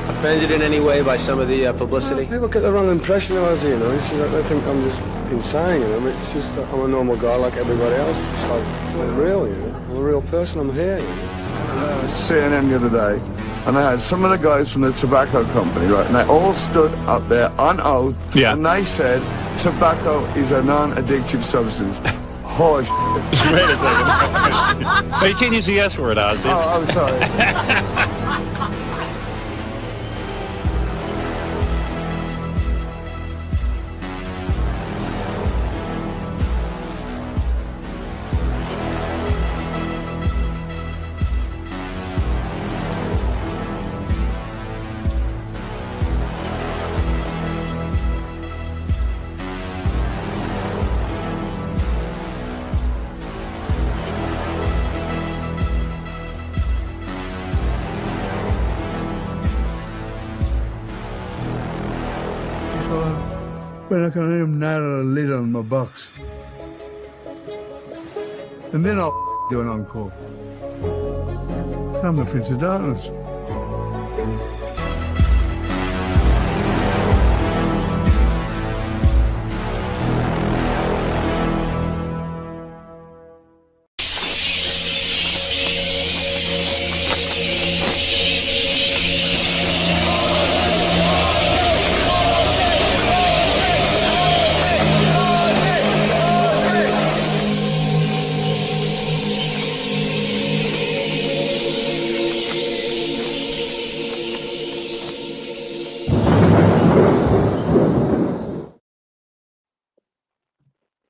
Offended in any way by some of the publicity? Well, people get the wrong impression of Ozzy, you know. It's just, they think I'm just insane, you know. It's just I'm a normal guy like everybody else. It's just like I'm real, you know. I'm a real person. I'm here. You know? CNN the other day, and they had some of the guys from the tobacco company, right? And they all stood up there on oath, and they said tobacco is a non-addictive substance. Holy shit. Wait a second. Oh, you can't use the S word, Ozzy. Oh, I'm sorry. But I can even nail a lid on my box. And then I'll do an encore. I'm the Prince of Darkness.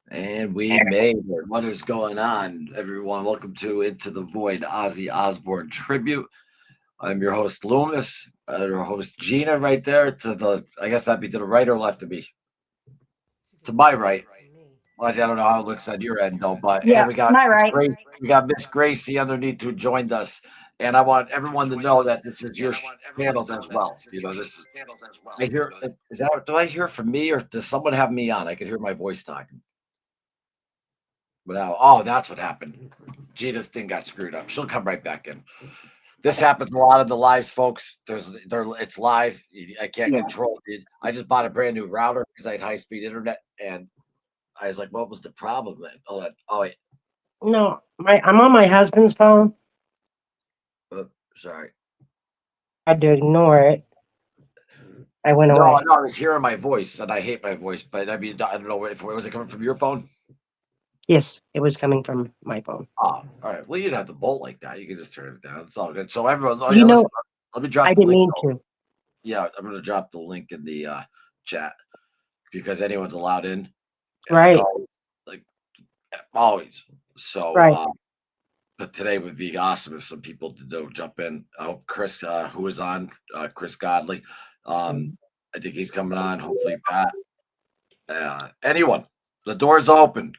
And we made it. What is going on, everyone? Welcome to Into the Void, Ozzy Osbourne tribute. I'm your host, Loomis. Your host, Gina, right there. To the, I guess that'd be to the right or left of me. To my right. Well, I don't know how it looks on your end, though. But yeah, we got my right. We got Miss Gracie underneath who joined us. And I want everyone to know that this is your channel as well. You know, this is. I hear. Is that? Do I hear from me or does someone have me on? I can hear my voice talking. But oh, that's what happened. Gina's thing got screwed up. She'll come right back in. This happens a lot of the lives, folks. It's live. I can't control it. I just bought a brand new router because I had high speed internet, and I was like, "What was the problem?" Then oh wait, no, I'm on my husband's phone. Sorry, I had to ignore it. I went away. No, I was hearing my voice, and I hate my voice. But I mean, I don't know if was it coming from your phone. Yes, it was coming from my phone. Oh, all right. Well, you don't have to bolt like that. You can just turn it down. It's all good. So everyone, listen, let me drop. I didn't mean to. Yeah, I'm going to drop the link in the chat because anyone's allowed in. Right. Like always. So, right. But today would be awesome if some people did jump in. I hope Chris, who is on, Chris Godley, I think he's coming on. Hopefully, Pat. Anyone, the door's open.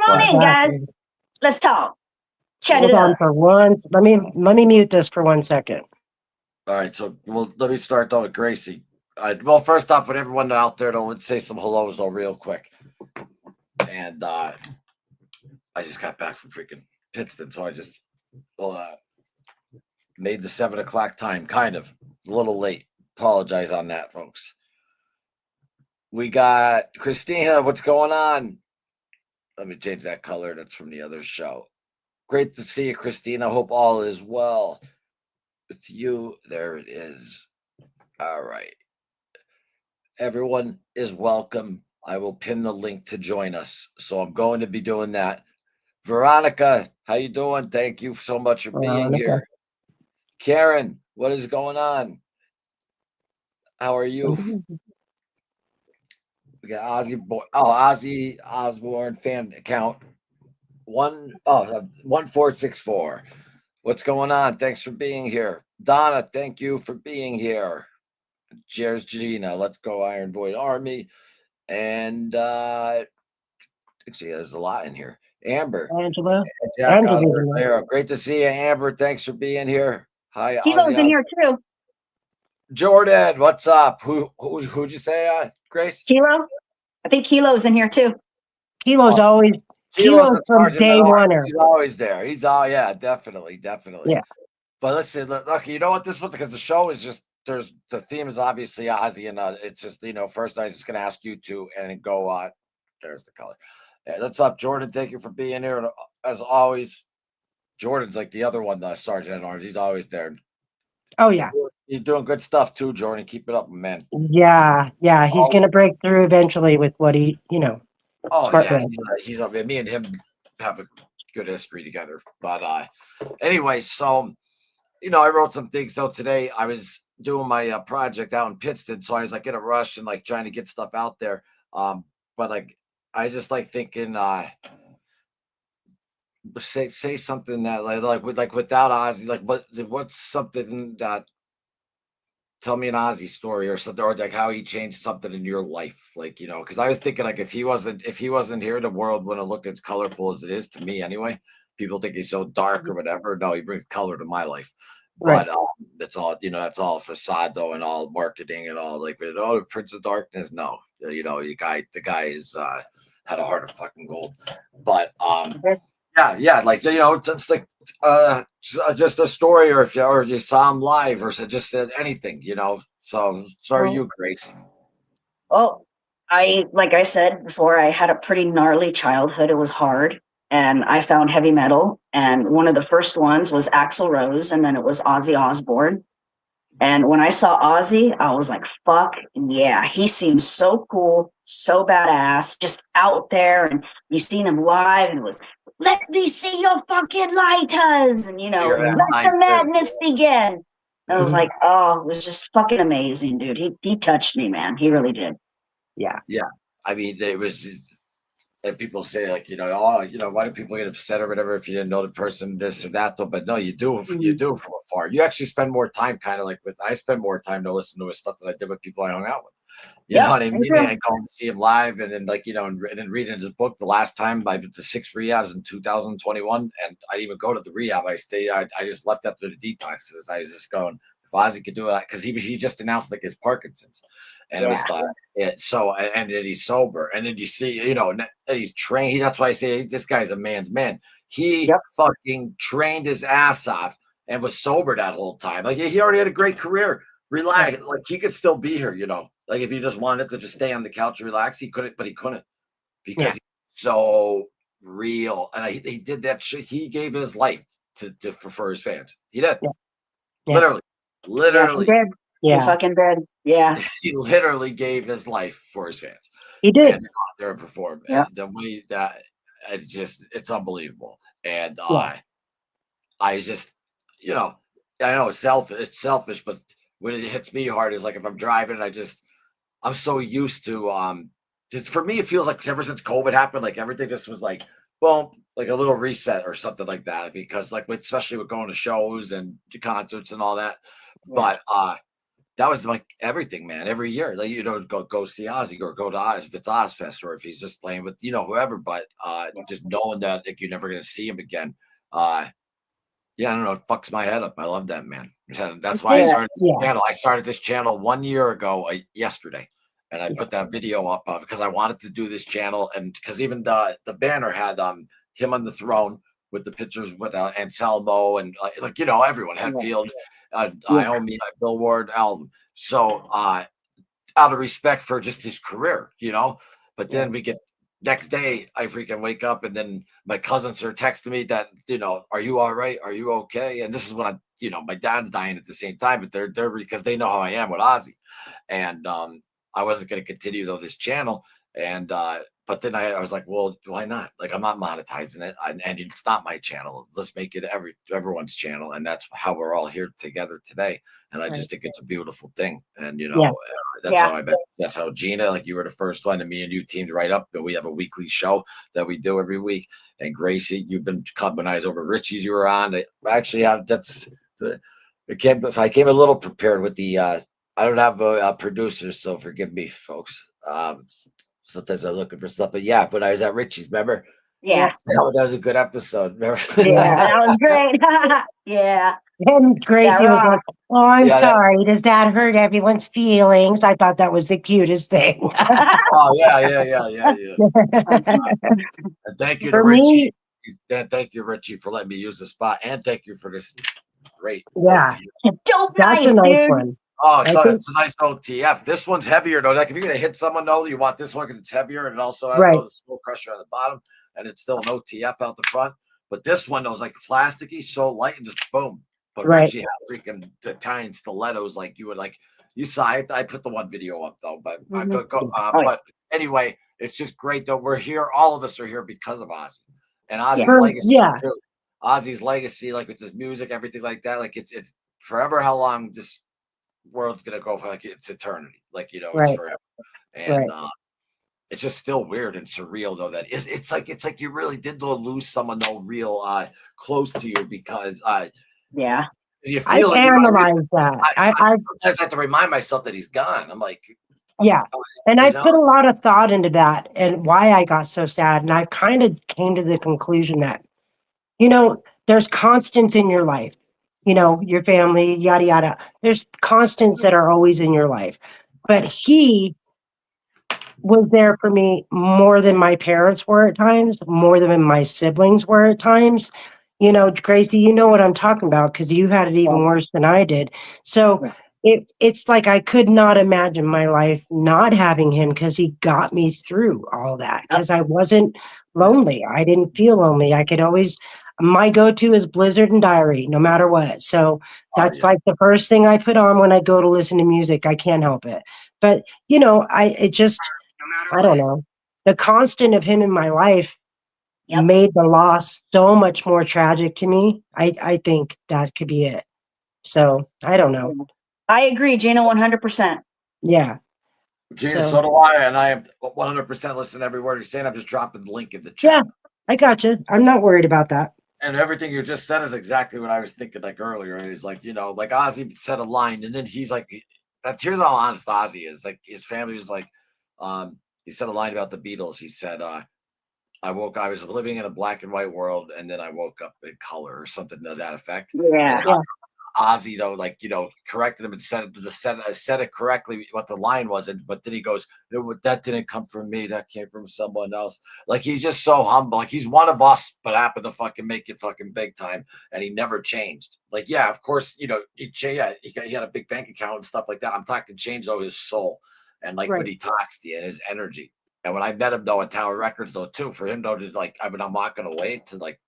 Come on in, guys. Let's talk. Hold on for once. Let me mute this for 1 second. All right, so let me start though with Gracie. Well, first off, with everyone out there, though, let's say some hellos though, real quick. And I just got back from freaking Pittston, so I just made the 7 o'clock time, kind of a little late. Apologize on that, folks. We got Christina. What's going on? Let me change that color. That's from the other show. Great to see you, Christina. Hope all is well with you. There it is. All right. Everyone is welcome. I will pin the link to join us. So I'm going to be doing that. Veronica, how you doing? Thank you so much for being here. Karen, what is going on? How are you? We got Ozzy Osbourne fan account 1464. What's going on? Thanks for being here. Donna, thank you for being here. Cheers, Gina. Let's go, Iron Void Army. And actually, there's a lot in here. Amber. Angela. Jack Angela. there. Great to see you, Amber. Thanks for being here. Hi, Kilo's in here too. Jordan, what's up? Who'd you say, Grace? Kilo? I think Kilo's in here too. Kilo's always Kilo's the from sergeant day at arms. one. He's always there. He's all definitely. Yeah. But listen, look, you know what this was, because the show is just the theme is obviously Ozzy, and it's just first I was just gonna ask you to and go on. There's the color. Yeah, what's up, Jordan? Thank you for being here. And as always, Jordan's like the other one, the sergeant at arms. He's always there. Oh yeah. You're doing good stuff too, Jordan. Keep it up, man. Yeah. He's gonna break through eventually with what he, Oh smart yeah, man. he's up. Me and him have a good history together. But anyway, so I wrote some things though today. I was doing my project out in Pittston, so I was like in a rush and like trying to get stuff out there. But like I just like thinking, say something that like without Ozzy, like what's something that. Tell me an Ozzy story or something, or like how he changed something in your life, like because I was thinking like if he wasn't here, the world wouldn't look as colorful as it is to me anyway. People think he's so dark or whatever. No, he brings color to my life. Right. But that's all that's all facade though, and all marketing and all like the Prince of Darkness. No, the guy is had a heart of fucking gold. But yeah, like it's like just a story, or if you saw him live, or just said anything, So sorry, you, Grace. Well, like I said before, I had a pretty gnarly childhood. It was hard, and I found heavy metal, and one of the first ones was Axl Rose, and then it was Ozzy Osbourne. And when I saw Ozzy, I was like, fuck yeah, he seems so cool, so badass, just out there. And you seen him live, and it was, let me see your fucking lighters, and let the madness begin. I was like, oh, it was just fucking amazing, dude. He touched me, man. He really did. Yeah. I mean, it was. And people say like, why do people get upset or whatever if you didn't know the person, this or that, though? But no, you do from afar. You actually spend more time kind of like I spend more time to listen to his stuff than I did with people I hung out with. You know what I mean? And going to see him live, and then and then reading his book. The last time I did the 6 rehabs in 2021, and I didn't even go to the rehab. I stayed. I just left after the detox because I was just going, if Ozzy could do that, because he just announced like his Parkinson's. And it was like, so, and then he's sober, and then you see, and he's trained. That's why I say this guy's a man's man. He fucking trained his ass off and was sober that whole time. Like he already had a great career. Relax, like he could still be here. Like if he just wanted to just stay on the couch and relax, he couldn't, but he couldn't because he's so real. And he did that shit. He gave his life for his fans. He did, literally. Yeah, fucking dead. Yeah, he literally gave his life for his fans. He did. And go out there and perform. Yeah. And the way that it's unbelievable. And I just, I know it's selfish, but when it hits me hard is like if I'm driving, I'm so used to just for me it feels like ever since COVID happened, like everything just was like boom, like a little reset or something like that. Because like especially with going to shows and to concerts and all that. But that was like everything, man. Every year, like go see Ozzy or go to Oz if it's Ozfest or if he's just playing with whoever. But just knowing that like you're never gonna see him again, I don't know, it fucks my head up. I love that man. That's why I started this channel. I started this channel 1 year ago yesterday, and I put that video up because I wanted to do this channel, and because even the banner had him on the throne with the pictures with Anselmo and everyone had Field. Iommi, Bill Ward album. So out of respect for just his career, But then we get next day, I freaking wake up, and then my cousins are texting me that are you all right? Are you okay? And this is when my dad's dying at the same time, but they're because they know how I am with Ozzy, and I wasn't going to continue this channel, and but then I was like, well, why not? Like, I'm not monetizing it, and it's not my channel. Let's make it everyone's channel, and that's how we're all here together today. And I just think it's a beautiful thing, and that's how I bet. That's how Gina, like you were the first one, and me and you teamed right up, and we have a weekly show that we do every week. And Gracie, you've been when I was over Richie's, you were on. I actually have I came a little prepared with the I don't have a producer, so forgive me, folks. Sometimes I'm looking for stuff, but yeah, when I was at Richie's, remember? Yeah. That was a good episode. Remember? Yeah, that was great. Yeah. And Gracie Yeah, was like, "Oh, I'm Yeah, sorry. Does that hurt everyone's feelings?" I thought that was the cutest thing. oh yeah. And thank you to For Richie. me, And thank you, Richie, for letting me use the spot, and thank you for this great yeah, OTF. Dope that's knife, a nice dude. one. Oh, I so think it's a nice OTF. This one's heavier though. Like if you're gonna hit someone though, you want this one because it's heavier and it also has right, the slow pressure on the bottom, and it's still an OTF out the front. But this one though is like plasticky, so light and just boom. But right. Richie had freaking Italian stilettos like you would like. You saw it. I put the one video up though, but Oh, yeah. but anyway, it's just great though. We're here. All of us are here because of Ozzy and Ozzy's Yeah. legacy Yeah, too. Ozzy's legacy, like with his music, everything like that. Like it's forever. How long this world's gonna go for? Like it's eternity. Like it's right, forever. And right. it's just still weird and surreal though that it's like you really did lose someone though real close to you because Yeah. you I've feel it. analyzed that. I sometimes have to remind myself that he's gone. I'm like, Yeah. oh, And I you know, put a lot of thought into that and why I got so sad. And I kind of came to the conclusion that, there's constants in your life, your family, yada, yada. There's constants that are always in your life. But he was there for me more than my parents were at times, more than my siblings were at times. Gracie, you know what I'm talking about because you had it even worse than I did. So it's like I could not imagine my life not having him because he got me through all that because I wasn't lonely. I didn't feel lonely. I could always, my go-to is Blizzard and Diary, no matter what. So that's like the first thing I put on when I go to listen to music. I can't help it. But I don't know. The constant of him in my life made the loss so much more tragic to me. I think that could be it. So I don't know. I agree, Gina, 100%. Yeah. Gina, so do I, and I am 100% listening to every word you're saying. I'm just dropping the link in the chat. Yeah, I got you. I'm not worried about that. And everything you just said is exactly what I was thinking like earlier. Is like, like Ozzy said a line, and then he's like, here's how honest Ozzy is. Like his family was like, he said a line about the Beatles. He said, I was living in a black and white world, and then I woke up in color or something to that effect. Yeah. And Ozzy though, like corrected him and said it correctly what the line was, but then he goes, "That didn't come from me. That came from someone else." Like he's just so humble. Like he's one of us, but happened to fucking make it fucking big time, and he never changed. Like yeah, of course, he had a big bank account and stuff like that. I'm talking changed though his soul and like when he talks to you and his energy. And when I met him though at Tower Records though too, for him though to like, I'm not gonna wait to like.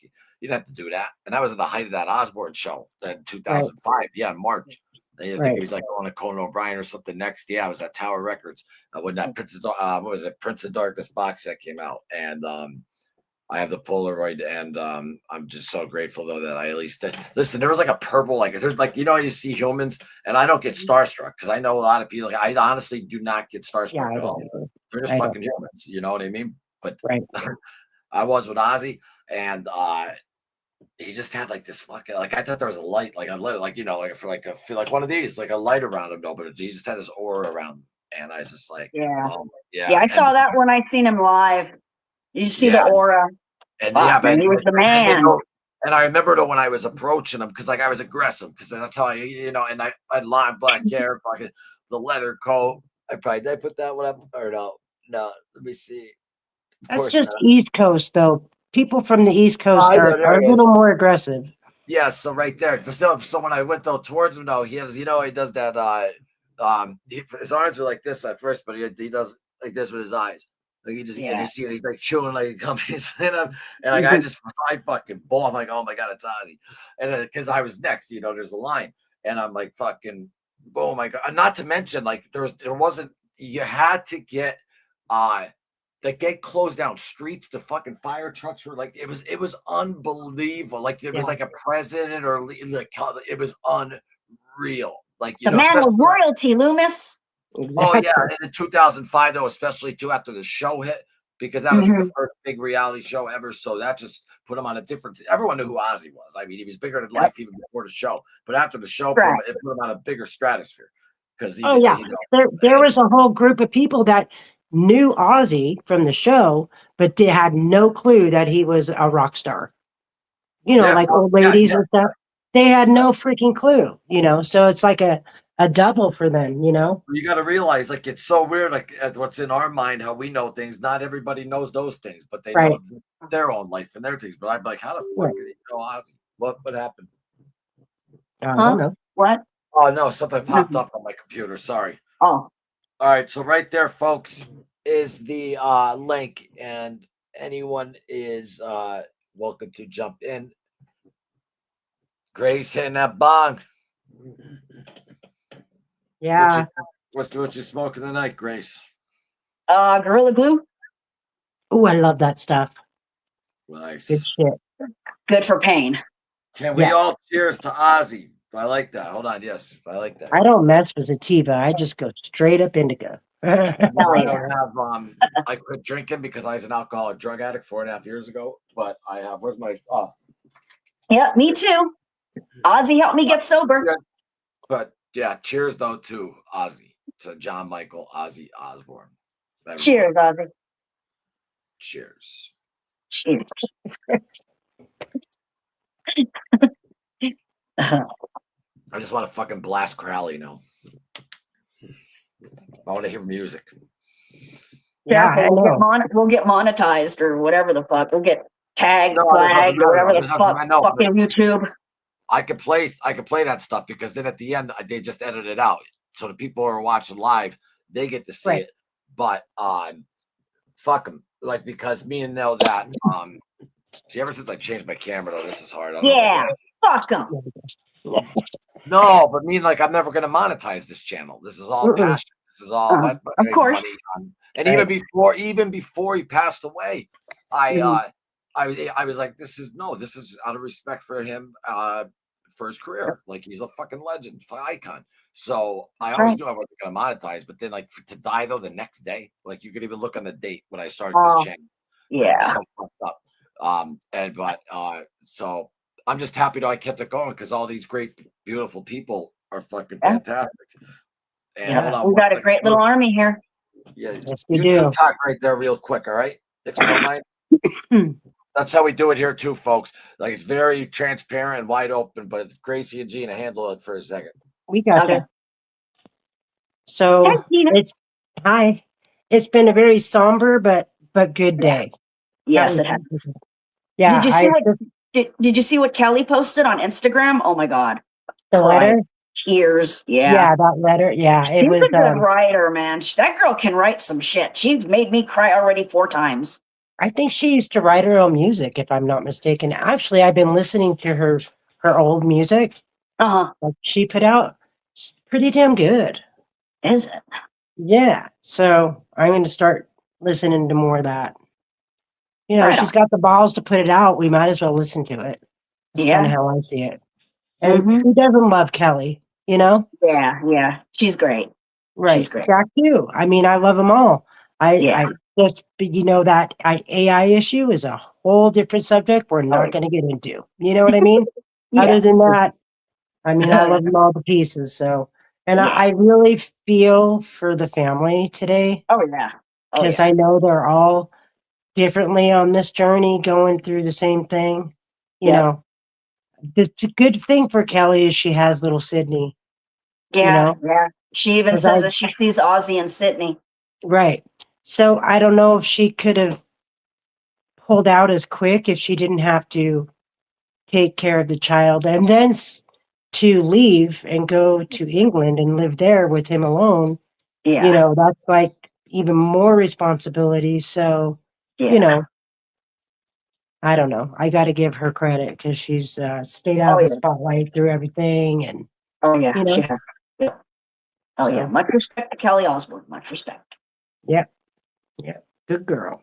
You didn't have to do that. And that was at the height of that Osbourne show in 2005. Yeah, in March. I think he was like going to Conan O'Brien or something next. Yeah, I was at Tower Records when that Prince of Darkness box set came out. And I have the Polaroid, and I'm just so grateful though that I at least did. Listen, there was like a purple, like there's like you see humans, and I don't get starstruck because I know a lot of people. I honestly do not get starstruck at all. They're just fucking humans. You know what I mean? But I was with Ozzy, and he just had like this fucking like I thought there was a light, like a lit, like like one of these, like a light around him, no, but he just had this aura around him, and I was just like, yeah. I saw that when I seen him live. You see the aura, and man, he was the man. And I remember though when I was approaching him because like I was aggressive because that's how and I had long black hair, fucking the leather coat. Did I put that one up or no? No, let me see. That's just East Coast though. People from the East Coast are a little more aggressive. Yeah, so right there. So when I went though towards him, though, he has, he does that. His arms are like this at first, but he does like this with his eyes. Like he just, and you see it, he's like chewing like a company, and like I fucking bull. I'm like, oh my god, it's Ozzy, and because I was next, there's a line, and I'm like fucking boom, my god. Not to mention, like there wasn't. You had to get that get closed down streets. The fucking fire trucks were like, it was unbelievable. Like it was like a president or like it was unreal. Like the man was royalty, Loomis. Oh yeah, and in 2005 though, especially too after the show hit, because that was the first big reality show ever. So that just put him on a different. Everyone knew who Ozzy was. I mean, he was bigger than life even before the show, but after the show, it put him on a bigger stratosphere. Because Oh yeah, there was a whole group of people that knew Ozzy from the show, but they had no clue that he was a rock star. You know, yeah, like well, old yeah, ladies yeah. and stuff. They had no freaking clue. You know, so it's like a double for them. You know, You got to realize, like, it's so weird. Like, what's in our mind, how we know things. Not everybody knows those things, but they right? know their own life and their things. But I'm like, how the fuck Right. did he know Ozzy? What happened? I don't know. What? Oh no, something popped up on my computer. Sorry. Oh, All right, so right there, folks, is the link, and anyone is welcome to jump in. Grace hitting that bong. Yeah. What you smoking tonight, Grace? Gorilla Glue. Oh, I love that stuff. Nice. Good shit. Good for pain. Can we Yeah. all cheers to Ozzy? I like that. Hold on. Yes, I like that. I don't mess with sativa. I just go straight up indica. I don't have I quit drinking because I was an alcoholic drug addict 4.5 years ago. But I have. Where's my? Yeah, me too. Ozzy helped me get sober. But yeah, cheers though to Ozzy, to John Michael Ozzy Osbourne. Everybody. Cheers, Ozzy. Cheers. Cheers. I just want to fucking blast Crowley now. I want to hear music. Yeah, Careful, I know. we'll get monetized or whatever the fuck. We'll get tagged, No, it doesn't flagged, or matter. whatever the fuck. I know, Fucking YouTube. I could play that stuff because then at the end they just edit it out. So the people who are watching live, they get to see Right. it. But fuck them. Like, because me and know that see, ever since I changed my camera though, this is hard. I don't know Yeah, if I fuck them. No, but mean, like, I'm never gonna monetize this channel. This is all passion. This is all Of course. and Right. even before he passed away, I was like, this is out of respect for him, for his career. Like, he's a fucking legend, icon. So I always knew I wasn't gonna monetize, but then, like, to die though the next day, like, you could even look on the date when I started this channel. Yeah. It's so fucked up. So I'm just happy that I kept it going because all these great, beautiful people are fucking fantastic. And hold on, We got a great little army here. Yeah, Yes, we you do. talk right there, real quick, all right? If you don't mind. That's how we do it here too, folks. Like, it's very transparent and wide open. But Gracie and Gina, handle it for a second. We got Okay. you. So Hi, Gina. hi. It's been a very somber but good day. Yes, That it has. was- Yeah. Did you see what? Did you see what Kelly posted on Instagram? Oh my god, the letter? tears. Yeah, that letter. Yeah, She's it was. a good writer, man. That girl can write some shit. She's made me cry already 4 times. I think she used to write her own music, if I'm not mistaken. Actually, I've been listening to her old music like she put out. It's pretty damn good. Is it? Yeah. So I'm going to start listening to more of that. You know, Right she's on. got the balls to put it out. We might as well listen to it. That's kind of how I see it. And who doesn't love Kelly? You know? Yeah. She's great. Right. She's great. Jack too. I mean, I love them all. I just, you know, that AI issue is a whole different subject we're not going to get into. You know what I mean? Other than that, I mean, I love them all to pieces. So, and I really feel for the family today. Oh yeah. Because I know they're all differently on this journey, going through the same thing. You know, the good thing for Kelly is she has little Sydney. Yeah. You know? She even says that she sees Ozzy and Sydney. Right. So I don't know if she could have pulled out as quick if she didn't have to take care of the child and then to leave and go to England and live there with him alone. Yeah. You know, that's like even more responsibility. So, you know, I don't know. I got to give her credit because she's stayed out of the spotlight through everything. And you know, she has. Yeah. Much respect to Kelly Osbourne. Much respect. Yep. Good girl.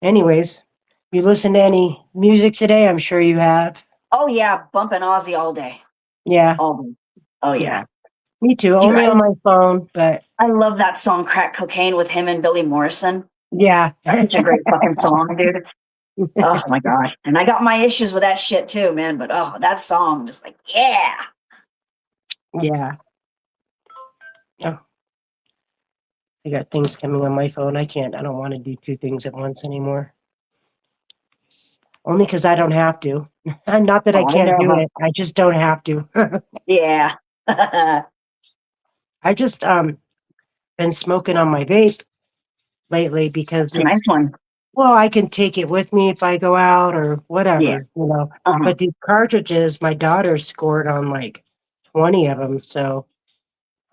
Anyways, you listen to any music today? I'm sure you have. Oh yeah, bumping Ozzy all day. Yeah. Oh yeah. Me too. Only on my phone, but I love that song "Crack Cocaine" with him and Billy Morrison. Yeah, that's such a great fucking song, dude. Oh my god! And I got my issues with that shit too, man. But that song, just like yeah. Oh, I got things coming on my phone. I don't want to do two things at once anymore. Only because I don't have to. Not that I Oh, I can't do know. it. I just don't have to. Yeah. I just been smoking on my vape lately because It's a nice one. well, I can take it with me if I go out or whatever, you know. Uh-huh. But these cartridges, my daughter scored on like 20 of them, so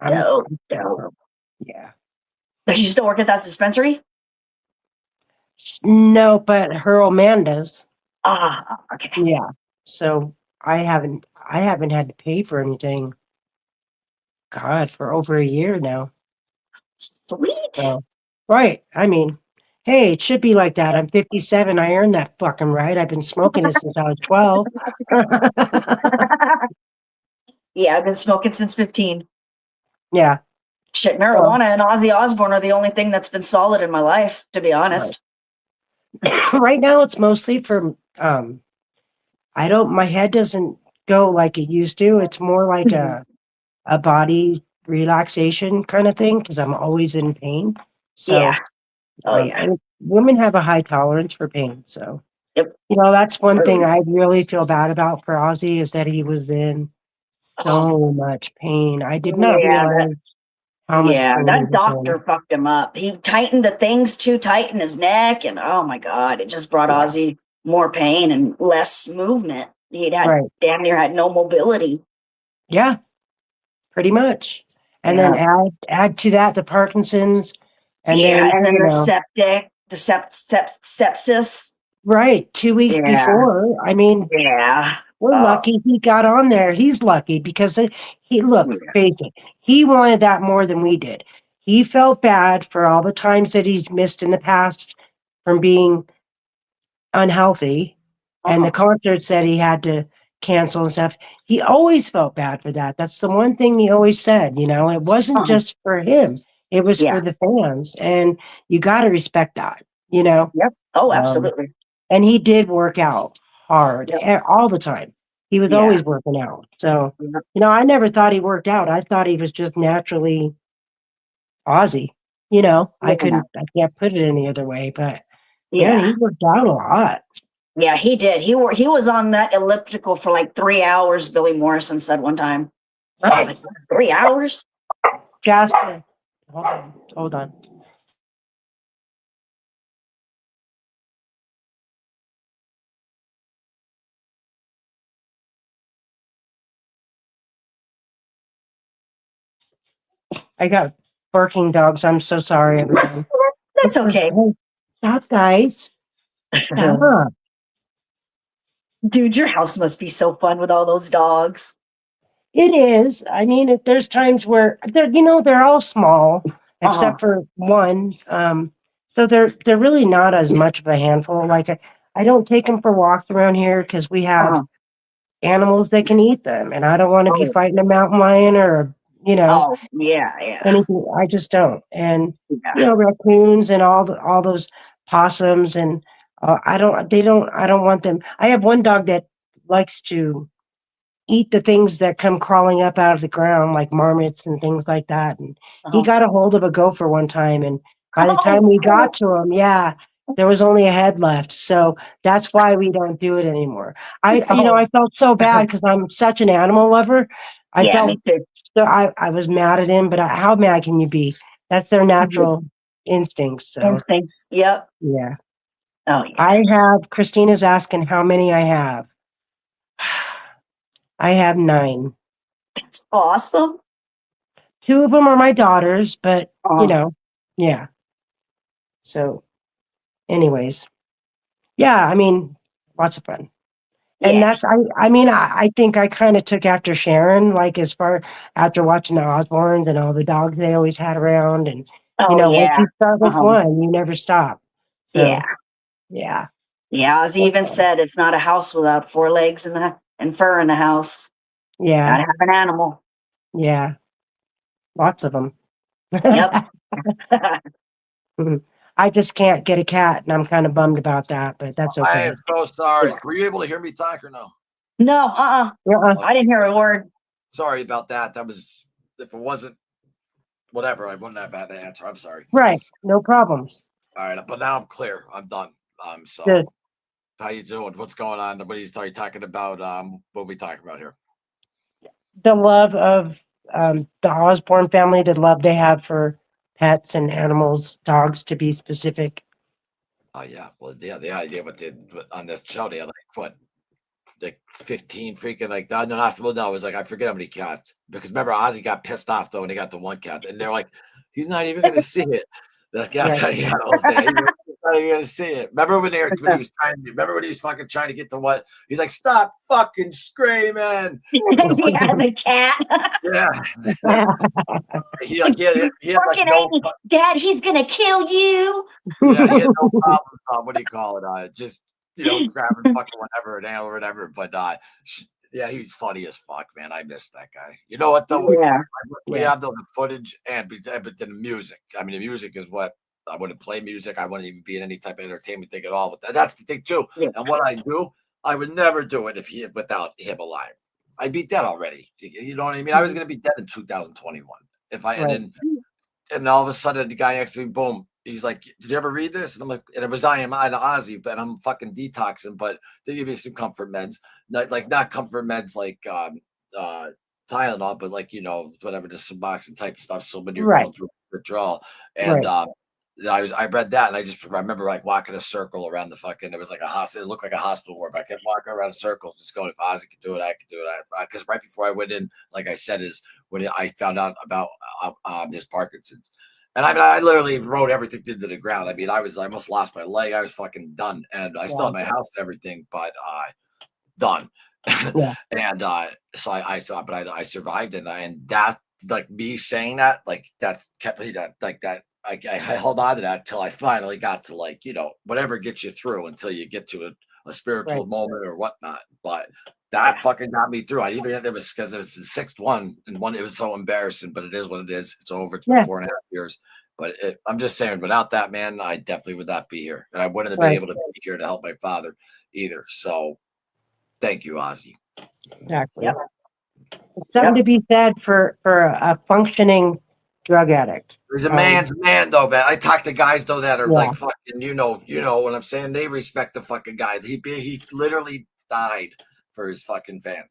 Dope. yeah. Does she still work at that dispensary? No, but her old man does. Ah, okay. Yeah. So I haven't had to pay for anything. God, for over a year now. Sweet. So, right. I mean, hey, it should be like that. I'm 57. I earned that fucking right. I've been smoking it since I was 12. Yeah, I've been smoking since 15. Yeah. Shit, Well, marijuana and Ozzy Osbourne are the only thing that's been solid in my life, to be honest. right now it's mostly for my head doesn't go like it used to. It's more like a body relaxation kind of thing because I'm always in pain. So Yeah. Oh, yeah. and women have a high tolerance for pain. So Yep. that's one thing I really feel bad about for Ozzy is that he was in so much pain. I did not Yeah, realize how much pain he that was in. doctor fucked him up. He tightened the things too tight in his neck, and oh my god, it just brought Yeah. Ozzy more pain and less movement. He'd had Right. damn near had no mobility. Yeah, pretty much. And Yeah. then add to that the Parkinson's, and Yeah, then and then the sepsis. right 2 weeks Yeah, before. I mean, yeah. we're lucky he got on there. He's lucky because he look, Yeah. face it, he wanted that more than we did. He felt bad for all the times that he's missed in the past from being unhealthy, and the concert said he had to cancel and stuff. He always felt bad for that. That's the one thing he always said. It wasn't just for him; it was Yeah. for the fans, and you got to respect that. Yep. Oh, Um, absolutely. and he did work out hard Yep. all the time. He was Yeah. always working out. So, Yep. I never thought he worked out. I thought he was just naturally Aussie. I can't put it any other way, but man, Yeah. he worked out a lot. Yeah, he did. He was on that elliptical for like 3 hours, Billy Morrison said one time. I was like, 3 hours? Jasper, hold on. I got barking dogs. I'm so sorry, everyone. That's okay. Hey, stop, guys. Stop. Dude, your house must be so fun with all those dogs. It is. I mean, there's times where they're all small except for one. So they're really not as much of a handful. Like I don't take them for walks around here because we have animals that can eat them, and I don't want to be fighting a mountain lion or Oh, yeah. anything. I just don't. And Yeah. raccoons and all those possums and I don't want them. I have one dog that likes to eat the things that come crawling up out of the ground, like marmots and things like that. And he got a hold of a gopher one time, and by the time we got to him, there was only a head left. So that's why we don't do it anymore. I felt so bad because I'm such an animal lover. I felt me too. so I was mad at him, but how mad can you be? That's their natural instincts. So Instincts. Yep. yeah. Oh, yeah. I have Christina's asking how many I have. I have 9. That's awesome. 2 of them are my daughters, but yeah. So, anyways, yeah. I mean, lots of fun, and Yeah. that's I think I kind of took after Sharon, like as far after watching the Osbournes and all the dogs they always had around, and once you start with one, you never stop. So, yeah. Yeah, as he even said, it's not a house without 4 legs and fur in the house. Yeah. Gotta have an animal. Yeah. Lots of them. Yep. I just can't get a cat, and I'm kind of bummed about that, but that's okay. I am so sorry. Were you able to hear me talk or no? No, Uh-uh. I didn't hear a word. Sorry about that. That was, if it wasn't whatever. I wouldn't have had the answer. I'm sorry. Right. No problems. All right, but now I'm clear. I'm done. So Good. how you doing? What's going on? What are you talking about? What are we talking about here? The love of the Osbourne family, the love they have for pets and animals, dogs to be specific. Oh yeah, well yeah, the idea on the show they had like 15 freaking like no, not well, no, it was like I forget how many cats because remember Ozzy got pissed off though when he got the one cat and they're like, he's not even gonna see it. That's how he was there. He's not even gonna see it. Remember when he was fucking trying to get the one? He's like, stop fucking screaming. Yeah, the cat. Yeah. He had like no, Dad, he's gonna kill you. yeah, he had no problems on what do you call it? Just grabbing fucking whatever and or whatever. But yeah, he's funny as fuck, man. I miss that guy. You know what though? Yeah. We have the footage but the music. I mean, the music is what I wouldn't play music. I wouldn't even be in any type of entertainment thing at all. But that's the thing too. Yeah. And what I do, I would never do it without him alive. I'd be dead already. You know what I mean? I was gonna be dead in 2021 if I and all of a sudden the guy next to me, boom, he's like, "Did you ever read this?" And I'm like, and it was I am Ozzy, but I'm fucking detoxing. But they give you some comfort meds, not comfort meds like Tylenol, but like whatever, the Suboxone type stuff. So when you're going through withdrawal, and I read that, and I remember like walking a circle around the fucking. It was like a hospital. It looked like a hospital ward, but I kept walking around a circle, just going, if Ozzy could do it, I could do it. Because right before I went in, like I said, is when I found out about his Parkinson's. And I literally wrote everything into the ground. I mean, I almost lost my leg. I was fucking done. And I still had my house and everything, but done. And so I survived. And that, like me saying that, like that kept me that. I held on to that until I finally got to whatever gets you through until you get to a spiritual moment or whatnot. But that fucking got me through. It was because it was the sixth one, and it was so embarrassing, but it is what it is. It's over. It's been 4.5 years. But I'm just saying, without that man, I definitely would not be here. And I wouldn't have been able to be here to help my father either. So thank you, Ozzy. Exactly. Yep. It's something to be said for a functioning drug addict. He's a man's man, though, man. I talk to guys though that are like fucking, you know what I'm saying? They respect the fucking guy. He literally died for his fucking fans.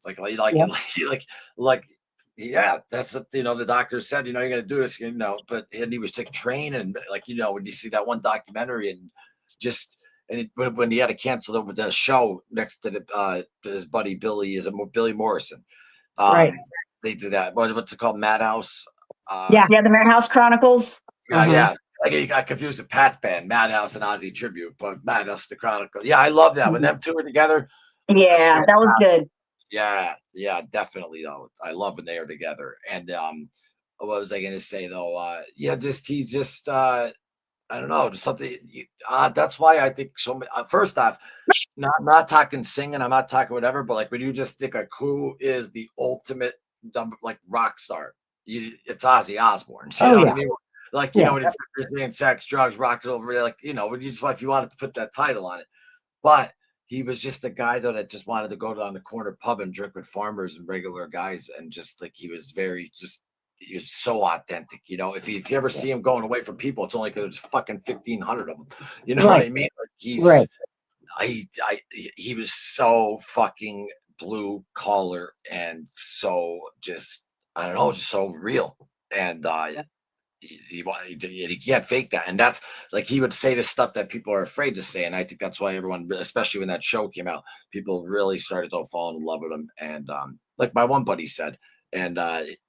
Yeah, that's the doctor said, you're gonna do this, but he was trained and when you see that one documentary and just when he had to cancel the show next to his buddy Billy Morrison. They do that. What's it called? Madhouse. The Madhouse Chronicles. Yeah. I got confused with Pat's band, Madhouse and Ozzy Tribute, but Madhouse the Chronicle. Yeah, I love that when them two are together. Yeah, that was good. Yeah, definitely though. I love when they are together. And what was I gonna say though? He's just I don't know, just something. That's why I think so. First off, not talking singing, I'm not talking whatever, but like when you just think who is the ultimate rock star, it's Ozzy Osbourne. You know what I mean? When it's saying sex, drugs, rock and roll, when you if you wanted to put that title on it, but he was just a guy though that just wanted to go down the corner pub and drink with farmers and regular guys, and just he was he was so authentic. If you ever see him going away from people, it's only because there's fucking 1,500 of them. You know what I mean? He was so fucking blue collar and so just I don't know, just so real. And he can't fake that. And that's he would say this stuff that people are afraid to say. And I think that's why everyone, especially when that show came out, people really started to fall in love with him. And like my one buddy said, and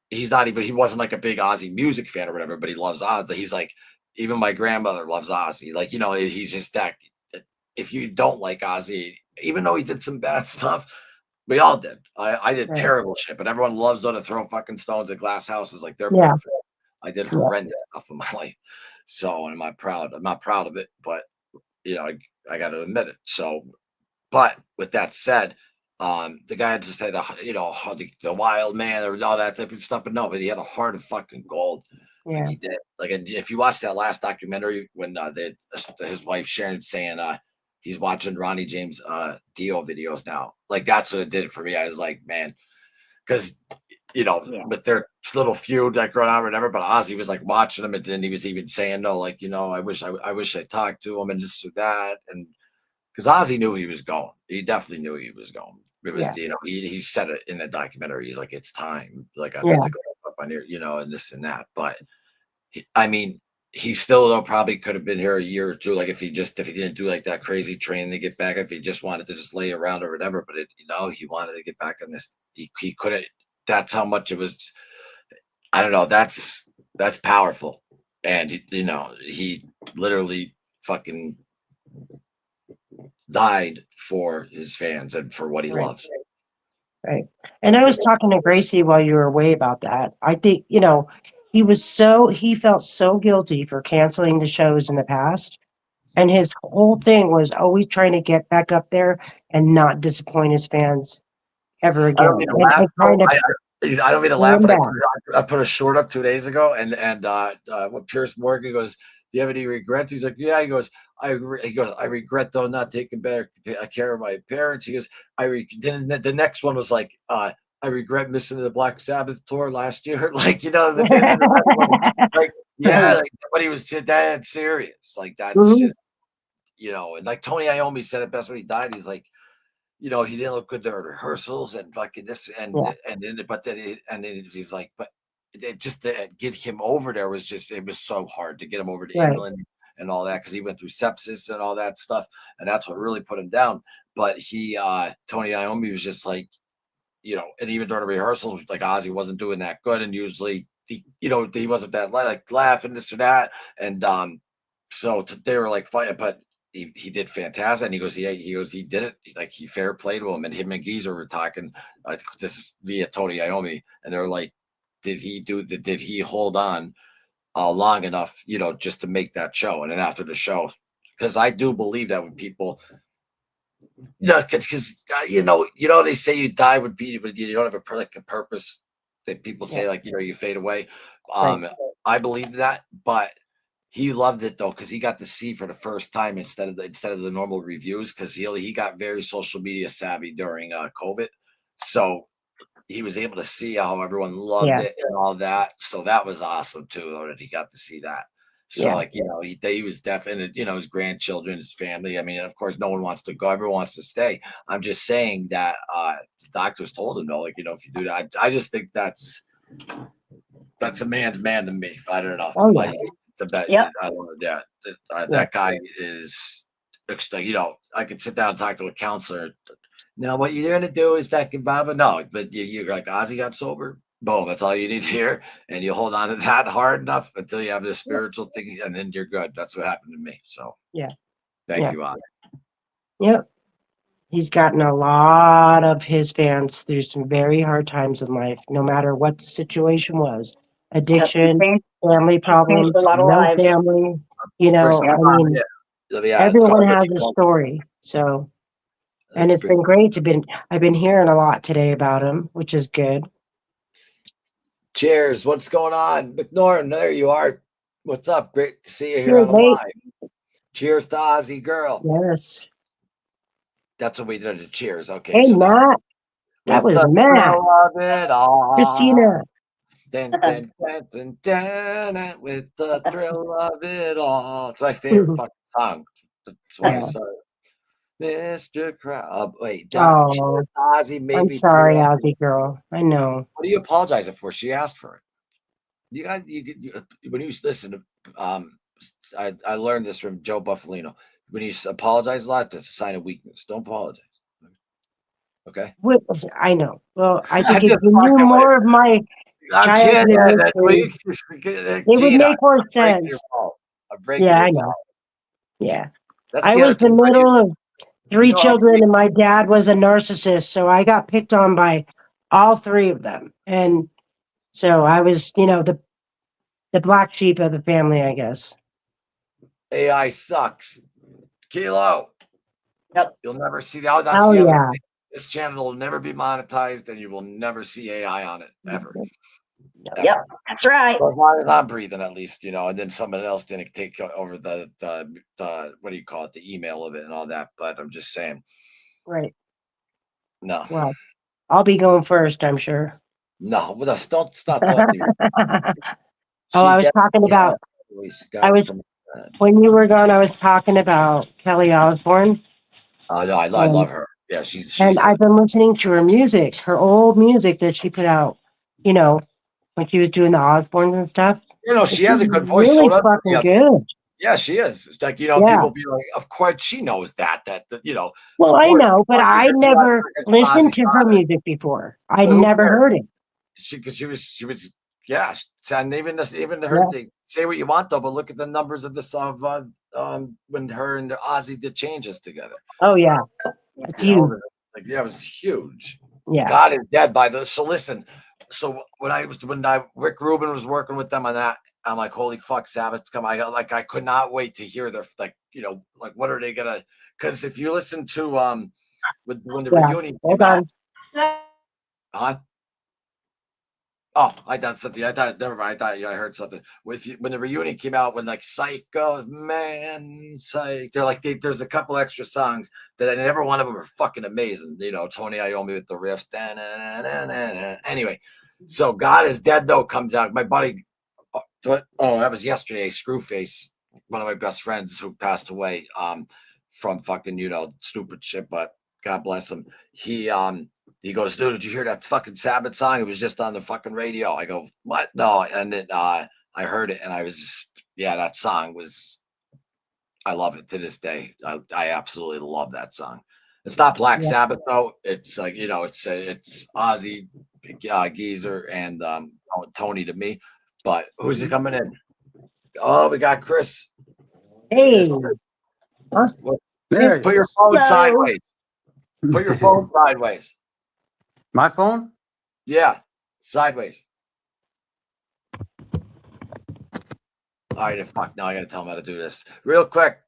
he wasn't a big Ozzy music fan or whatever, but he loves Ozzy. He's even my grandmother loves Ozzy. He's just that. If you don't like Ozzy, even though he did some bad stuff, we all did. I did terrible shit, but everyone loves to throw fucking stones at glass houses like they're perfect. I did horrendous stuff in my life. So, and I'm not proud of it, but I got to admit it. So, but with that said, the guy just had the wild man or all that type of stuff, but he had a heart of fucking gold. Yeah. He did. And if you watch that last documentary when his wife Sharon saying he's watching Ronnie James Dio videos now, that's what it did for me. I was like, man, because you know, with their little feud like going on or whatever. But Ozzy was like watching him, and then he was even saying, "No, like, you know, I wish I talked to him and this or that." And because Ozzy knew he was going, he definitely knew he was going. It was, you know, he said it in a documentary. He's like, "It's time." Like I put the glove up on your, you know, and this and that. But I mean, he still though probably could have been here a year or two. Like if he didn't do like that crazy training to get back, if he just wanted to just lay around or whatever. But it, you know, he wanted to get back on this. He couldn't. That's how much it was. I don't know. That's powerful. And you know, he literally fucking died for his fans and for what he loves. Right. And I was talking to Gracie while you were away about that. I think, you know, he felt so guilty for canceling the shows in the past. And his whole thing was always trying to get back up there and not disappoint his fans ever again. I don't mean to laugh, but I put a short up 2 days ago, and when Pierce Morgan goes, "Do you have any regrets?" He's like, "Yeah." He goes, "I regret though not taking better care of my parents." He goes, Then the next one was like, "I regret missing the Black Sabbath tour last year." Like, you know, like yeah, like, but he was dead serious. Like that's just, you know, and like Tony Iommi said it best when he died. He's like, you know, he didn't look good there at rehearsals and fucking this and then he's like, but it just to get him over there was just, it was so hard to get him over to England and all that because he went through sepsis and all that stuff, and that's what really put him down. But Tony Iommi was just like, you know, and even during the rehearsals, like Ozzy wasn't doing that good, and usually you know, he wasn't that like laughing this or that, and so they were like fighting, but he did fantastic. And he goes, he did it. Like he fair play to him, and him and Geezer were talking. This is via Tony Iommi, and they're like, did he hold on long enough, you know, just to make that show? And then after the show, because I do believe that when people, you know, because you know, they say you die with beauty, but you don't have a purpose. That people say, like, you know, you fade away. I believe that, but he loved it though, because he got to see for the first time instead of the normal reviews, because he got very social media savvy during COVID, so he was able to see how everyone loved it and all that. So that was awesome too, though, that he got to see that. So like, you know, he was definitely, you know, his grandchildren, his family. I mean, of course, no one wants to go, everyone wants to stay. I'm just saying that the doctors told him, no, like, you know, if you do that, I just think that's a man's man to me. I don't know. Oh, yeah. I love that. That guy is, you know, I could sit down and talk to a counselor. Now, what you're going to do is fucking Baba. No, but you're like, Ozzy got sober. Boom. That's all you need to hear. And you hold on to that hard enough until you have this spiritual thing, and then you're good. That's what happened to me. So, thank you, Ozzy. Yep. He's gotten a lot of his fans through some very hard times in life, no matter what the situation was. Addiction, family problems, no family. You know, I mean, everyone has a story. So, and it's been great I've been hearing a lot today about him, which is good. Cheers. What's going on? McNorton, there you are. What's up? Great to see you here on the live. Cheers to Ozzy girl. Yes. That's what we did to cheers. Okay. Hey, so Matt. That was Matt. Christina. With the thrill of it all. It's my favorite fucking song. That's why I started. Mr. Crowd. Wait, Ozzy made I'm me. Sorry, Ozzy girl. I know. What are you apologizing for? She asked for it. When you listen to, I learned this from Joe Buffalino. When you apologize a lot, that's a sign of weakness. Don't apologize. Okay. I know. Well, I think if you knew more of my childhood, it would make more sense. Yeah, I know. Yeah. I was the middle of 3 children, and my dad was a narcissist, so I got picked on by all 3 of them. And so I was, you know, the black sheep of the family, I guess. AI sucks. Kilo. Yep. You'll never see the This channel will never be monetized, and you will never see AI on it ever. Yep, that's right. Well, as long as I'm breathing, at least, you know. And then someone else didn't take over the what do you call it, the email of it and all that. But I'm just saying. Right. No. Well, I'll be going first, I'm sure. No, well, don't stop talking. Oh, I was talking about. I was when you were gone. I was talking about Kelly Osbourne. Oh no, I love her. Yeah, she's And I've been listening to her music, her old music that she put out. You know, when she was doing the Osbournes and stuff. she She's has a good voice. really So does fucking good. yeah, she is. It's like Yeah. people be like, of course she knows that Well, of I course know, but I never listened Ozzy's to her music before. I But who never cares? heard it. Because she was yeah. And even her thing. Say what you want though, but look at the numbers of this of when her and Ozzy did changes together. Oh yeah, it's huge. It was huge. Yeah. God is dead by the. So listen. So when Rick Rubin was working with them on that, I'm like, holy fuck, Sabbath's coming. I could not wait to hear their what are they gonna? Because if you listen to when the reunion came out, huh? Oh, I thought something. I thought never mind. I heard something when the reunion came out. When like Psycho Man, they're like there's a couple extra songs that and every one of them are fucking amazing. Tony Iommi with the riffs. Anyway, so God is Dead though comes out. My buddy, that was yesterday. Screwface, one of my best friends who passed away from fucking stupid shit, but God bless him. He goes, dude, did you hear that fucking Sabbath song? It was just on the fucking radio. I go, what? No. And then I heard it and I was just, that song was, I love it to this day. I absolutely love that song. It's not Black Sabbath though. It's like, it's Ozzy, Geezer, and Tony to me. But who's he coming in? Oh, we got Chris. Hey. Put your phone sideways. Put your phone sideways. My phone? Yeah, sideways. All right, fuck. Now I gotta tell him how to do this real quick,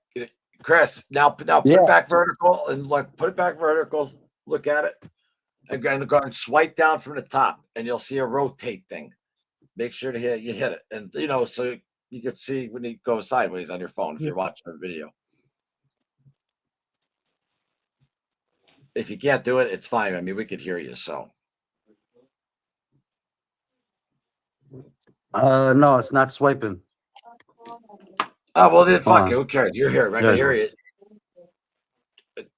Chris. Now put it back vertical and put it back vertical. Look at it. Again, go and swipe down from the top, and you'll see a rotate thing. Make sure to hit it, and so you can see when it goes sideways on your phone if you're watching a video. If you can't do it, it's fine. I mean, we could hear you. So. No, it's not swiping. Oh well, then fuck it. Who cares? You're here. I can hear you. It's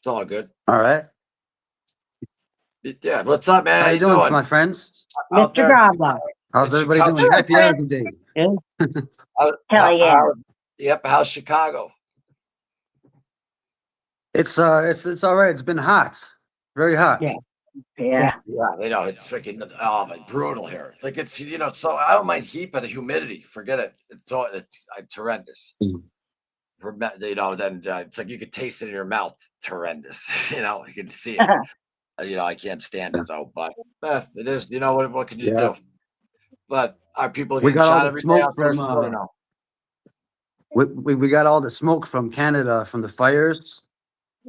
all good. All right. Yeah. What's up, man? How you doing, my friends? Mr. Bravo. How's everybody doing? Happy Iron Day. Hell yeah. Yep. How's Chicago? It's all right. It's been hot, very hot. Yeah. They know it's freaking brutal here. Like it's so I don't mind heat, but the humidity, forget it. It's horrendous. Then it's like you could taste it in your mouth. It's horrendous. You can see it. I can't stand it though. But it is. What can you do? But our people getting shot every day out there. We got all the smoke from Canada from the fires.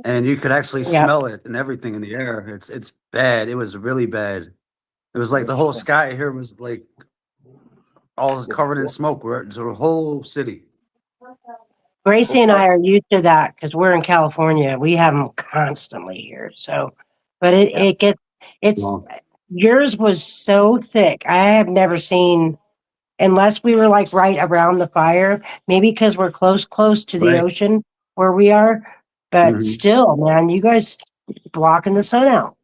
And you could actually smell it and everything in the air. It's bad. It was really bad. It was like the whole sky here was like all covered in smoke. It's the whole city. Gracie and I are used to that because we're in California. We have them constantly here. So, but yours was so thick. I have never seen, unless we were like right around the fire, maybe because we're close to the ocean where we are. But still, man, you guys blocking the sun out.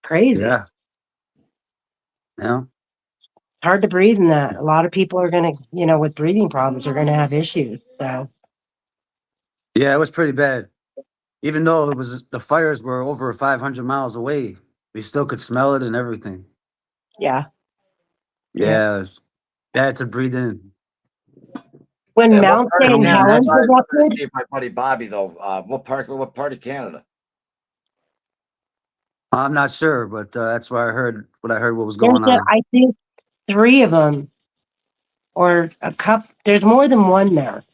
Crazy. Yeah. Hard to breathe in that. A lot of people are going to, with breathing problems, are going to have issues. So. Yeah, it was pretty bad. Even though the fires were over 500 miles away, we still could smell it and everything. Yeah. Yeah, it was bad to breathe in. When Mount St. Helens was up there? See my buddy Bobby though. What part of Canada? I'm not sure, but that's what I heard what was going on. I think 3 of them, or a couple. There's more than one there.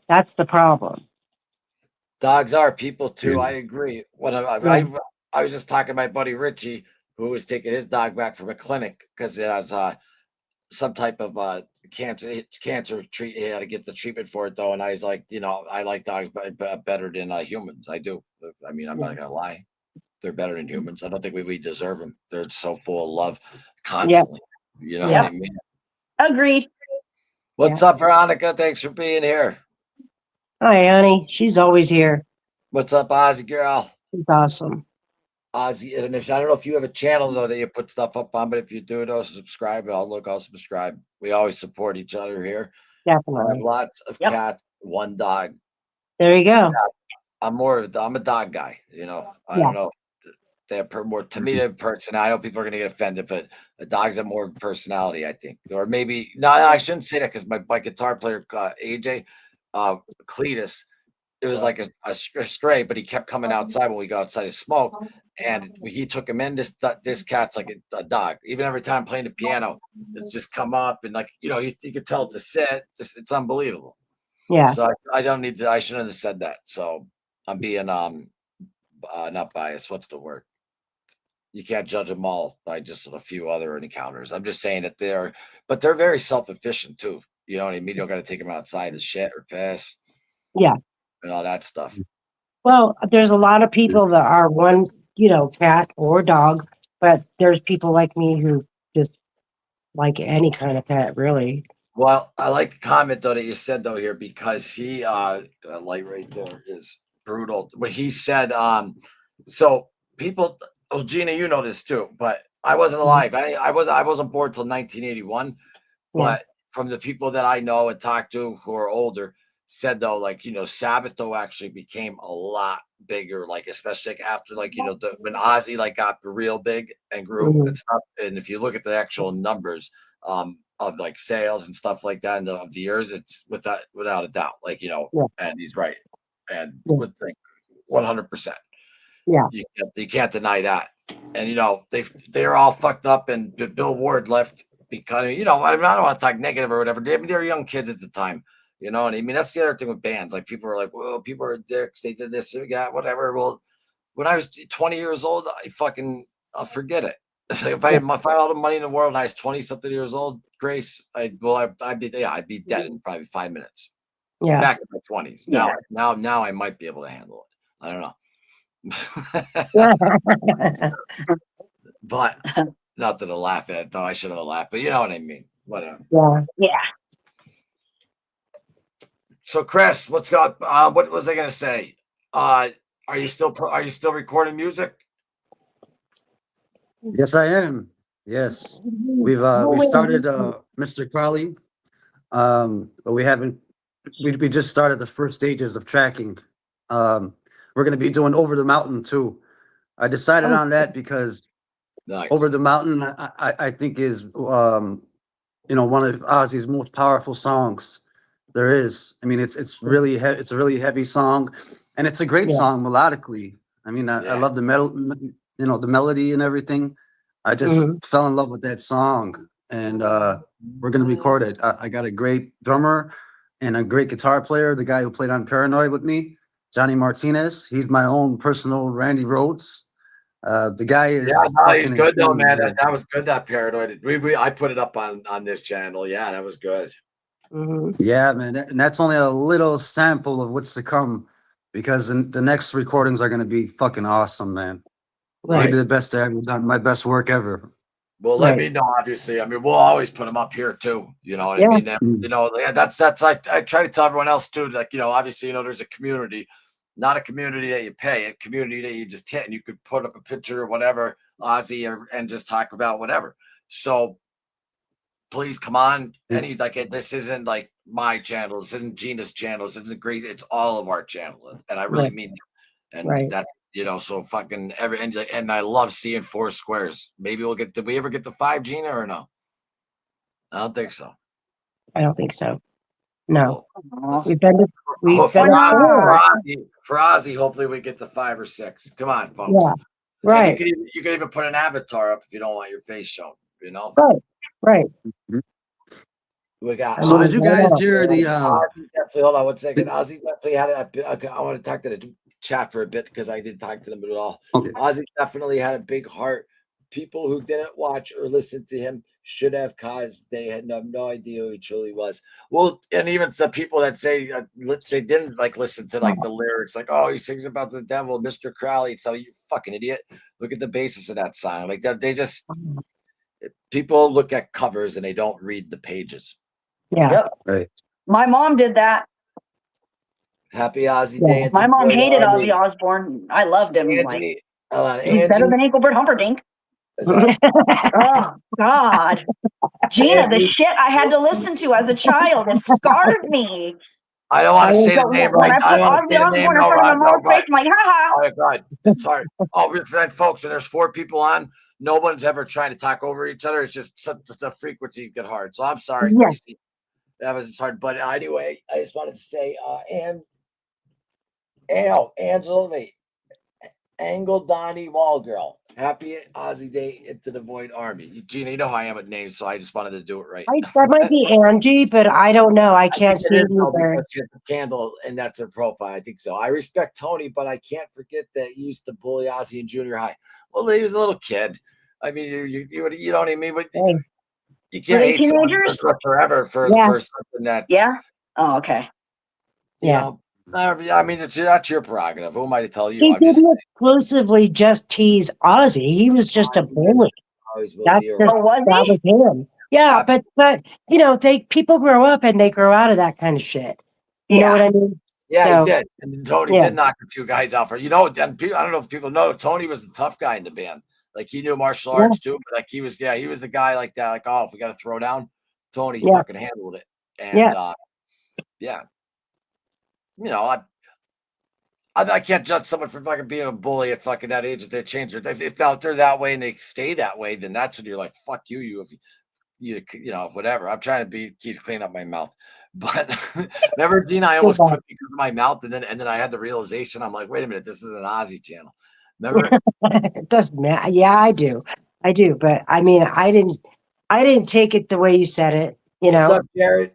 That's the problem. Dogs are people too. I agree. I was just talking to my buddy Richie, who was taking his dog back from a clinic because it has some type of cancer treat. He had to get the treatment for it though, and I was like, I like dogs better than humans. I do. I mean, I'm not gonna lie. they're better than humans. I don't think we deserve them. They're so full of love constantly. You know what I mean? Agreed. What's up, Veronica? Thanks for being here. Hi, honey. She's always here. What's up, Ozzy girl? She's awesome. Ozzy, and if I don't know if you have a channel though that you put stuff up on, but if you do, though, subscribe. I'll subscribe. We always support each other here. Definitely. I have lots of cats, one dog. There you go. I'm a dog guy. You know, I don't know. They have more to me than person. I know people are gonna get offended, but the dogs have more personality, I think. Or maybe no, I shouldn't say that because my guitar player AJ Cletus. It was like a stray, but he kept coming outside when we go outside to smoke, and he took him in. This cat's like a dog. Even every time playing the piano, it just come up and like you could tell it to sit. It's unbelievable. Yeah. So I don't need to. I shouldn't have said that. So I'm being not biased. What's the word? You can't judge them all by just a few other encounters. I'm just saying that they're very self-efficient too. You know what I mean? You don't got to take them outside to shit or piss. Yeah. And all that stuff. Well, there's a lot of people that are one, cat or dog, but there's people like me who just like any kind of pet, really. Well, I like the comment though that you said though here because he light right there is brutal. What he said, so people Gina, you know this too, but I wasn't alive. I wasn't born till 1981. But from the people that I know and talk to who are older, said though, like Sabbath though actually became a lot bigger, like especially like after like when Ozzy like got real big and grew and stuff. And if you look at the actual numbers of like sales and stuff like that of the years, it's without a doubt, like and he's right, and would think 100%. Yeah, you can't deny that. And they're all fucked up, and Bill Ward left because I don't want to talk negative or whatever. They were young kids at the time. You know what I mean? That's the other thing with bands. Like people are like, well, people are dicks. They did this, they got whatever. Well, when I was 20 years old, I'll forget it. If I had all the money in the world and I was 20-something years old, Grace, I'd be dead in probably 5 minutes. Yeah. Back in my 20s. Now I might be able to handle it. I don't know. But nothing to laugh at, though. I shouldn't have laughed, but you know what I mean. Whatever. Yeah. So, Chris, what's got? What was I gonna say? Are you still recording music? Yes, I am. Yes, we've started Mr. Crowley, but we haven't. We just started the first stages of tracking. We're gonna be doing Over the Mountain too. I decided on that because Over the Mountain, I think is one of Ozzy's most powerful songs there is. I mean, it's really it's a really heavy song, and it's a great song melodically. I mean, I love the the melody and everything. I just fell in love with that song, and we're gonna record it. I got a great drummer and a great guitar player. The guy who played on Paranoid with me, Johnny Martinez. He's my own personal Randy Rhoads. The guy is he's good though, man. That was good. That Paranoid. I put it up on this channel. Yeah, that was good. Yeah, man, and that's only a little sample of what's to come, because the next recordings are going to be fucking awesome, man. Maybe the best I've ever done, my best work ever. Well, let me know. Obviously, I mean, we'll always put them up here too. You know what I mean? That's I try to tell everyone else too. Like, obviously, there's a community, not a community that you pay, a community that you just hit, and you could put up a picture or whatever, Ozzy, and just talk about whatever. So please come on. This isn't like my channel. This isn't Gina's channel. This isn't great. It's all of our channel, and I really mean that. And that's so fucking and I love seeing 4 squares. Maybe we'll get. Did we ever get the 5, Gina, or no? I don't think so. I don't think so. No. We've been to for Ozzy, hopefully we get the 5 or 6. Come on, folks. Yeah. Right. You can even put an avatar up if you don't want your face shown. Right. We got. So did you guys hear the? Hold on 1 second. Ozzy definitely had I want to talk to the chat for a bit because I didn't talk to them at all. Okay. Ozzy definitely had a big heart people who didn't watch or listen to him should have, cause they had no idea who he truly was. Well, and even the people that say they didn't like listen to like the lyrics, like, oh, he sings about the devil, Mr. Crowley. So you fucking idiot. Look at the basis of that song. Like that, they just people look at covers and they don't read the pages. Yeah. Yep. Right. My mom did that. Happy Ozzy Day. My mom hated Ozzy Osbourne. I loved him. Angie, Like, he's better than Engelbert Humperdinck. Oh God, Gina, the shit I had to listen to as a child, it scarred me. I don't want to say the name when right. I put Ozzy Osbourne in front of my mom's face, I'm like, ha ha. Oh God, it's hard. Oh, folks, when there's 4 people on, no one's ever trying to talk over each other. It's just the frequencies get hard. So I'm sorry, Gracie. That was hard. But anyway, I just wanted to say, Angela, Angle Donnie Wall Girl. Happy Ozzy Day into the Void Army. Gina, you know how I am with names, so I just wanted to do it right. That might be Angie, but I don't know. I can't see it either. Because she has a candle, and that's her profile. I think so. I respect Tony, but I can't forget that he used to bully Ozzy in junior high. Well, he was a little kid. I mean, you know what I mean? But you can't hate teenagers forever for something that. Yeah. Oh, okay. You know, I mean, that's your prerogative. Who am I to tell you? He didn't exclusively just tease Ozzy. He was just a bully. That was him. Yeah, but you know, people grow up and they grow out of that kind of shit. You know what I mean? Yeah, he did. And Tony did knock a few guys out for, and I don't know if people know, Tony was the tough guy in the band. Like he knew martial arts too, but like he was the guy like that. Like, oh, if we got to throw down, Tony fucking handled it. And you know, I can't judge someone for fucking being a bully at fucking that age if they change their. If they're that way and they stay that way, then that's when you're like, fuck you. If you know, whatever. I'm trying to keep clean up my mouth. But remember, Gina, I almost quit because of my mouth, and then I had the realization. I'm like, wait a minute, this is an Ozzy channel. Remember? It doesn't matter. Yeah, I do. But I mean, I didn't take it the way you said it. You know. What's up, Jared?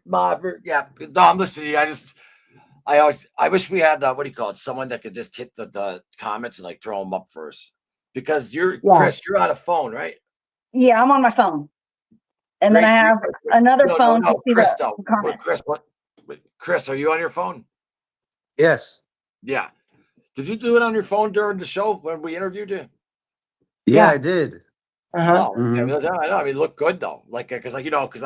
Yeah, no, I'm listening. I wish we had what do you call it? Someone that could just hit the comments and like throw them up first. Because Chris, you're on a phone, right? Yeah, I'm on my phone. And then I have another phone to see the comments. Chris, are you on your phone? Yes. Yeah. Did you do it on your phone during the show when we interviewed you? Yeah, I did. Oh, okay. I mean, look good though. Like, because I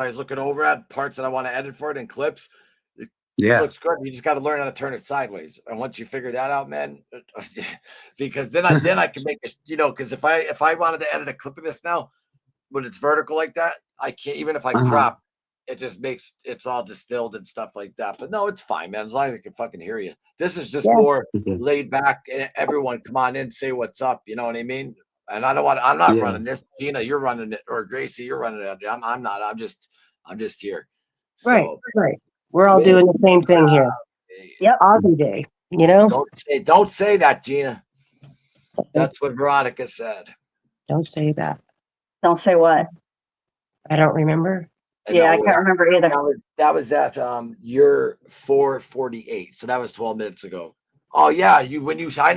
was looking over at parts that I want to edit for it in clips. It looks good. You just got to learn how to turn it sideways. And once you figure that out, man, because then I can make it. Because if I wanted to edit a clip of this now, when it's vertical like that, I can't. Even if I crop, it just makes it's all distilled and stuff like that. But no, it's fine, man. As long as I can fucking hear you. This is just more laid back. Everyone, come on in, say what's up. You know what I mean? And I'm not running this. Gina, you're running it, or Gracie, you're running it. I'm not. I'm just here. Right. We're all doing the same thing here. Yep. Ozzy Day. You know. Don't say that, Gina. That's what Veronica said. Don't say that. Don't say what? I don't remember. I can't remember either. That was at year 448. So that was 12 minutes ago. Oh yeah, when you said,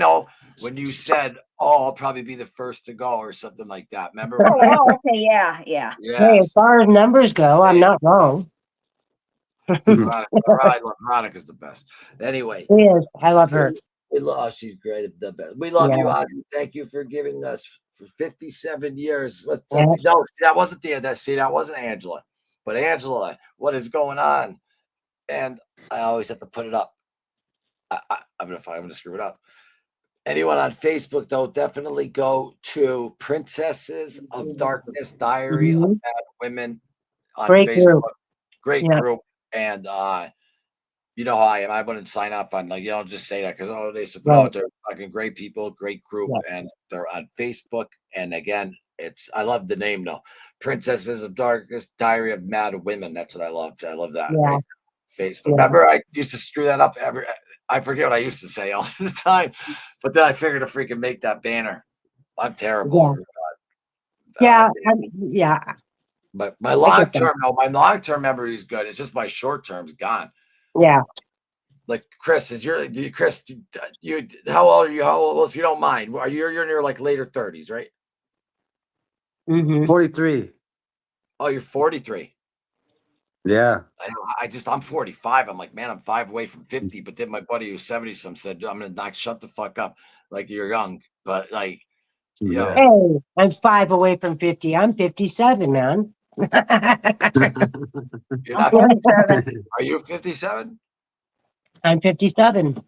"Oh, I'll probably be the first to go" or something like that. Remember? Oh, okay, yeah. Hey, as far as numbers go, I'm not wrong. Veronica's the best. Anyway, she is. I love her. She's great. The best. We love you, Ozzy. Thank you for giving us for 57 years. No, that wasn't that wasn't Angela. But Angela, what is going on? And I always have to put it up. I'm gonna screw it up. Anyone on Facebook, though, definitely go to Princesses of Darkness Diary of Bad Women on Facebook. Great group. And you know how I am. I wouldn't sign up on just say that because they said they're fucking great people, great group, and they're on Facebook. And again, I love the name though. Princesses of Darkness, Diary of Mad Women. That's what I love. I love that. Yeah. Right? Facebook. Remember, I used to screw that up. I forget what I used to say all the time, but then I figured to freaking make that banner. I'm terrible. Yeah. But my long-term memory is good. It's just my short-term's gone. Yeah. Like Chris, how old are you? How old? Well, if you don't mind, you're in your like later 30s, right? Mm-hmm. 43. Oh, you're 43. Yeah. I'm 45. I'm like, man, I'm 5 away from 50. But then my buddy who's 70 some said, I'm gonna knock shut the fuck up. Like, you're young, but like, you know. Hey, I'm 5 away from 50. I'm 57, man. You're not 47. Are you 57? I'm 57.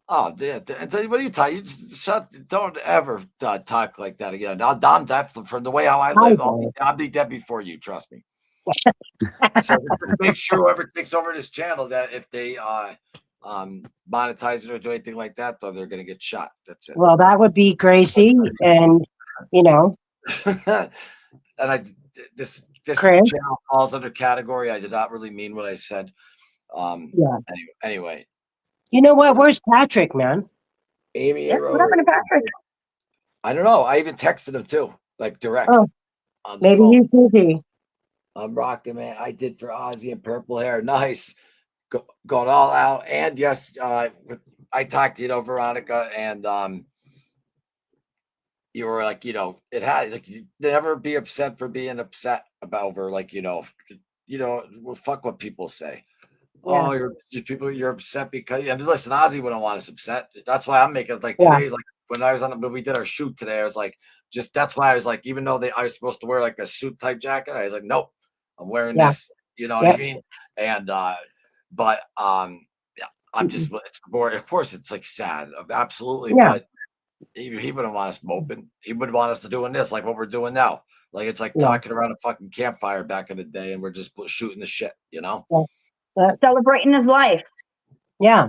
Oh, yeah. What are you talking? You just don't ever talk like that again. I'm definitely, from the way how I live, I'll be dead before you. Trust me. So just make sure whoever takes over this channel that if they monetize it or do anything like that, though, they're gonna get shot. That's it. Well, that would be Gracie, and you know, And this Chris. channel falls under category. I did not really mean what I said. Yeah. Anyway. You know what? Where's Patrick, man? Amy, What happened to Patrick? I don't know. I even texted him too, like direct. Oh, on the maybe phone. he's busy. I'm rocking, man. I did for Ozzy and purple hair. Nice. Going all out. And yes, I talked to you, Veronica, and you were like, it had like, you never be upset for being upset about over, like, well, fuck what people say. Yeah. Oh, you're upset because, and listen, Ozzy wouldn't want us upset. That's why I'm making like today's like when I was when we did our shoot today, I was like, that's why I was like, even though I was supposed to wear like a suit type jacket, I was like, nope, I'm wearing this. You know what I mean? And but yeah, I'm just it's more, of course it's like sad, absolutely, but he wouldn't want us moping. He would want us to doing this like what we're doing now. Like it's like talking around a fucking campfire back in the day, and we're just shooting the shit, Celebrating his life. Yeah.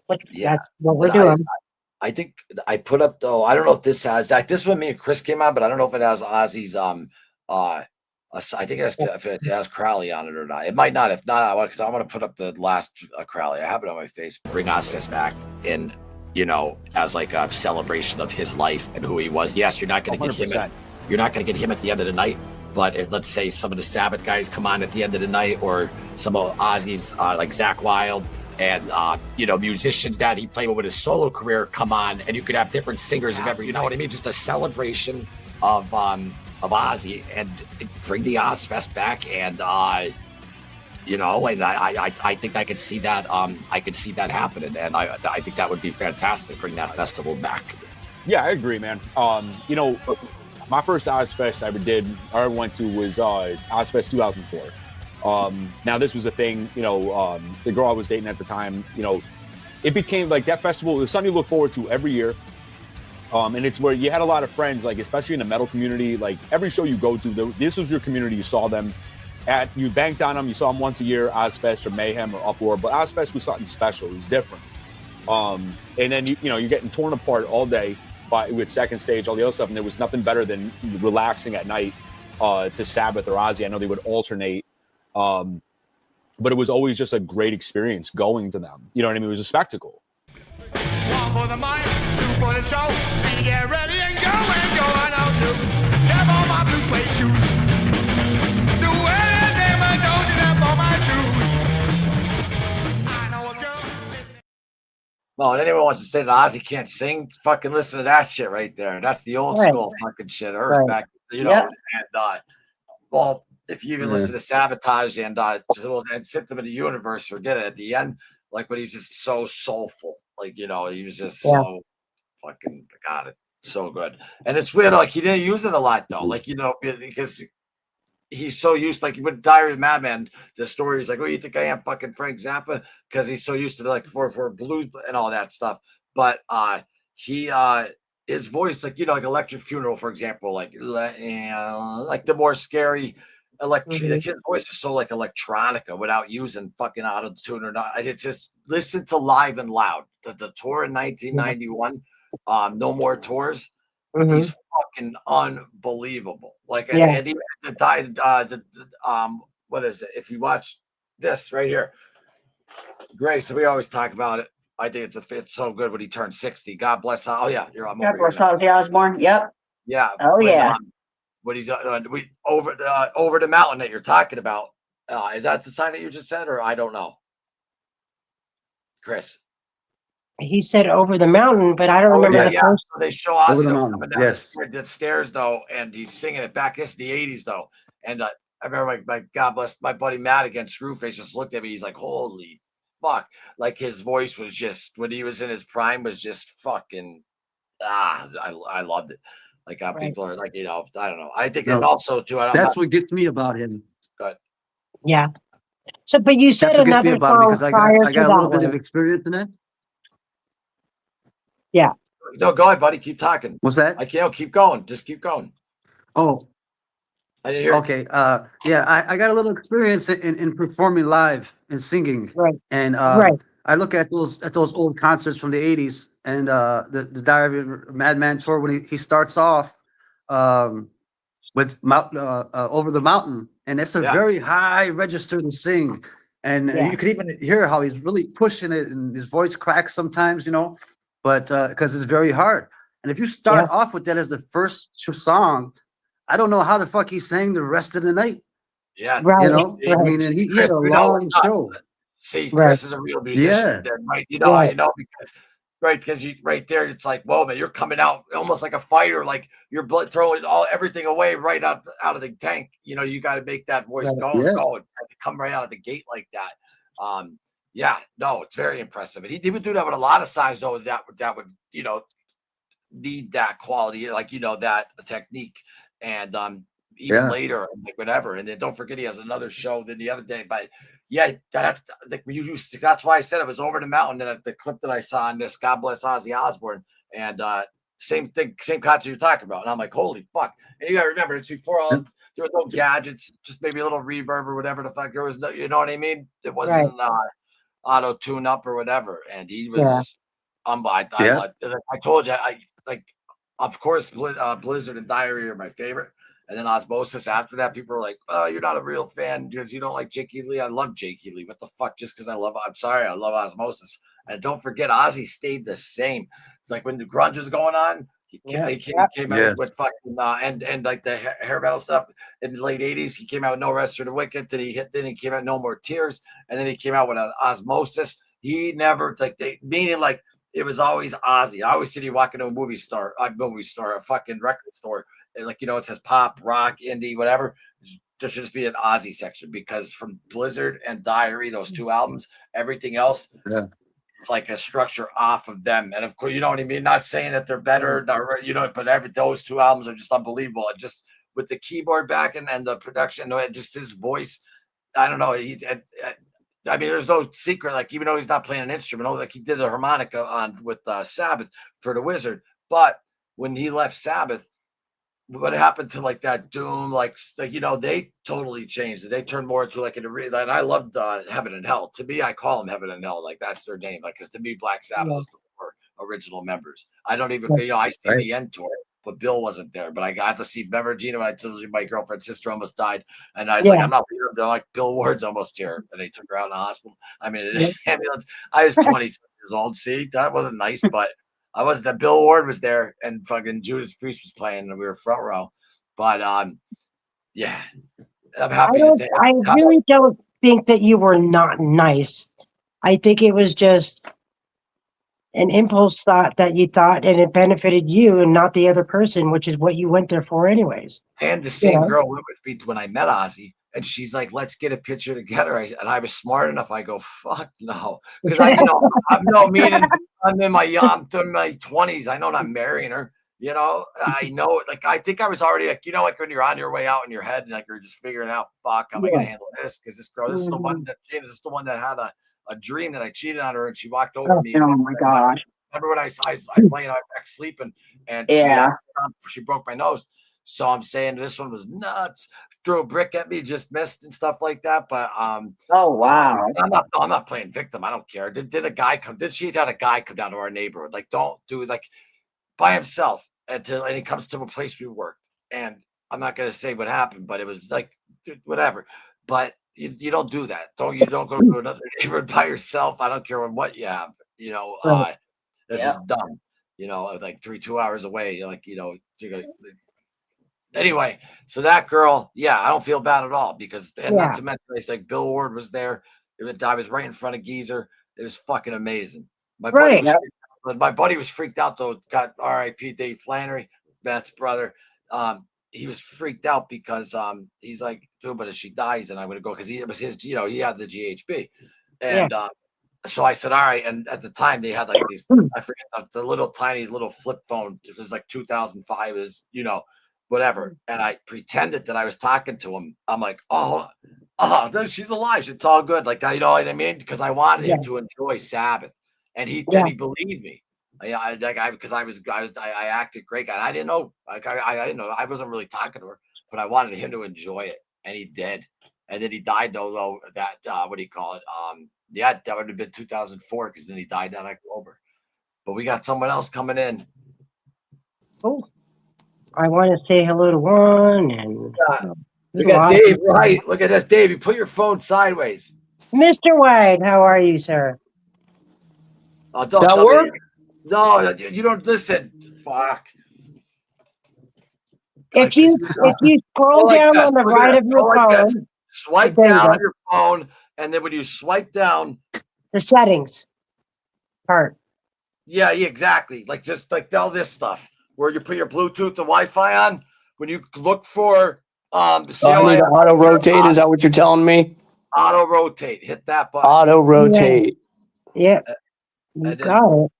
That's what we're doing. I think I put up though. I don't know if this has this one. Me and Chris came out, but I don't know if it has Ozzy's. I think if it has Crowley on it or not. It might not. If not, because I want to put up the last Crowley. I have it on my face. Bring Ozzy back in, as like a celebration of his life and who he was. Yes, you're not going to get him. You're not going to get him at the end of the night. But if, let's say some of the Sabbath guys come on at the end of the night, or some of Ozzy's like Zakk Wylde and musicians that he played with his solo career come on, and you could have different singers of every, you know what I mean? Just a celebration of Ozzy, and bring the Ozfest back, and and I think I could see that happening, and I think that would be fantastic. Bring that festival back. Yeah, I agree, man. My first Ozfest I ever went to was Ozfest 2004. Now this was a thing, the girl I was dating at the time, it became like that festival. It was something you look forward to every year. And it's where you had a lot of friends, like especially in the metal community. Like every show you go to, this was your community. You saw them you banked on them. You saw them once a year, Ozfest or Mayhem or Uproar. But Ozfest was something special. It was different. And then you're getting torn apart all day with Second Stage, all the other stuff, and there was nothing better than relaxing at night to Sabbath or Ozzy. I know they would alternate, but it was always just a great experience going to them. You know what I mean? It was a spectacle. One for the mic, two for the show. We get ready and go on out to step on my blue suede shoes. Do anything but don't step on my shoes. I know a girl. Well, and anyone wants to say that Ozzy can't sing, fucking listen to that shit right there. That's the old school fucking shit. Back, and well, if you even listen to Sabotage and Symptom of the Universe, forget it. At the end, like when he's just so soulful, like he was just so fucking got it, so good. And it's weird, like he didn't use it a lot though, like because he's so used, like with Diary of a Madman, the story is like, oh, you think I am fucking Frank Zappa? Because he's so used to like for blues and all that stuff. But his voice, like like Electric Funeral, for example, like the more scary like his voice is so like electronica without using fucking auto tune or not. I just listen to Live and Loud, the tour in 1991. No More Tours. He's fucking unbelievable. Like, and even what is it? If you watch this right here, Grace, we always talk about it. I think it's so good when he turned 60. God bless. Oh yeah, God bless Ozzy Osbourne. Yep. Yeah. Oh yeah. What he's over the mountain that you're talking about. Is that the sign that you just said, or I don't know, Chris? He said Over the Mountain, but I don't remember the first. So they show Over Ozzy the though, Mountain. coming down Yes. the stairs though, and he's singing it back. This is the 80s though. And I remember my God bless my buddy Matt against Screwface just looked at me. He's like, holy fuck. Like his voice was just, when he was in his prime, was just fucking, I loved it. Like how people are like, I don't know. I think it also too. That's what gets me about him. But yeah. So, but you said That's what gets me another about it, because song I prior got to a that little bit one. of experience in that. Yeah. No, go ahead, buddy. Keep talking. What's that? I can't keep going. Just keep going. Oh, I didn't hear. okay. Yeah, I got a little experience in performing live and singing. Right. And Right. I look at those old concerts from the 80s and the Diary of a Madman tour when he starts off with Over the Mountain, and it's a very high register to sing. And you can even hear how he's really pushing it, and his voice cracks sometimes, but because it's very hard. And if you start off with that as the first song, I don't know how the fuck he sang the rest of the night. Yeah. Right. I mean, and he had a long show. See, Chris is a real musician, right? Because you right there, it's like, whoa, man, you're coming out almost like a fighter, like you're throwing everything away right out of the tank. You got to make that voice go and come right out of the gate like that. It's very impressive, and he would do that with a lot of songs, though. That would need that quality, like that technique, and even later, like whatever. And then don't forget, he has another show than the other day, but. Yeah, that's like that's why I said it was Over the Mountain. And the clip that I saw on this, God bless Ozzy Osbourne, and same thing, same concert you're talking about. And I'm like, holy fuck! And you gotta remember, it's before all there was no gadgets, just maybe a little reverb or whatever the fuck. There was no, you know what I mean? It wasn't auto tune up or whatever. And he was, I told you, of course, Blizzard and Diary are my favorite. And then Osmosis after that, people are like, oh, you're not a real fan because you don't like Jakey Lee. I love Jakey Lee. What the fuck? Just because I'm sorry, I love Osmosis. And don't forget, Ozzy stayed the same. It's like when the grunge was going on, he came out with fucking and like the hair metal stuff in the late 80s. He came out with No Rest for the Wicked. Then he came out No More Tears. And then he came out with Osmosis. He never meaning like it was always Ozzy. I always said you walk into a movie store, a fucking record store. Like, it says pop, rock, indie, whatever. There should just be an Ozzy section, because from Blizzard and Diary, those two albums, everything else, it's like a structure off of them. And of course, you know what I mean? Not saying that they're better, but those two albums are just unbelievable. And just with the keyboard back and the production, just his voice, I don't know. I mean, there's no secret. Like, even though he's not playing an instrument, like he did a harmonica with Sabbath for the Wizard. But when he left Sabbath, what happened to like that Doom, they totally changed it. They turned more into like and I loved Heaven and Hell. To me, I call them Heaven and Hell, like that's their name. Like, because to me, Black Sabbath was the four original members. I don't even, I see the end tour, but Bill wasn't there. But I got to see, remember Gina, when I told you my girlfriend's sister almost died, and I was like, I'm not leaving. They're like, Bill Ward's almost here, and they took her out in the hospital. I mean, in an ambulance. I was 27 years old. See, that wasn't nice, but. I was that Bill Ward was there, and fucking Judas Priest was playing, and we were front row. But I'm happy. I really don't think that you were not nice. I think it was just an impulse thought that you thought, and it benefited you and not the other person, which is what you went there for, anyways. And the same girl went with me when I met Ozzy. And she's like, let's get a picture together. And I was smart enough. I go, fuck no. Because I'm in my 20s. I know I'm not marrying her. I know, like, I think I was already like, like when you're on your way out in your head and like you're just figuring out, fuck, how am I going to handle this? Because this girl, this is the one that had a dream that I cheated on her and she walked over me. Oh my gosh. Remember when I laying on back sleeping and she broke my nose. So I'm saying this one was nuts. Threw a brick at me, just missed and stuff like that. But oh wow, I'm not playing victim. I don't care. Did a guy come? Did she had a guy come down to our neighborhood? Like, don't do like by himself and he comes to a place we worked. And I'm not gonna say what happened, but it was like whatever. But you don't do that. You don't go to another neighborhood by yourself. I don't care what you have. It's just dumb. Like 2 hours away. Anyway, so that girl, I don't feel bad at all because, and not to mention, it's like Bill Ward was there. I was right in front of Geezer. It was fucking amazing. My Right. my buddy was freaked out though. Got R.I.P. Dave Flannery, Matt's brother. He was freaked out because he's like, dude, but if she dies, then I'm gonna go because it was his, you know, he had the GHB, Yeah. and so I said, all right. And at the time they had like these, I forget the little tiny little flip phone. It was like 2005, is, you know, whatever. And I pretended that I was talking to him. I'm like, oh, she's alive. It's all good. Like, you know what I mean? Because I wanted him to enjoy Sabbath, and he believed me. Because I acted great. And I didn't know, like, I didn't know, I wasn't really talking to her, but I wanted him to enjoy it, and he did. And then he died though that what do you call it? Yeah, that would have been 2004 because then he died that October. But we got someone else coming in. Oh, I want to say hello to one and we got Dave. Right, look at this, Dave. You put your phone sideways. Mr. White, how are you, sir? Oh, don't tell me. No, you don't listen. Fuck. If you scroll down on the right of your phone, swipe down on your phone, and then when you swipe down the settings part. Yeah, exactly. Like just like all this stuff where you put your Bluetooth and Wi-Fi on. When you look for I need to auto rotate. Is that what you're telling me? Auto rotate. Hit that button. Auto rotate. Yeah. You got it.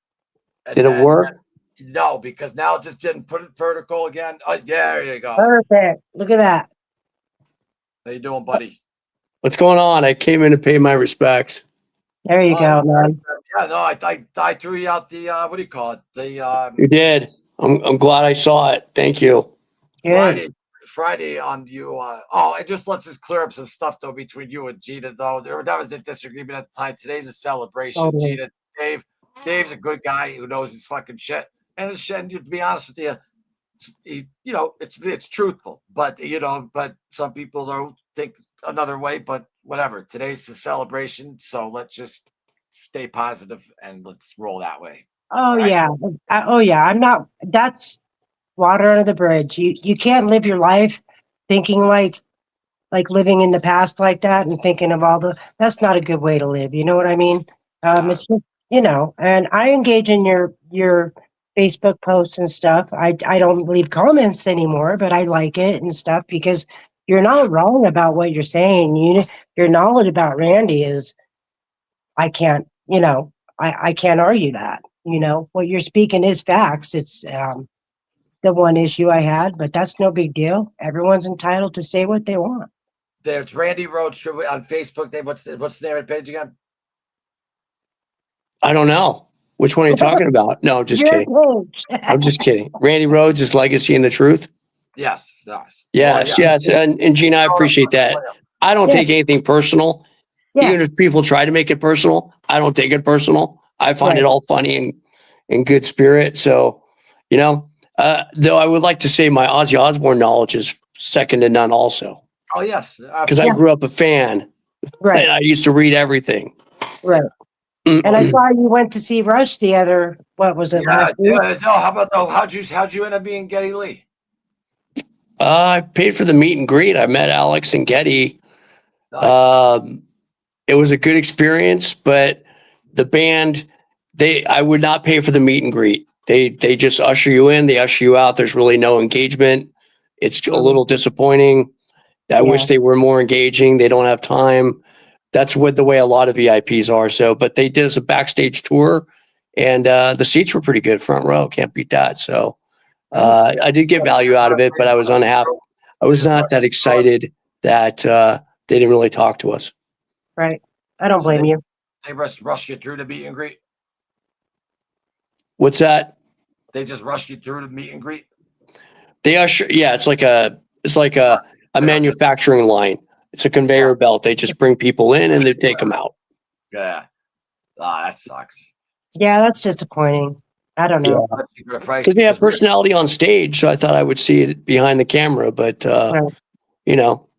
Did it work? No, because now it just didn't put it vertical again. Oh, yeah, there you go. Perfect. Look at that. How you doing, buddy? What's going on? I came in to pay my respects. There you go, man. Yeah, no, I threw you out the what do you call it? You did. I'm glad I saw it. Thank you. Friday on you. It just lets us clear up some stuff though between you and Gina though. That was a disagreement at the time. Today's a celebration. Gina, Dave's a good guy who knows his fucking shit. And his shit, to be honest with you, he's, you know, it's truthful. But you know, but some people don't think another way. But whatever. Today's a celebration, so let's just stay positive and let's roll that way. Oh yeah. Oh yeah. I'm not. That's water under the bridge. You can't live your life thinking like living in the past like that and thinking of all the. That's not a good way to live. You know what I mean? It's just, you know. And I engage in your Facebook posts and stuff. I don't leave comments anymore, but I like it and stuff because you're not wrong about what you're saying. Your knowledge about Randy is. I can't. You know. I can't argue that. You know what you're speaking is facts. It's the one issue I had, but that's no big deal. Everyone's entitled to say what they want. There's Randy Roach on Facebook. Dave, what's the name of the page again? I don't know. Which one are you talking about? No, I'm just kidding. I'm just kidding. Randy Rhodes, His Legacy and the Truth. Yes. Yes. And Gina, I appreciate that. I don't take anything personal. Even if people try to make it personal, I don't take it personal. I find it all funny and in good spirit. So, you know, though I would like to say my Ozzy Osbourne knowledge is second to none also. Oh, yes. Because I grew up a fan. Right. And I used to read everything. Right. And I saw you went to see Rush last week? No, how about how'd you end up being Geddy Lee? I paid for the meet and greet. I met Alex and Geddy. Nice. It was a good experience, but the band, I would not pay for the meet and greet. They just usher you in, they usher you out. There's really no engagement. It's a little disappointing. I wish they were more engaging. They don't have time. That's the way a lot of VIPs are. So, but they did us a backstage tour, and the seats were pretty good, front row. Can't beat that. So, I did get value out of it, but I was unhappy. I was not that excited that they didn't really talk to us. Right. I don't blame you. They rush you through the meet and greet. What's that? They just rush you through the meet and greet. They usher. Yeah, it's like a manufacturing line. It's a conveyor belt. They just bring people in and they take them out. Yeah. That sucks. Yeah, that's disappointing. I don't know. Because they have personality on stage, so I thought I would see it behind the camera, but you know,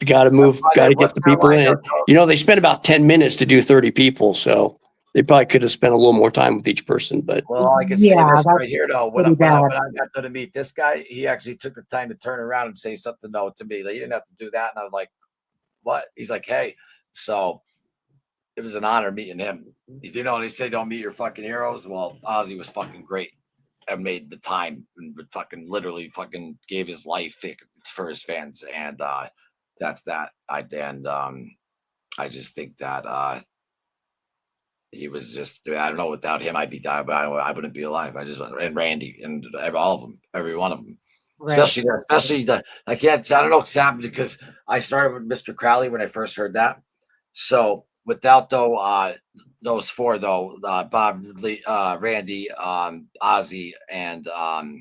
you got to move, got to get the people in. You know, they spent about 10 minutes to do 30 people, so they probably could have spent a little more time with each person. But I can say this right here, though. When I got to meet this guy, he actually took the time to turn around and say something to me. Like, you didn't have to do that, and I'm like, "What?" He's like, "Hey," so it was an honor meeting him. You know, they say don't meet your fucking heroes. Well, Ozzy was fucking great and made the time and would fucking literally fucking gave his life for his fans. And that's that. I just think that he was just, I don't know, without him, I'd be dying, but I wouldn't be alive. And Randy and all of them, every one of them. Right. Especially I don't know what's happened because I started with Mr. Crowley when I first heard that. So without those four though, Bob, Lee, Randy, Ozzy, and I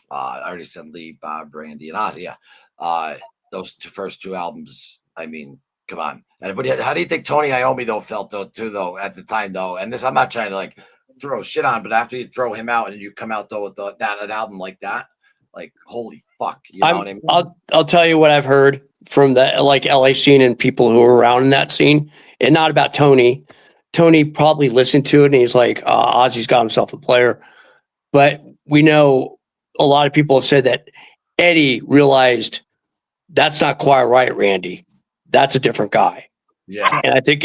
already said Lee, Bob, Randy, and Ozzy. Yeah, those first two albums. I mean, come on. But how do you think Tony Iommi though felt though at the time though? And this, I'm not trying to like throw shit on, but after you throw him out and you come out though with an album like that, like holy fuck, you know what I mean? I'll tell you what I've heard from the like LA scene and people who are around in that scene, and not about Tony. Tony probably listened to it and he's like, Ozzy's got himself a player. But we know a lot of people have said that Eddie realized that's not quite right, Randy. That's a different guy. Yeah. And I think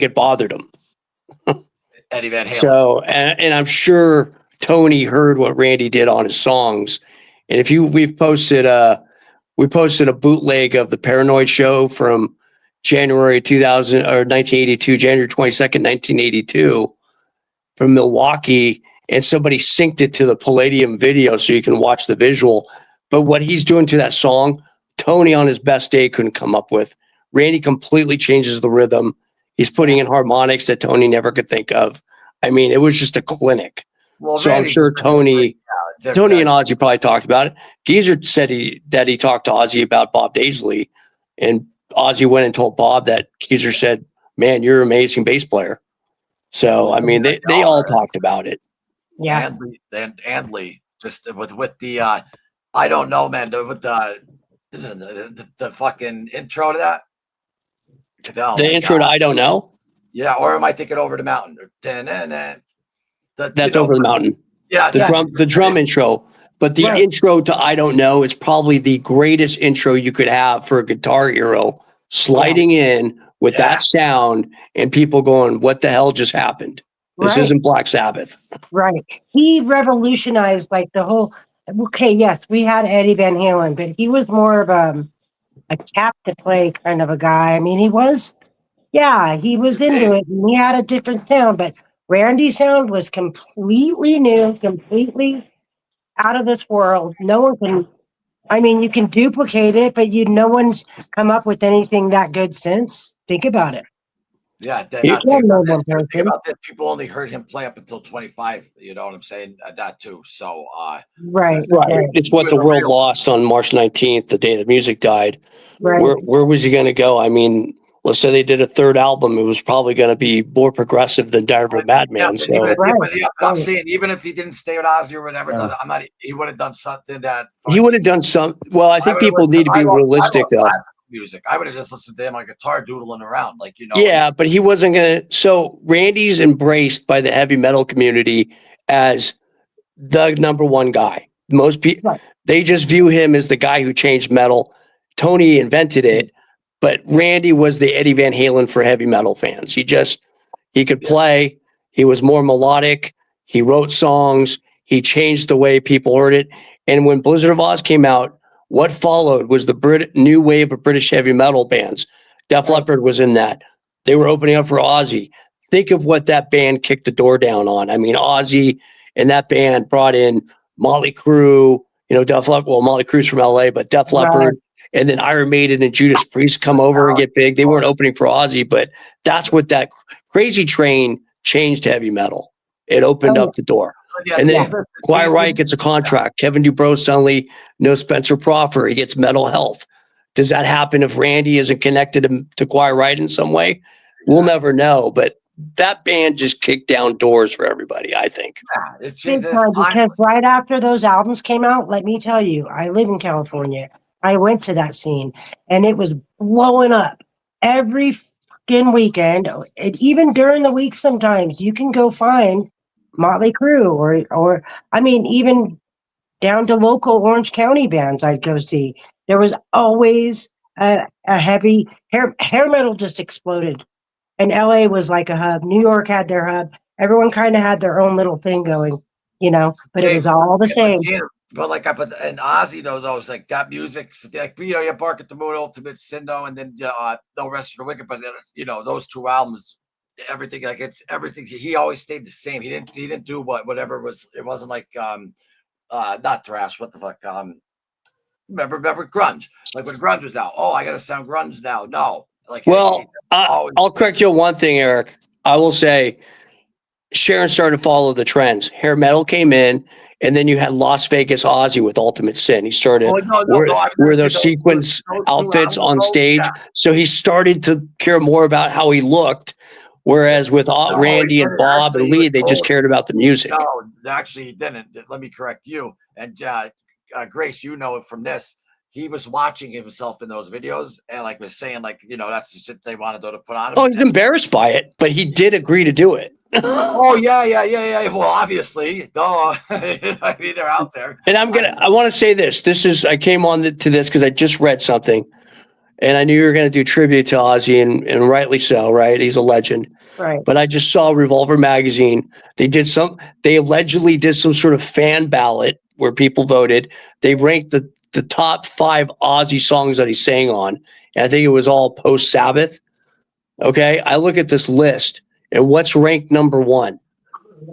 it bothered him. Eddie Van Halen. So, and I'm sure Tony heard what Randy did on his songs. And we posted a bootleg of the Paranoid show from January 2000 or 1982, January 22nd, 1982 from Milwaukee. And somebody synced it to the Palladium video so you can watch the visual. But what he's doing to that song, Tony on his best day couldn't come up with. Randy completely changes the rhythm. He's putting in harmonics that Tony never could think of. I mean, it was just a clinic. Well, so I'm sure Tony and Ozzy probably talked about it. Geezer said that he talked to Ozzy about Bob Daisley, and Ozzy went and told Bob that Geezer said, "Man, you're an amazing bass player." So I mean, they all talked about it. Yeah, and Lee just with the I don't know, man, with the fucking intro to that. The intro to I Don't Know? Yeah, or am I thinking Over the Mountain? That's Over the Mountain. Yeah, the drum intro. But the intro to I Don't Know is probably the greatest intro you could have for a Guitar Hero, sliding in with that sound and people going, what the hell just happened? This isn't Black Sabbath. Right. He revolutionized like the whole, okay, yes, we had Eddie Van Halen, but he was more of a tap to play kind of a guy. I mean, he was into it and he had a different sound, but Randy's sound was completely new, completely out of this world. No one can, I mean, you can duplicate it, but no one's come up with anything that good since. Think about it. Yeah, think about this. People only heard him play up until 25. You know what I'm saying? That too. So, right. It's what the world lost on March 19th, the day the music died. Right. Where was he going to go? I mean, let's say they did a third album, it was probably going to be more progressive than Diary Madman. I'm saying even if he didn't stay with Ozzy or whatever, he would have done something that he would have done some. Well, I think people need to be realistic though. Music. I would have just listened to him on guitar doodling around, like, you know. Yeah, but he wasn't gonna. So Randy's embraced by the heavy metal community as the number one guy. Most people they just view him as the guy who changed metal. Tony invented it, but Randy was the Eddie Van Halen for heavy metal fans. He could play. He was more melodic. He wrote songs. He changed the way people heard it. And when Blizzard of Oz came out, what followed was the new wave of British heavy metal bands. Def Leppard was in that. They were opening up for Ozzy. Think of what that band kicked the door down on. I mean, Ozzy and that band brought in Motley Crue, you know, Def Leppard. Well, Motley Crue's from LA, but Def Leppard, and then Iron Maiden and Judas Priest come over and get big. They weren't opening for Ozzy, but that's what that Crazy Train changed heavy metal. It opened up the door. And then Quiet Riot gets a contract. Kevin Dubrow suddenly knows Spencer Proffer. He gets Mental Health. Does that happen if Randy isn't connected to Quiet Riot in some way? We'll never know. But that band just kicked down doors for everybody, I think. Because right after those albums came out, let me tell you, I live in California. I went to that scene, and it was blowing up every fucking weekend. And even during the week sometimes, you can go find Motley Crue or I mean, even down to local Orange County bands I'd go see. There was always a heavy hair metal just exploded And LA was like a hub. New York had their hub. Everyone kind of had their own little thing going, but it was all the same. But like and Ozzy though it's like that music's like you Bark at the Moon, Ultimate Sin though, and then No Rest for the Wicked. But those two albums, everything like it's everything. He always stayed the same. He didn't do whatever was. It wasn't like not thrash. What the fuck? Remember grunge? Like when grunge was out. Oh, I gotta sound grunge now. No, like I'll correct you on one thing, Eric. I will say Sharon started to follow the trends. Hair metal came in, and then you had Las Vegas Ozzy with Ultimate Sin. He started wear those sequence outfits on stage. Yeah. So he started to care more about how he looked. Whereas with Randy and Bob and Lee, they just cared about the music. No, actually, he didn't. Let me correct you. And Grace, from this, he was watching himself in those videos and was saying that's the shit they wanted to put on him. Oh, he's embarrassed by it, but he did agree to do it. Oh yeah. Well, obviously, duh. I mean, they're out there. And I want to say this. I came on to this because I just read something, and I knew you were going to do tribute to Ozzy, and rightly so, right? He's a legend. Right. But I just saw Revolver Magazine. They allegedly did some sort of fan ballot where people voted. They ranked the top 5 Ozzy songs that he sang on. And I think it was all post Sabbath. Okay. I look at this list and what's ranked number 1.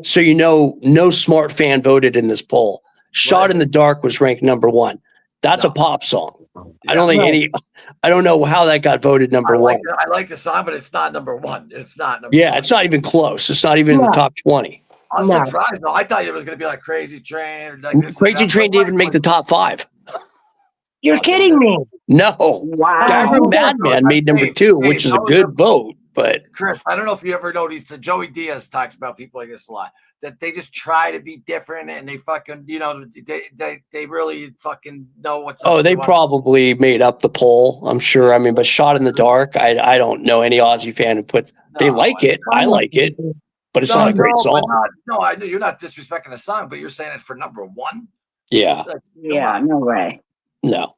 So, no smart fan voted in this poll. Shot in the Dark was ranked number 1. That's a pop song. I don't think I don't know how that got voted number 1. I like the song, but it's not number 1. It's not number 1. It's not even close. It's not even in the top 20. I'm surprised though. I thought it was going to be like Crazy Train. Crazy Train didn't even make the top 5. You're kidding me. No. Wow. Madman made number 2, which is a good vote. But Chris, I don't know if you ever noticed that Joey Diaz talks about people like this a lot. That they just try to be different and they fucking, they really fucking know what's up. Oh, they probably made up the poll, I'm sure. I mean, but Shot in the Dark, I don't know any Ozzy fan who they like it. I like it, but it's not a great song. I know you're not disrespecting the song, but you're saying it for number 1. Yeah. No way. No.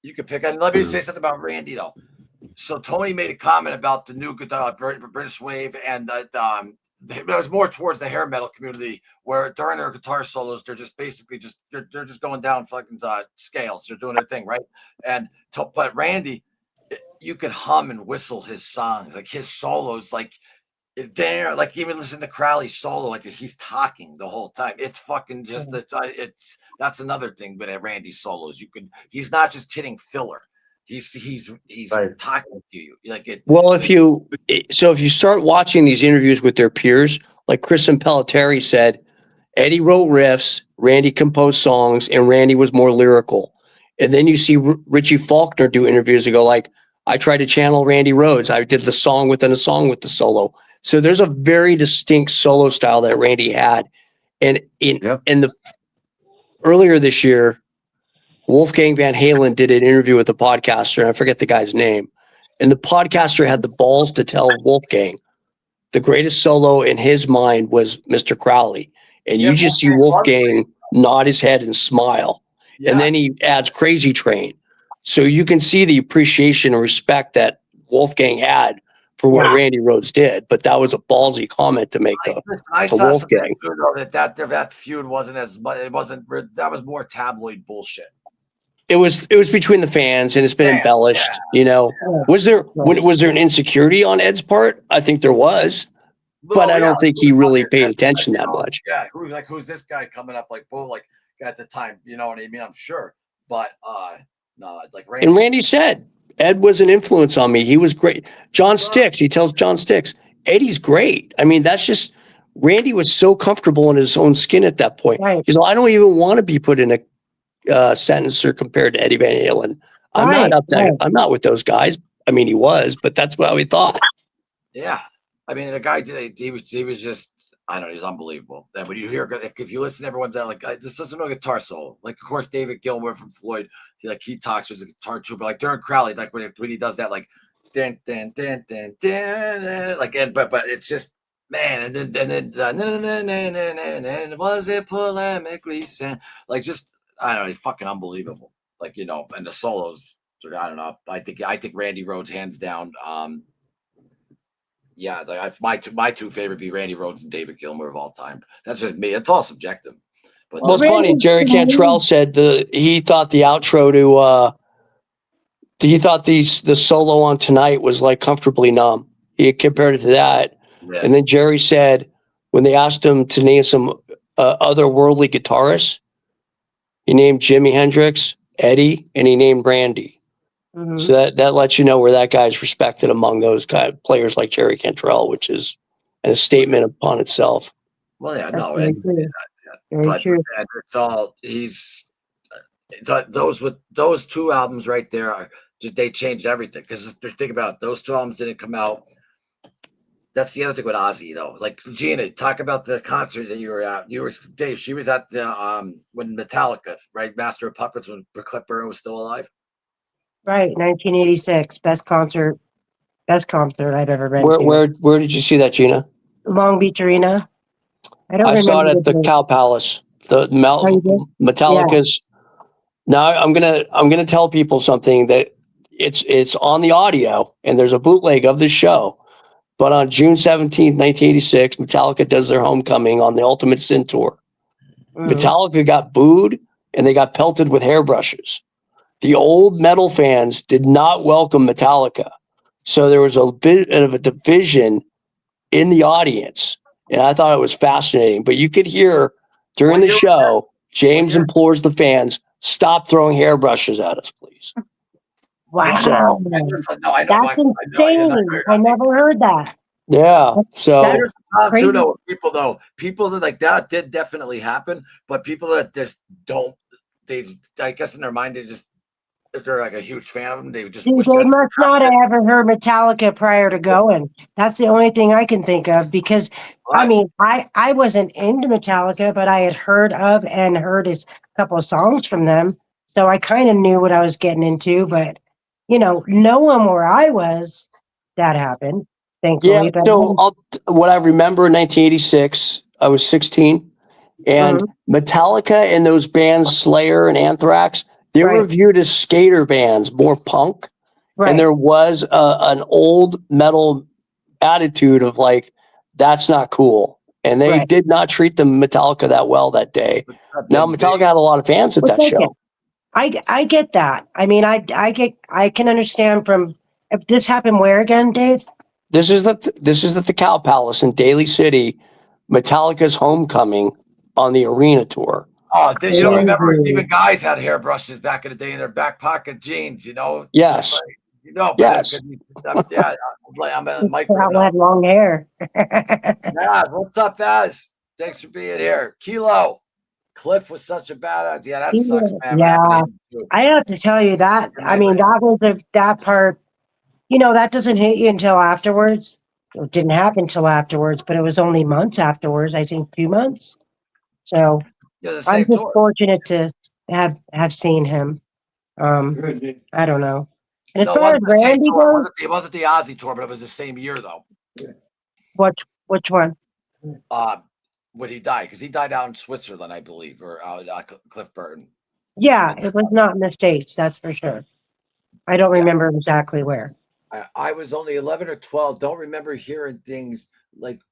You could pick. And let me say something about Randy though. So Tony made a comment about the new British wave, and it was more towards the hair metal community, where during their guitar solos, they're just basically they're just going down fucking scales. They're doing their thing, right? But Randy, you could hum and whistle his songs, like his solos, like even listen to Crowley's solo, like he's talking the whole time. It's fucking just that's another thing. But at Randy's solos, he's not just hitting filler. He's right. Talking to you like it. Well, if you start watching these interviews with their peers, like Kristen Pelletieri said, Eddie wrote riffs, Randy composed songs, and Randy was more lyrical. And then you see Richie Faulkner do interviews and go like, I tried to channel Randy Rhoads. I did the song within a song with the solo. So there's a very distinct solo style that Randy had. And earlier this year, Wolfgang Van Halen did an interview with the podcaster, and I forget the guy's name. And the podcaster had the balls to tell Wolfgang the greatest solo in his mind was Mr. Crowley. And you just see Wolfgang nod his head and smile. Yeah. And then he adds Crazy Train. So you can see the appreciation and respect that Wolfgang had for what Randy Rhoads did. But that was a ballsy comment to make I saw Wolfgang. That feud wasn't as much. That was more tabloid bullshit. It was between the fans, and it's been embellished. Was there an insecurity on Ed's part? I think there was, but I don't think he really paid attention that much. Yeah, who's this guy coming up at the time? You know what I mean? I'm sure, but no, Randy. And Randy said Ed was an influence on me. He was great. John Styx. He tells John Styx, Eddie's great. I mean, that's just Randy was so comfortable in his own skin at that point. Right. He's like, I don't even want to be put in a sentence or compared to Eddie Van Halen. I'm not with those guys. I mean, he was, but that's what we thought. Yeah. I mean, the guy he was just, I don't know, he's unbelievable. And when you hear, if you listen, everyone's just listen to a guitar solo. Like, of course, David Gilmour from Floyd, he talks with his guitar too, but during Crowley, when he does that, dun, dun, dun, dun, dun, but it's just, man, and then was it polemically sent? Just, I don't know, it's fucking unbelievable. And the solos, I don't know. I think Randy Rhoads hands down. Yeah, my two favorite be Randy Rhoads and David Gilmour of all time. That's just me. It's all subjective. But Well, it's funny. Jerry Cantrell said he thought the outro to the solo on Tonight was like Comfortably Numb. He compared it to that. Yeah. And then Jerry said when they asked him to name some otherworldly guitarists, he named Jimi Hendrix, Eddie, and he named Randy. Mhm. So that lets you know where that guy's respected among those kind of players like Jerry Cantrell, which is a statement upon itself. Well, yeah, That's no, very true. Very but true. it's all those two albums right there are just they changed everything. Because think about it, those two albums didn't come out. That's the other thing with Ozzy, though. Like Gina, talk about the concert that you were at. You were Dave. She was at the when Metallica, right? Master of Puppets when Cliff Burton was still alive. Right, 1986, best concert I've ever been to. Where did you see that, Gina? Long Beach Arena. I saw it at the Cow Palace. The Metallica's. Now I'm gonna tell people something that it's on the audio and there's a bootleg of the show. But on June 17th, 1986, Metallica does their homecoming on the Ultimate Sin tour. Metallica got booed and they got pelted with hairbrushes. The old metal fans did not welcome Metallica. So there was a bit of a division in the audience. And I thought it was fascinating. But you could hear during the show, James implores the fans, stop throwing hairbrushes at us, please. Wow. So, That's insane. I never heard that. Yeah. So people that like that did definitely happen, but people that just don't, I guess in their mind, if they're like a huge fan of them, they would just Dude, they must not have ever heard Metallica prior to going. That's the only thing I can think of because I mean, I wasn't into Metallica, but I had heard of and heard a couple of songs from them. So I kind of knew what I was getting into, but no one where I was, that happened. Thankfully. Yeah. So what I remember in 1986, I was 16, and Metallica and those bands, Slayer and Anthrax, they were viewed as skater bands, more punk. Right. And there was an old metal attitude of like, that's not cool. And they did not treat the Metallica that well that day. Now Metallica had a lot of fans at that show. I get that. I mean, I can understand from if this happened where again, Dave? This is at the Cow Palace in Daly City, Metallica's homecoming on the arena tour. Oh, you don't remember even guys had hairbrushes back in the day in their back pocket jeans, Yes. Yes. Yeah, I'm a micro. I had long hair. Yeah, what's up, guys? Thanks for being here. Kilo. Cliff was such a badass. Yeah, that sucks, man. Yeah, I have to tell you that. I mean, that was that part. That doesn't hit you until afterwards. It didn't happen until afterwards, but it was only months afterwards. I think 2 months. So I'm just fortunate to have seen him. I don't know. And as far as Randy goes, it wasn't the Ozzy tour, but it was the same year though. Which one? When he died, because he died out in Switzerland, I believe, or Cliff Burton. Yeah, it was not in the States, that's for sure. I don't remember exactly where. I was only 11 or 12. Don't remember hearing things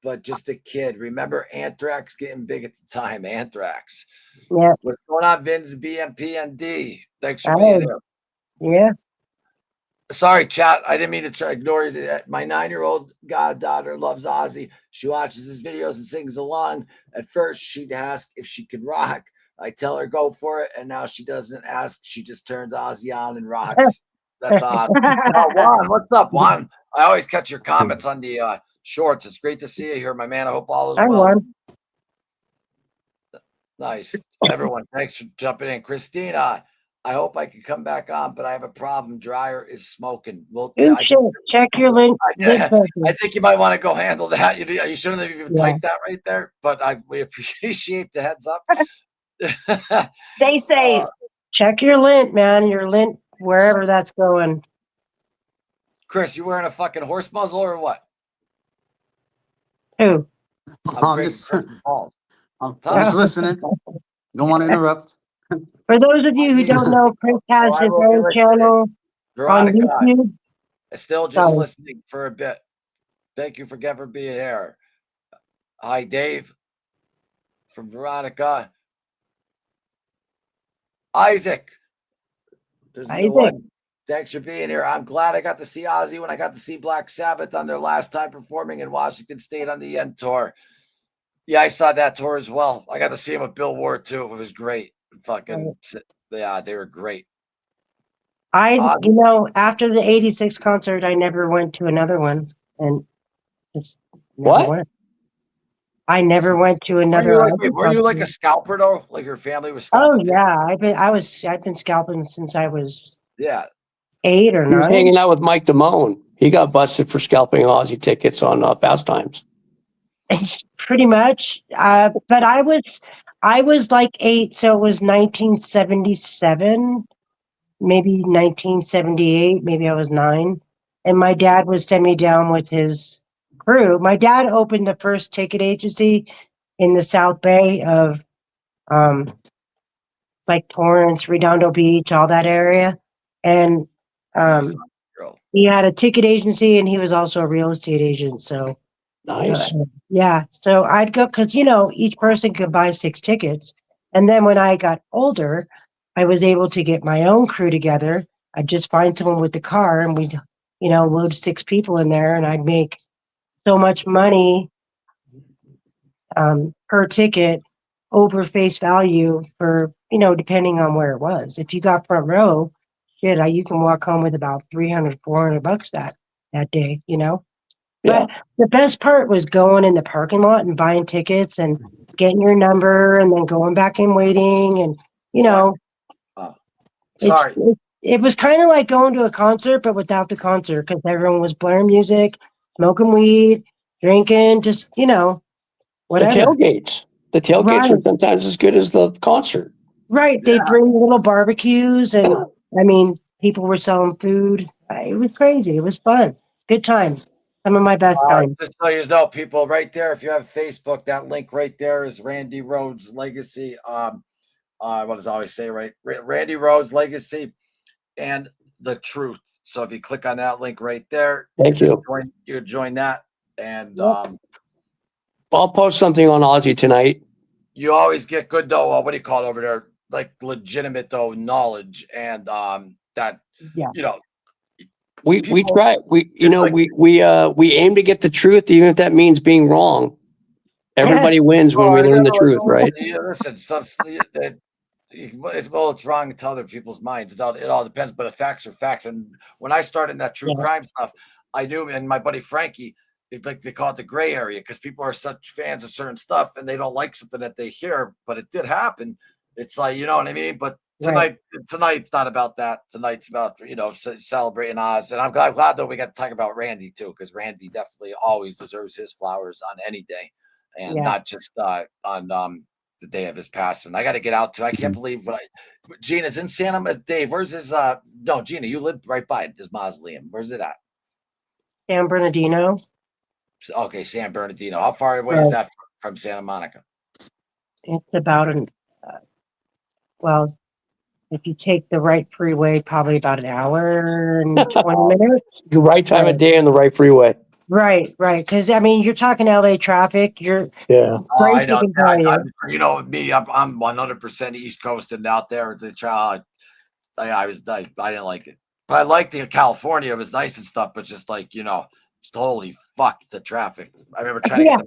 but just a kid. Remember Anthrax getting big at the time. Anthrax. Yeah. What's going on, Vince? BMPND. Thanks for being here. Yeah. Sorry, chat. I didn't mean to try to ignore you. My 9-year-old goddaughter loves Ozzy. She watches his videos and sings along. At first, she'd ask if she could rock. I tell her go for it, and now she doesn't ask. She just turns Ozzy on and rocks. That's awesome. Juan, what's up, Juan? I always catch your comments on the shorts. It's great to see you here, my man. I hope all is well. Nice. Everyone, thanks for jumping in. Christina, I hope I can come back on, but I have a problem. Dryer is smoking. Well, check your link. I think you might want to go handle that. You shouldn't have even typed that right there, but we appreciate the heads up. They say check your lint, man. Your lint, wherever that's going. Chris, you wearing a fucking horse muzzle or what? Who? I'm just listening. Don't want to interrupt. For those of you who don't know, Chris has his own channel on YouTube. Still just listening for a bit. Thank you for ever being here. Hi, Dave. From Veronica. Isaac. There's a new one. Thanks for being here. I'm glad I got to see Ozzy when I got to see Black Sabbath on their last time performing in Washington State on the End tour. Yeah, I saw that tour as well. I got to see him with Bill Ward too. It was great. Fucking, yeah, they were great. After the 86 concert, I never went to another one. And just never went. I never went to another. Were you like a scalper though? Like your family was scalping? Oh yeah, I've been scalping since I was 8 or 9. He was hanging out with Mike Damone. He got busted for scalping Ozzy tickets on Fast Times. Pretty much. But I was like 8, so it was 1977, maybe 1978, maybe I was 9. And my dad would send me down with his crew. My dad opened the first ticket agency in the South Bay of like Torrance, Redondo Beach, all that area. And he had a ticket agency and he was also a real estate agent. So nice. Yeah. So I'd go because, each person could buy 6 tickets. And then when I got older, I was able to get my own crew together. I'd just find someone with the car and we'd, load 6 people in there and I'd make so much money per ticket over face value for, depending on where it was. If you got front row, you can walk home with about $300, $400 that day, Yeah. But the best part was going in the parking lot and buying tickets and getting your number and then going back and waiting. And, it was kind of like going to a concert, but without the concert because everyone was blaring music, smoking weed, drinking, just, whatever. The tailgates are sometimes as good as the concert. Right. They bring little barbecues and, people were selling food. It was crazy. It was fun. Good times. Some of my best times. Just so you know, people, right there, if you have Facebook, that link right there is Randy Rhoads' Legacy. What does I always say, right? Randy Rhoads' Legacy and The Truth. So if you click on that link right there, you join that. And I'll post something on Ozzy tonight. You always get good though. What do you call it over there? Like legitimate though knowledge and We try. We aim to get the truth, even if that means being wrong. Everybody wins when we learn the truth, right? Listen, it's wrong to other people's minds. It all depends, but the facts are facts. And when I started in that true crime stuff, I knew, and my buddy Frankie, they call it the gray area because people are such fans of certain stuff and they don't like something that they hear, but it did happen. It's like, you know what I mean? But tonight's not about that. Tonight's about, celebrating Oz. And I'm glad that we got to talk about Randy too, because Randy definitely always deserves his flowers on any day and not just on the day of his passing. I got to get out too. I can't believe Gina's in Santa. Dave, where's his, no, Gina, you live right by his mausoleum. Where's it at? San Bernardino. Okay, San Bernardino. How far away is that from Santa Monica? It's about if you take the right freeway, probably about an hour and 20 minutes. The right time of day on the right freeway. Right. Because you're talking LA traffic. I know. Me, I'm 100% East Coast and out there. I didn't like it, but I liked the California. It was nice and stuff, but just like holy fuck the traffic. I remember trying to get to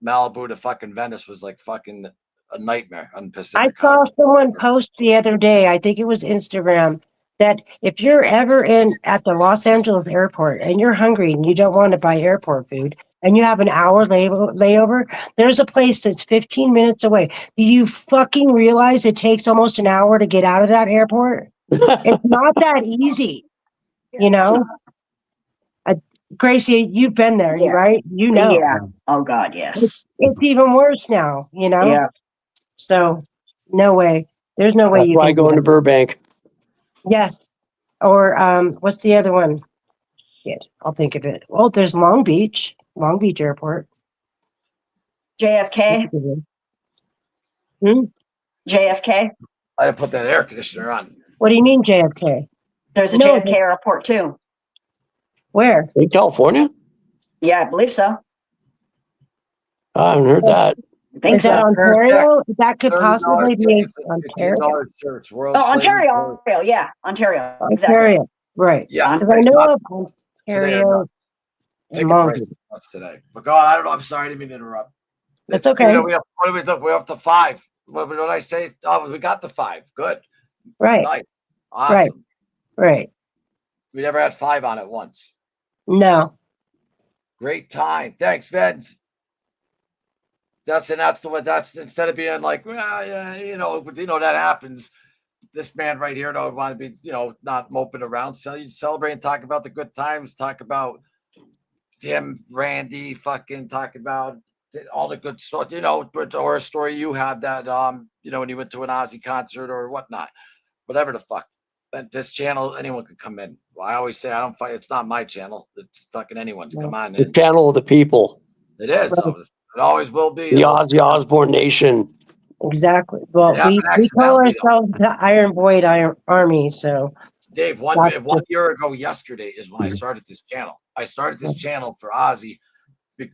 Malibu to fucking Venice was like fucking a nightmare on Pacific. I saw someone post the other day, I think it was Instagram, that if you're ever at the Los Angeles airport and you're hungry and you don't want to buy airport food and you have an hour layover, there's a place that's 15 minutes away. Do you fucking realize it takes almost an hour to get out of that airport? It's not that easy, Gracie, you've been there, right? Yeah. Oh God, yes. It's even worse now, Yeah. So, no way. There's no way. That's why I go into Burbank. Yes. Or what's the other one? Shit, I'll think of it. Well, there's Long Beach Airport. JFK. JFK. I didn't put that air conditioner on. What do you mean JFK? There's a JFK airport too. Where? In California? Yeah, I believe so. I haven't heard that. I think Is that so. Ontario? That could possibly $30 be tickets, Ontario. $15 shirts. World Oh, Slavery Ontario. Shirt. Yeah, Ontario. Exactly. Ontario, right? Yeah, Because I it's know not- of today are Ontario nuts. and Ticket price Moncton. is nuts today. But God, I don't know. I'm sorry, I didn't mean to interrupt. That's okay. We have, what do we do? We're up to 5. What did I say? Oh, we got the 5. Good. Right. Nice. Awesome. Right. We never had 5 on it once. No. Great time. Thanks, Vince. That's the way. That's instead of being like, well, yeah, that happens. This man right here don't want to be, not moping around. So you celebrate and talk about the good times. Talk about him, Randy, fucking talk about all the good stuff. Or a story you have that, when you went to an Ozzy concert or whatnot, whatever the fuck. But this channel, anyone could come in. Well, I always say I don't fight. It's not my channel. It's fucking anyone's. Come on The in. channel of the people. It is. Right. It always will be. The Ozzy Osbourne Nation. Exactly. Well, It happened we call accidentally, though. ourselves the Iron Void Army. So, Dave, one year ago yesterday is when I started this channel. I started this channel for Ozzy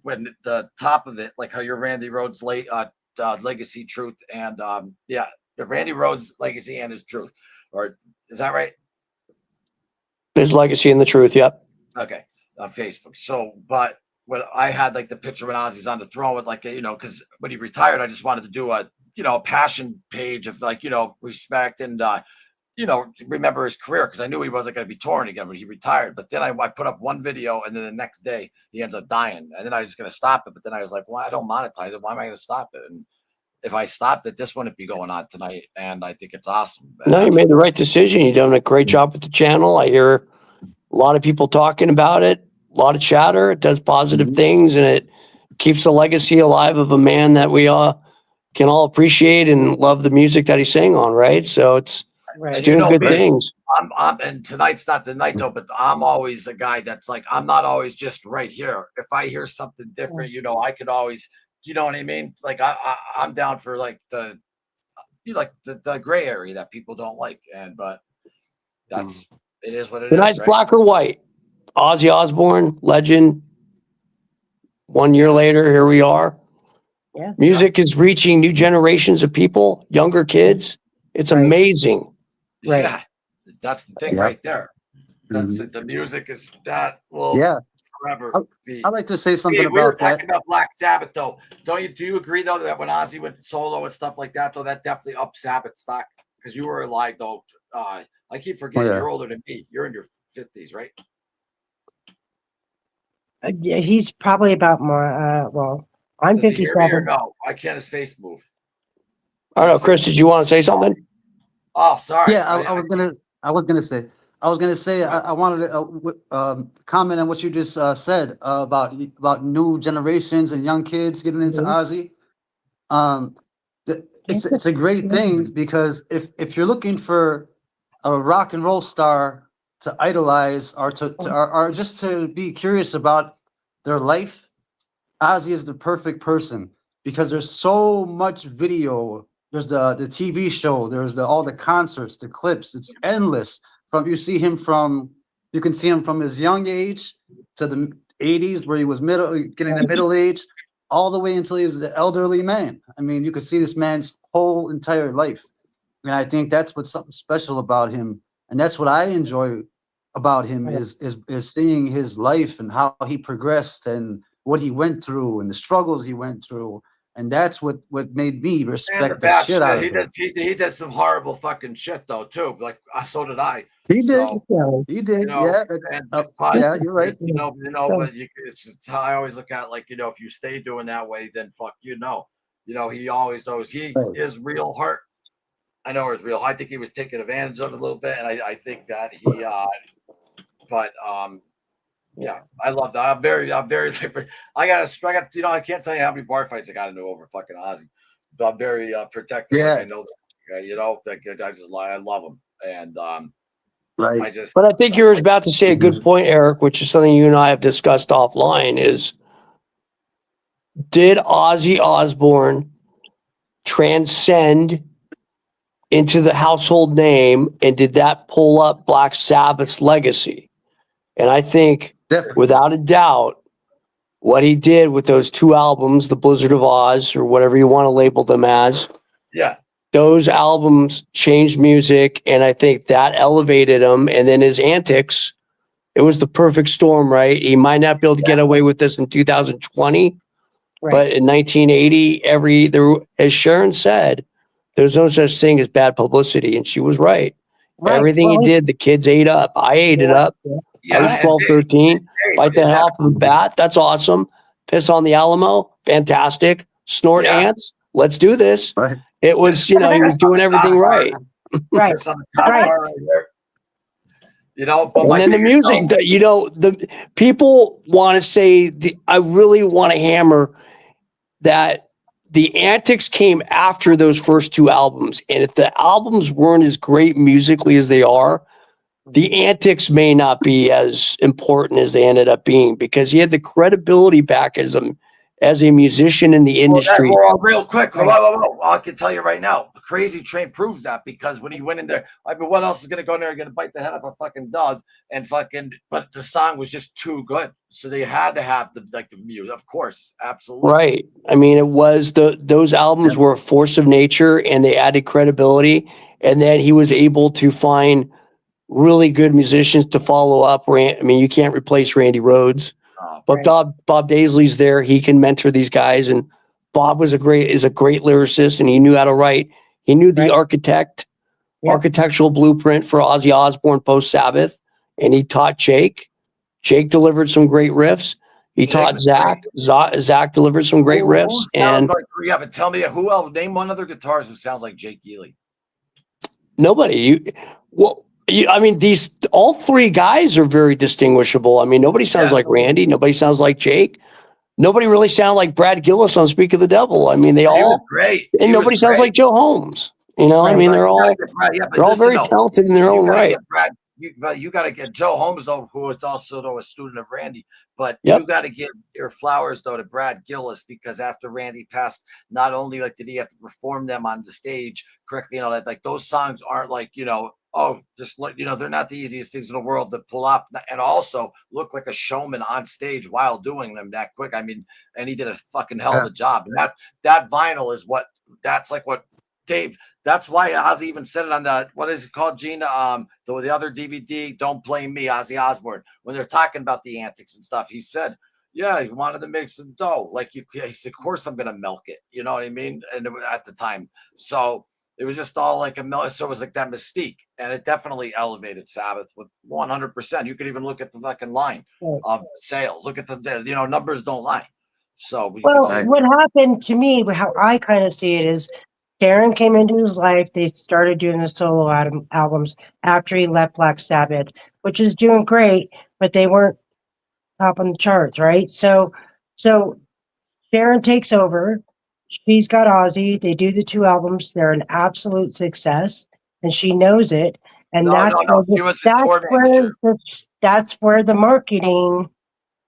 when the top of it, like how your Randy Rhodes legacy, truth, and the Randy Rhodes legacy and his truth, or is that right? His legacy and the truth. Yep. Okay, on Facebook. So, but when I had like the picture when Ozzy's on the throne with because when he retired, I just wanted to do a passion page of respect and remember his career, because I knew he wasn't going to be touring again when he retired. But then I put up one video, and then the next day he ends up dying, and then I was just going to stop it. But then I was like, well, I don't monetize it. Why am I going to stop it? And if I stopped it, this wouldn't be going on tonight. And I think it's awesome. No, you made the right decision. You've done a great job with the channel. I hear a lot of people talking about it, a lot of chatter. It does positive things, and it keeps the legacy alive of a man that we can all appreciate and love the music that he sang on, right? So it's doing good things. And tonight's not the night though, but I'm always a guy that's like, I'm not always just right here. If I hear something different, I could always, you know what I mean? Like I'm down for like the gray area that people don't like. But it is what it is. Tonight's right? black or white. Ozzy Osbourne, legend. 1 year later, here we are. Yeah. Music is reaching new generations of people, younger kids. It's amazing. Right. Yeah, that's the thing right there. That's it. The music is that will forever be. I'd like to say something we were about that. talking about Black Sabbath though. Do you agree though that when Ozzy went solo and stuff like that, though, that definitely upped Sabbath stock? Because you were alive though. I keep forgetting you're older than me. You're in your 50s, right? Yeah, he's probably about my. Well, I'm Does he hear me or 57. no? Why can't his face move? I don't know, Chris, did you want to say something? Oh, sorry. Yeah, I was gonna say. I wanted to comment on what you just said about new generations and young kids getting into Ozzy. It's a great thing, because if you're looking for a rock and roll star to idolize or or just to be curious about their life, Ozzy is the perfect person, because there's so much video. There's the TV show. There's all the concerts, the clips. It's endless. You can see him from his young age to the 80s, where he was getting to middle age, all the way until he was an elderly man. I mean, you could see this man's whole entire life. And I think that's what's something special about him. And that's what I enjoy about him is seeing his life and how he progressed and what he went through and the struggles he went through. And that's what made me respect the shit out of him. He did some horrible fucking shit though too. Like so did I. He did. So, He did. Yeah, You're right. But it's how I always look at, like, if you stay doing that way, then fuck, he always knows he is real heart. I know his real. I think he was taken advantage of a little bit, and I think that he. Yeah, I love that. I'm very. I got. I can't tell you how many bar fights I got into over fucking Ozzy, but I'm very protective. Yeah. Like, I know that. I love him, and Right. But I think you're about to say a good point, Eric, which is something you and I have discussed offline, is did Ozzy Osbourne transcend into the household name, and did that pull up Black Sabbath's legacy? And I think, without a doubt, what he did with those 2 albums, The Blizzard of Oz, or whatever you want to label them as, Yeah. those albums changed music, and I think that elevated him. And then his antics, it was the perfect storm, right? He might not be able to get away with this in 2020, but in 1980, as Sharon said, there's no such thing as bad publicity, and she was right. Everything he did, the kids ate up. I ate it up. I was 12, 13. Bite the head off of a bat. That's awesome. Piss on the Alamo. Fantastic. Snort ants. Let's do this. Right. It was, he was doing everything right. Right. You know, but and then the music, the people want to say, I really want to hammer that the antics came after those first 2 albums. And if the albums weren't as great musically as they are, the antics may not be as important as they ended up being, because he had the credibility back as a musician in the industry. Well, real quick, I can tell you right now, Crazy Train proves that, because when he went in there, I mean, what else is going to go in there and going to bite the head off a fucking dove but the song was just too good. So they had to have the music, of course. Absolutely. Right. I mean, it was those albums were a force of nature, and they added credibility. And then he was able to find really good musicians to follow up. I mean, you can't replace Randy Rhoads, but Bob Daisley's there. He can mentor these guys, and Bob is a great lyricist, and he knew how to write. He knew the architectural blueprint for Ozzy Osbourne post Sabbath, and he taught Jake. Jake delivered some great riffs. He taught Zach. Zach delivered some great riffs. But tell me who else? Name one other guitarist who sounds like Jake Ely. Nobody. I mean, all 3 guys are very distinguishable. I mean, nobody sounds like Randy. Nobody sounds like Jake. Nobody really sounded like Brad Gillis on Speak of the Devil. I mean, they all great. And nobody sounds like Joe Holmes. I mean, they're all very talented in their own right. You got to get Joe Holmes, though, who is also a student of Randy. But you got to give your flowers, though, to Brad Gillis, because after Randy passed, not only did he have to perform them on the stage correctly, those songs aren't they're not the easiest things in the world to pull off, and also look like a showman on stage while doing them that quick. I mean, and he did a fucking hell of a job. And that vinyl is what Dave. That's why Ozzy even said it on the, what is it called, Gina? The other DVD, Don't Blame Me, Ozzy Osbourne. When they're talking about the antics and stuff, he said, yeah, he wanted to make some dough. He said, of course I'm going to milk it. You know what I mean? And at the time. So it was just all like so it was like that mystique. And it definitely elevated Sabbath with 100%. You could even look at the fucking line of sales. Look at the numbers don't lie. So what happened to me, how I kind of see it is, Darren came into his life. They started doing the solo albums after he left Black Sabbath, which is doing great, but they weren't top on the charts, right? So Sharon takes over. She's got Ozzy. They do the 2 albums. They're an absolute success, and she knows it. And that's where the marketing.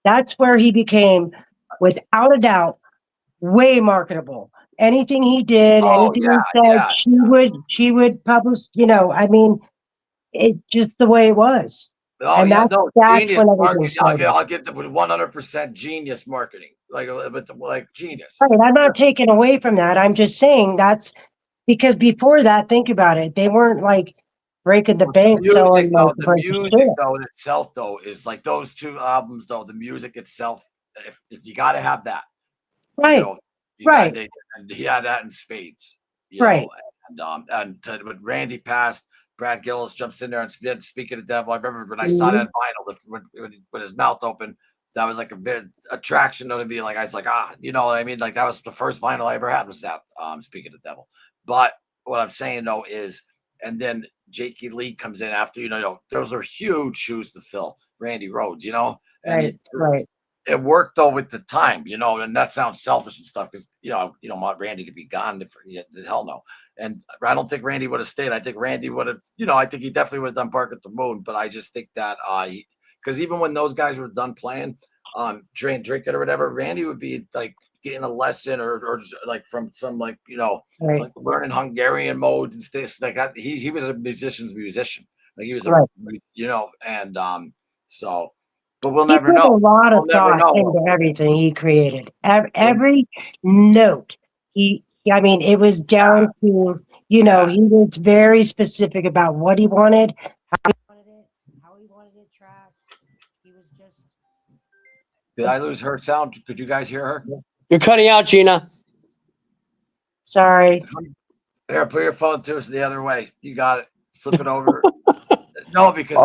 That's where he became, without a doubt, way marketable. Anything he did, anything he said, she would publish. I mean, it's just the way it was. That's genius when everything started. I'll give them 100% genius marketing, like genius. Right, I'm not taking away from that. I'm just saying that's because before that, think about it. They weren't breaking the bank. The music though itself though is like those 2 albums though. The music itself, if you got to have that, right? And he had that in spades, right? And when Randy passed, Brad Gillis jumps in there and Speak of the Devil. I remember when I saw that vinyl with his mouth open, that was like a bit attraction to me. I was like, you know what I mean? That was the first vinyl I ever had was that Speak of the Devil. But what I'm saying though is, and then Jakey Lee comes in after, those are huge shoes to fill. Randy Rhoads, and it worked though with the time, and that sounds selfish and stuff because want Randy to be gone. Hell no. And I don't think Randy would have stayed. I think Randy would have, I think he definitely would have done Bark at the Moon. But I just think that because even when those guys were done playing, drink it or whatever, Randy would be getting a lesson or from some learning Hungarian mode and stuff like that. He was a musician's musician. He was so. but we'll He never put a know. lot of We'll never thought know. into everything he created. Every note. I mean, it was down to, he was very specific about what he wanted, how he wanted it tracked. He was just. Did I lose her sound? Could you guys hear her? You're cutting out, Gina. Sorry. Here, put your phone to us the other way. You got it. Flip it over. No, because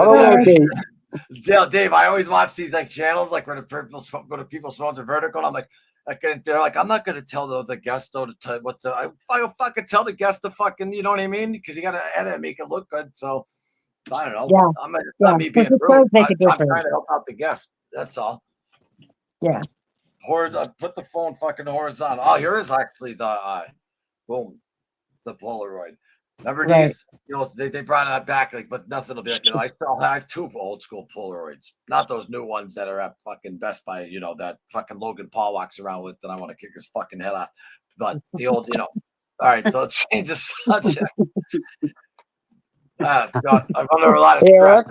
Dave, I always watch these like channels, like where the people go to people's phones are vertical. And I'm like, they're like, I'm not going to tell the guest though to tell what to. I fucking tell the guest to fucking, you know what I mean? Because you got to edit and make it look good. So I don't know. Yeah. It's not me being rude. I'm trying to help out the guest. That's all. Yeah. Put the phone fucking horizontal. Oh, here is actually the boom, the Polaroid. Remember these? You know, they brought that back, like, but nothing will be like, I still have 2 old school Polaroids, not those new ones that are at fucking Best Buy, that fucking Logan Paul walks around with, and I want to kick his fucking head off. But the old, all right, so let's change the subject. I'm under a lot of stress.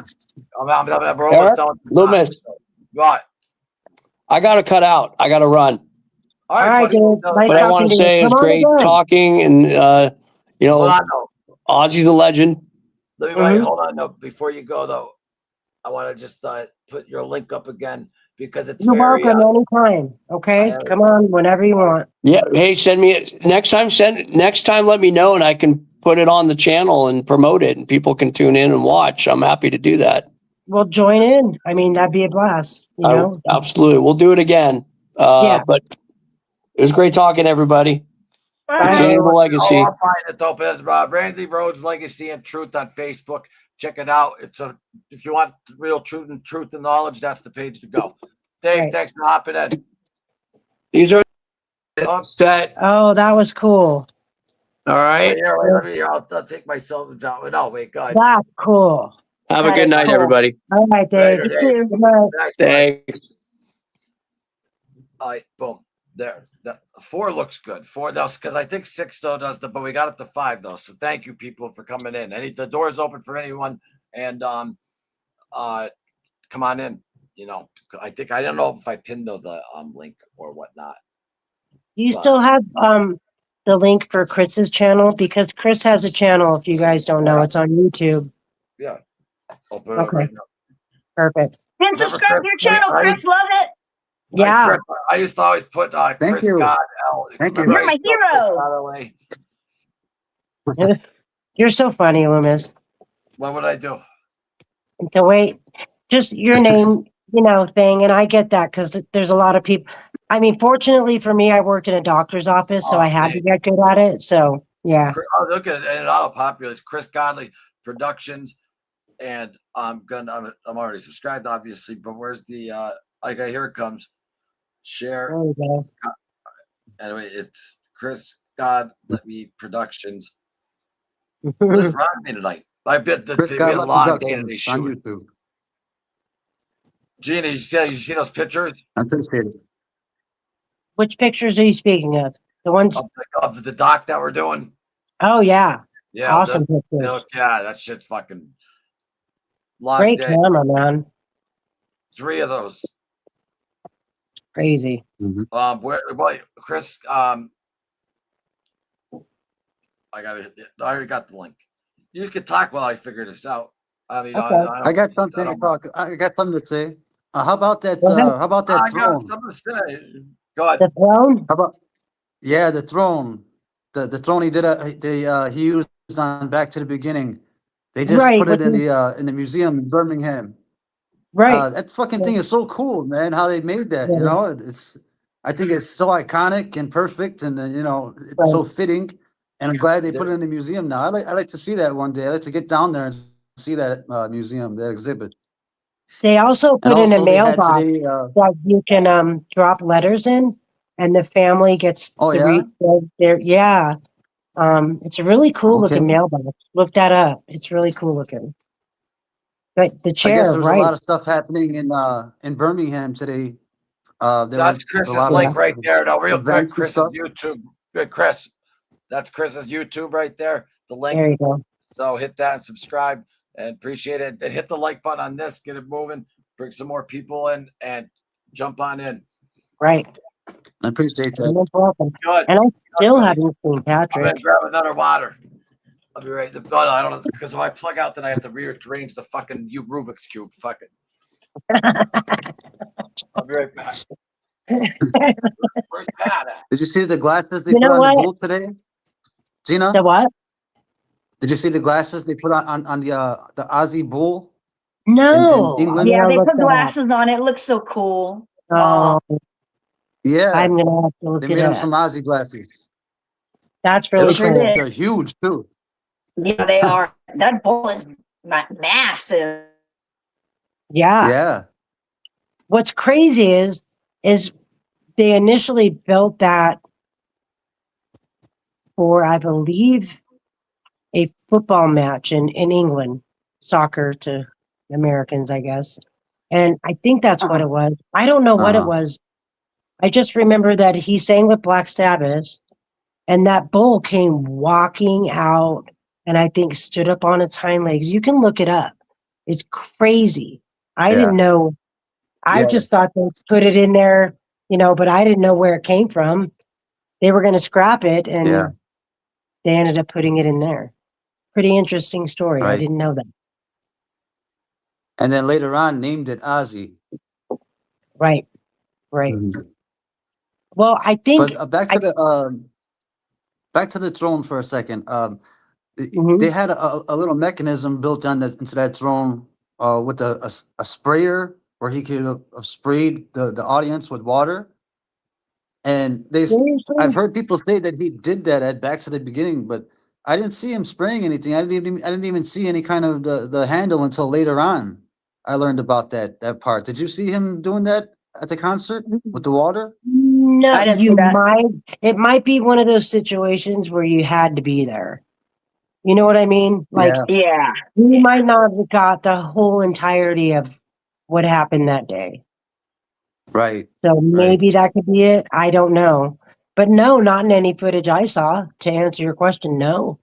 We're almost done. Loomis. Right. I got to cut out. I got to run. All right, buddy. But I want to say it was great talking, and Ozzy the legend. Let me wait. Hold on. No, before you go though, I want to just put your link up again because it's You're welcome anytime. Okay, come on whenever you want. Yeah. Hey, send me it next time. Next time. Let me know, and I can put it on the channel and promote it, and people can tune in and watch. I'm happy to do that. Well, join in. I mean, that'd be a blast. You know, absolutely. We'll do it again. But it was great talking, everybody. Continue the legacy. I'll find it though. Randy Rhodes Legacy and Truth on Facebook. Check it out. If you want real truth and knowledge, that's the page to go. Dave, thanks for hopping in. These are set. Oh, that was cool. All right. I'll take myself down. No, wait, God. That's cool. Have a good night, everybody. All right, Dave. Later, Good night. Thanks. All right, boom. There. 4 looks good. 4 does because I think 6 though does but we got it to 5 though. So thank you people for coming in. The door's open for anyone, and come on in. I think I don't know if I pinned the link or whatnot. You still have the link for Chris's channel because Chris has a channel. If you guys don't know, it's on YouTube. Yeah. I'll put it up right now. Perfect. And subscribe to your channel, Chris. Love it. Yeah. Chris, I used to always put Chris God L. Thank you. You're my hero. You're so funny, Loomis. What would I do? So wait, just your name, thing. And I get that because there's a lot of people. I mean, fortunately for me, I worked in a doctor's office, so I had to get good at it. So, yeah. Look at it. And auto popular. It's Chris Godley Productions. And I'm already subscribed, obviously. But where's the, here it comes. Share. There we go. Anyway, it's Chris Godley Productions. What's wrong with me tonight? I bet we had a long day today shooting. Gina, you see those pictures? I appreciate it. Which pictures are you speaking of? The ones of the doc that we're doing. Oh yeah. Yeah. Awesome pictures. Yeah, that shit's fucking long great day. camera, man. 3 of those. Crazy. Chris, I already got the link. You can talk while I figure this out. I mean, okay. I got something to talk. I got something to say. How about that? How about that throne? I got something to say. Go ahead. The throne? How about? Yeah, the throne. The throne he did. He used on Back to the Beginning. They just put it in the museum in Birmingham. Right. That fucking thing is so cool, man. How they made that, I think it's so iconic and perfect, and it's so fitting. And I'm glad they put it in the museum now. I like to see that one day. I like to get down there and see that museum, that exhibit. They also put in a mailbox that you can drop letters in, and the family gets to read their. Yeah, it's a really cool looking mailbox. Look that up. It's really cool looking. But the chair, I guess there was a lot of stuff happening in Birmingham today. That's Chris's link right there. No, real quick, Chris's YouTube. Good, Chris. That's Chris's YouTube right there. The link. There you go. So hit that and subscribe and appreciate it. And hit the like button on this. Get it moving. bring some more people in and jump on in. Right. I appreciate that. You're welcome. Good. And I still Good, haven't seen I'm gonna Patrick. grab another water. I'll be right. No, I don't know because if I plug out, then I have to rearrange the fucking Rubik's cube. Fuck it. I'll be right back. Where's Pat at? Did you see the glasses they You put know on the what? bull today, Gina? The what? Did you see the glasses they put on the Ozzy bull No. in England? Yeah, I'm they gonna look put that up. glasses on it. It looks so cool. Oh, Yeah, I'm gonna have to look they it made him up. some Ozzy glasses. That's It really looks sure like cool. did. they're huge too. Yeah, they are. That bowl is massive. Yeah. Yeah, What's crazy is they initially built that for, I believe, a football match in England, soccer to Americans, I guess. And I think that's what it was. I don't know what it was. I just remember that he sang with Black Sabbath and that bull came walking out and I think stood up on its hind legs. You can look it up. It's crazy. I didn't know. I Yeah. just thought they put it in there, but I didn't know where it came from. They were going to scrap it and Yeah. they ended up putting it in there. Pretty interesting story. I Right. didn't know that. And then later on named it Ozzy. Right. Right. Mhm. Well, I think But back to the throne for a second. Mhm. They had a little mechanism built into that throne with a sprayer where he could have sprayed the audience with water. And I've heard people say that he did that at back to the beginning, but I didn't see him spraying anything. I didn't even see any kind of the handle until later on. I learned about that part. Did you see him doing that at the concert with the water? No, I didn't see that. it might be one of those situations where you had to be there. You know what I mean? Like Yeah. you might not have got the whole entirety of what happened that day. Right. So maybe that could be it. I don't know. But no, not in any footage I saw. To answer your question, no.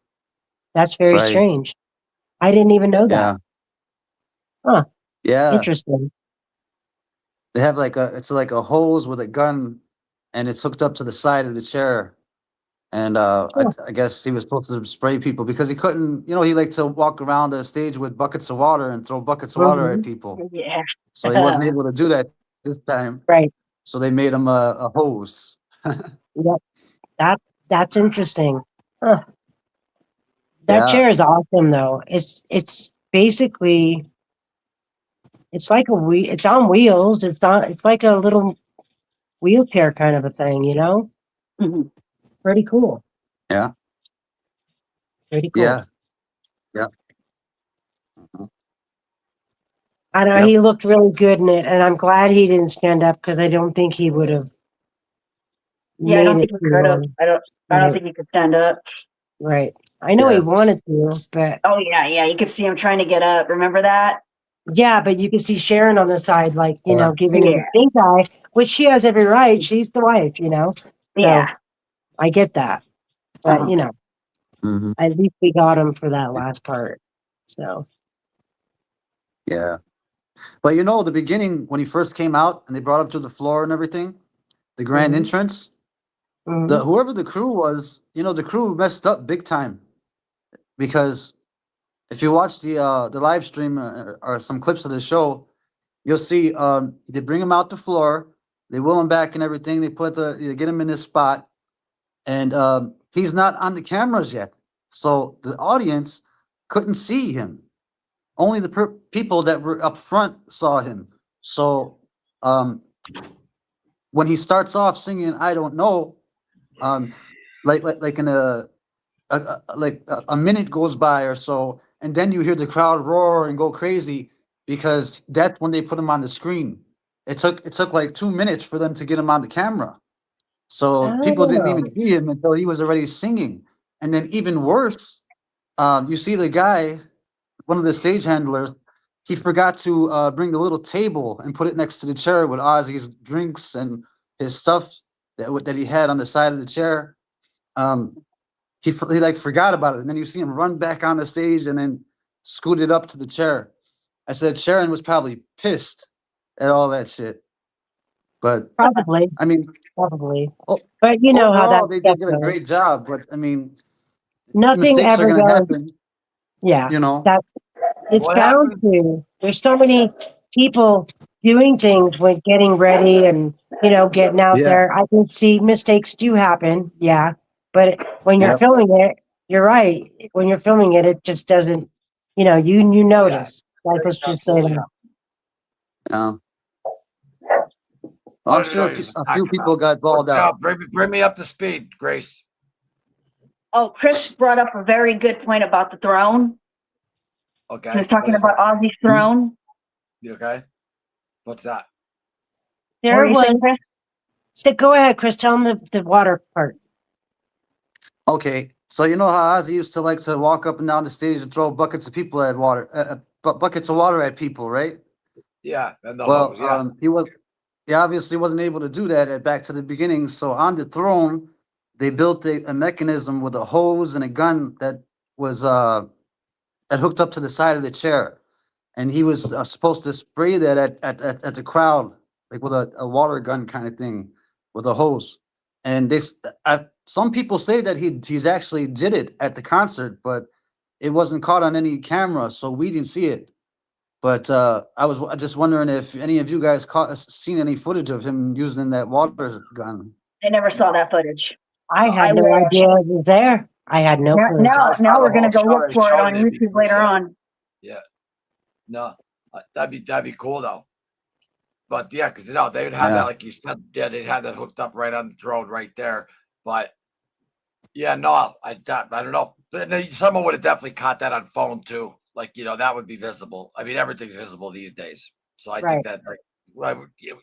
That's very Right. strange. I didn't even know that. Yeah. Huh. Yeah. Interesting. They have it's like a hose with a gun, and it's hooked up to the side of the chair. And I guess he was supposed to spray people because he couldn't. He liked to walk around the stage with buckets of water and throw buckets of water at people. Yeah. So he wasn't able to do that this time. Right. So they made him a hose. Yep. That's interesting. Huh. That Yeah. chair is awesome though. It's basically it's like it's on wheels. It's like a little wheelchair kind of a thing, Mhm. Pretty cool. Yeah. Pretty cool. Yeah. Yeah. I know Yep. he looked really good in it, and I'm glad he didn't stand up because I don't think he would have. Yeah, I don't made think it he could have. too I don't Right. think he could stand up. Right. I know he Yeah. wanted to, but Oh yeah. You could see him trying to get up. Remember that? yeah, but you can see Sharon on the side, like, Yeah. giving him the pink eye, which she has every right. She's the wife, So Yeah. I get that. But, Mhm. at least we got him for that last part. So, Yeah. But the beginning when he first came out and they brought him to the floor and everything, the grand Mhm. entrance, mhm. whoever the crew was, the crew messed up big time because if you watch the live stream or some clips of the show, you'll see they bring him out the floor, they wheel him back and everything, they get him in his spot, and he's not on the cameras yet, so the audience couldn't see him. Only the people that were up front saw him. So when he starts off singing "I Don't Know," like in a minute goes by or so, and then you hear the crowd roar and go crazy because that's when they put him on the screen. It took like 2 minutes for them to get him on the camera, so people didn't Oh. even see him until he was already singing. And then even worse, you see the guy, one of the stage handlers, he forgot to bring the little table and put it next to the chair with Ozzy's drinks and his stuff that he had on the side of the chair. He forgot about it, and then you see him run back on the stage and then scoot it up to the chair. I said Sharon was probably pissed and all that shit. But Probably, I mean, probably. But you know how that overall, they stuff did get a goes. great job. But I mean, Nothing mistakes are ever going to goes. happen. Yeah, You know. it's What bound happened? to. There's so many people doing things with getting ready and getting out Yeah. there. I can see mistakes do happen. Yeah, but when you're Yep. filming it, you're right. When you're filming it, it just doesn't. You notice. Like, let's just say Absolutely. that. I I'm don't even know sure what you're a talking few people about. got balled What's out. up? Bring me up to speed, Grace. Oh, Chris brought up a very good point about the throne. Okay. He was What talking is about it? Ozzy's throne. You okay? What's that? What There were it you saying, was. Chris? So go ahead, Chris. Tell them the water part. Okay, so you know how Ozzy used to like to walk up and down the stage and throw buckets of people at water, buckets of water at people, right? Yeah, and the Well, hose. Yeah. he obviously wasn't able to do that at back to the beginning. So on the throne, they built a mechanism with a hose and a gun that was that hooked up to the side of the chair, and he was supposed to spray that at the crowd, like with a water gun kind of thing, with a hose. And some people say that he's actually did it at the concert, but it wasn't caught on any camera, so we didn't see it. But I was just wondering if any of you guys seen any footage of him using that water gun. I never saw that footage. I had I no will. idea it was there. I had no clue. Now we're gonna go look for it on It'd be YouTube cool, later yeah. on. Yeah. No, that'd be cool though. But yeah, because they would have that, Yeah. like you said, yeah, they'd have that hooked up right on the throne right there. But yeah, no, I don't know. But then someone would have definitely caught that on phone too. Like, that would be visible. I mean, everything's visible these days. So I think that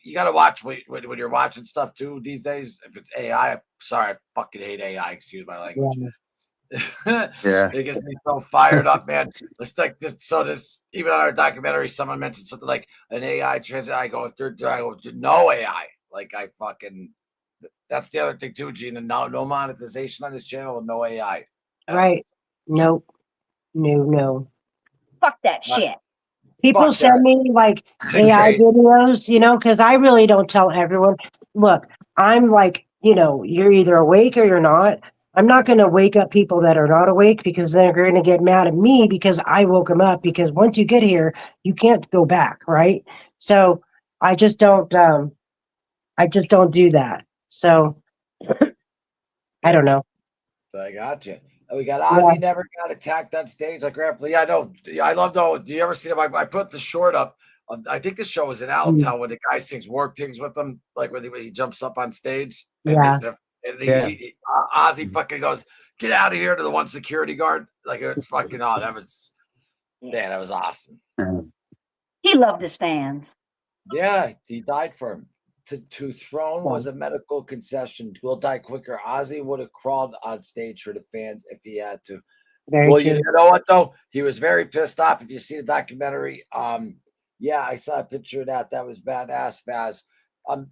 you got to watch when you're watching stuff too these days. If it's AI, sorry, I fucking hate AI. Excuse my language. Yeah. It gets me so fired up, man. Let's like this. So this, even on our documentary, someone mentioned something like an AI transit. I go, no AI. Like that's the other thing too, Gina. No monetization on this channel, no AI. Right. Nope. No. Fuck that shit. People Fuck send that. me like AI Great. videos, because I really don't tell everyone. Look, I'm like, you're either awake or you're not. I'm not going to wake up people that are not awake because they're going to get mad at me because I woke them up. Because once you get here, you can't go back, right? So I just don't do that. So I don't know. So I got you. We got Ozzy never got attacked on stage like Grandpa. Yeah, I know. I love though. Do you ever see him? I put the short up. I think the show was in Allentown when the guy sings War Pigs with him, like when he jumps up on stage. Yeah. And Ozzy fucking goes, "Get out of here!" to the one security guard. Like it's fucking that was awesome. He loved his fans. Yeah, he died for him. To throne was a medical concession. We'll die quicker. Ozzy would have crawled on stage for the fans if he had to. You know what though? He was very pissed off. If you see the documentary, yeah, I saw a picture of that. That was badass, Vaz.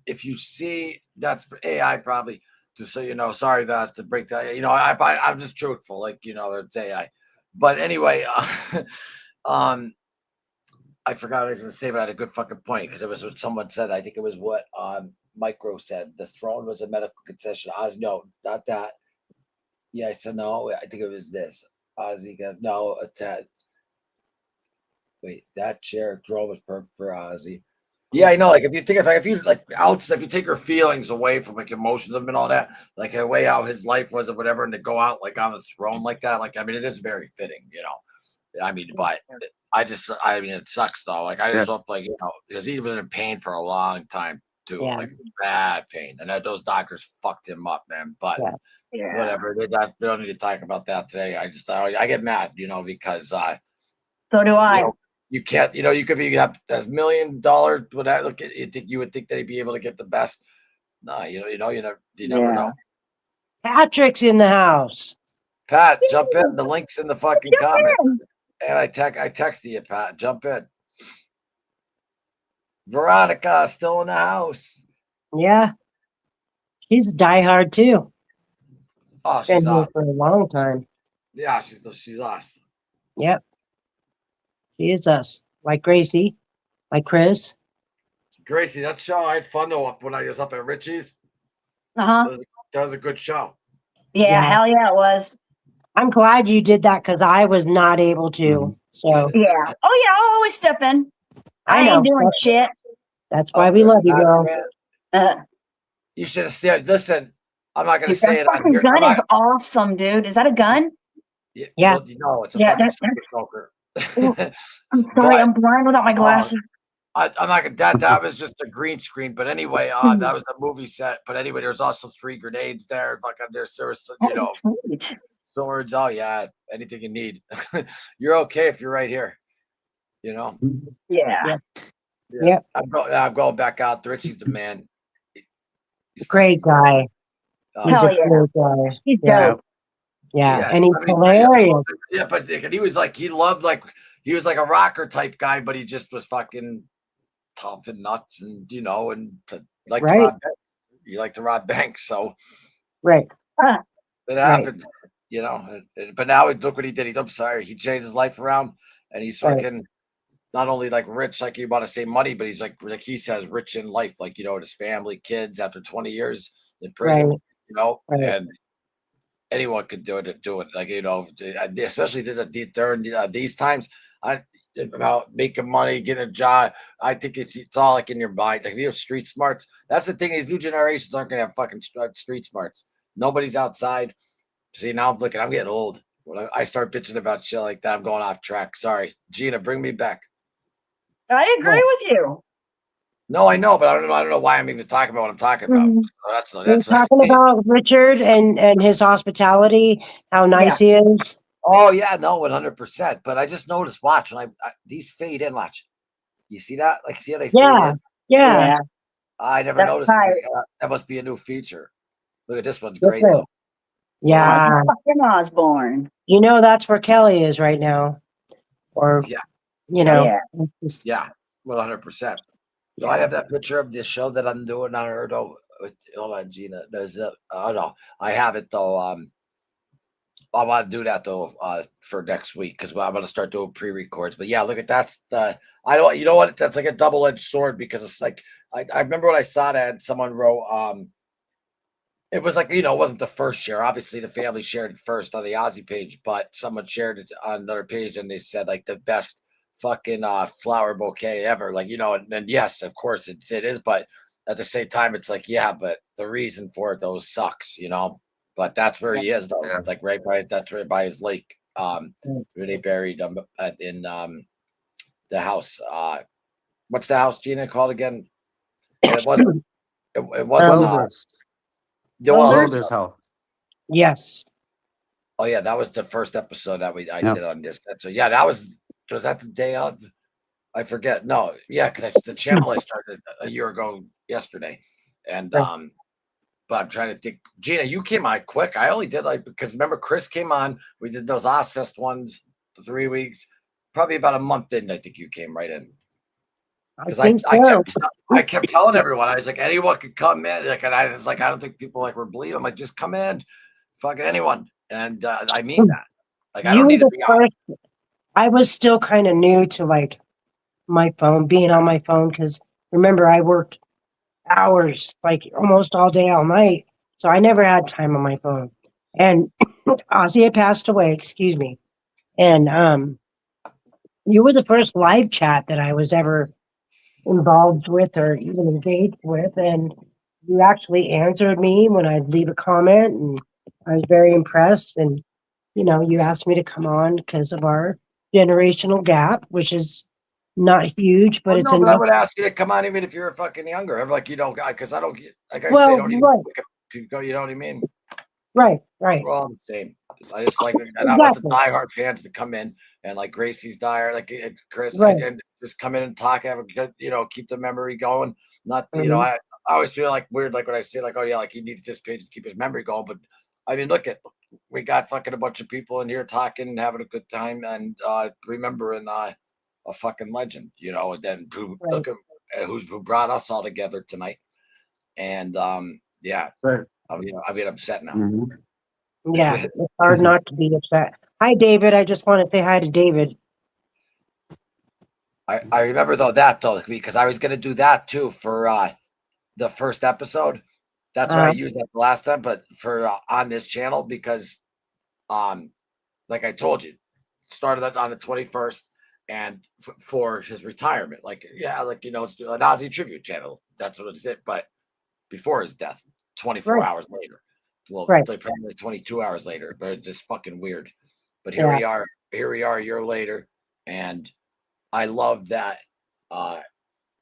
If you see, that's AI probably. Just so you know, sorry, Vaz, to break that. I'm just truthful, like it's AI. But anyway, I forgot what I was going to say, but I had a good fucking point because it was what someone said. I think it was what Micro said. The throne was a medical concession. Ozzy, no, not that. Yeah, I said no. I think it was this. Ozzy got no. Wait, that chair throne was perfect for Ozzy. Yeah, I know. Like if you take your feelings away from like emotions of him and all that, like away how his life was or whatever, and to go out like on the throne like that, like I mean, it is very fitting, I mean, but I mean, it sucks though. Like I just hope, like because he was in pain for a long time too, like bad pain, and those doctors fucked him up, man. But whatever, we don't need to talk about that today. I get mad, because so do I. You can't, you could be up $1 million. Would I look at you would think they'd be able to get the best? No, you never know. Patrick's in the house. Pat, jump in. The link's in the fucking comment. And I texted you, Pat. Jump in. Veronica still in the house. Yeah. She's a diehard too. Oh, Been she's here awesome. for a long time. Yeah, she's awesome. Yep. She is us. Like Gracie. Like Chris. Gracie, that show I had fun though when I was up at Richie's. Uh-huh. That was a good show. Yeah, hell yeah, it was. I'm glad you did that because I was not able to. Mm-hmm. So yeah. Oh yeah, I'll always step in. I I ain't know. doing shit. That's why we love you, girl. You should have seen. Listen, I'm not gonna Dude, say that it on fucking here. gun is awesome, dude. Is that a gun? Yeah. Yeah. Well, no, it's a Yeah, fucking that- super smoker. I'm sorry, I'm blind without my glasses. I'm not gonna. That was just a green screen. But anyway, that was the movie set. But anyway, there's also 3 grenades there. Fucking there's you know swords. Oh yeah, anything you need. You're okay if you're right here. You know. Yeah. Yeah. I'm going back out. Richie's the man. Great guy. He's Hell a yeah. great guy. He's Yeah. dope. Yeah. And he's I mean, hilarious. Yeah, but he was like he loved he was like a rocker type guy, but he just was fucking tough and nuts, and you know, and like to rob banks. You like to rob banks, so right. It happened, you know. But now look what he did. I'm sorry, he changed his life around, and he's fucking not only like rich, like you want to say money, but he's like he says rich in life, like you know, his family, kids after 20 years in prison, you know, and anyone could do it. Like you know, especially these times. About making money, getting a job. I think it's all like in your mind. Like if you have street smarts, that's the thing. These new generations aren't gonna have fucking street smarts. Nobody's outside. See, now I'm getting old. When I start bitching about shit like that, I'm going off track. Sorry, Gina, bring me back. I agree with you. No, I know, but I don't know why I'm even talking about what I'm talking about. So that's We're talking about Richard and his hospitality, how nice he is. Oh yeah, no, 100%. But I just noticed. Watch when these fade in. Watch, you see that? Like, see how they fade in? Yeah. I never noticed. That must be a new feature. Look at this one's great though. Yeah. Fucking Osbourne. You know that's where Kelly is right now, or you know. Yeah, 100%. So I have that picture of this show that I'm doing on her. Hold on, Gina. There's oh no, I have it though. I want to do that though for next week because I'm going to start doing pre-records. But yeah, look at that's the you know what, that's like a double-edged sword because it's like I remember when I saw that someone wrote it was like, you know, it wasn't the first share. Obviously the family shared it first on the Ozzy page, but someone shared it on another page and they said like the best fucking flower bouquet ever. Like, you know, and yes, of course it is, but at the same time it's like, yeah, but the reason for it though sucks, you know. But that's where he is, though. Like right by his lake. Where they buried him in the house. What's the house, Gina, called again? And it wasn't. It wasn't. The Welder's house. Yes. Oh yeah, that was the first episode that I did on this. So yeah, that was that the day of? I forget. No, yeah, because the channel I started a year ago yesterday, and but I'm trying to think. Gina, you came on quick. I only did because remember Chris came on. We did those Ozfest ones for 3 weeks. Probably about a month in, I think you came right in. Because I kept telling everyone, I was like, anyone could come in. Like, and I was like, I don't think people were believing. I'm like, just come in, fucking anyone. And I mean that. Like, I don't need to be on. I was still kind of new to my phone, being on my phone, because remember I worked hours, almost all day, all night. So I never had time on my phone. And Ozzy had passed away, excuse me. And you were the first live chat that I was ever involved with or even engaged with. And you actually answered me when I'd leave a comment, and I was very impressed. And, you know, you asked me to come on because of our generational gap, which is not huge, but it's enough. I would ask you to come on even if you're fucking younger. I'm like, you don't, because I don't get, like I say, don't even go, you know what I mean? Right. We're all the same. I just like, and I want the diehard fans to come in and like Gracie's dire, like Chris, and just come in and talk, have a good, you know, keep the memory going. Not, you know, I always feel like weird, like when I say like, oh yeah, like he needs this page to keep his memory going. But I mean, we got fucking a bunch of people in here talking and having a good time and remembering a fucking legend, you know, and then look at who brought us all together tonight. And yeah, I'll get upset now. Yeah, it's hard not to be upset. Hi, David. I just want to say hi to David. I remember though because I was gonna do that too for the first episode. That's why I used that the last time, but for on this channel because like I told you, started that on the 21st and for his retirement. Like like it's an Ozzy tribute channel. That's what it's but before his death, 24 hours later. Well, like probably 22 hours later, but it's just fucking weird. But here we are a year later, and I love that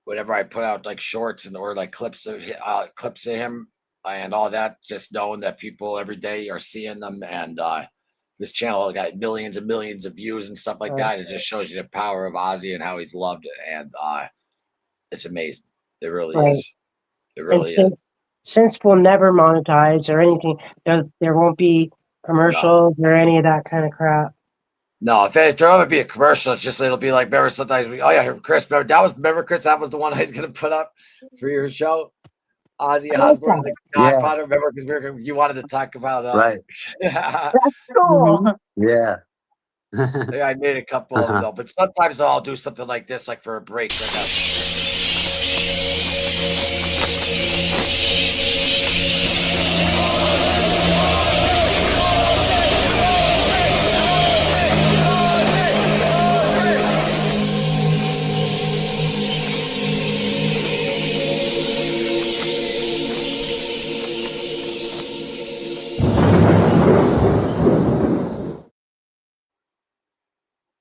whenever I put out like shorts or like clips of him and all that, just knowing that people every day are seeing them, and this channel got millions and millions of views and stuff like that. It just shows you the power of Ozzy and how he's loved, and it's amazing. It really is. It really is. Since we'll never monetize or anything, there won't be commercials or any of that kind of crap. No, if there ever be a commercial, it's just it'll be like, remember sometimes Chris, remember Chris, that was the one I was gonna put up for your show. Ozzy Osbourne, the Godfather. Remember because you wanted to talk about right. That's cool. Yeah. Yeah, I made a couple of them though, but sometimes I'll do something like this, like for a break.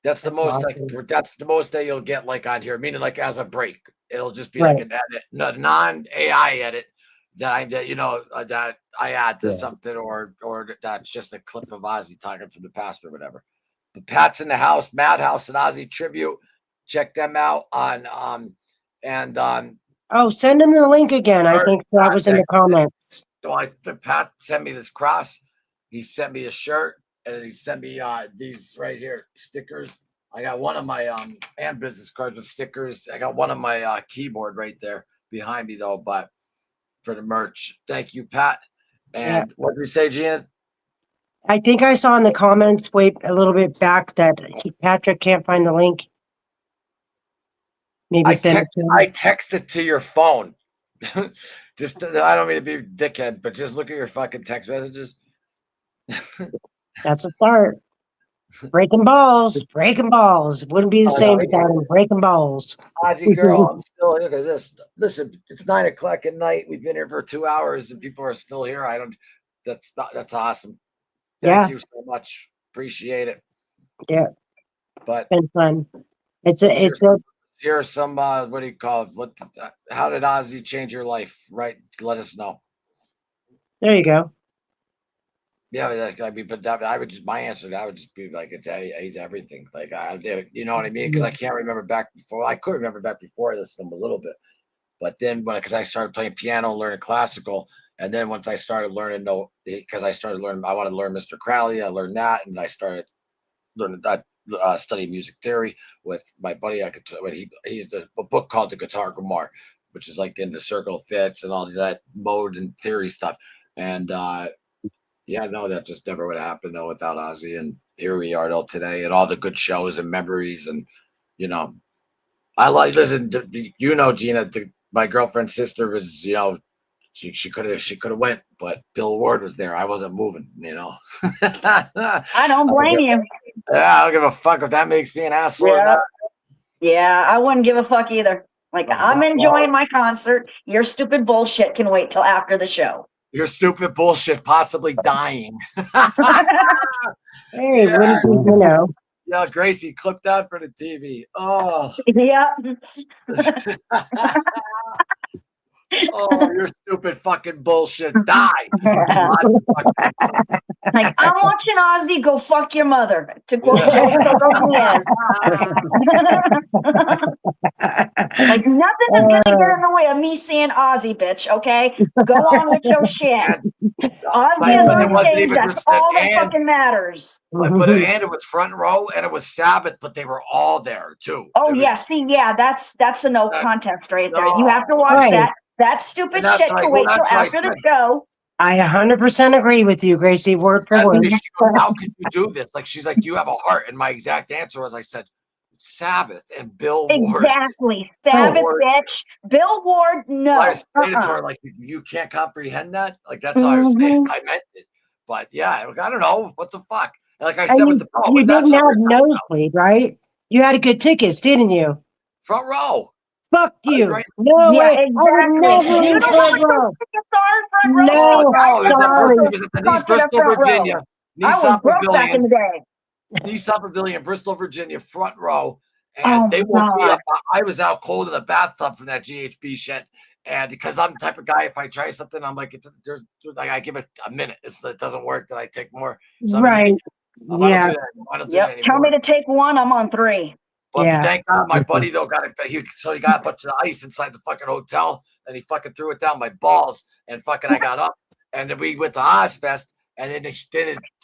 That's the most that's the most that you'll get like on here, meaning like as a break. It'll just be like an edit, non-AI edit that I add to something or that's just a clip of Ozzy talking from the past or whatever. But Pat's in the house, Madhouse and Ozzy tribute. Check them out on send him the link again. I think that was in the comments. So Pat sent me this cross. He sent me a shirt. And he sent me these right here stickers. I got one of my and business cards with stickers. I got one of my keyboard right there behind me though, but for the merch. Thank you, Pat. And what did you say, Gina? I think I saw in the comments way a little bit back that Patrick can't find the link. Maybe I texted to your phone. Just I don't mean to be a dickhead, but just look at your fucking text messages. That's a start. Breaking balls. Wouldn't be the same without him. Breaking balls. Ozzy girl, I'm still here. Look at this. Listen, it's 9 o'clock at night. We've been here for 2 hours and people are still here. That's awesome. Thank you so much. Appreciate it. Yeah. But it's been fun. Here's some what do you call it? How did Ozzy change your life? Right? Let us know. There you go. Yeah, I mean, but I would just my answer. I would just be like, he's everything. Like you know what I mean? Because I can't remember back before. I could remember back before I listened to him a little bit, but then because I started playing piano, learning classical, and then once I started learning, I wanted to learn Mr. Crowley. I learned that, and I started learning studying music theory with my buddy. He's a book called The Guitar Grammar, which is like in the circle of fifths and all that mode and theory stuff, and. Yeah, no, that just never would have happened though without Ozzy, and here we are till today, and all the good shows and memories, and I listen. Gina, my girlfriend's sister was, she could have went, but Bill Ward was there. I wasn't moving, I don't blame you. Yeah, I don't give a fuck if that makes me an asshole or not. Yeah, I wouldn't give a fuck either. Like I'm enjoying my concert. Your stupid bullshit can wait till after the show. Your stupid bullshit, possibly dying. Hey, Yeah, Gracie, clip that for the TV. Oh. Yeah. Oh, your stupid fucking bullshit. Die. Like, I'm watching Ozzy go fuck your mother. To quote Jessica Gomez. Like, nothing is going to get in the way of me seeing Ozzy, bitch, okay? Go on with your shit. Ozzy is on stage. That's all that fucking matters. But it was front row, and it was Sabbath, but they were all there, too. Oh, yeah. See, yeah, that's a no contest right there. You have to watch that. That stupid shit can wait till after the show. I 100% agree with you, Gracie, word for word. How could you do this? Like, she's like, you have a heart. And my exact answer was, I said, Sabbath and Bill Ward. Exactly. Sabbath, Ward. bitch. Bill Ward, no. I was saying to her, like, you can't comprehend that? Like, that's how I was saying. I meant it. But yeah, like, I don't know. What the fuck? Like I said with the poem, you that's didn't what have nosebleed, right? You had good tickets, didn't you? front row. Fuck you. Right. No Yeah, way. exactly. I would never You in know front how much row. those tickets are front row? No, No, sorry. it was at the Nice, Bristol, Virginia. I was broke back in the day. Nissan Pavilion, Bristol, Virginia, front row. And Oh they my woke me God. up. I was out cold in the bathtub from that GHB shit. And because I'm the type of guy, if I try something, I'm like, there's like, I give it a minute. If it doesn't work, then I take more. So Right. I don't do Yeah. that. I don't do that anymore. Tell me to take one. I'm on 3. But Yeah. thank God my buddy though got it. He got a bunch of ice inside the fucking hotel, and he fucking threw it down my balls. And fucking I got up, and then we went to Ozfest, and then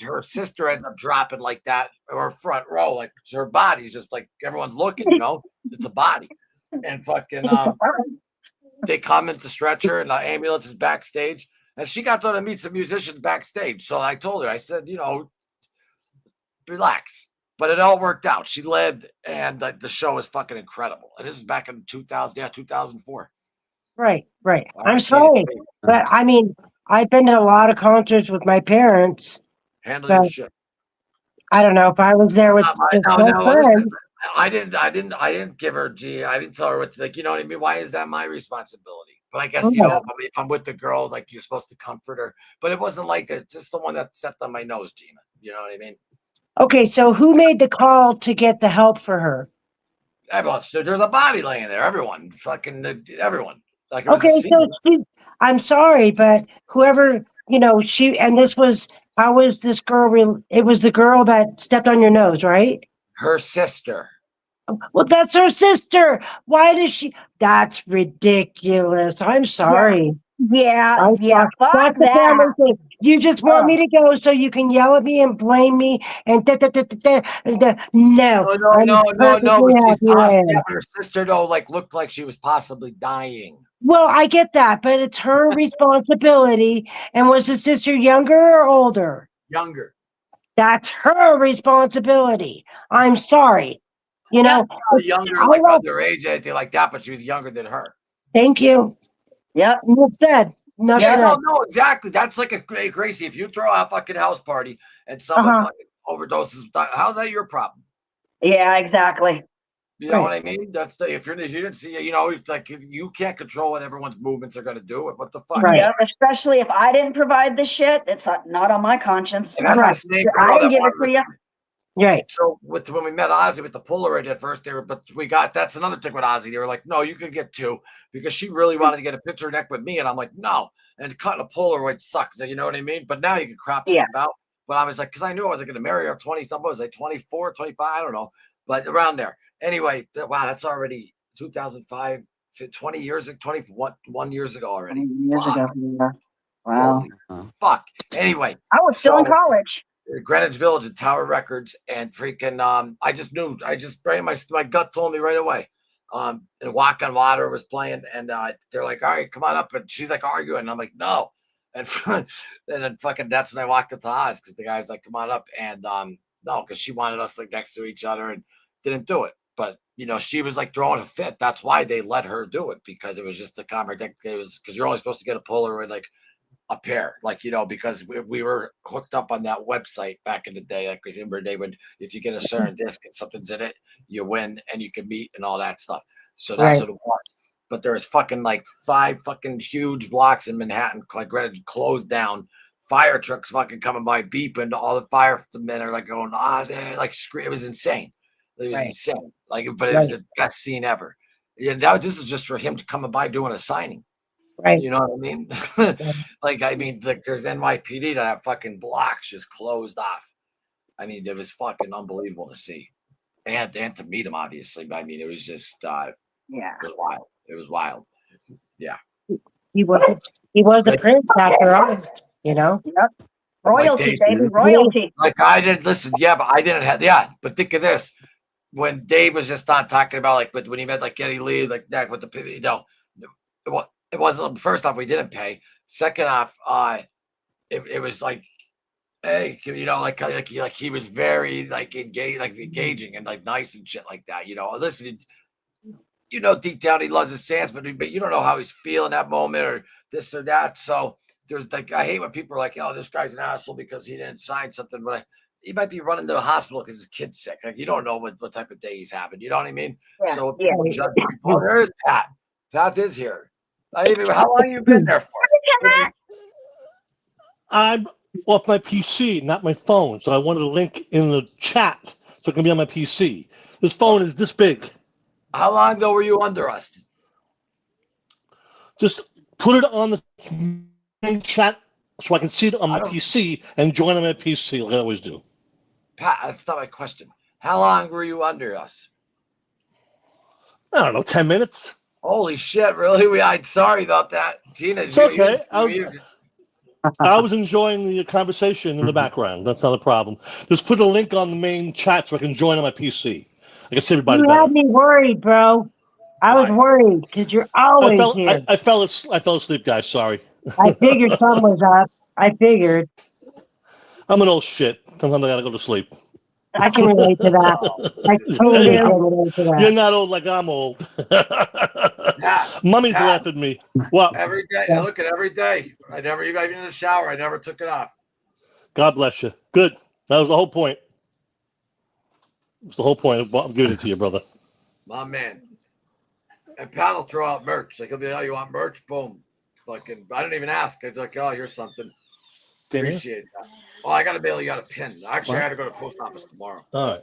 her sister ended up dropping like that, or front row, like her body's just like everyone's looking, you know, it's a body, and fucking they come into stretcher, and the ambulance is backstage, and she got to meet some musicians backstage. So I told her, I said, you know, relax. But it all worked out. She lived, and the show is fucking incredible. And this is back in 2004. Right. I'm sorry. But I mean, I've been to a lot of concerts with my parents. Handle your shit. I don't know if I was there with No, my listen, friend. I didn't give her I didn't tell her what to, like, you know what I mean? Why is that my responsibility? But I guess, you know, if I'm with the girl, like, you're supposed to comfort her. But it wasn't like that, just the one that stepped on my nose, Gina. You know what I mean? Okay, so who made the call to get the help for her? Everyone. There's a body laying there. Everyone. Fucking everyone. Like, it was Okay, so I'm sorry, but whoever, you know, how was this girl? It was the girl that stepped on your nose, right? Her sister. Well, that's her sister. Why does she? That's ridiculous. I'm sorry. Yeah. Fuck that's a that. family thing. You just want me to go so you can yell at me and blame me and no. No. But Her sister though, like, looked like she was possibly dying. well, I get that, but it's her responsibility. And was the sister younger or older? Younger. That's her responsibility. I'm sorry. You know, Younger, like underage, anything like that, but she was younger than her. Thank you. Yep. Enough said. No, exactly. That's like a Gracie. If you throw a fucking house party and someone fucking overdoses, how's that your problem? Yeah, exactly. You know what I mean? That's if you didn't see it, you know, it's like you can't control what everyone's movements are going to do. What the fuck? Right. Yeah, especially if I didn't provide the shit, it's not on my conscience. And that's the same girl I didn't that give it to you. Right. So when we met Ozzy with the Polaroid at first, that's another thing with Ozzy. They were like, no, you could get 2, because she really wanted to get a picture neck with me. And I'm like, no. And cutting a Polaroid sucks. You know what I mean? But now you can crop stuff out. But I was like, because I knew I wasn't going to marry her 20-something. Was I 24, 25? I don't know. But around there. Anyway, wow, that's already 2005, 20 years, 21 years ago already. Wow. Fuck. Anyway. I was still in college. Greenwich Village at Tower Records, and freaking I just knew, my gut told me right away. And Walk on Water was playing, and they're like, all right, come on up. And she's like arguing, and I'm like, no. And then fucking that's when I walked up to Oz, because the guy's like, come on up. And no, because she wanted us like next to each other and didn't do it. But you know, she was like throwing a fit. That's why they let her do it, because it was just a conversation. It was because you're only supposed to get a Polaroid like a pair, like, you know, because we were hooked up on that website back in the day. Like, remember, they would, if you get a certain disc and something's in it, you win and you can meet and all that stuff. So that's what it was. But there's fucking like 5 fucking huge blocks in Manhattan, like Greenwich, closed down. Fire trucks fucking coming by, beeping. All the firemen are like going, like scream. It was insane. It was insane. Like, but it was the best scene ever. Yeah, this is just for him to come by doing a signing. Right. You know what I mean? Like, there's NYPD that have fucking blocks just closed off. I mean, it was fucking unbelievable to see. And to meet him, obviously. But I mean, it was just, it was wild. It was wild. Yeah. He was a prince after all, you know? Yep. Royalty, baby, royalty. Like, I didn't listen. Yeah, but I didn't have, but think of this. When Dave was just not talking about, like, but when he met, like, Geddy Lee, like that with the, you know, it wasn't, first off, we didn't pay. Second off, it was like, hey, like he was very engaging and like nice and shit like that. Listen, deep down he loves his Sands, but you don't know how he's feeling that moment or this or that. So there's I hate when people are like, oh, this guy's an asshole because he didn't sign something, but he might be running to the hospital because his kid's sick. Like, you don't know what type of day he's having. You know what I mean? Yeah, So yeah. oh, there's Pat. Pat is here. How long have you been there for? I'm off my PC, not my phone. So I wanted a link in the chat so it can be on my PC. This phone is this big. How long ago were you under us? Just put it on the main chat so I can see it on my PC and join on my PC like I always do. Pat, that's not my question. How long were you under us? I don't know, 10 minutes. Holy shit, really? I'm sorry about that. Gina, it's okay. I was enjoying the conversation in the background. That's not a problem. Just put a link on the main chat so I can join on my PC. I can see everybody You better. had me worried, bro. I was worried because you're always here. I fell asleep, guys. Sorry. I figured something was up. I figured. I'm an old shit. Sometimes I gotta go to sleep. I can relate to that. I totally can relate to that. You're not old like I'm old. Mommy's laughing at me. What? Every day. I look at every day. I never even in the shower. I never took it off. God bless you. Good. That was the whole point. It's the whole point. I'm giving it to you, brother. My man. And Pat will throw out merch. Like, he'll be, oh, you want merch? Boom. Fucking, I don't even ask. I'd like, oh, here's something. Appreciate that. Oh, I got to bail you out a pin. Actually, I had to go to the post office tomorrow. All right.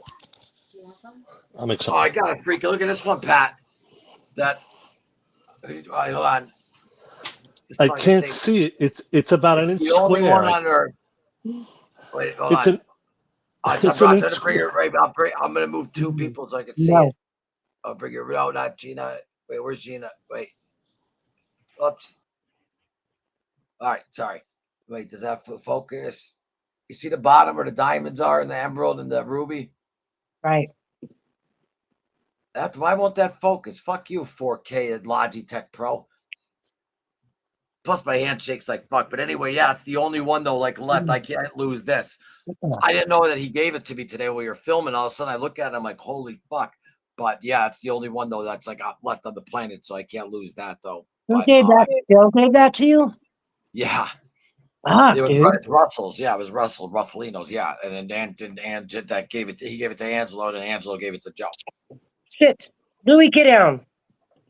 I'm excited. Oh, I got a freak. Look at this one, Pat. That. Hold on. I can't see it. It's about an inch the only square. One on Earth. Wait, hold on. I'm going to move two people so I can see it. I'll bring it. No, not Gina. Wait, where's Gina? Wait. Oops. All right, sorry. Wait, does that focus? You see the bottom where the diamonds are and the emerald and the ruby? Right. Why won't that focus? Fuck you, 4K Logitech Pro. Plus my handshake's like fuck. But anyway, yeah, it's the only one though, like left. I can't lose this. I didn't know that he gave it to me today when we were filming. All of a sudden I look at it, I'm like, holy fuck. But yeah, it's the only one though that's like left on the planet, so I can't lose that though. Who gave that? Bill gave that to you? Yeah. Ah, it was dude. Russell's. Yeah, it was Russell Ruffalino's. Yeah, and then Dan that gave it. He gave it to Angelo, and Angelo gave it to Joe. Shit, Louis, get down.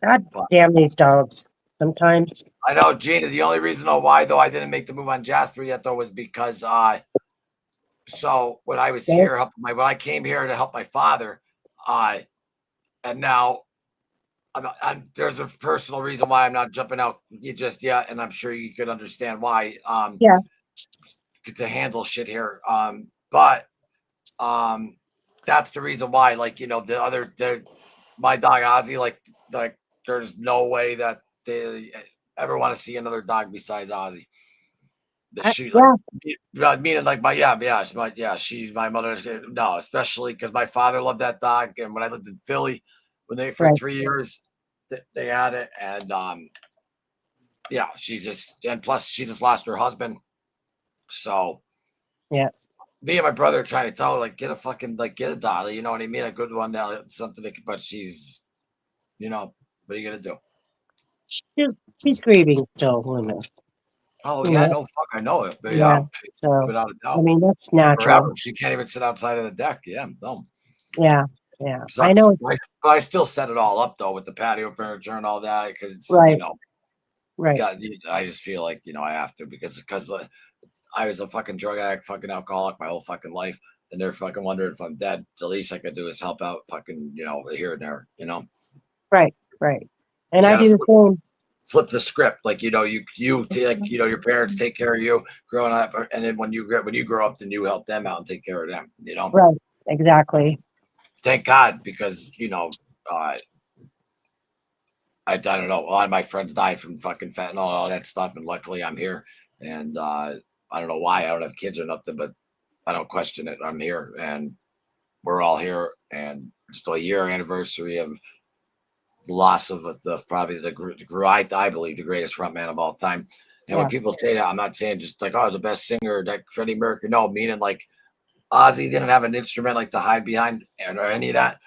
God damn these dogs. Sometimes. I know, Gina. The only reason why though I didn't make the move on Jasper yet though was because so when I was here helping when I came here to help my father, and now. There's a personal reason why I'm not jumping out just yet, and I'm sure you could understand why. Yeah. To handle shit here. But that's the reason why. Like my dog Ozzy. Like there's no way that they ever want to see another dog besides Ozzy. She's my mother. No, especially because my father loved that dog, and when I lived in Philly. When they for 3 years they had it, and plus she just lost her husband. So yeah, me and my brother are trying to tell her like get a dog, you know what I mean, a good one now, something but she's, what are you gonna do? She's grieving still, women. Oh yeah, no fuck, I know it, but so, without a doubt. I mean that's natural. Forever. She can't even sit outside of the deck. Yeah, I'm dumb. Yeah. Yeah, I know. I still set it all up though with the patio furniture and all that because it's right. I just feel like I have to because I was a fucking drug addict, fucking alcoholic my whole fucking life, and they're fucking wondering if I'm dead. The least I could do is help out, fucking here and there, Right. And I do the same. Flip the script, like you take your parents take care of you growing up, and then when you grow up, then you help them out and take care of them. Right. Exactly. Thank God, because I don't know. A lot of my friends died from fucking fentanyl and all that stuff, and luckily I'm here. And I don't know why I don't have kids or nothing, but I don't question it. I'm here, and we're all here, and it's a year anniversary of the loss of probably I believe the greatest frontman of all time. And when people say that, I'm not saying just like, oh, the best singer, like Freddie Mercury. No, meaning like Ozzy didn't have an instrument like to hide behind or any of that.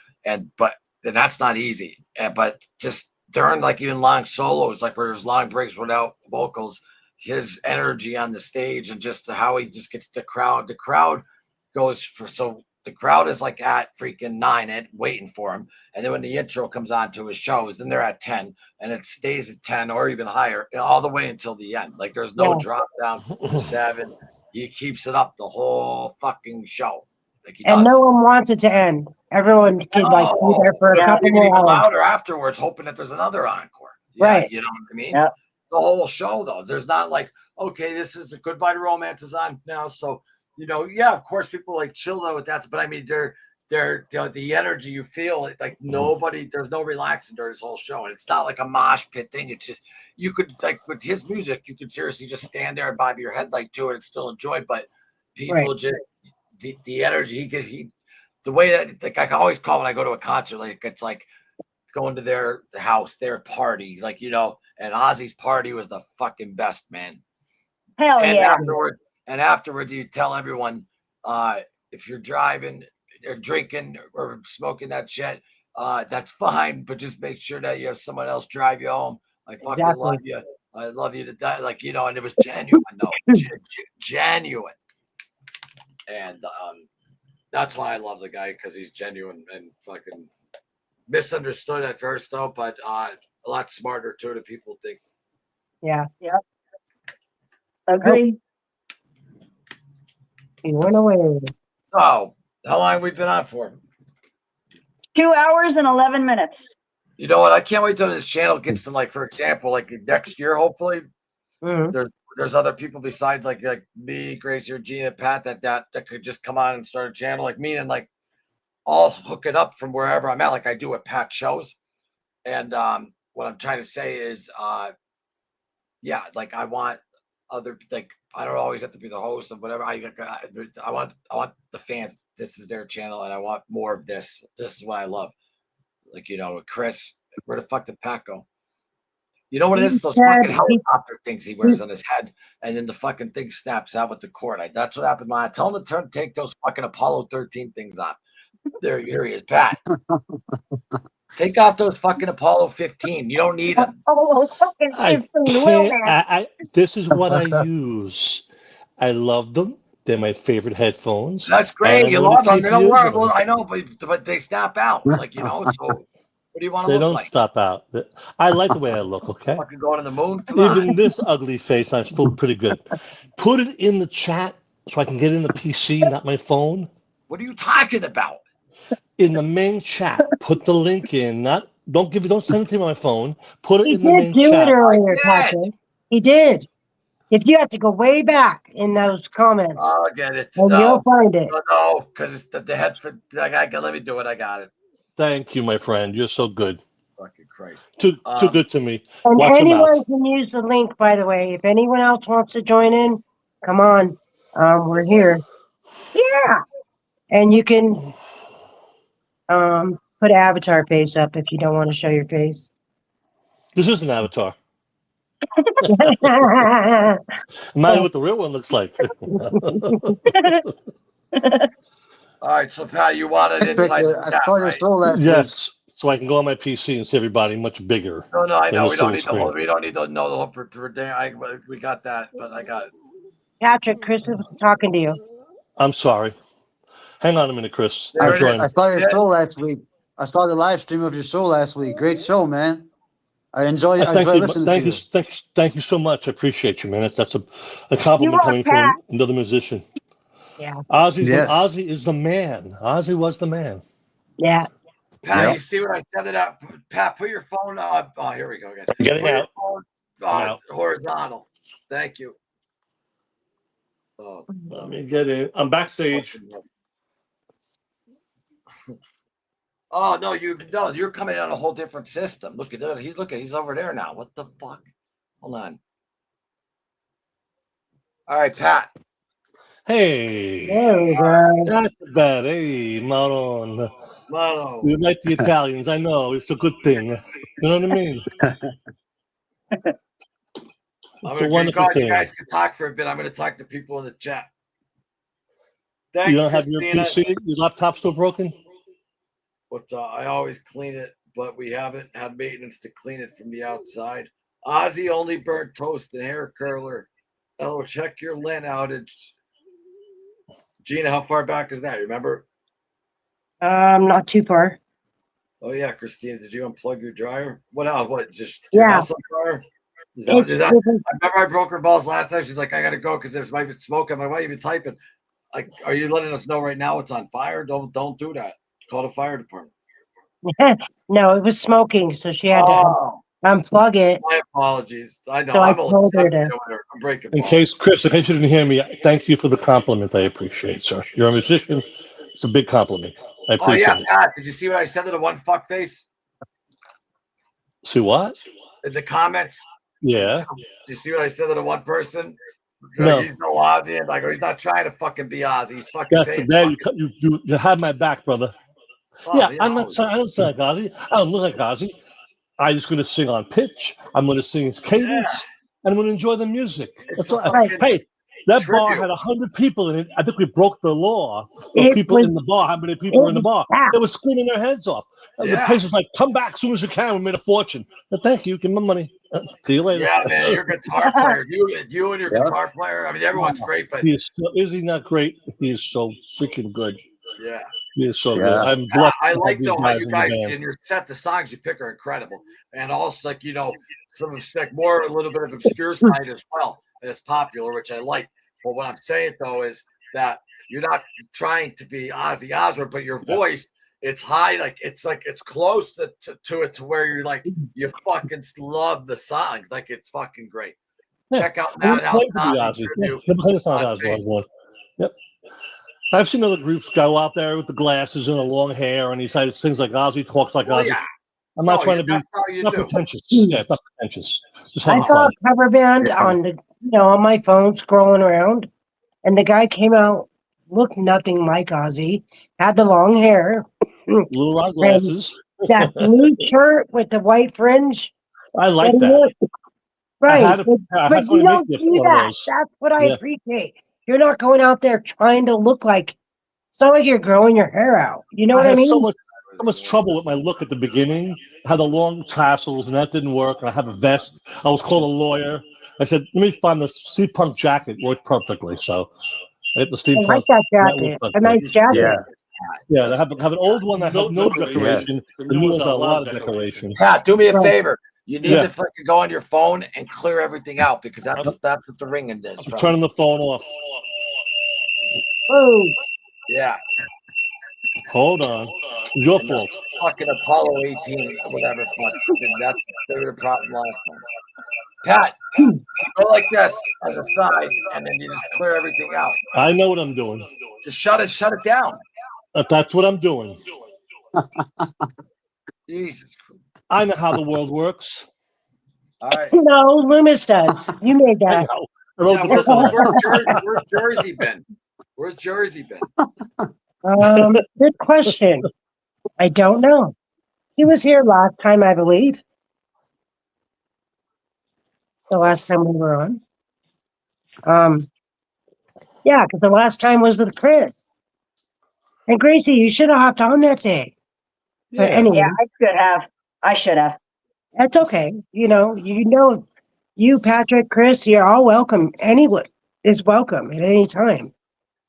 But that's not easy. But just during like even long solos, like where there's long breaks without vocals, his energy on the stage and just how he just gets the crowd goes for, so the crowd is like at freaking 9 and waiting for him. And then when the intro comes on to his shows, then they're at 10 and it stays at 10 or even higher all the way until the end. Like there's no drop down to 7. He keeps it up the whole fucking show. Like and no one wants it to end. Everyone could like be there for a couple even more hours. louder afterwards, hoping that there's another encore. Right. You know what I mean? Yep. The whole show, though. There's not like, okay, this is a Goodbye to Romance is on now. So, of course, people like chill though with that. But I mean, they're the energy you feel, like there's no relaxing during this whole show. And it's not like a mosh pit thing. It's just, you could, like with his music, you could seriously just stand there and bob your head like to it and still enjoy. But people just, the energy, the way that, like, I always call when I go to a concert, like, it's like going to their house, their party, like, and Ozzy's party was the fucking best, man. Hell and yeah. Afterwards, you tell everyone, if you're driving or drinking or smoking that shit, that's fine, but just make sure that you have someone else drive you home. I fucking love you. I love you to die. Like, and it was genuine, though. Genuine. And that's why I love the guy, because he's genuine and fucking misunderstood at first, though, but a lot smarter too than people think. Yeah. Yep. Agree. He went away. So, how long have we been on for? 2 hours and 11 minutes. You know what? I can't wait till this channel gets to, like, for example, like next year, hopefully, there's other people besides like me, Gracie, or Gina, Pat, that could just come on and start a channel like me, and like I'll hook it up from wherever I'm at, like I do at Pat shows. And what I'm trying to say is, like I want other, like, I don't always have to be the host of whatever. I want the fans. This is their channel, and I want more of this. This is what I love. Like, Chris, where the fuck did Pat go? You know what it is? Those fucking helicopter things he wears on his head, and then the fucking thing snaps out with the cord. That's what happened. I tell him to take those fucking Apollo 13 things off. Here he is, Pat. Take off those fucking Apollo 15. You don't need them. This is what I use. I love them. They're my favorite headphones. That's great. You love them. They don't work. Well, I know, but they snap out. Like, so. What do you want to They look don't like? stop out. I like the way I look, okay? Fucking going to the moon? Come Even on. this ugly face, I'm still pretty good. Put it in the chat so I can get in the PC, not my phone. What are you talking about? In the main chat, put the link in. Don't send it to my phone. Put it in the main chat. He did do it earlier, Patrick. He did. If you have to go way back in those comments, I'll get it. And you'll find it. No, because it's the headphone. Let me do it. I got it. Thank you, my friend. You're so good. Fucking Christ. Too good to me. And Watch anyone can use the link, by the way. If anyone else wants to join in, come on. We're here. Yeah. And you can put an avatar face up if you don't want to show your face. This is an avatar. Imagine what the real one looks like. All right, so Pat, you wanted inside the chat, right? Yes, so I can go on my PC and see everybody much bigger. No, I know. We don't need the to know the whole per day. We got that, but I got it. Patrick, Chris is talking to you. I'm sorry. Hang on a minute, Chris. I saw your show last week. I saw the live stream of your show last week. Great show, man. I enjoy listening to you. Thank you so much. I appreciate you, man. That's a compliment coming from another musician. Yeah. Ozzy is the man. Ozzy was the man. Yeah. Pat, you see what I said it up? Pat, put your phone on. Oh, here we go again. Get it out. Horizontal. Thank you. Oh, let me get in. I'm backstage. Oh no, you're coming on a whole different system. Look at that. He's over there now. What the fuck? Hold on. All right, Pat. Hey. That's bad. Hey, Maron. We like the Italians. I know. It's a good thing. You know what I mean? It's a wonderful God, thing. you guys can talk for a bit. I'm going to talk to people in the chat. You Thanks, don't have your Christina. PC? Your laptop still broken? But I always clean it, but we haven't had maintenance to clean it from the outside. Ozzy only burnt toast and hair curler. Oh, check your lint outage. Gina, how far back is that? You remember? Not too far. Oh yeah, Christina, did you unplug your dryer? What else? What? Just your Yeah. house on fire? I remember I broke her balls last time. She's like, I gotta go because there might be smoke. I'm like, why are you even typing? Like, are you letting us know right now it's on fire? Don't do that. Call the fire department. No, it was smoking, so she had to unplug it. My apologies. I know. So I I'm told her to. I'm breaking In balls. case, Chris, in case you didn't hear me, thank you for the compliment. I appreciate, sir. You're a musician. It's a big compliment. I appreciate it. Pat, did you see what I said to the one fuckface? See what? In the comments? Yeah. Did you see what I said to the one person? No. He's no Ozzy. Like, he's not trying to fucking be Ozzy. He's fucking Yes, paying. there you have my back, brother. Oh, I don't sound like Ozzy. I don't look like Ozzy. I'm just going to sing on pitch. I'm going to sing his cadence, and I'm going to enjoy the music. That's all. Hey, that bar had 100 people in it. I think we broke the law for people in the bar. How many people were in the bar? They were screaming their heads off. The place was like, "Come back as soon as you can. We made a fortune." But thank you. Give me money. See you later. Yeah, man, your guitar player. You and your guitar player. I mean, everyone's great, but is he not great? He is so freaking good. Yeah. He is so good. I'm blessed. I to like have though these how you in the guys band. in your set, the songs you pick are incredible, and also like some of like more a little bit of obscure side as well as popular, which I like. But what I'm saying though is that you're not trying to be Ozzy Osbourne, but your voice it's high, like it's close to it to where you're like you fucking love the songs, like it's fucking great. Check out that out. Yep. I've seen other groups go out there with the glasses and the long hair, and he says things like Ozzy talks like Ozzy. Yeah. I'm not trying to be not pretentious. Yeah, it's not pretentious. Just I having saw fun. a cover band on the on my phone scrolling around, and the guy came out, looked nothing like Ozzy, had the long hair, little round glasses, that blue shirt with the white fringe. I like that. Right, but you don't see that. That's what I appreciate. You're not going out there trying to look like. It's not like you're growing your hair out. You know what I mean? So much trouble with my look at the beginning. I had the long tassels, and that didn't work. And I have a vest. I was called a lawyer. I said, "Let me find the steampunk jacket." Worked perfectly. So I hit the steampunk. I like that jacket. A nice jacket. Yeah. I have an old one that has no decoration. The new one's a lot of decoration. Pat, do me a favor. You need to fucking go on your phone and clear everything out because that's what the ringing is. I'm turning the phone off. Oh. Yeah. Hold on. It's your fault. Fucking Apollo 18, whatever. That's the problem last time. Pat, go like this on the side, and then you just clear everything out. I know what I'm doing. Just shut it down. That's what I'm doing. Jesus Christ. I know how the world works. All right. No, Loomis does. You made that. Where's Jersey been? Where's Jersey been? Good question. I don't know. He was here last time, I believe. The last time we were on. Yeah, because the last time was with Chris. And Gracie, you should have hopped on that day. But anyway. Yeah, I should have. That's okay. You, Patrick, Chris, you're all welcome. Anyone is welcome at any time.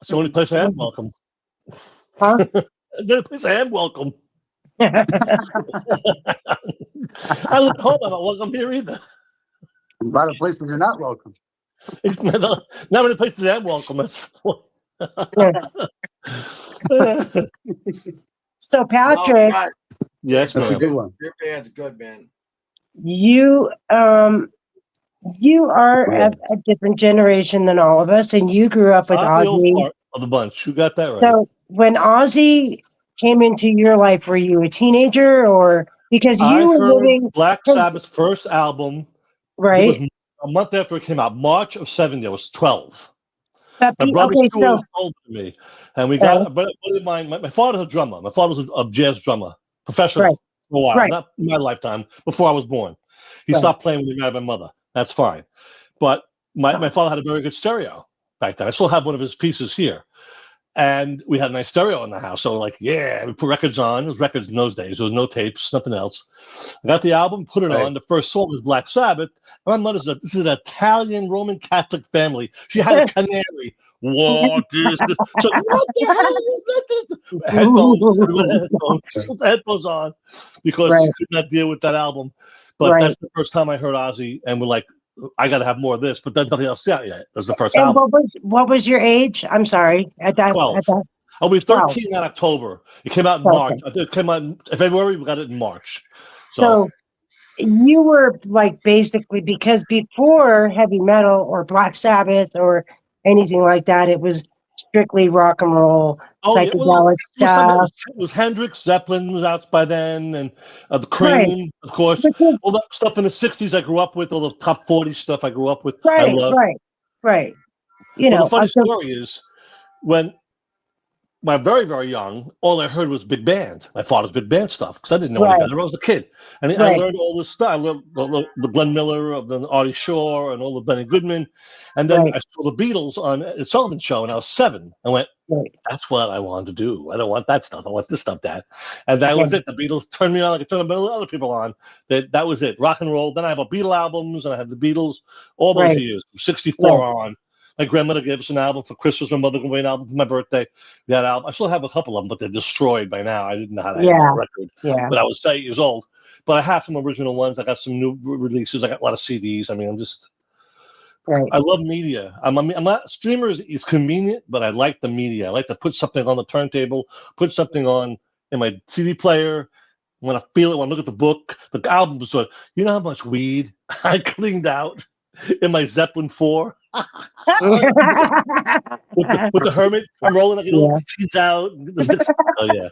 It's the only place I am welcome. Huh? The only place I am welcome. I live at home. I'm not welcome here either. A lot of places you're not welcome. Not many places I am welcome. So, Patrick. Yes, that's a good one. Your band's good, man. You are a different generation than all of us, and you grew up with Ozzy. Of the bunch, you got that right. So, when Ozzy came into your life, were you a teenager, or because you were living Black Sabbath's first album? Right. It was a month after it came out, March of '70. I was 12. My brother's 2 years older than me, and we got. But my father's a drummer. My father was a jazz drummer, professional for a while, not in my lifetime. Before I was born, he stopped playing when he married my mother. That's fine. But my father had a very good stereo back then. I still have one of his pieces here. And we had a nice stereo in the house. So like, yeah, we put records on. It was records in those days. There was no tapes, nothing else. I got the album, put it on. The first song was Black Sabbath. My mother's this is an Italian Roman Catholic family. She had a canary. What is this? So what the hell is that? Headphones. Put the headphones on because she could not deal with that album. But that's the first time I heard Ozzy, and we're like, I got to have more of this, but there's nothing else out yet. It was the first album. What was your age? I'm sorry. At that, 12. I'll be 13 in October. It came out in March. I think it came out in February. We got it in March. So you were like basically, because before heavy metal or Black Sabbath or anything like that, it was strictly rock and roll, psychedelic stuff. It was Hendrix, Zeppelin was out by then, and the Cream, of course. All that stuff in the 60s I grew up with, all the top 40 stuff I grew up with. I loved. Right. You know, the funny story is when very, very young, all I heard was big band. My father's big band stuff because I didn't know any better. I was a kid, and I learned all this stuff. I learned the Glenn Miller, of the Artie Shaw, and all the Benny Goodman. And then I saw the Beatles on the Sullivan Show, and I was 7. I went, "That's what I wanted to do. I don't want that stuff. I want this stuff, Dad." And that was it. The Beatles turned me on like it turned other people on. That was it. Rock and roll. Then I have a Beatle albums, and I have the Beatles all those years, from 64 on. My grandmother gave us an album for Christmas. My mother gave me an album for my birthday. We had album. I still have a couple of them, but they're destroyed by now. I didn't know how to have a record. But I was 8 years old. But I have some original ones. I got some new releases. I got a lot of CDs. I mean, I'm just. I love media. I'm not streamers is convenient, but I like the media. I like to put something on the turntable, put something on in my CD player. When I feel it, when I look at the book, the album was what. You know how much weed I cleaned out in my Zeppelin 4. with the Hermit, I'm rolling like all the seeds out. Oh yeah,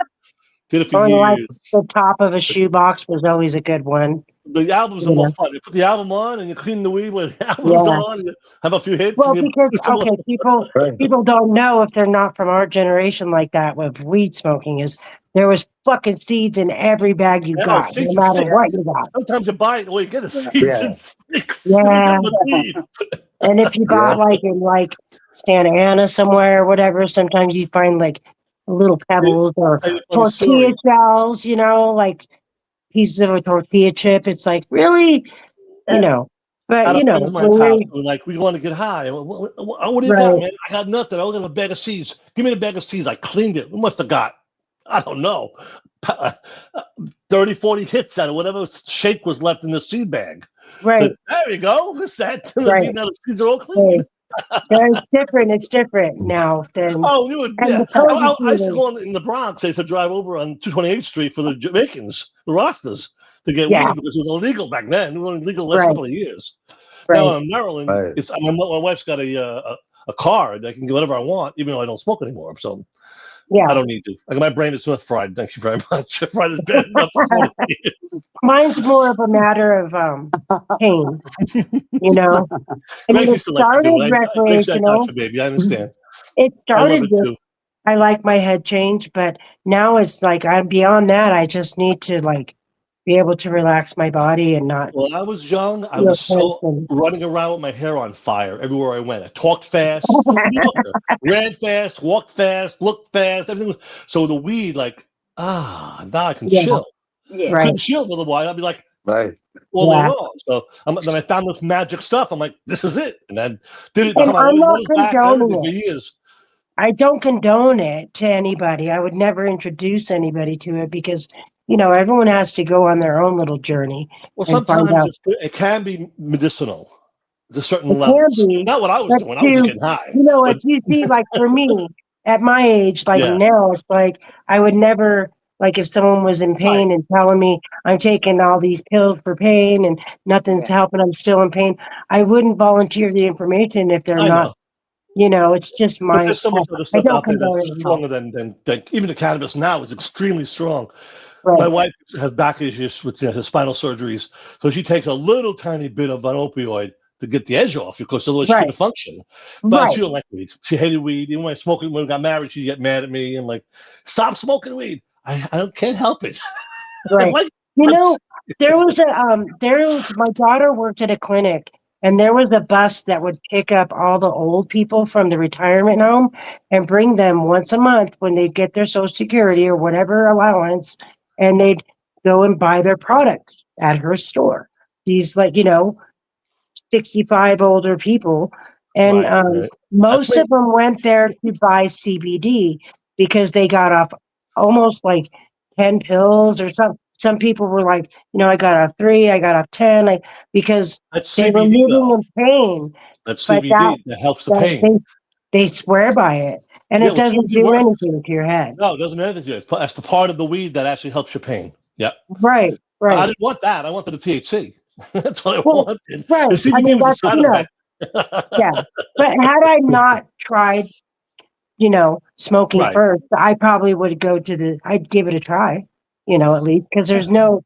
did it for years. Like the top of a shoebox was always a good one. The albums are more fun. You put the album on and you clean the weed when the album's on. You have a few hits. Well, because people don't know if they're not from our generation like that with weed smoking is there was fucking seeds in every bag you got, no matter what you got. Sometimes you buy it, you get a seeds and sticks. Yeah. And if you got like in like Santa Ana somewhere or whatever, sometimes you find like little pebbles or tortilla shells, you know, like pieces of a tortilla chip. It's like, really, you know, but you know, like we want to get high. What do you got, man? I got nothing. I only got a bag of seeds. Give me the bag of seeds. I cleaned it. We must have got, I don't know, 30, 40 hits out of whatever shake was left in the seed bag. Right. But there you go. What's that? Now the seeds are all clean. It's different. It's different now than. Oh, I used to go in the Bronx. I used to drive over on 228th Street for the Jamaicans, the Rastas, to get weed because it was illegal back then. It was illegal the last couple of years. Now in Maryland, my wife's got a card. I can get whatever I want, even though I don't smoke anymore. So I don't need to. Like, my brain is not fried. Thank you very much. Fried is bad enough for 40 years. Mine's more of a matter of pain, you know. I mean, it started recreational. Baby, I understand. It started with I like my head change, but now it's like I'm beyond that. I just need to like be able to relax my body and not. Well, I was young. I was so running around with my hair on fire everywhere I went. I talked fast, ran fast, walked fast, looked fast. Everything was so the weed. Like now I can chill. Yeah, I couldn't chill for a while. I'd be like all day long. So then I found this magic stuff. I'm like, this is it, and then did it. And I'm not condoning for years. I don't condone it to anybody. I would never introduce anybody to it because. You know, everyone has to go on their own little journey. Well, sometimes it can be medicinal to certain levels. Not what I was doing. I was getting high. You know, if you see, like for me, at my age, like now, it's like I would never, like if someone was in pain and telling me I'm taking all these pills for pain and nothing's helping, I'm still in pain, I wouldn't volunteer the information if they're not. You know, it's just my. There's so much other stuff out there that's stronger than even the cannabis now is extremely strong. Right. My wife has back issues with her spinal surgeries, so she takes a little tiny bit of an opioid to get the edge off because otherwise she couldn't function. But she don't like weed. She hated weed. Even when we got married, she'd get mad at me and like, stop smoking weed. I can't help it. Right. You know, there was my daughter worked at a clinic And there was a bus that would pick up all the old people from the retirement home and bring them once a month when they get their Social Security or whatever allowance, and they'd go and buy their products at her store. These, like, 65 older people. And Right. most of them went there to buy CBD because they got off almost like 10 pills or something. Some people were like, I got off 3, I got off 10, because That's they were CBD living though. in pain. That's But CBD that helps the that pain. they swear by it, and Yeah, it well, doesn't CBD do works. anything to your head. No, it doesn't matter to you. That's the part of the weed that actually helps your pain. Yeah. Right. I didn't want that. I wanted the THC. That's what I Well, wanted. right. The CBD was a side effect. Yeah. But had I not tried, smoking Right. first, I probably would I'd give it a try, at least, because there's no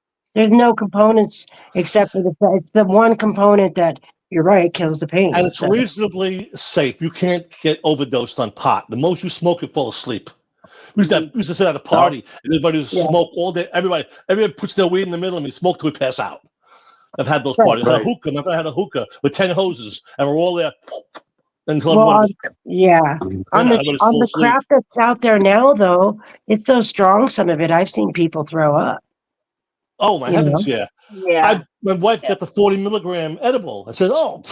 components except for it's the one component that, you're right, kills the pain. And it's So, reasonably safe. You can't get overdosed on pot. The most you smoke, you fall asleep. We used to sit at a party, and everybody would smoke all day. Everybody puts their weed in the middle, and we smoke till we pass out. I've had those parties. I had a hookah. Remember, I had a hookah with 10 hoses, and we're all there until everyone was. on the crap that's out there now, though, it's so strong. Some of it, I've seen people throw up. Oh my heavens, yeah. Yeah. My wife got the 40 milligram edible. I said, "Oh,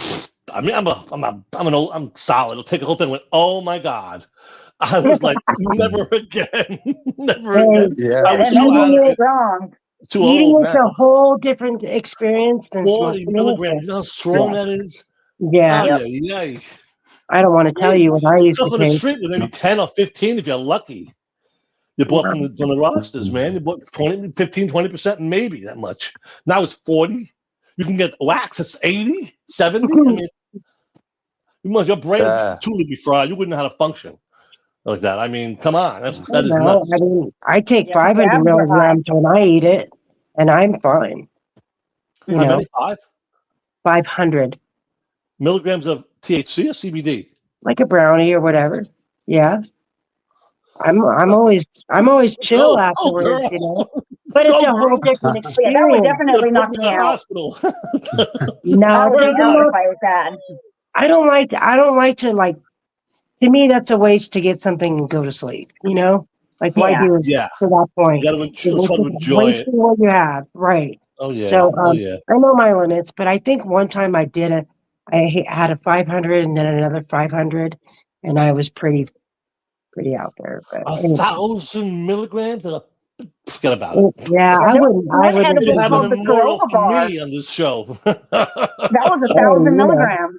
I mean, I'm solid. It'll take a whole thing." I went, "Oh my god." I was like, never again. Never again. Yeah. I was And so then out you of get it. wrong. Too Eating old it's a now. whole different experience than 40 smoking. milligrams. You know how strong that is? Yeah. Yeah. I don't want to tell you what I used Stuff to on the take. street with maybe 10 or 15 if you're lucky. You bought from the rosters, man. You bought 20%, maybe that much. Now it's 40. You can get wax. It's 80, 70. I mean, your brain would truly be fried. You wouldn't know how to function like that. I mean, come on. That is nuts. I mean, I take Yeah, 500 grabs are high. milligrams when I eat it, and I'm fine. How many? 500, Milligrams of THC or CBD? like a brownie or whatever. Yeah. I'm always chill Go, afterwards, girl. But it's Go, a whole girl. different Yeah, that would experience. definitely knock Put me me in the out. hospital. No, I it would doesn't know if look. I was bad. I don't like to like. To me, that's a waste to get something and go to sleep. Like why Yeah. do it Yeah. to that point? You gotta try to enjoy it. Wasting what you have, right? Oh yeah. So Yeah. I know my limits, but I think one time I had a 500 and then another 500, and I was pretty out there. But 1,000 milligrams? Forget about it. yeah, I wouldn't. One You edible have an called the immortal Corolla for Bar. me on this show. That was 1,000 milligrams.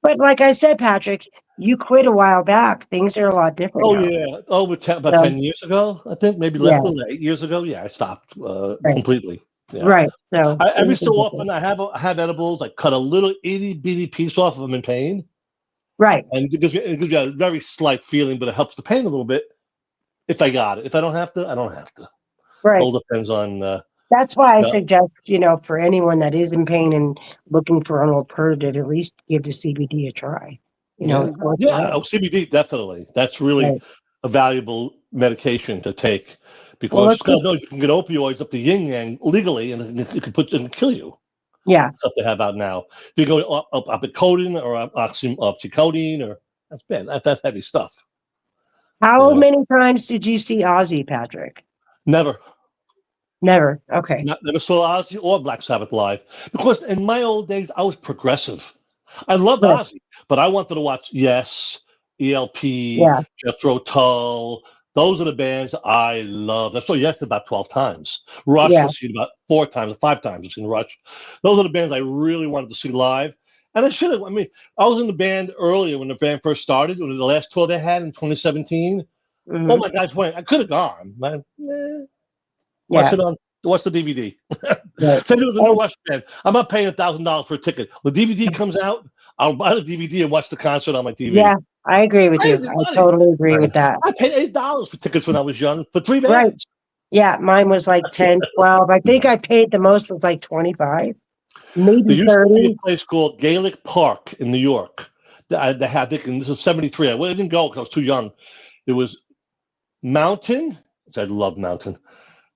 But like I said, Patrick, you quit a while back. Things are a lot different Oh now. yeah, about 10 years ago, I think, maybe less than that, 8 years ago. Yeah, I stopped completely. Yeah. Right. So Every so often, I have edibles. I cut a little itty bitty piece off if I'm in pain. Right. And it gives you a very slight feeling, but it helps the pain a little bit. If I got it, if I don't have to, I don't have to. Right. All depends on. That's why I suggest, for anyone that is in pain and looking for an alternative, at least give the CBD a try. CBD definitely. That's really a valuable medication to take because you can get opioids up the yin yang legally, and it can kill you. Yeah, stuff they have out now. If you go up at codeine or oxycodone, or that's bad. That's heavy stuff. How many times did you see Ozzy, Patrick? Never. Okay. Never saw Ozzy or Black Sabbath live because in my old days I was progressive. I loved Ozzy, but I wanted to watch Yes, ELP, Jethro Tull. Those are the bands I love. I saw Yes about 12 times. Rush I've seen about 4 times, 5 times I've seen Rush. Those are the bands I really wanted to see live. And I should have. I mean, I was in the band earlier when the band first started. When the last tour they had in 2017. Mm-hmm. Oh my guys went. I could have gone. Watch the DVD. Same thing with the new Rush band. I'm not paying $1,000 for a ticket. When the DVD comes out, I'll buy the DVD and watch the concert on my TV. Yeah, I agree with you. I totally agree with that. I paid $8 for tickets when I was young for 3 bands. Right. Yeah, mine was like 10, 12. I think I paid the most was like 25. Maybe there used 30. to be a place called Gaelic Park in New York. They had, and this was 73. I didn't go because I was too young. It was Mountain, which I love Mountain.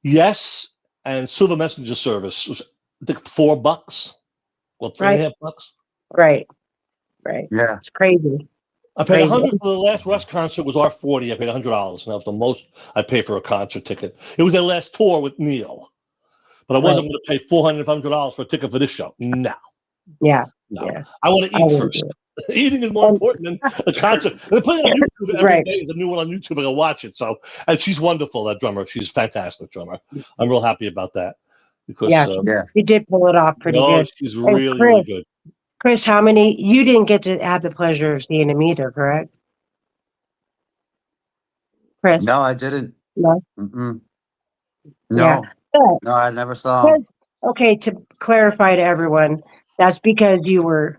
Yes, and Silver Messenger Service was I think $4. Well, $3.50. Right. Right. Yeah. It's crazy. I paid Crazy. $100 for the last Rush concert was R40. I paid $100, and that was the most I paid for a concert ticket. It was their last tour with Neil, but I wasn't going to pay $400 for a ticket for this show. No, Yeah. no. Yeah. I want to I eat wouldn't first. do Eating is more important than a concert. They're playing on YouTube every Right. day. There's a new one on YouTube. I can watch it. So, and she's wonderful. That drummer. She's a fantastic drummer. I'm real happy about that because Yeah. You did pull it off pretty good. she's And really, really good. Chris, how many? You didn't get to have the pleasure of seeing him either, correct? Chris? No, I didn't. No. Mm-mm. Yeah. No, I never saw him. Okay, to clarify to everyone, that's because you were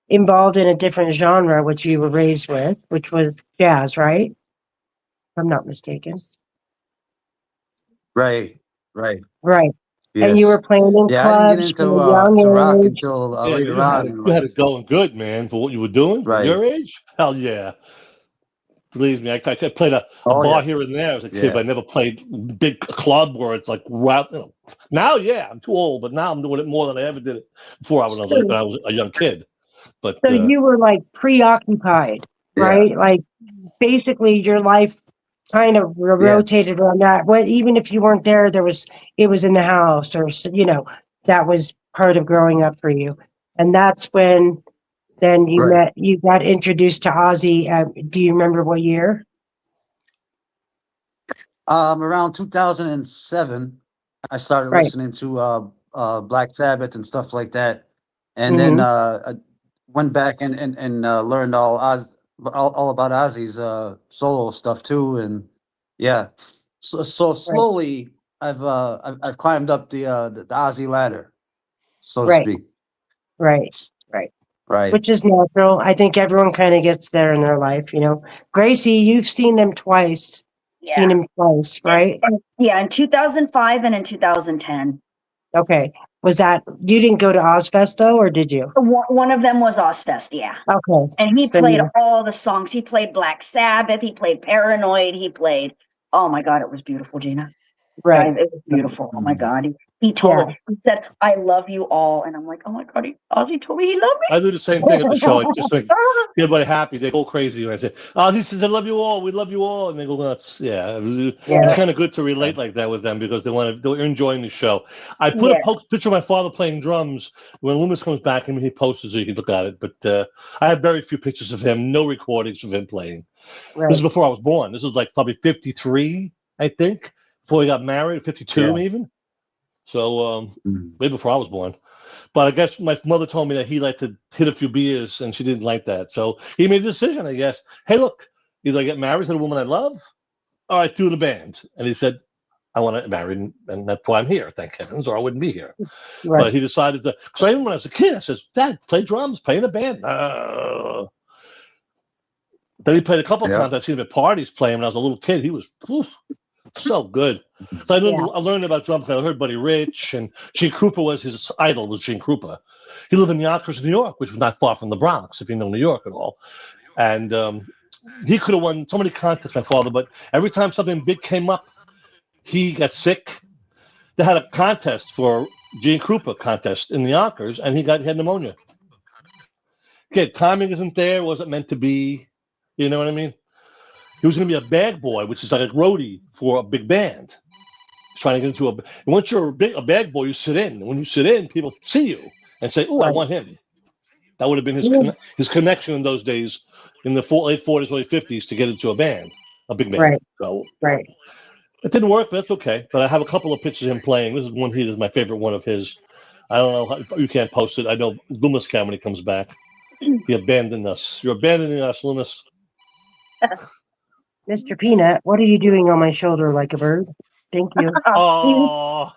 involved in a different genre, which you were raised with, which was jazz, right? If I'm not mistaken. Right. Right. Right. Yes. And you were playing in Yeah, I didn't get clubs into from a young to rock age. until Yeah, later you had on. it, you had it going good, man, for what you were doing at your age. Hell yeah. Believe me, I played a bar here and there as a kid, Yeah. but I never played big club where it's like now, yeah, I'm too old, but now I'm doing it more than I ever did it before when I was a young kid. But So you were like preoccupied, right? Like basically your life kind of rotated around that. Well, even if you weren't there, it was in the house, or that was part of growing up for you. And that's when then you got introduced to Ozzy. Do you remember what year? Around 2007, I started listening to Black Sabbath and stuff like that, and then I went back and learned all about Ozzy's solo stuff too, and so slowly I've climbed up the Ozzy ladder, so to speak. Right. Which is natural. I think everyone kind of gets there in their life, Gracie, you've seen them twice. Yeah. Seen him twice, right? Yeah, in 2005 and in 2010. Okay. Was that, you didn't go to Ozfest though, or did you? One of them was Ozfest, yeah. Okay. And he played all the songs. He played Black Sabbath. He played Paranoid. He played, oh my God, it was beautiful, Gina. Right. It was beautiful. Oh my God. He told me, he said, I love you all. And I'm like, oh my God, Ozzy told me he loved me. I do the same thing at the show. I just make everybody happy. They go crazy when I say, Ozzy says, I love you all. We love you all. And they go nuts. Yeah. It's kind of good to relate like that with them because they're enjoying the show. I put a picture of my father playing drums. When Loomis comes back, he posts it so you can look at it. But I have very few pictures of him, no recordings of him playing. Right. This is before I was born. This was like probably 53, I think, before he got married, 52 even. So way before I was born. But I guess my mother told me that he liked to hit a few beers and she didn't like that. So he made a decision, I guess. Hey, look, either I get married to the woman I love or I do the band. And he said, I want to get married and that's why I'm here, thank heavens, or I wouldn't be here. Right. But he decided to, so even when I was a kid, I said, Dad, play drums, play in a band. Then he played a couple of times. I've seen him at parties playing when I was a little kid. He was so good. So I learned about drums. I heard Buddy Rich, and Gene Krupa was his idol, was Gene Krupa. He lived in Yonkers, New York, which was not far from the Bronx, if you know New York at all. And he could have won so many contests, my father, but every time something big came up, he got sick. They had a contest for Gene Krupa contest in Yonkers, and he had pneumonia. Okay, timing isn't there, wasn't meant to be. You know what I mean? He was going to be a bag boy, which is like a roadie for a big band. He's trying to get into and once you're a bag boy, you sit in. And when you sit in, people see you and say, "Oh, I want him." That would have been his connection in those days, in the late 40s, early 50s, to get into a band, a big band. So it didn't work, but that's okay. But I have a couple of pictures of him playing. This is one is my favorite one of his. I don't know if you can't post it. I know Loomis can when he comes back. He abandoned us. You're abandoning us, Loomis. Mr. Peanut, what are you doing on my shoulder like a bird? Thank you. Oh,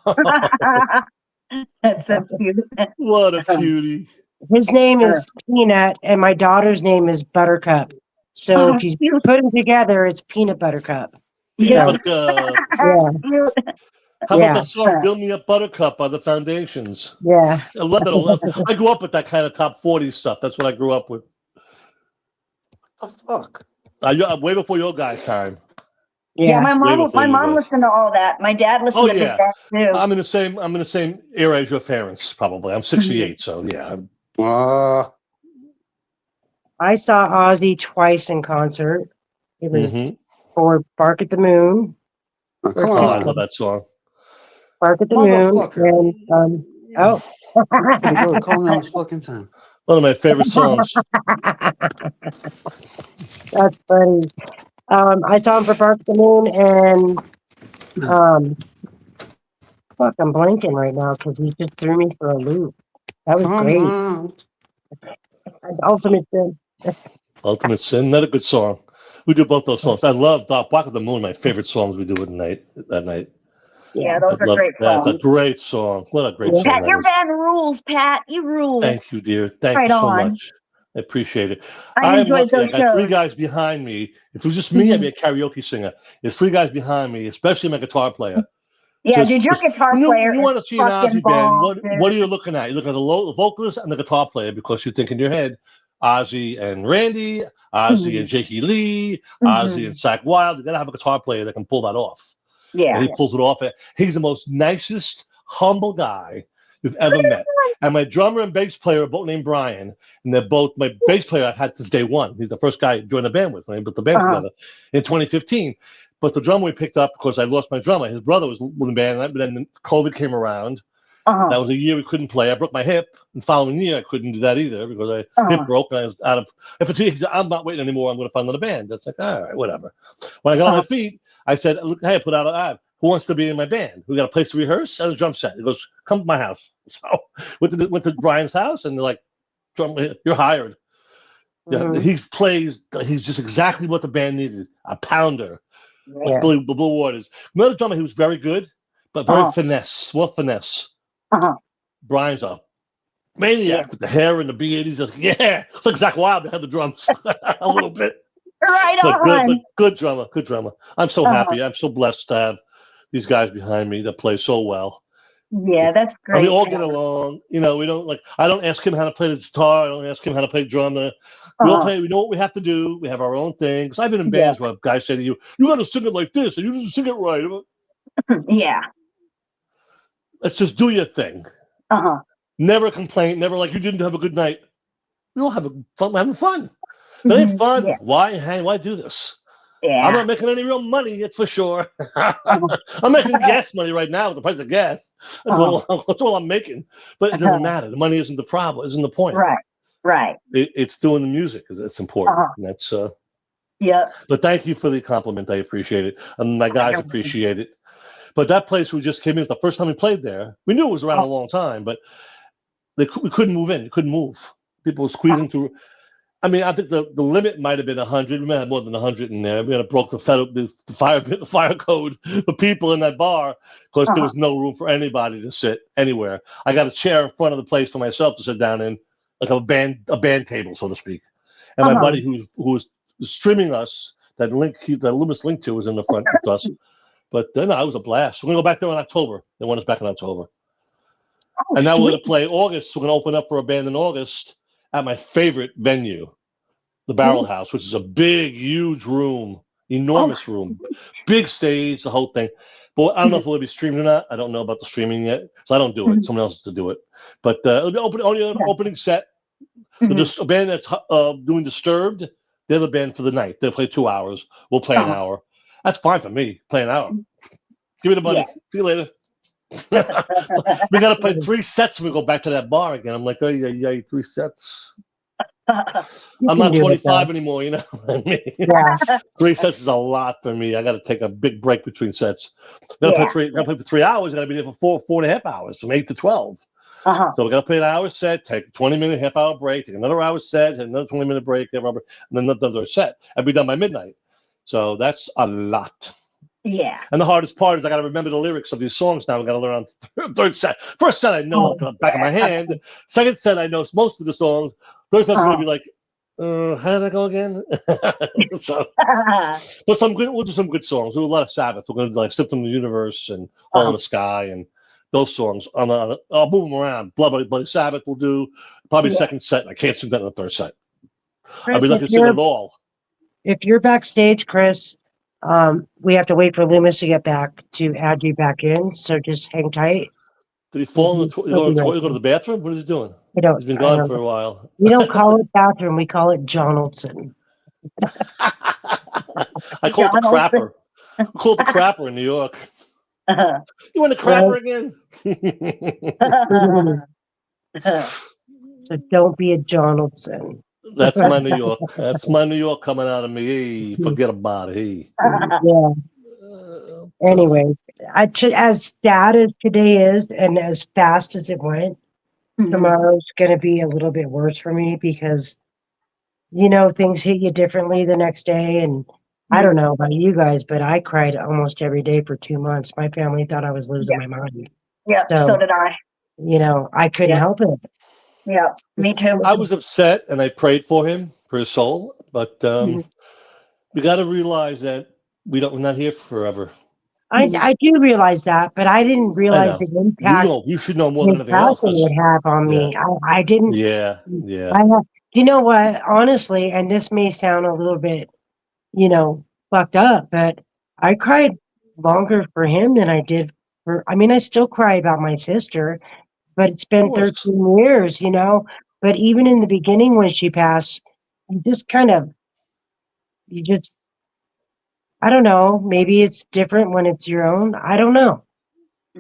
that's so cute. What a cutie. His name is Peanut, and my daughter's name is Buttercup. So if you put them together, it's Peanut Buttercup. How about the song "Build Me Up, Buttercup" by the Foundations? Yeah, I love that. I grew up with that kind of top 40 stuff. That's what I grew up with. What the fuck? Way before your guys' time. Yeah, my mom listened to all that. My dad listened to that too. I'm in the same era as your parents, probably. I'm 68, so yeah. I saw Ozzy twice in concert. It was for Bark at the Moon. Come Oh, I on. love that song. Bark at the Moon. And, oh. Go calm down this fucking time. One of my favorite songs. That's funny. I saw him for Bark at the Moon and fuck, I'm blanking right now because he just threw me for a loop. That was great. Ultimate Sin. Ultimate Sin, not a good song. We do both those songs. I love Bark at the Moon, my favorite songs we do that night. Yeah, those are great That's a songs. great song. What a great song Pat, that your is. band rules, Pat. You rule. Thank you, dear. Thank Right you so on. much. I appreciate it. I I'm enjoyed lucky. I those got three shows. guys behind me. If it was just me, I'd be a karaoke singer. There's three guys behind me, especially my guitar player. Yeah, dude, your guitar when player you want to is see an fucking Ozzy band, bomb, what are you looking at? You're looking at the vocalist and the guitar player because you think in your head, Ozzy and Randy, Ozzy and Jakey Lee, Ozzy and Zach Wilde. You gotta have a guitar player that can pull that off. Yeah. And he pulls it off. He's the most nicest, humble guy you've ever met. And my drummer and bass player are both named Brian, and they're both my bass player I've had since day one. He's the first guy I joined the band with when I put the band together in 2015. But the drummer we picked up because I lost my drummer. His brother was in the band, but then COVID came around. That was a year we couldn't play. I broke my hip, and the following year I couldn't do that either because I hip broke and I was out of. If he said, I'm not waiting anymore, I'm going to find another band. That's like, all right, whatever. When I got on my feet, I said, look, hey, I put out an ad. Who wants to be in my band? We got a place to rehearse and a drum set. He goes, come to my house. So went to Brian's house, and they're like, you're hired. He's just exactly what the band needed. A pounder. Like Blue Waters. Another drummer, he was very good, but very finesse. What finesse? Brian's a maniac with the hair and the beard. He's just, it's like Zach Wilde had the drums a little bit. Right but good drummer. I'm so happy. I'm so blessed to have these guys behind me that play so well. Yeah, that's great. And we all get along. You know, we don't I don't ask him how to play the guitar. I don't ask him how to play drum. We all play. We know what we have to do. We have our own thing. Because I've been in bands where guys say to you, "You got to sing it like this, and you didn't sing it right." Yeah. Let's just do your thing. Never complain. Never like you didn't have a good night. We all have having fun. That ain't fun. Yeah. Why do this? Yeah. I'm not making any real money, that's for sure. I'm making gas money right now with the price of gas. That's all I'm making. But it doesn't matter. The money isn't the problem. Isn't the point. Right. It's doing the music. It's important. And that's yeah. But thank you for the compliment. I appreciate it. And my guys appreciate it. But that place we just came in, the first time we played there, we knew it was around a long time, but we couldn't move in. We couldn't move. People were squeezing through. I mean, I think the limit might have been 100. We might have more than 100 in there. We had to broke the fire code for people in that bar because there was no room for anybody to sit anywhere. I got a chair in front of the place for myself to sit down in, like a band table, so to speak. And my buddy who was streaming us, that Loomis link to was in the front with us. But then it was a blast. We're gonna go back there in October. They want us back in October. And now we're gonna play August. We're gonna open up for a band in August at my favorite venue, the Barrel House, which is a big, huge room, enormous room, big stage, the whole thing. But I don't know if it'll be streamed or not. I don't know about the streaming yet, so I don't do it. Someone else has to do it. But it'll be opening set. The band that's doing Disturbed, they're the band for the night. They'll play 2 hours. We'll play an hour. That's fine for me. Play an hour. Give me the money. See you later. We got to play 3 sets when we go back to that bar again. I'm like, oh, yeah, 3 sets. I'm not 25 anymore, you know what I mean? Yeah. 3 sets is a lot for me. I got to take a big break between sets. Play for 3 hours. I got to be there for 4.5 hours, from 8 to 12. So we got to play an hour set, take a 20-minute, half-hour break, take another hour set, another 20-minute break, and then another set. I'd be done by midnight. So that's a lot. Yeah. And the hardest part is I got to remember the lyrics of these songs now. I got to learn on third set. First set I know on the back of my hand. Second set I know most of the songs. Third set's going to be like, how did that go again? But we'll do some good songs. We'll do a lot of Sabbath. We're going to do like Slip from the Universe and All in the Sky and those songs. I'll move them around. Bloody Sabbath we'll do. Probably second set. I can't sing that in the third set. Chris, I'll be lucky to sing it all. If you're backstage, Chris, we have to wait for Loomis to get back to add you back in. So just hang tight. Did he fall in the He'll go be right to the bathroom? What is he doing? We don't. He's been I gone don't. for a while. We don't call it bathroom. We call it Jonaldson. I call it the crapper. We call it the crapper in New York. You want the crapper again? So don't be a Jonaldson. That's my New York. That's my New York coming out of me. Hey, forget about it. Hey. Yeah. Anyways, as sad as today is, and as fast as it went, tomorrow's going to be a little bit worse for me because, things hit you differently the next day. And I don't know about you guys, but I cried almost every day for 2 months. My family thought I was losing my mind. Yeah, so did I. I couldn't help it. Yeah, me too. I was upset and I prayed for him, for his soul. But we got to realize that we're not here forever. I do realize that, but I didn't realize the impact You should know more his than anything else. passing would have on me. I didn't. Yeah. You know what? Honestly, and this may sound a little bit, fucked up, but I cried longer for him than I did for. I mean, I still cry about my sister, but it's been 13 years, But even in the beginning when she passed, I don't know. Maybe it's different when it's your own. I don't know.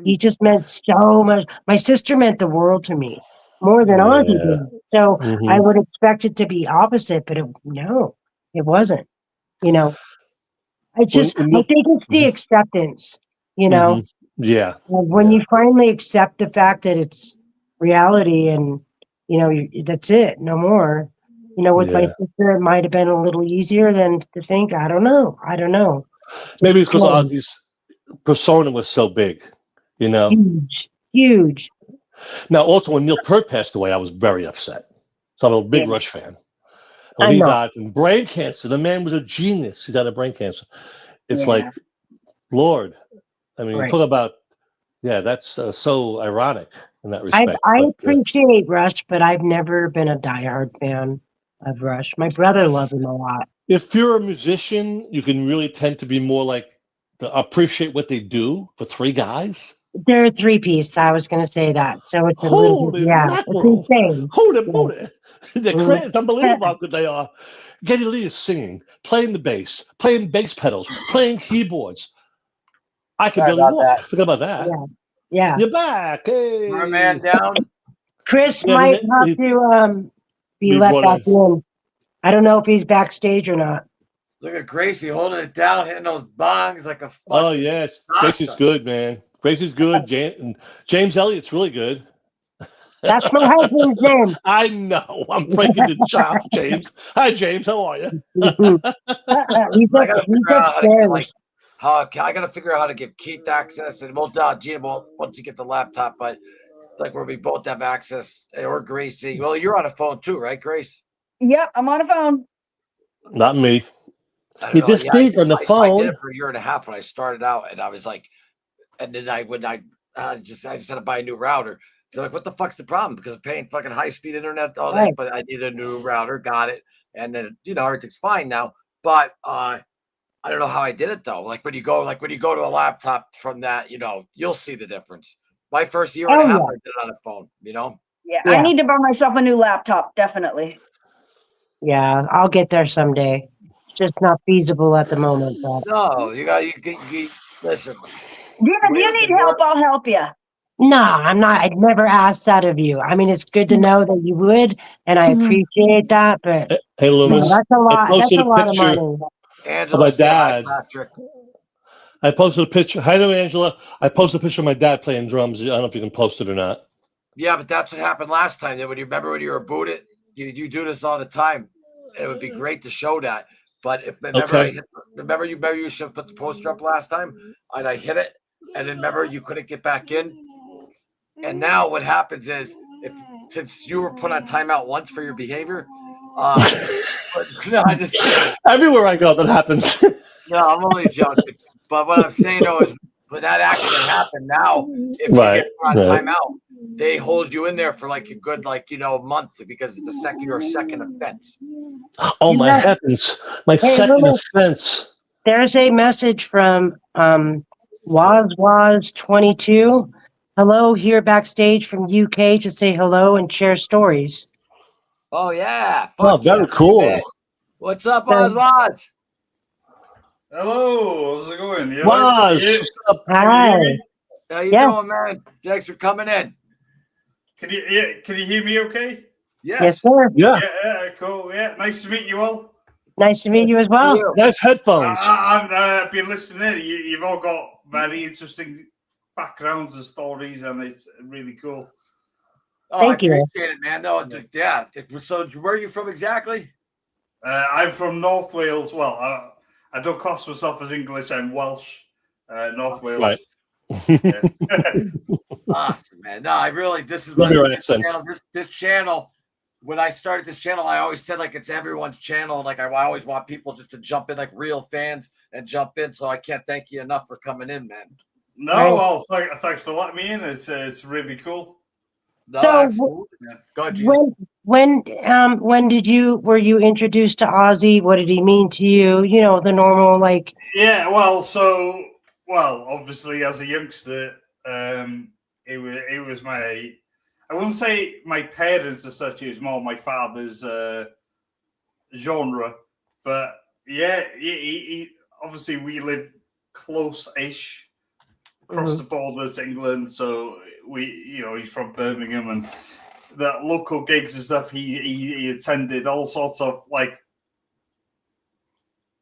He just meant so much. My sister meant the world to me, more than Ozzy did. So I would expect it to be opposite, but no, it wasn't. I think it's the acceptance. Yeah. When you finally accept the fact that it's reality, and that's it, no more. With my sister, it might have been a little easier than to think. I don't know. Maybe it's because Ozzy's persona was so big, Huge. Now, also when Neil Peart passed away, I was very upset. So I'm a big Rush fan. When he died from brain cancer, the man was a genius. He died of brain cancer. It's like, Lord, I mean, talk about, that's so ironic in that respect. I appreciate Rush, but I've never been a diehard fan of Rush. My brother loved him a lot. If you're a musician, you can really tend to be more like to appreciate what they do for three guys. They're a three-piece. I was going to say that. So it's a little bit, it's insane. Holy moly. They're crazy. It's unbelievable how good they are. Geddy Lee is singing, playing the bass, playing bass pedals, playing keyboards. I can barely walk. Forget about that. Yeah. You're back. Hey. My man down. Chris might have to be let back in. I don't know if he's backstage or not. Look at Gracie holding it down, hitting those bongs like a fucking Oh, yeah. Gracie's good, man. Gracie's good. James Elliott's really good. That's my husband's name. I know. I'm breaking the chop, James. Hi, James. How are you? He's upstairs. I got to figure out how to give Keith access, and Gina once you get the laptop, but like where we both have access, or Gracie. Well, you're on a phone too, right, Grace? Yep, I'm on a phone. Not me. You just speak on the phone. I did it for a year and a half when I started out, and I was like, and then I just had to buy a new router. So like, what the fuck's the problem? Because I'm paying fucking high speed internet all day, but I need a new router. Got it, and then everything's fine now. But I don't know how I did it though. Like when you go to a laptop from that, you'll see the difference. My first year and a half, I did it on a phone. Yeah, I need to buy myself a new laptop, definitely. Yeah, I'll get there someday. It's just not feasible at the moment. But. No, you listen. If you need help, I'll help you. No, I'm not. I'd never asked that of you. I mean, it's good to know that you would, and I appreciate that. But hey, Loomis, that's a lot. That's a lot of money. Angela, my dad. Patrick. I posted a picture. Hi there, Angela. I posted a picture of my dad playing drums. I don't know if you can post it or not. Yeah, but that's what happened last time. When you remember when you were booted, you do this all the time. It would be great to show that. But if remember you should put the poster up last time, and I hit it, and then remember you couldn't get back in. And now what happens is, since you were put on timeout once for your behavior, everywhere I go that happens. No, I'm only joking. But what I'm saying though is, when that accident happened, now if you get put on timeout, they hold you in there for like a good month because it's your second offense. Oh my heavens! My second offense. There's a message from Waz 22. hello here backstage from UK to say hello and share stories. Oh yeah. Oh, very cool. What's up, Oz? Hello, how's it going? You Waz, Can what's up? you hear me? How you doing, man? Thanks for coming in. Can you hear me okay? Yes, sir. Yeah. Yeah, cool. Yeah, nice to meet you all. Nice to meet you as well. Nice headphones. I've been listening. You've all got very interesting backgrounds and stories, and it's really cool. Oh, Thank I you. appreciate it, man. No, yeah. So, where are you from exactly? I'm from North Wales. Well, I don't class myself as English. I'm Welsh. North Wales. Right. Awesome, man. No, I really. This is Love your this accent. channel. This channel. When I started this channel, I always said like it's everyone's channel, and like I always want people just to jump in, like real fans, and jump in. So I can't thank you enough for coming in, man. No, well, thanks for letting me in. It's really cool. No, So, absolutely, man. Go ahead, Gina. When were you introduced to Ozzy? What did he mean to you? You know, the normal like. Yeah, obviously as a youngster, it was my, I wouldn't say my parents as such. It was more my father's genre, but yeah, he obviously we live close-ish across the border to England, so he's from Birmingham, and the local gigs and stuff. He attended all sorts of like,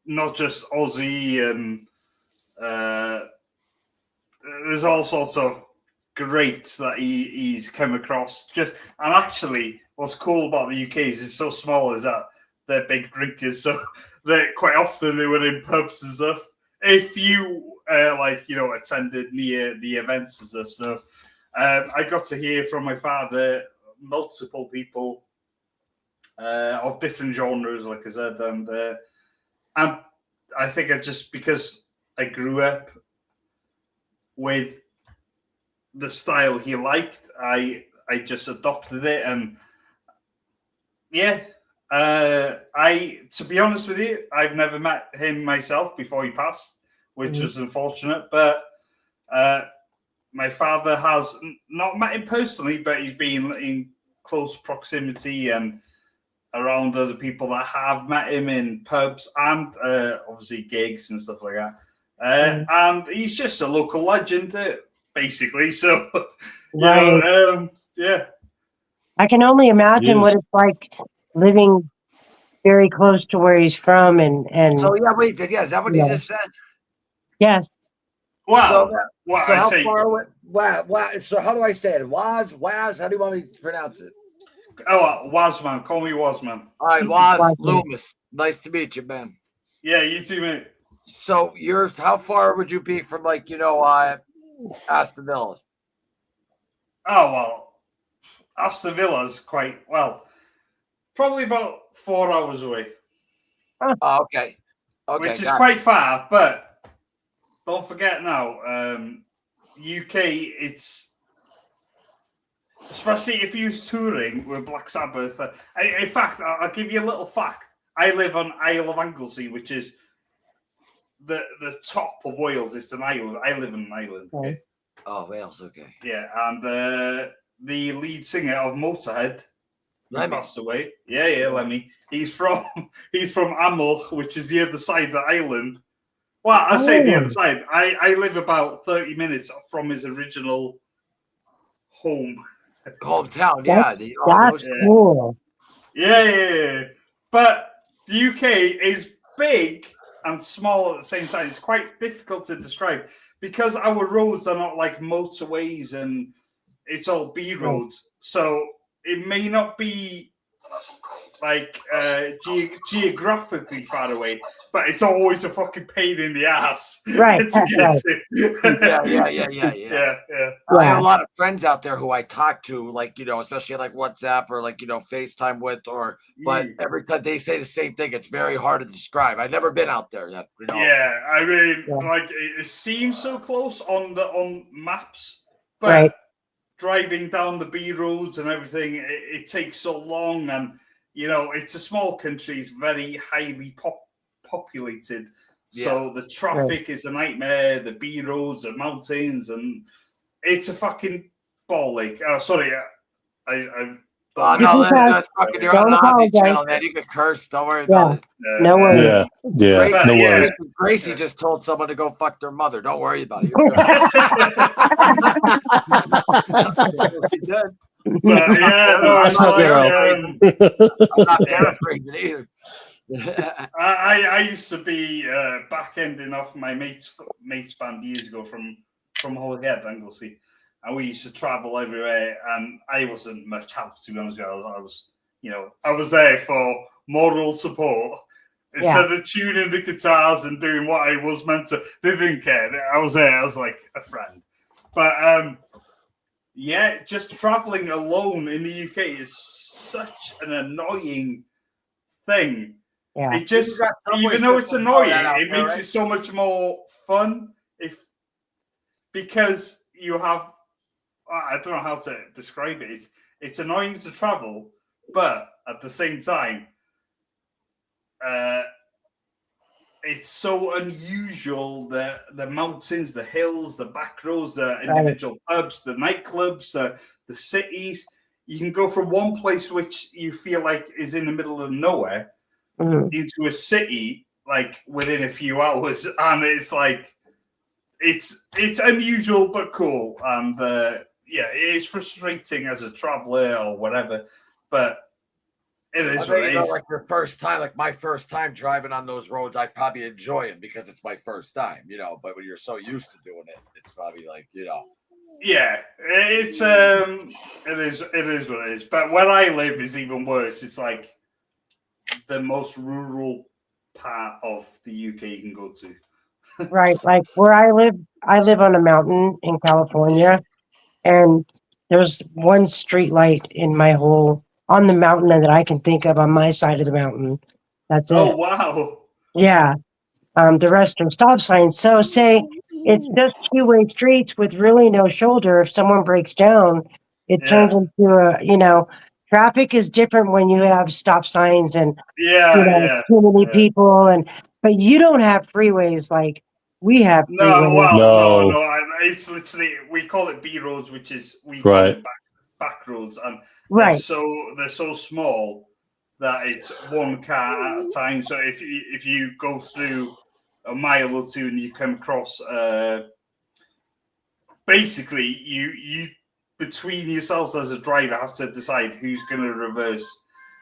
not just Ozzy, and there's all sorts of greats that he's come across. And actually, what's cool about the UK is it's so small, is that they're big drinkers, so they quite often they were in pubs and stuff. If you attended near the events and stuff, so I got to hear from my father multiple people of different genres, like I said, and I think because I grew up with the style he liked, I just adopted it, and to be honest with you, I've never met him myself before he passed, which was unfortunate, but my father has not met him personally, but he's been in close proximity and around other people that have met him in pubs and obviously gigs and stuff like that. And he's just a local legend, basically. So, yeah. I can only imagine what it's like living very close to where he's from, and So is that what he just said? Yes. Wow. So how far away? Wow. So how do I say it? Waz. How do you want me to pronounce it? Oh, Wazman. Call me Wazman. All right, Waz Loomis. Nice to meet you, man. Yeah, you too, mate. So how far would you be from Aston Villa? Oh, well, Aston Villa's probably about 4 hours away. Oh, okay. Which is quite far, but don't forget now, UK, it's, especially if you're touring with Black Sabbath. In fact, I'll give you a little fact. I live on Isle of Anglesey, which is the top of Wales. It's an island. I live in an island. Okay. Oh, Wales. Okay. Yeah, and the lead singer of Motorhead passed away. Yeah, Lemmy. He's from Amlwch, which is the other side of the island. Well, I say the other side. I live about 30 minutes from his original hometown. Yeah, that's cool. Yeah. But the UK is big and small at the same time. It's quite difficult to describe because our roads are not like motorways and it's all B roads. So it may not be like geographically far away, but it's always a fucking pain in the ass to get to. Yeah. I have a lot of friends out there who I talk to, especially like WhatsApp or FaceTime with, but every time they say the same thing, it's very hard to describe. I've never been out there yet. Yeah, I mean, it seems so close on maps, but driving down the B roads and everything, it takes so long, and it's a small country. It's very highly populated, so the traffic is a nightmare. The B roads, the mountains, and it's a fucking ball lake. Oh, sorry. Oh, no, that's fucking, you're on the Ozzy channel, man. You can curse. Don't worry about it. No worries. Yeah, no worries. Gracie just told someone to go fuck their mother. Don't worry about it. You're good. She did. But yeah, no, it's I'm not paraphrasing either. I used to be back ending off my mate's band years ago from Holyhead, Anglesey, and we used to travel everywhere. And I wasn't much help, to be honest with you. I was there for moral support instead of tuning the guitars and doing what I was meant to. They didn't care. I was there. I was like a friend. But just traveling alone in the UK is such an annoying thing. Yeah. It just, even though it's annoying, it makes it so much more fun because you have, I don't know how to describe it. It's annoying to travel, but at the same time, it's so unusual, the mountains, the hills, the back roads, the individual pubs, the nightclubs, the cities. You can go from one place which you feel like is in the middle of nowhere into a city like within a few hours, and it's like it's unusual but cool, and it is frustrating as a traveler or whatever, but it is what it is. Like your first time, like my first time driving on those roads, I'd probably enjoy it because it's my first time, but when you're so used to doing it, it's probably like, Yeah, it's it is what it is. But where I live is even worse. It's like the most rural part of the UK you can go to. Right, like where I live on a mountain in California, and there's one street light in my on the mountain that I can think of on my side of the mountain. That's it. Oh wow! Yeah, the rest are stop signs. So say it's just two-way streets with really no shoulder. If someone breaks down, it turns into traffic is different when you have stop signs and too many people, but you don't have freeways like we have. No. It's literally, we call it B roads, which is call it back roads, and they're so small that it's one car at a time. So if you go through a mile or two and you come across, basically you between yourselves as a driver have to decide who's going to reverse.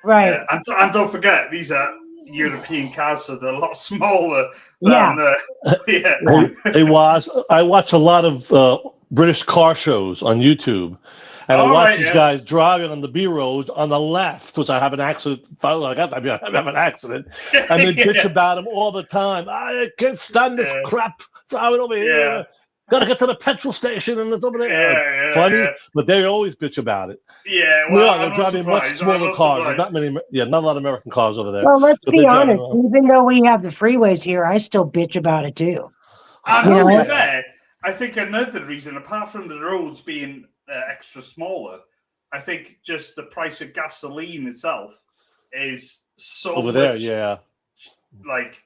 Right. And don't forget, these are European cars, so they're a lot smaller than Hey, I watch a lot of British car shows on YouTube, and I watch these guys driving on the B roads on the left, which I have an accident. I have an accident, and they bitch about them all the time. I can't stand this crap driving over here. Gotta get to the petrol station and it's over there. Funny, but they always bitch about it. Yeah, well, they're driving much smaller cars. There's not a lot of American cars over there. Well, let's be honest. Even though we have the freeways here, I still bitch about it too. And to be fair, I think another reason, apart from the roads being extra smaller, I think just the price of gasoline itself is so over much, there. Like,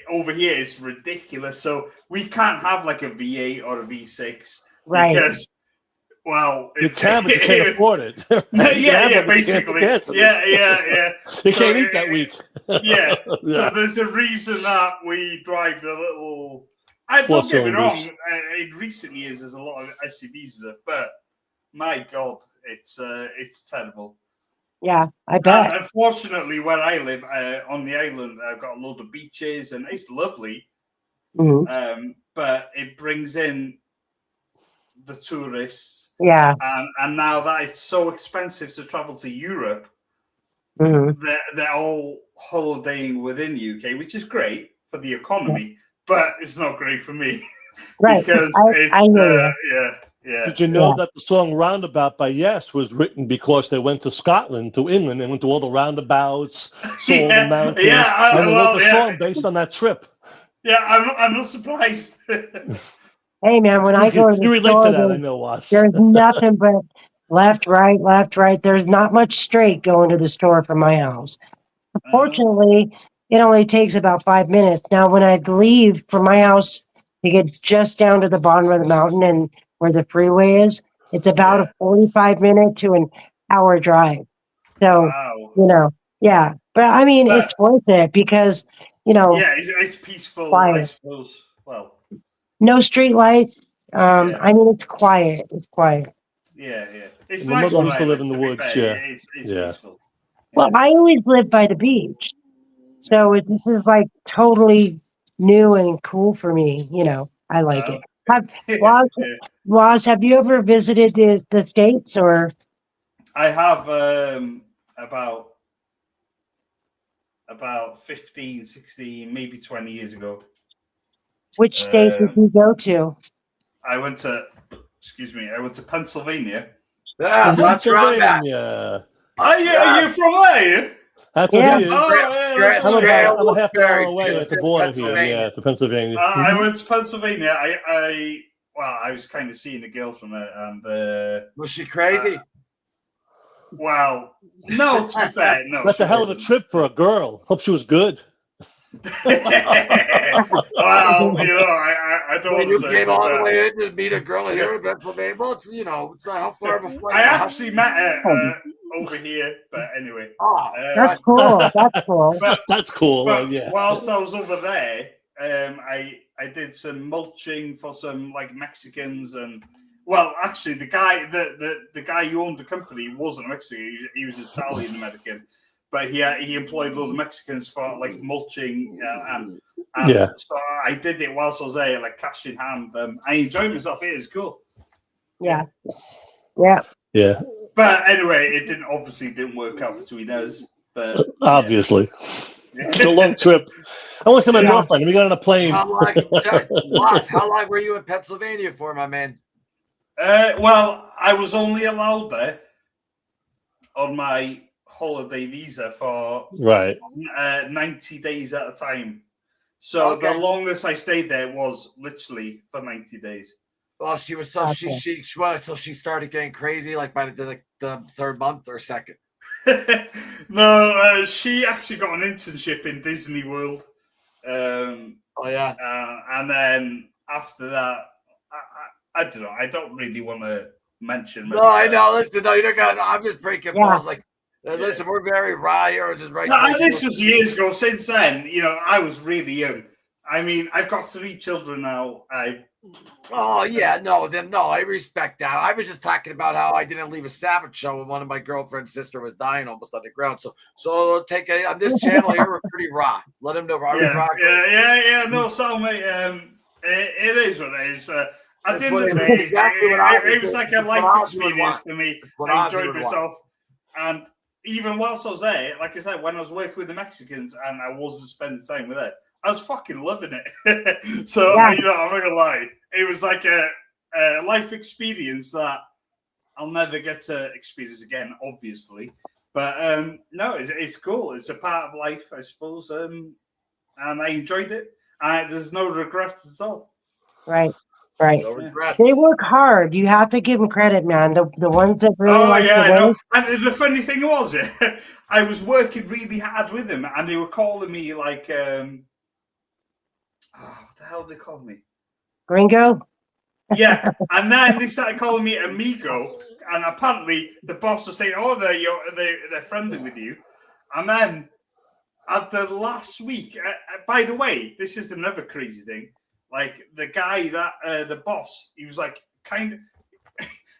over here it's ridiculous. So we can't have like a V8 or a V6 because, well, you can, but you can't afford it. Basically, yeah. You can't eat that week. So there's a reason that we drive the little. I don't get me wrong. In recent years, there's a lot of SUVs stuff, but my God, it's terrible. Yeah, I bet. Unfortunately, where I live on the island, I've got a load of beaches, and it's lovely. But it brings in the tourists. Yeah. And now that it's so expensive to travel to Europe, they're all holidaying within the UK, which is great for the economy, but it's not great for me. Right. Because Did you know that the song Roundabout by Yes was written because they went to Scotland, to England, and went to all the roundabouts, saw all the mountains, and they wrote the song based on that trip. Yeah, I'm not surprised. Hey man, when I go to the you relate store, to that, I know, Was. There's nothing but left, right. There's not much straight going to the store from my house. Fortunately, it only takes about 5 minutes. Now, when I leave from my house to get just down to the bottom of the mountain and where the freeway is. It's about a 45-minute to an hour drive. So, yeah. But I mean, it's worth it because, yeah, it's peaceful, quiet. I suppose. Well, no street lights. I mean, it's quiet. It's quiet. yeah. It's My nice mother where used I to live live, in the to be woods. fair. Yeah, It's peaceful. Well, I always lived by the beach. So this is like totally new and cool for me. I like it. Roz, have you ever visited the States or? I have about 15, 16, maybe 20 years ago. Which state did you go to? I went to Pennsylvania. Yes, that's where I'm at. Are you from there? That's yeah. what he is. I'm a half an hour away at the border here, to Pennsylvania. I went to Pennsylvania. I was kind of seeing a girl from it, and was she crazy? Well, no. To be fair, no. That's a hell of a trip for a girl. Hope she was good. Well, I don't. When you came all the way in to meet a girl here in Pennsylvania, it's how far of a flight. I actually met her over here, but anyway. That's cool. That's cool. That's cool. But yeah. whilst I was over there, I did some mulching for some like Mexicans and. Well, actually, the guy who owned the company wasn't Mexican; he was Italian American, but he employed a lot of Mexicans for like mulching and so I did it whilst I was there, like cash in hand. I enjoyed myself. It was cool. Yeah. But anyway, it obviously didn't work out between us. But obviously, it's a long trip. I want to see my girlfriend. We got on a plane. How long were you in Pennsylvania for, my man? Well, I was only allowed there on my holiday visa for 90 days at a time. So the longest I stayed there was literally for 90 days. Well, she was so she started getting crazy like by the third month or second. No, she actually got an internship in Disney World. And then after that, I don't know. I don't really want to mention. No, I know. Listen, no, you don't got. I'm just breaking balls. Like, listen, we're very raw here. Just right. No, this was years ago. Since then, I was really young. I mean, I've got 3 children now. Oh yeah, no, I respect that. I was just talking about how I didn't leave a Sabbath show when one of my girlfriend's sister was dying almost on the ground. So take on this channel here. We're pretty raw. Let him know. Yeah. No, so mate. It is what it is. At the end of the day, it was like a life experience for me. I enjoyed myself. And even whilst I was there, like I said, when I was working with the Mexicans and I wasn't spending time with it, I was fucking loving it. So, I'm not going to lie. It was like a life experience that I'll never get to experience again, obviously. But no, it's cool. It's a part of life, I suppose. And I enjoyed it. There's no regrets at all. Right. No they work hard. You have to give them credit, man. The ones that really like to work. And the funny thing was, I was working really hard with them, and they were calling me like, what the hell did they call me? Gringo? Yeah, and then they started calling me amigo, and apparently the boss was saying, "Oh, they're friendly with you," and then at the last week, by the way, this is another crazy thing. Like the guy that the boss, he was like kind of.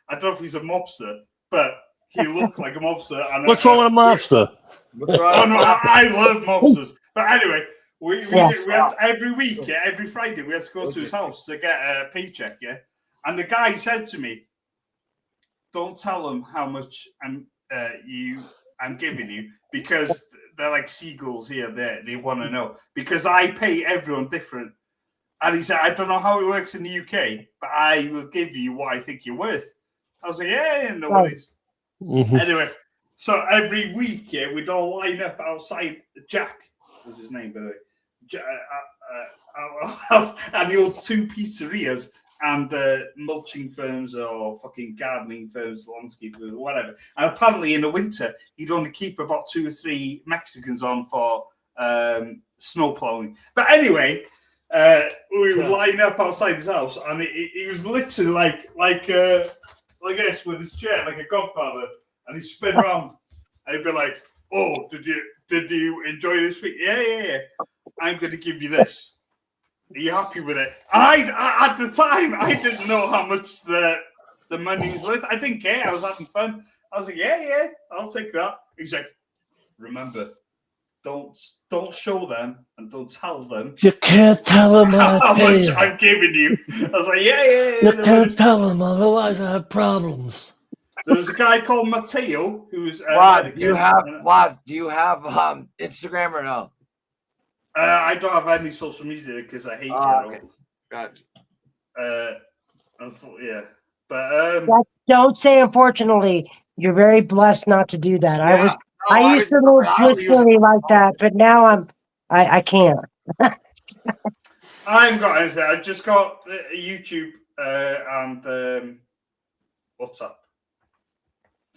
I don't know if he's a mobster, but he looked like a mobster. And what's wrong with a mobster? Oh no, I love mobsters. But anyway, we have every week, every Friday, we had to go to his house to get a paycheck. Yeah, and the guy said to me, "Don't tell him how much I'm giving you because they're like seagulls here. They want to know because I pay everyone different." And he said, I don't know how it works in the UK, but I will give you what I think you're worth. I was like, yeah, no worries. Mm-hmm. Anyway, so every week, we'd all line up outside. Jack was his name, by the way. And he owned 2 pizzerias and mulching firms or fucking gardening firms, landscape firms, whatever. And apparently in the winter, he'd only keep about 2 or 3 Mexicans on for snow plowing. But anyway... We were lining up outside his house, and he was literally like this with his chair, like a godfather, and he'd spin around, and he'd be like, "Oh, did you enjoy this week? Yeah. I'm going to give you this. Are you happy with it?" And at the time, I didn't know how much the money was worth. I didn't care. I was having fun. I was like, "Yeah, I'll take that." He's like, "Remember, don't show them and don't tell them. You can't tell them how much I'm giving you." I was like, "Yeah." You can't tell them, otherwise I have problems. There was a guy called Matteo who's. Waz, do you have Instagram or no? I don't have any social media because I hate it. Okay. Gotcha. Yeah, but don't say unfortunately. You're very blessed not to do that. I used to live blissfully like that, but now I can't. I haven't got anything. I just got YouTube and WhatsApp.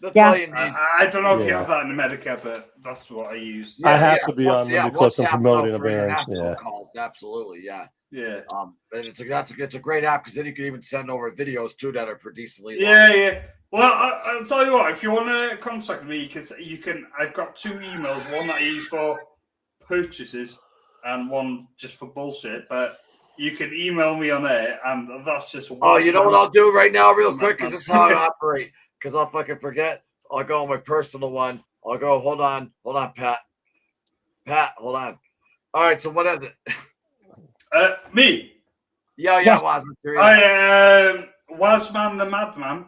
That's all you need. I don't know if you have that in America, but that's what I use. I have to be on them because I'm promoting a band. Yeah, calls, absolutely, yeah. And it's a great app because then you can even send over videos too that are for decently. Yeah. Well, I'll tell you what. If you want to contact me, because I've got 2 emails. One that I use for purchases, and one just for bullshit. But you can email me on there, and that's just. Oh, you know what I'll do right now, real quick, because this is how I operate. Because I'll fucking forget. I'll go on my personal one. I'll go. Hold on, Pat. Hold on. All right. So what is it? Me. Yeah, Wasman. I am Wasman the Madman.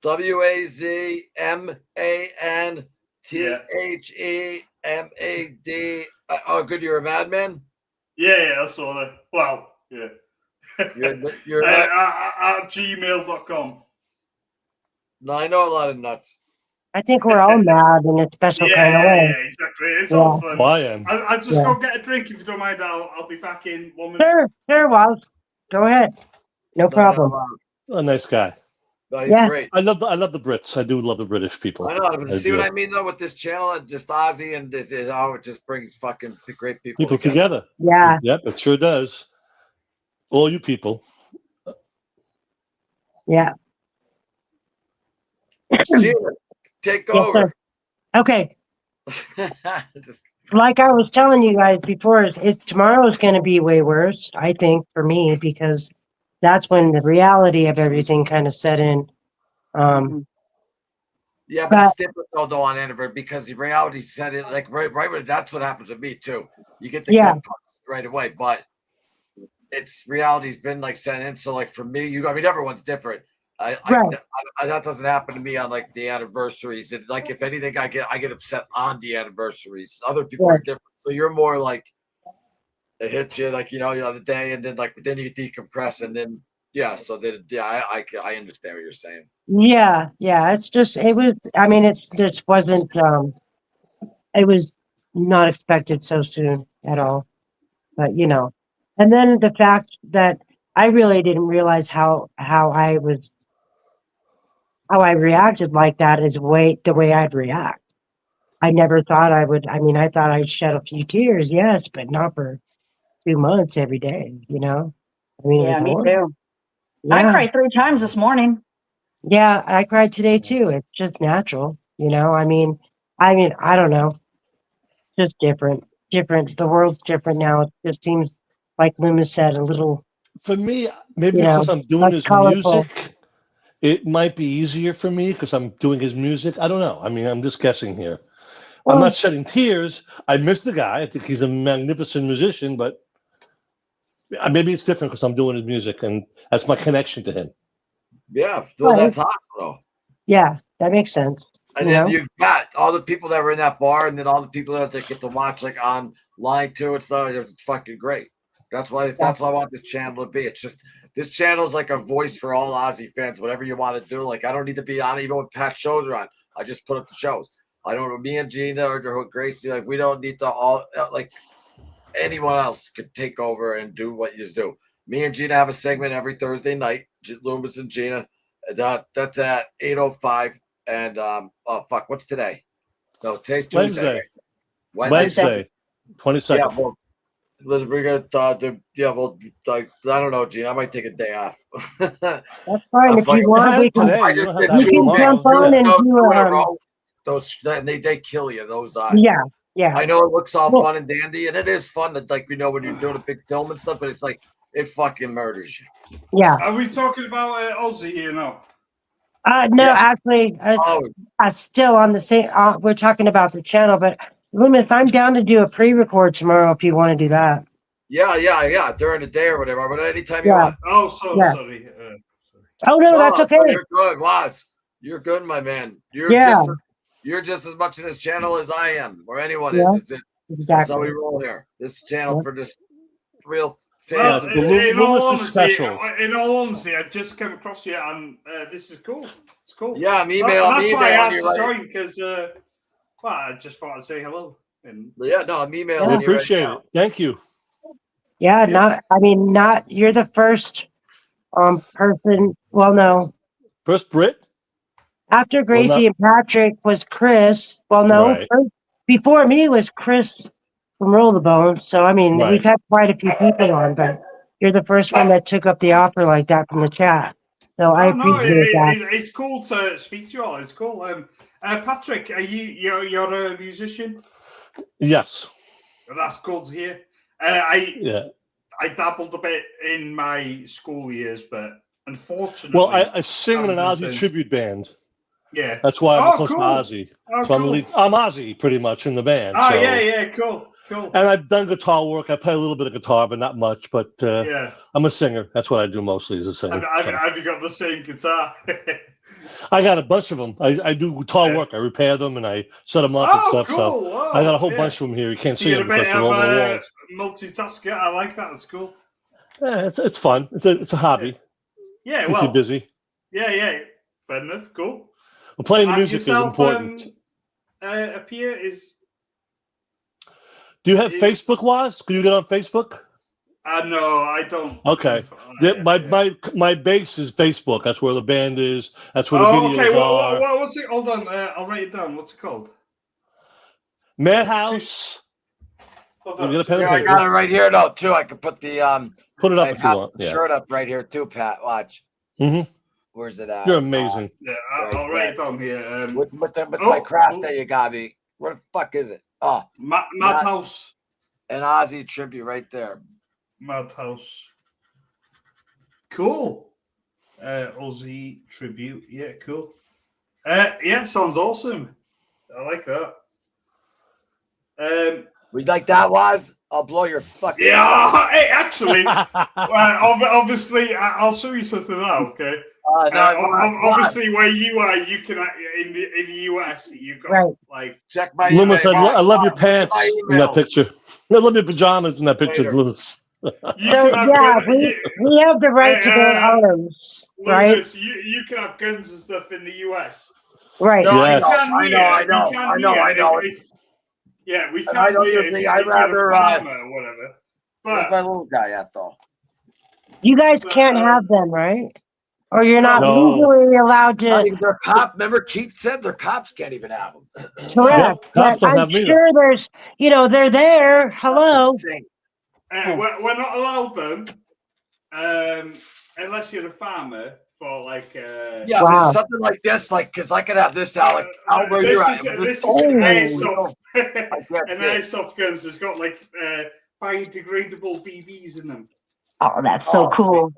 WAZMANTHEMAD. Oh, good. You're a madman. Yeah, that's all. Well, yeah. You're at gmail.com. No, I know a lot of nuts. I think we're all mad in a special kind of way. Yeah, exactly. It's all fun. I am. I'll just go get a drink if you don't mind. I'll be back in 1 minute. Sure, Waz. Go ahead. No problem. A nice guy. No, he's great. I love the Brits. I do love the British people. I know. But see what I mean though with this channel, just Ozzy and it just brings fucking great people together. Yeah. Yep, it sure does. All you people. Yeah. Gina, take over. Okay. Like I was telling you guys before, it's tomorrow's going to be way worse, I think, for me, because that's when the reality of everything kind of set in. Yeah, but it's different though on anniversary because the reality set in like right when that's what happens with me too. You get the good part right away, but it's reality's been like set in. So like for me, everyone's different. That doesn't happen to me on like the anniversaries. And like if anything, I get upset on the anniversaries. Other people are different. So you're more like it hits you like the other day, and then then you decompress, and then so then I understand what you're saying. Yeah. It's just it was not expected so soon at all. But and then the fact that I really didn't realize how I reacted like that is the way I'd react. I never thought I would. I mean, I thought I'd shed a few tears, yes, but not for 2 months every day. I mean, Yeah, me too. Yeah. I cried 3 times this morning. Yeah, I cried today too. It's just natural, I mean, I don't know. Just different. The world's different now. It just seems like Loomis said, a little. For me, maybe because I'm doing his music, it might be easier for me because I'm doing his music. I don't know. I mean, I'm just guessing here. I'm not shedding tears. I miss the guy. I think he's a magnificent musician, but maybe it's different because I'm doing his music, and that's my connection to him. Yeah, that's awesome. Yeah, that makes sense. And then you've got all the people that were in that bar, and then all the people that get to watch like online too. It's fucking great. That's why I want this channel to be. It's just this channel is like a voice for all Ozzy fans. Whatever you want to do, like I don't need to be on even when Pat's shows are on. I just put up the shows. I don't know. Me and Gina or Gracie, like we don't need to all like anyone else could take over and do what you do. Me and Gina have a segment every Thursday night. Loomis and Gina. That's at 8:05. And what's today? No, today's Tuesday. Wednesday. 22nd. Yeah, well, We're gonna, well, like, I don't know, Gene. I might take a day off. That's fine. If you want, we can, I just did we can jump on and do in a a, row. Those they kill you. Those yeah, yeah. I know it looks all Well- fun and dandy, and it is fun to, like, when you're doing a big film and stuff, but it's like it fucking murders you. Yeah. Are we talking about Ozzy here now? No, actually, still on the same. We're talking about the channel, but Loomis, I'm down to do a pre-record tomorrow if you want to do that. Yeah. During the day or whatever, but anytime you Yeah. want. Oh, sorry. Oh no, that's okay. You're good, Waz. You're good, my man. You're just as much in this channel as I am, or anyone is. It's exactly. That's how we roll here. This channel for just real Well, fans. in all honesty, I've just come across you, and this is cool. It's cool. Yeah, I'm That's why I asked you to right. join, because I just thought I'd say hello. And I'm emailing We you. appreciate it. Thank you. Yeah, not you're the first person. Well, no. First Brit? After Gracie and Patrick was Chris. Well, no. Right. First, before me was Chris from Roll the Bone. So I mean, Right. we've had quite a few people on, but you're the first one that took up the offer like that from the chat. So I appreciate that. It's cool to speak to you all. It's cool. Patrick, are you're a musician? Yes. That's cool to hear. I dabbled a bit in my school years, but unfortunately, Well, I sing in an Ozzy tribute band. Yeah, that's why I'm close cool. to Ozzy. Oh, so cool. I'm Ozzy pretty much in the band. Oh so. yeah, cool. And I've done guitar work. I play a little bit of guitar, but not much. But I'm a singer. That's what I do mostly, is a singer. Have you got the same guitar? I got a bunch of them. I do guitar work. I repair them and I set them up and stuff. Cool. So I got a whole bunch of them here. You can't see them because they're on the walls. Multitasker. I like that. It's cool. Yeah, it's fun. It's a hobby. Yeah, keeps you busy. Yeah. Fair enough. Cool. Well, playing the And music yourself, is important. Up here is. Do you have Facebook, Waz? Can you get on Facebook? No, I don't. Okay. My base is Facebook. That's where the band is. That's where the videos okay. are. What's it? Hold on. I'll write it down. What's it called? Madhouse. Hold You on. get a pen and I paper? got it right here, though, too. I could put the Put it up if you want. Yeah. shirt up right here, too, Pat. Watch. Mm-hmm. Where's it at? You're amazing. Yeah, I'll write it down here. With my cross that you got me. Where the fuck is it? Oh, Madhouse. An Ozzy tribute right there. Madhouse. Cool. Ozzy tribute. Yeah, cool. Yeah, sounds awesome. I like that. We like that, Waz? I'll blow your fucking. Yeah, hey, actually, obviously, I'll show you something now. Okay. Obviously, where you are, you can in the US, you got like check my. Loomis, I love your pants in that picture. I love your pajamas in that picture, Loomis. We have the right to bear arms, right? Loomis, you can have guns and stuff in the US. Right. No, Yes. I know. Yeah, we I can't know hear you if think you're I'd rather, a farmer or whatever. Where's But my little guy at, though? You guys can't have them, right? Or you're not No. legally allowed to. I mean, they're cop. Remember, Keith said their cops can't even have them. Correct. cops don't I'm have them sure there's, they're there. Hello. we're not allowed them unless you're a farmer for like. Yeah, Wow. something like this, because I could have this out, out where this you're is, at. This is Oh. an airsoft. get An this. airsoft guns has got like biodegradable BBs in them. Oh, that's so cool.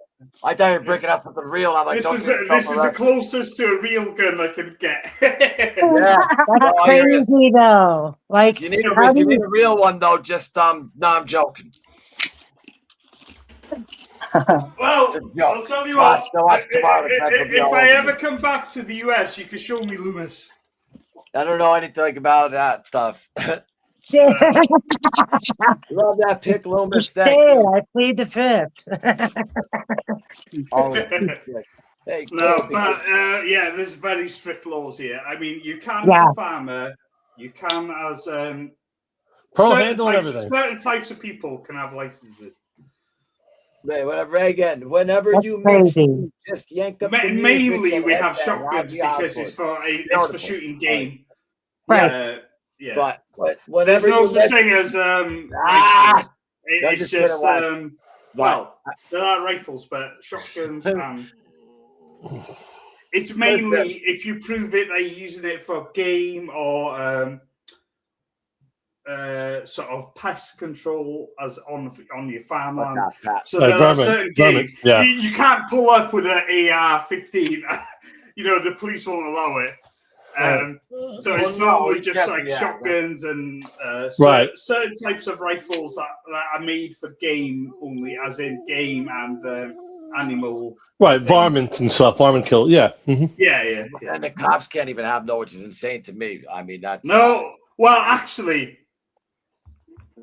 I thought you were breaking up something real. I'm like, This is the closest to a real gun I can get. Yeah. That's crazy, though. Like, You need how do a real one, though. Just no, I'm joking. Well, I'll tell you what. If I ever I come back to the US, you can show me Loomis. don't know anything about that stuff. Love that pick, Loomis. I plead the fifth. Hey, No, but yeah, there's very strict laws here. I mean, you can as a farmer, you can as certain types of people can have licenses. Whenever you crazy. miss, just yank up. Mainly, we have shotguns because it's for shooting game. Right. Yeah. But There's whenever no you such miss, thing as That's It's just well, there are rifles, but shotguns and it's mainly if you prove it, they're using it for game or sort of pest control as on your farmland. So there are certain games you can't pull up with an AR-15. You know, the police won't allow it. So it's normally just like shotguns and certain types of rifles that are made for game only, as in game and animal. Right, varmints and stuff, varmint kill. Yeah. Mm-hmm. Yeah. And the cops can't even have no, which is insane to me. I mean, that's no. Well, actually,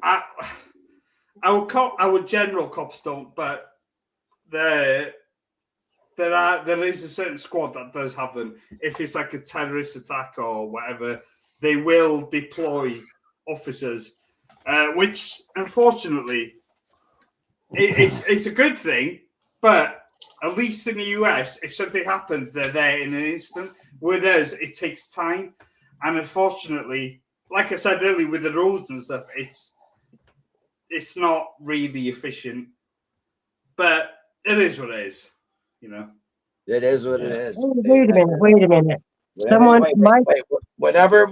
our general cops don't, but there is a certain squad that does have them. If it's like a terrorist attack or whatever, they will deploy officers, which unfortunately it's a good thing. But at least in the US, if something happens, they're there in an instant. With us, it takes time, and unfortunately, like I said earlier, with the roads and stuff, it's not really efficient. But it is what it is. You know, it is what it is. Wait a minute. Whenever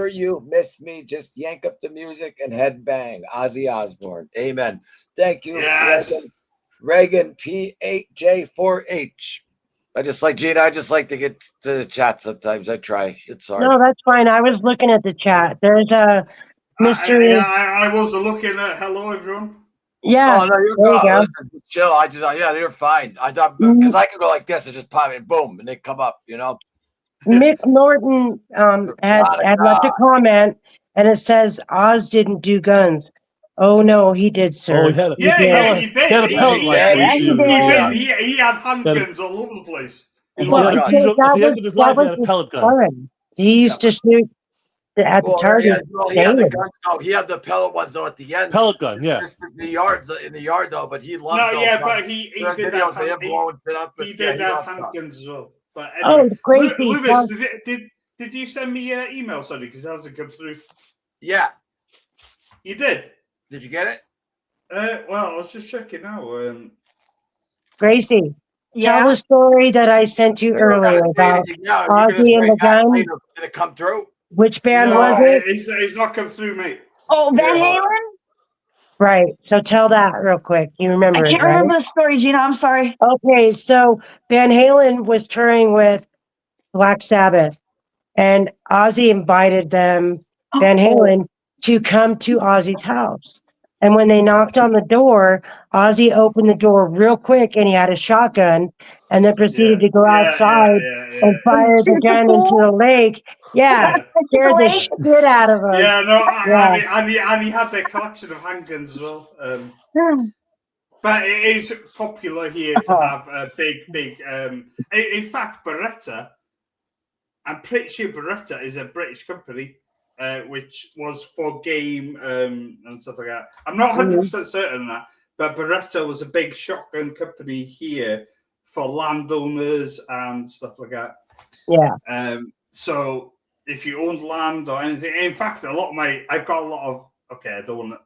you miss me, just yank up the music and head bang. Ozzy Osbourne. Amen. Thank you, yes. Reagan P8J4H. I just like Gina. I just like to get to the chat sometimes. I try. It's hard. No, that's fine. I was looking at the chat. There's a mystery. I was looking at hello everyone. Yeah. Oh no, you're good. Listen, chill. You're fine. I thought because I could go like this and just pop it, boom, and they come up. You know. Mick Norton had left a comment, and it says Oz didn't do guns. Oh no, he did, sir. Oh, he did. He did. He had a pellet rifle. He had handguns all over the place. Well, at the end of his life, he had a pellet gun. He used to shoot at the target. He had the guns. No, he had the pellet ones though at the end. Pellet gun, yeah. In the yard though, but he loved. But he did have handguns as well. But anyway, crazy! Loomis, did you send me an email? Sorry, because it hasn't come through. Yeah, you did. Did you get it? Well, I was just checking now. Gracie, tell the story that I sent you earlier about Ozzy and the gun. Did it come through? Which band was it? It's not come through, mate. Oh, Van Halen? Right. So tell that real quick. You remember I can't remember the story, Gina. I'm sorry. Okay. So Van Halen was touring with Black Sabbath, and Ozzy invited them, Van Halen, to come to Ozzy's house. And when they knocked on the door, Ozzy opened the door real quick, and he had a shotgun, and then proceeded to go outside and fire the gun into the lake. Yeah, scared the shit out of him. Yeah, no, and he had their collection of handguns as well. But it is popular here to have a big. In fact, Beretta, I'm pretty sure Beretta is a British company, which was for game and stuff like that. I'm not 100% certain on that, but Beretta was a big shotgun company here for landowners and stuff like that. Yeah. So if you owned land or anything, in fact, I've got a lot of. Okay, I don't want to.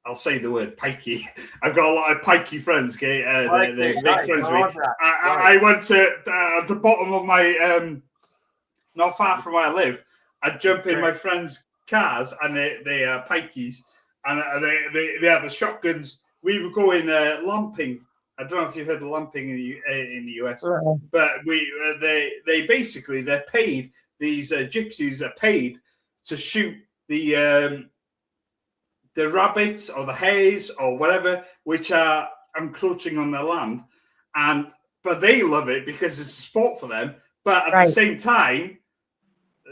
I'll say the word pikey. I've got a lot of pikey friends. Okay, they're big friends with me. I went to at the bottom of my not far from where I live. I'd jump in my friends' cars, and they are pikeys, and they have the shotguns. We would go in lamping. I don't know if you've heard of lamping in the US, but they basically they're paid. These gypsies are paid to shoot the rabbits or the hares or whatever which are encroaching on their land, but they love it because it's a sport for them. But at the same time,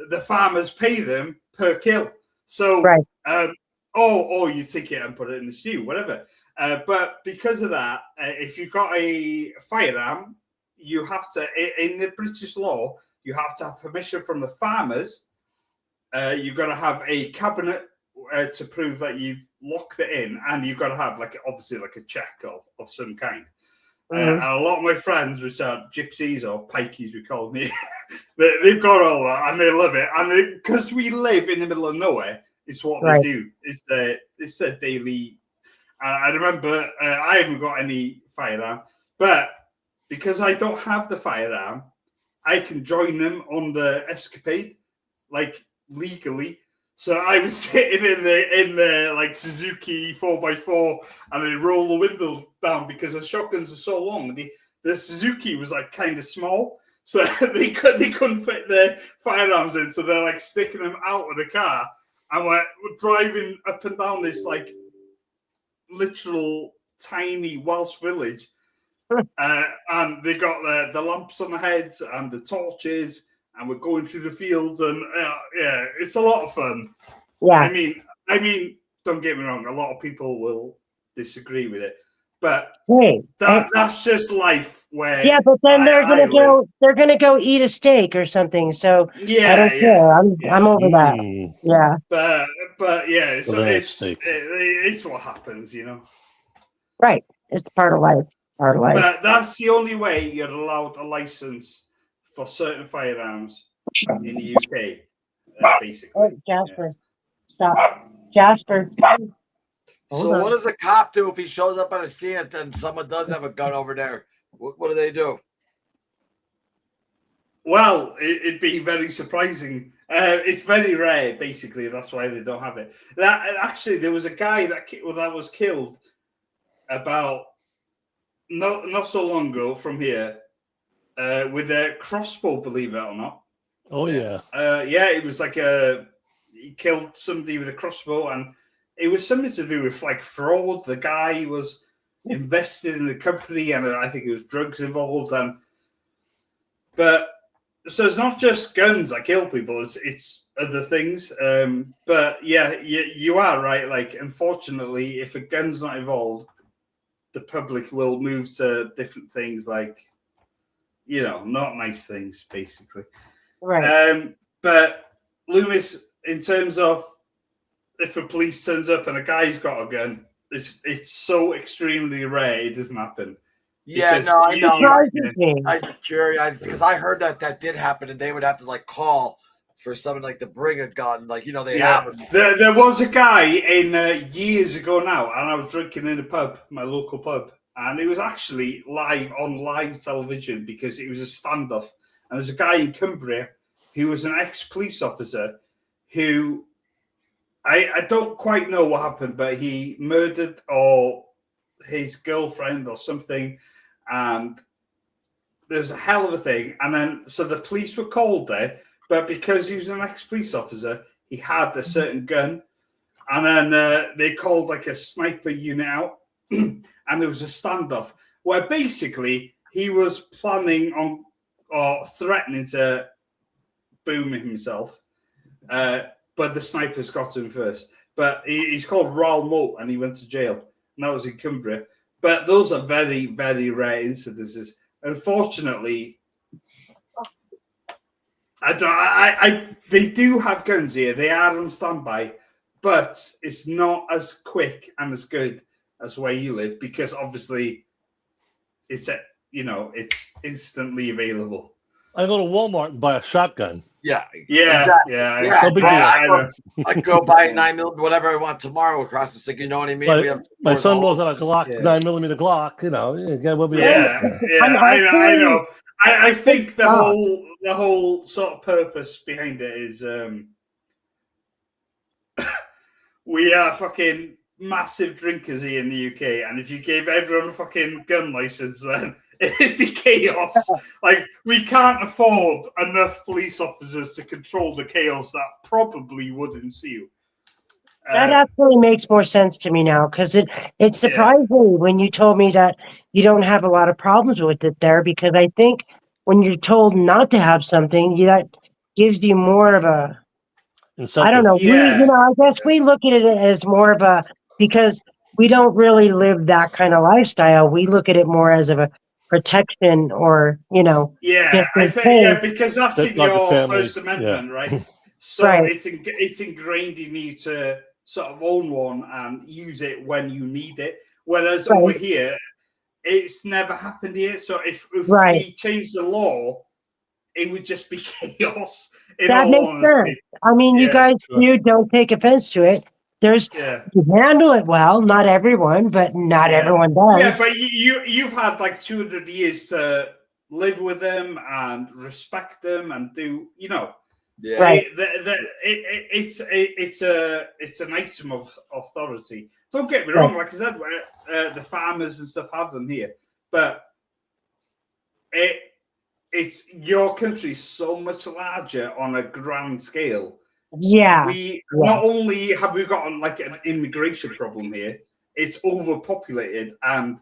the farmers pay them per kill. So, you take it and put it in the stew, whatever. But because of that, if you've got a firearm, you have to, in the British law, you have to have permission from the farmers. You've got to have a cabinet to prove that you've locked it in, and you've got to have obviously a check of some kind. And a lot of my friends, which are gypsies or pikeys, we call them, they've got all that and they love it. And because we live in the middle of nowhere, It's what Right. they do. It's their daily. I remember I haven't got any firearm, but because I don't have the firearm, I can join them on the escapade, like legally. So I was sitting in the like Suzuki 4x4, and they roll the windows down because the shotguns are so long. The Suzuki was like kind of small, so they couldn't fit their firearms in. So they're like sticking them out of the car, and we're driving up and down this like literal tiny Welsh village. And they got the lamps on the heads and the torches, and we're going through the fields, and yeah, it's a lot of fun. Yeah. I mean, don't get me wrong. A lot of people will disagree with it, but that's just life. Where but then they're gonna go eat a steak or something. So I don't care. I'm over that. Yeah. But yeah, it's what happens, you know. Right. It's part of life. But that's the only way you're allowed a license for certain firearms in the UK, basically. Oh, Jasper. Stop. Jasper. So what does a cop do if he shows up on a scene and someone does have a gun over there? What do they do? Well, it'd be very surprising. It's very rare, basically. That's why they don't have it. Actually, there was a guy that was killed about not so long ago from here with a crossbow, believe it or not. Oh yeah. It was like he killed somebody with a crossbow, and it was something to do with like fraud. The guy was invested in the company, and I think it was drugs involved. But so it's not just guns that kill people; it's other things. But yeah, you are right. Like, unfortunately, if a gun's not involved, the public will move to different things, like, you know, not nice things, basically. Right. But Loomis, in terms of if a police turns up and a guy's got a gun, it's so extremely rare it doesn't happen. Yeah, Because no, I know. Surprising. I was curious because I heard that did happen, and they would have to like call for someone like to bring a gun, like, you know, they have them. There was a guy in years ago now, and I was drinking in a pub, my local pub, and it was actually live television because it was a standoff. And there's a guy in Cumbria who was an ex-police officer who I don't quite know what happened, but he murdered or his girlfriend or something, and there was a hell of a thing. And then so the police were called there. But because he was an ex-police officer, he had a certain gun. And then they called like a sniper unit out. And there was a standoff where basically he was planning on or threatening to boom himself. But the snipers got to him first. But he's called Rawl Moat, and he went to jail. And that was in Cumbria. But those are very, very rare incidences. Unfortunately, they do have guns here. They are on standby, but it's not as quick and as good as where you live because obviously it's instantly available. I go to Walmart and buy a shotgun. Yeah. No big deal. I can go buy 9mm, whatever I want tomorrow across the stick. You know what I mean? My son-in-law's got a Glock, 9mm Glock. You know, I know. I think the whole sort of purpose behind it is we are fucking massive drinkers here in the UK, and if you gave everyone a fucking gun license, then it'd be chaos. Like, we can't afford enough police officers to control the chaos that probably would ensue. That actually makes more sense to me now, because it surprised me when you told me that you don't have a lot of problems with it there, because I think when you're told not to have something, that gives you more of a incentive. I don't know. I guess we look at it as more of a, because we don't really live that kind of lifestyle. We look at it more as of a protection, or because that's in your First Amendment, right? So it's ingrained in you to sort of own one and use it when you need it. Whereas over here, it's never happened here. So if we change the law, it would just be chaos. In That all makes honesty, sense. I mean, you guys, you don't take offense to it. There's you handle it well. Not everyone, but not everyone does. Yeah, but you've had like 200 years to live with them and respect them and do, you know. Yeah. Right. It's an item of authority. Don't get me wrong. Like I said, the farmers and stuff have them here, but it's your country's so much larger on a grand scale. Yeah. Not only have we got like an immigration problem here, it's overpopulated and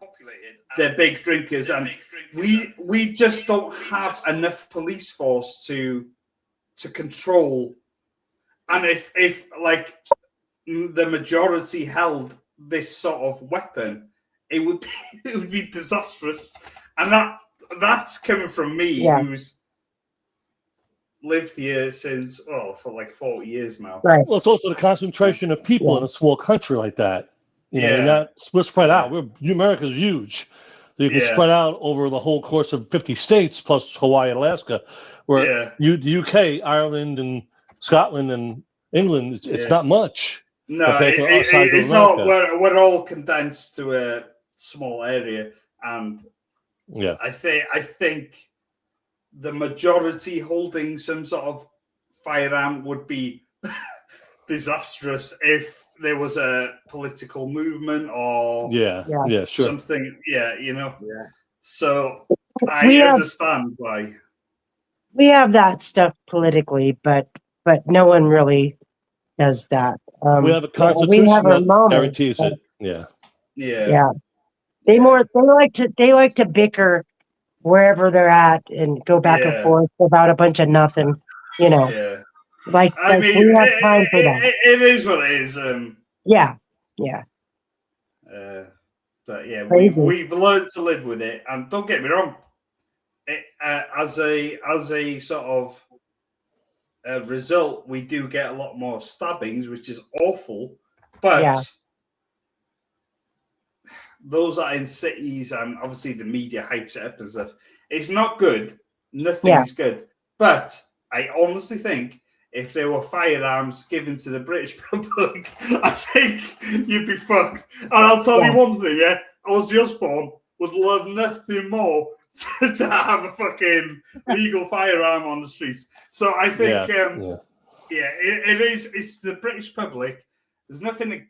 they're big drinkers, and we just don't have enough police force to control. And if like the majority held this sort of weapon, it would be disastrous. And that's coming from me, who's lived here since for like 40 years now. Right. Well, it's also the concentration of people in a small country like that. You know, and we're spread out. America's huge. So you can spread out over the whole course of 50 states plus Hawaii and Alaska, where the UK, Ireland, and Scotland and England, it's not much. No, it's not. We're all condensed to a small area, and I think the majority holding some sort of firearm would be disastrous if there was a political movement or something. Yeah, you know. Yeah. So I understand why. We have that stuff politically, but no one really does that. We have a constitution that guarantees it. Yeah. Yeah. They like to bicker wherever they're at and go back and forth about a bunch of nothing, you know. Yeah. Like I mean, we have time for that. It is what it is. Yeah. But yeah, we've learned to live with it, and don't get me wrong. As a sort of result, we do get a lot more stabbings, which is awful. But those are in cities, and obviously the media hypes it up and stuff. It's not good. Nothing's good. But I honestly think if there were firearms given to the British public, I think you'd be fucked. And I'll tell you one thing, Ozzy Osbourne would love nothing more to have a fucking legal firearm on the streets. So I think, it is. It's the British public. There's nothing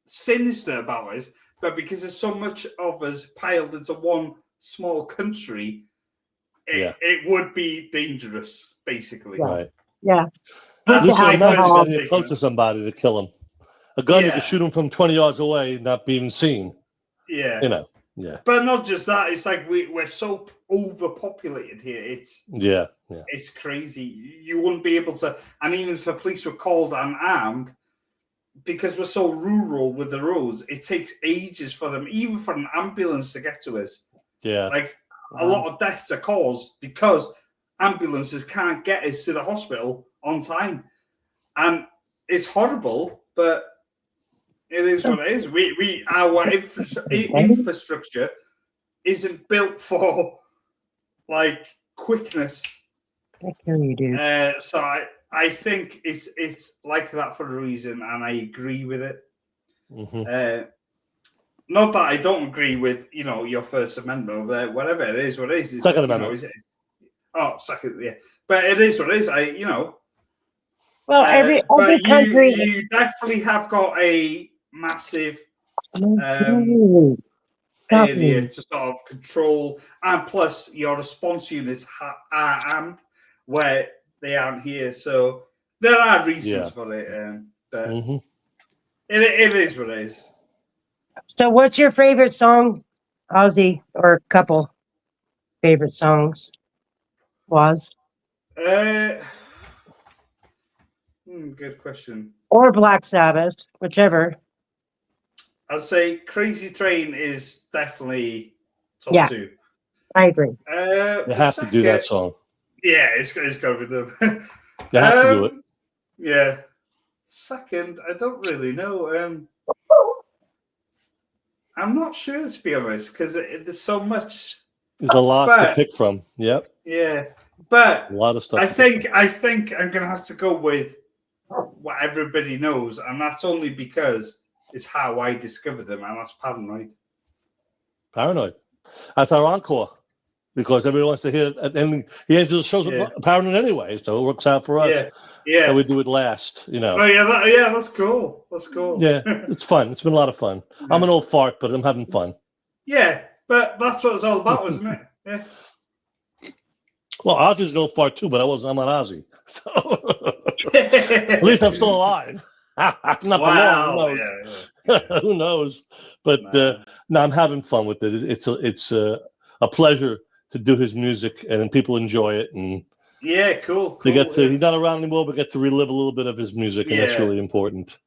sinister about us, but because there's so much of us piled into one small country, it would be dangerous, basically. Right. Yeah. This is imagine getting close to somebody to kill him. A gun you can shoot him from 20 yards away and not be even seen. Yeah. You know. Yeah. But not just that. It's like we're so overpopulated here. It's it's crazy. You wouldn't be able to. And even if the police were called and armed, because we're so rural with the roads, it takes ages for them, even for an ambulance to get to us. Yeah. Like a lot of deaths are caused because ambulances can't get us to the hospital on time, and it's horrible, but it is what it is. Our infrastructure isn't built for like quickness. I kill you, dude. So I think it's like that for a reason, and I agree with it. Mm-hmm. Not that I don't agree with your First Amendment or whatever it is. What it is? Second Amendment. Second, yeah. But it is what it is. Well, every country. You definitely have got a massive area to sort of control, and plus your response units are armed where they aren't here. So there are reasons for it, but it is what it is. So, what's your favorite song, Ozzy, or a couple favorite songs? Was good question. Or Black Sabbath, whichever. I'd say Crazy Train is definitely top 2. I agree. You have to do that song. Yeah, it's got to be done. You have to do it. Yeah. Second, I don't really know. I'm not sure, to be honest, because there's so much There's a lot to pick from. Yep. Yeah, but a lot of stuff. I think I'm gonna have to go with what everybody knows, and that's only because it's how I discovered them, and that's Paranoid. Paranoid. That's our encore because everybody wants to hear it. And he ends his shows with Paranoid anyway, so it works out for us. Yeah. So we do it last, you know. Oh yeah, that's cool. That's cool. Yeah, it's fun. It's been a lot of fun. I'm an old fart, but I'm having fun. Yeah, but that's what it's all about, isn't it? Yeah. Well, Ozzy's an old fart too, but I'm not Ozzy. So at least I'm still alive. Not for long. Who knows? But no, I'm having fun with it. It's a pleasure to do his music, and people enjoy it. And yeah, cool. They get to. He's not around anymore, but get to relive a little bit of his music, and that's really important.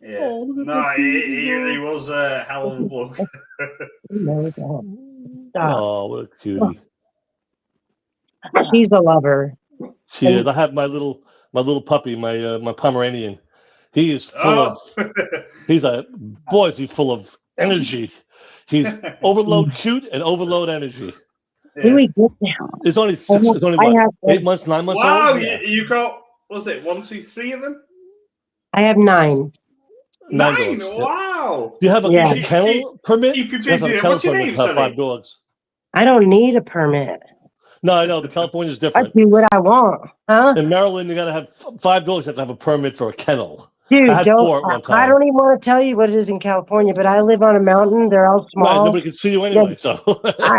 Yeah. No, he was a hell of a bloke. Oh, what a cutie! She's a lover. She is. I have my little puppy, my Pomeranian. He is full of. He's full of energy. He's overload cute and overload energy. Who we get now? It's only what, 8 months, 9 months old. Wow, you got, was it 1, 2, 3 of them? I have 9. 9? Dogs, wow. Do you have a kennel permit? Keep you busy. What's your name, have 5 dogs. I don't need a permit. No, I know. The California is different. I do what I want, huh? In Maryland, you got to have 5 dogs. You have to have a permit for a kennel. Dude, I had 4 at one time. I don't even want to tell you what it is in California, but I live on a mountain. They're all small. Right, nobody can see you anyway, so.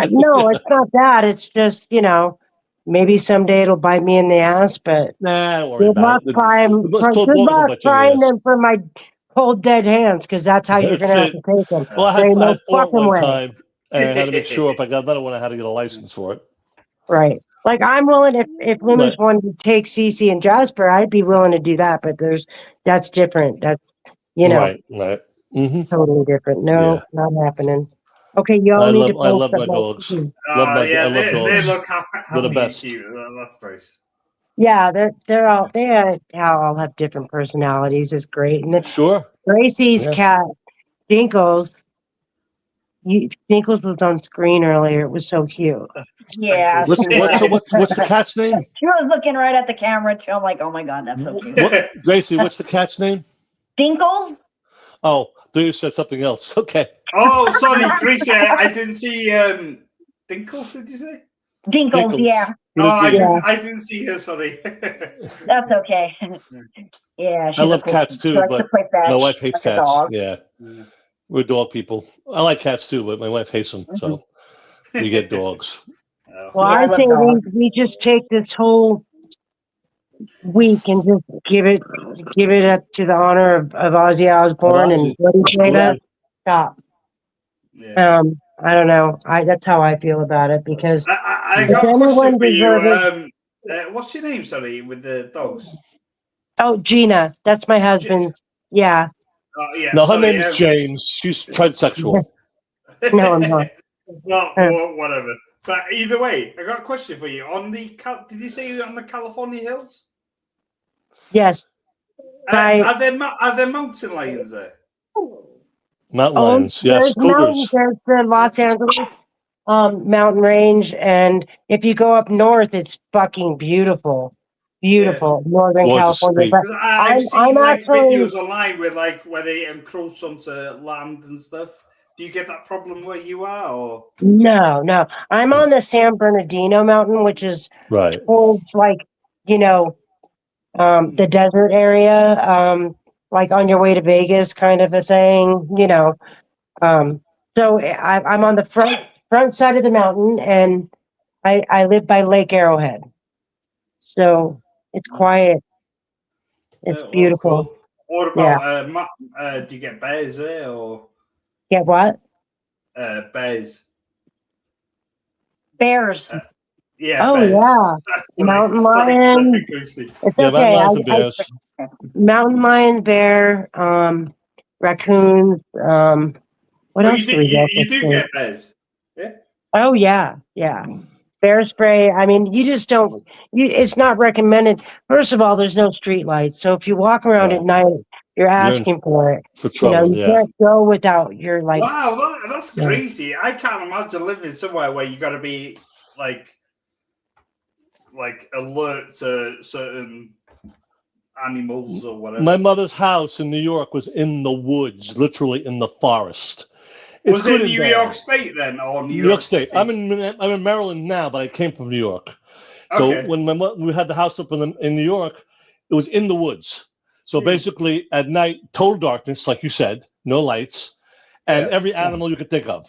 No, it's not that. It's just, maybe someday it'll bite me in the ass, but nah, don't worry about it. Good luck trying them for my cold, dead hands, because that's how you're going to have to take them. Well, I had 4 at one time, and I had to make sure if I got another one, I had to get a license for it. Right. Like, I'm willing, if Loomis wanted to take Cece and Jasper, I'd be willing to do that, but that's different. That's, Right. Mm-hmm. Totally different. No, not happening. Okay, y'all need to. I love my dogs. I love dogs. They look happy. They're the best. That's nice. Yeah, they all have different personalities. It's great. And sure. Gracie's cat, Dinkles. Dinkles was on screen earlier. It was so cute. Yeah. What's the cat's name? She was looking right at the camera too. I'm like, oh my god, that's so cute. Gracie, what's the cat's name? Dinkles. Oh, you said something else. Okay. Oh, sorry, Gracie. I didn't see Dinkles. Did you say? Dinkles. Yeah. Oh, I didn't see her. Sorry. That's okay. Yeah. I love cats too, but my wife hates cats. Yeah. We're dog people. I like cats too, but my wife hates them, so we get dogs. Well, I say we just take this whole week and just give it up to the honor of Ozzy Osbourne and what do you say that? Stop. Yeah. I don't know. That's how I feel about it because I got a question for you. What's your name? Sorry, with the dogs. Oh, Gina. That's my husband. Yeah. No, her name is James. She's transsexual. No, I'm not. Well, whatever. But either way, I got a question for you. Did you say you're on the California hills? Yes. Are there mountain lions there? Mountain lions, yes. There's the Los Angeles mountain range, and if you go up north, it's fucking beautiful. Beautiful, Northern California. But I've seen videos online where they encroach onto land and stuff. Do you get that problem where you are? Or? No. I'm on the San Bernardino mountain, which is towards the desert area, like on your way to Vegas kind of a thing, So I'm on the front side of the mountain, and I live by Lake Arrowhead. So it's quiet. It's beautiful. Cool. What about do you get bears there or get what? Bears. Bears. Yeah. Oh bears. yeah. Mountain lion. It's okay. Mountain lion, bear, raccoons. What else do we get? You do get bears. Yeah. Oh yeah. Bear spray. I mean, you just don't. It's not recommended. First of all, there's no street lights, so if you walk around at night, you're asking for it. For trouble, you can't go without your like. Wow, that's Yeah. crazy. I can't imagine living somewhere where you got to be like alert to certain animals or whatever. My mother's house in New York was in the woods, literally in the forest. It's Was it good and New bad. York State then, or New York State. City? I'm in Maryland now, but I came from New York. So Okay. when we had the house up in New York, it was in the woods. So basically, at night, total darkness, like you said, no lights, and every animal you could think of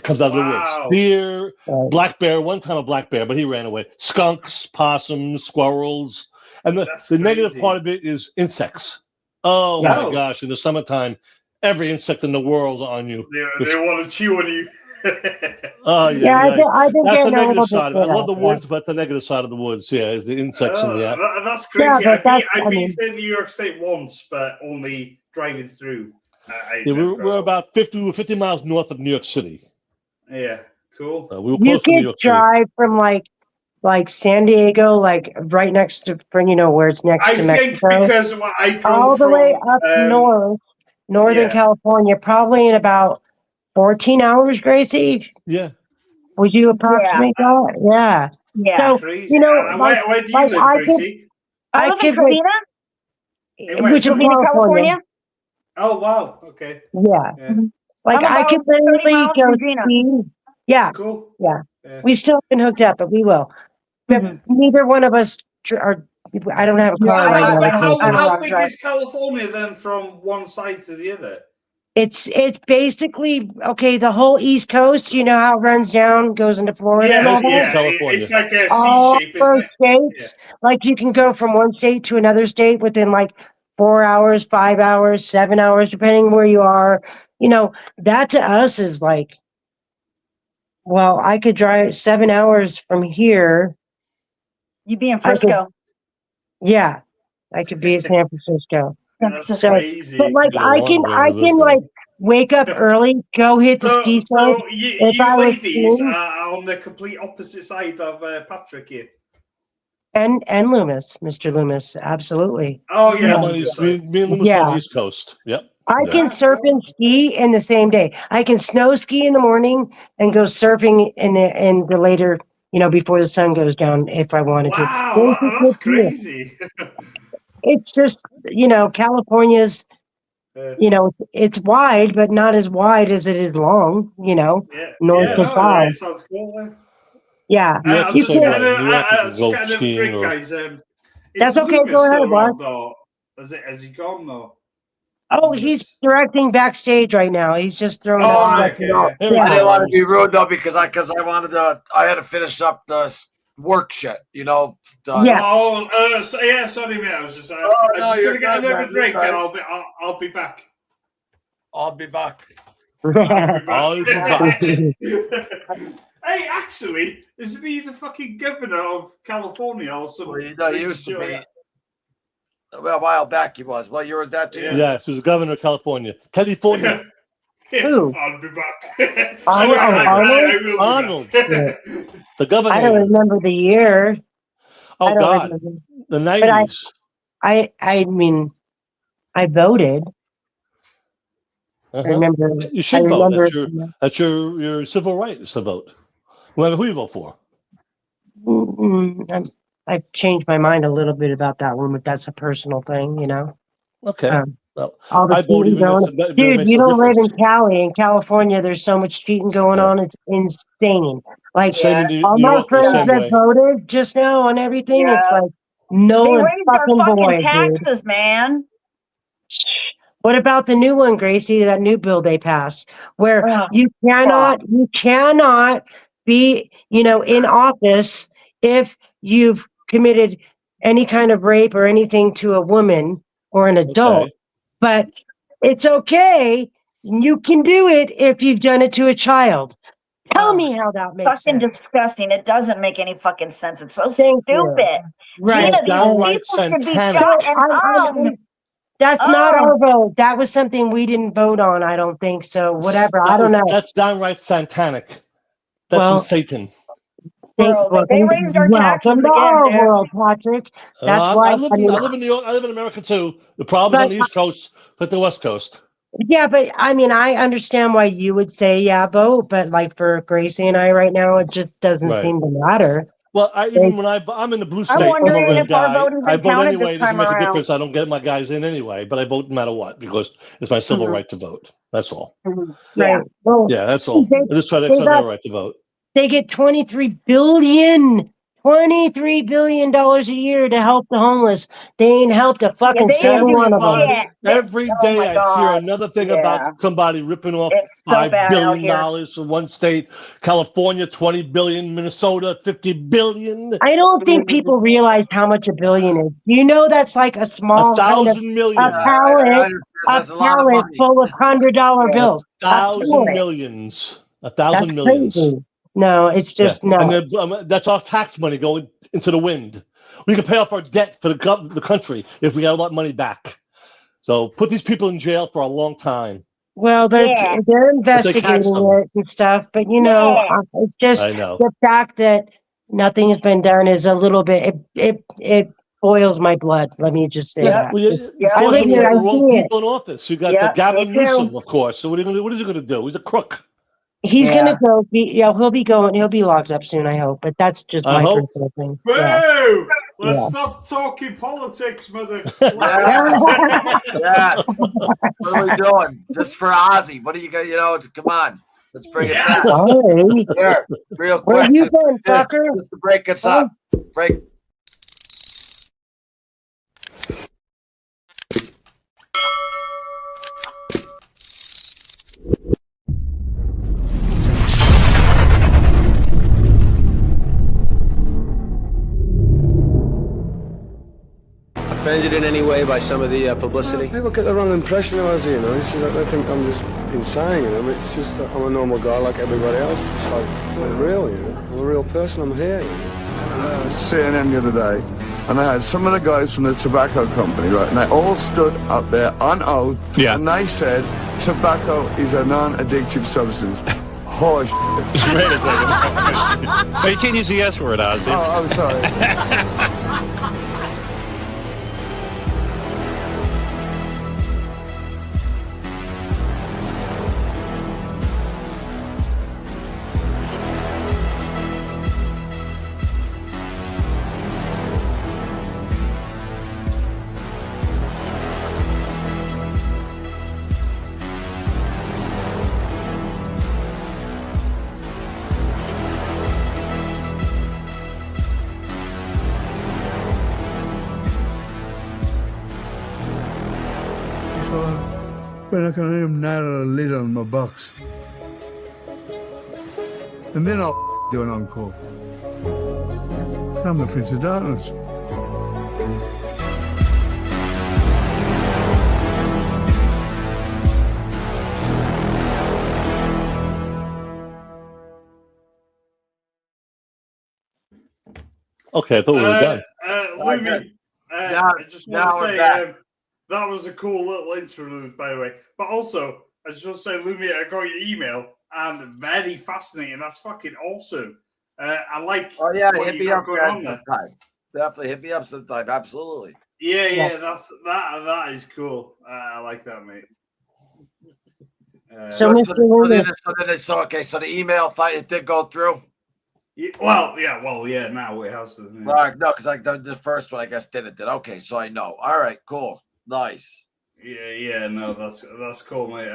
comes out of the woods. Deer, black bear. One time a black bear, but he ran away. Skunks, possums, squirrels, and the negative part of it is insects. Oh my gosh! In the summertime, every insect in the world is on you. They want to chew on you. Oh yeah, I think that's the getting a negative little side bit of it. I love the for that, woods, but the negative side of the woods, is the insects and the That's crazy. but I've been to New York State once, but only driving through. we're about 50 miles north of New York City. Yeah, cool. We were You close to New could York City. drive from like San Diego, like right next to where it's next I to think Mexico. because I drove all the way from, up northern California, probably in about 14 hours, Gracie. Yeah. Would you approximate that? Yeah. Yeah. So, Crazy. Where do you live, Gracie? I live in Covina, which is Covina, California. Oh wow. Okay. Yeah. I'm I about could 30 literally miles go from Gina. ski. Yeah. Cool. Yeah. We still haven't hooked up, but we will. But neither one of us are. I don't have a car right now. How big is California then from one side to the other? It's basically okay. The whole East Coast, you know how it runs down, goes into Florida. And all that? California. It's like a all C shape. those states, like you can go from one state to another state within like 4 hours, 5 hours, 7 hours, depending where you are. That to us is like, well, I could drive 7 hours from here. You'd be in Frisco. I could be in San Francisco. That's crazy. But like I can like wake up early, go hit the ski slope. So you ladies are on the complete opposite side of Patrick here. And Loomis, Mr. Loomis, absolutely. Oh yeah, me and Loomis on the East Coast. Yep. I can surf and ski in the same day. I can snow ski in the morning and go surfing in the later, before the sun goes down if I wanted to. Wow, that's crazy. It's just, California's, it's wide, but not as wide as it is long, north to south. It sounds cool then. Yeah. I'm just getting a drink, guys. That's okay. Loomis Go ahead, around, Mark. Has he gone though? Oh, he's directing backstage right now. He's just throwing out stuff. I didn't want to be rude though because I had to finish up the work shit, done. Yeah. Sorry, mate. I was just. I'm just gonna get another drink, and I'll be back. I'll be back. Hey, actually, isn't he the fucking governor of California or something? Well, he used to be. Well, a while back he was. What year was that, too? Yes, he was the governor of California. California. Who? I'll be back. Arnold. Yeah. The governor. I don't remember the year. Oh, God. The 90s. I mean, I voted. I remember. You should vote. That's your civil right to vote. No matter who you vote for. I've changed my mind a little bit about that one, but that's a personal thing, Okay. All the cheating going on. Dude, you don't live in Cali. In California, there's so much cheating going on. It's insane. Like, all my friends that voted just now on everything, it's like, no fucking boy, taxes, dude. Man. What about the new one, Gracie? That new bill they passed, where you cannot be, in office if you've committed any kind of rape or anything to a woman or an adult. But it's okay. You can do it if you've done it to a child. Tell me how that makes fucking sense. Disgusting. It doesn't make any fucking sense. It's so stupid. Right. Gina, these people should be shot and hung. That's not our vote. That was something we didn't vote on. I don't think so. Whatever. I don't know. That's downright satanic. That's from Satan. world. They raised our taxes welcome to again, our dude. world, Patrick. That's why I live in New York. I live in America too. The problem is on the East Coast, but the West Coast. Yeah, but I mean, I understand why you would say yeah, vote, but like for Gracie and I right now, it just doesn't seem to matter. Well, even when I'm in the blue state, I'm I'm a wondering red if our guy. vote has I been vote counted anyway. this It doesn't time make a around. difference. I don't get my guys in anyway, but I vote no matter what because it's my civil right to vote. That's all. Right. Well, Yeah, that's all. I just try to exercise my right to vote. they get $23 billion a year to help the homeless. They ain't helped a fucking single one of them. Every day I hear another thing about somebody ripping off $5 billion from one state. California, 20 billion. Minnesota, 50 billion. I don't think people realize how much a billion is. You know, that's like a small kind of 1,000 million. a pallet full of $100 bills. A 1,000 pallet. millions. That's 1,000 millions. crazy. No, it's just no. And that's our tax money going into the wind. We can pay off our debt for the country if we got all that money back. So put these people in jail for a long time. Well, they're investigating it and stuff, but you know, it's just I know. the fact that nothing has been done is a little bit. It boils my blood. Let me just say that. Well, I live here. I the wrong see it. people in office. You got Gavin Newsom, of course. So what is he going to do? He's a crook. He's gonna go. He'll be going. He'll be locked up soon. I hope. But that's just my personal thing. Boo! Let's Yeah. stop talking politics, mother. Yes. What are we doing? Just for Ozzy. What do you got? Come on. Let's bring it back. Sorry. Here, real quick. Where you been, fucker? Just to break us up. Break. Offended in any way by some of the publicity? People get the wrong impression of us, they think I'm just insane, It's just that I'm a normal guy like everybody else. It's like, I'm real, I'm a real person. I'm here, I was CNN the other day, and I had some of the guys from the tobacco company, right? And they all stood up there on oath, and they said tobacco is a non-addictive substance. Horse. Wait a second. Hey, you can't use the S word, Ozzy. Oh, I'm sorry. When I can hear him nail a lid on my box. And then I'll do an encore. I'm the Prince of Darkness. Okay, I thought we were done. Lumi, I just want to say that was a cool little interlude, by the way. But also, I just want to say, Lumi, I got your email and very fascinating. That's fucking awesome. I like. Oh yeah, what hit you me got up going on there. sometime. Definitely hit me up sometime. Absolutely. Yeah, that is cool. I like that, mate. So then the email fight it did go through. Now it has to. No, because the first one I guess didn't. Okay, so I know. All right, cool, nice. Yeah, no, that's cool, mate.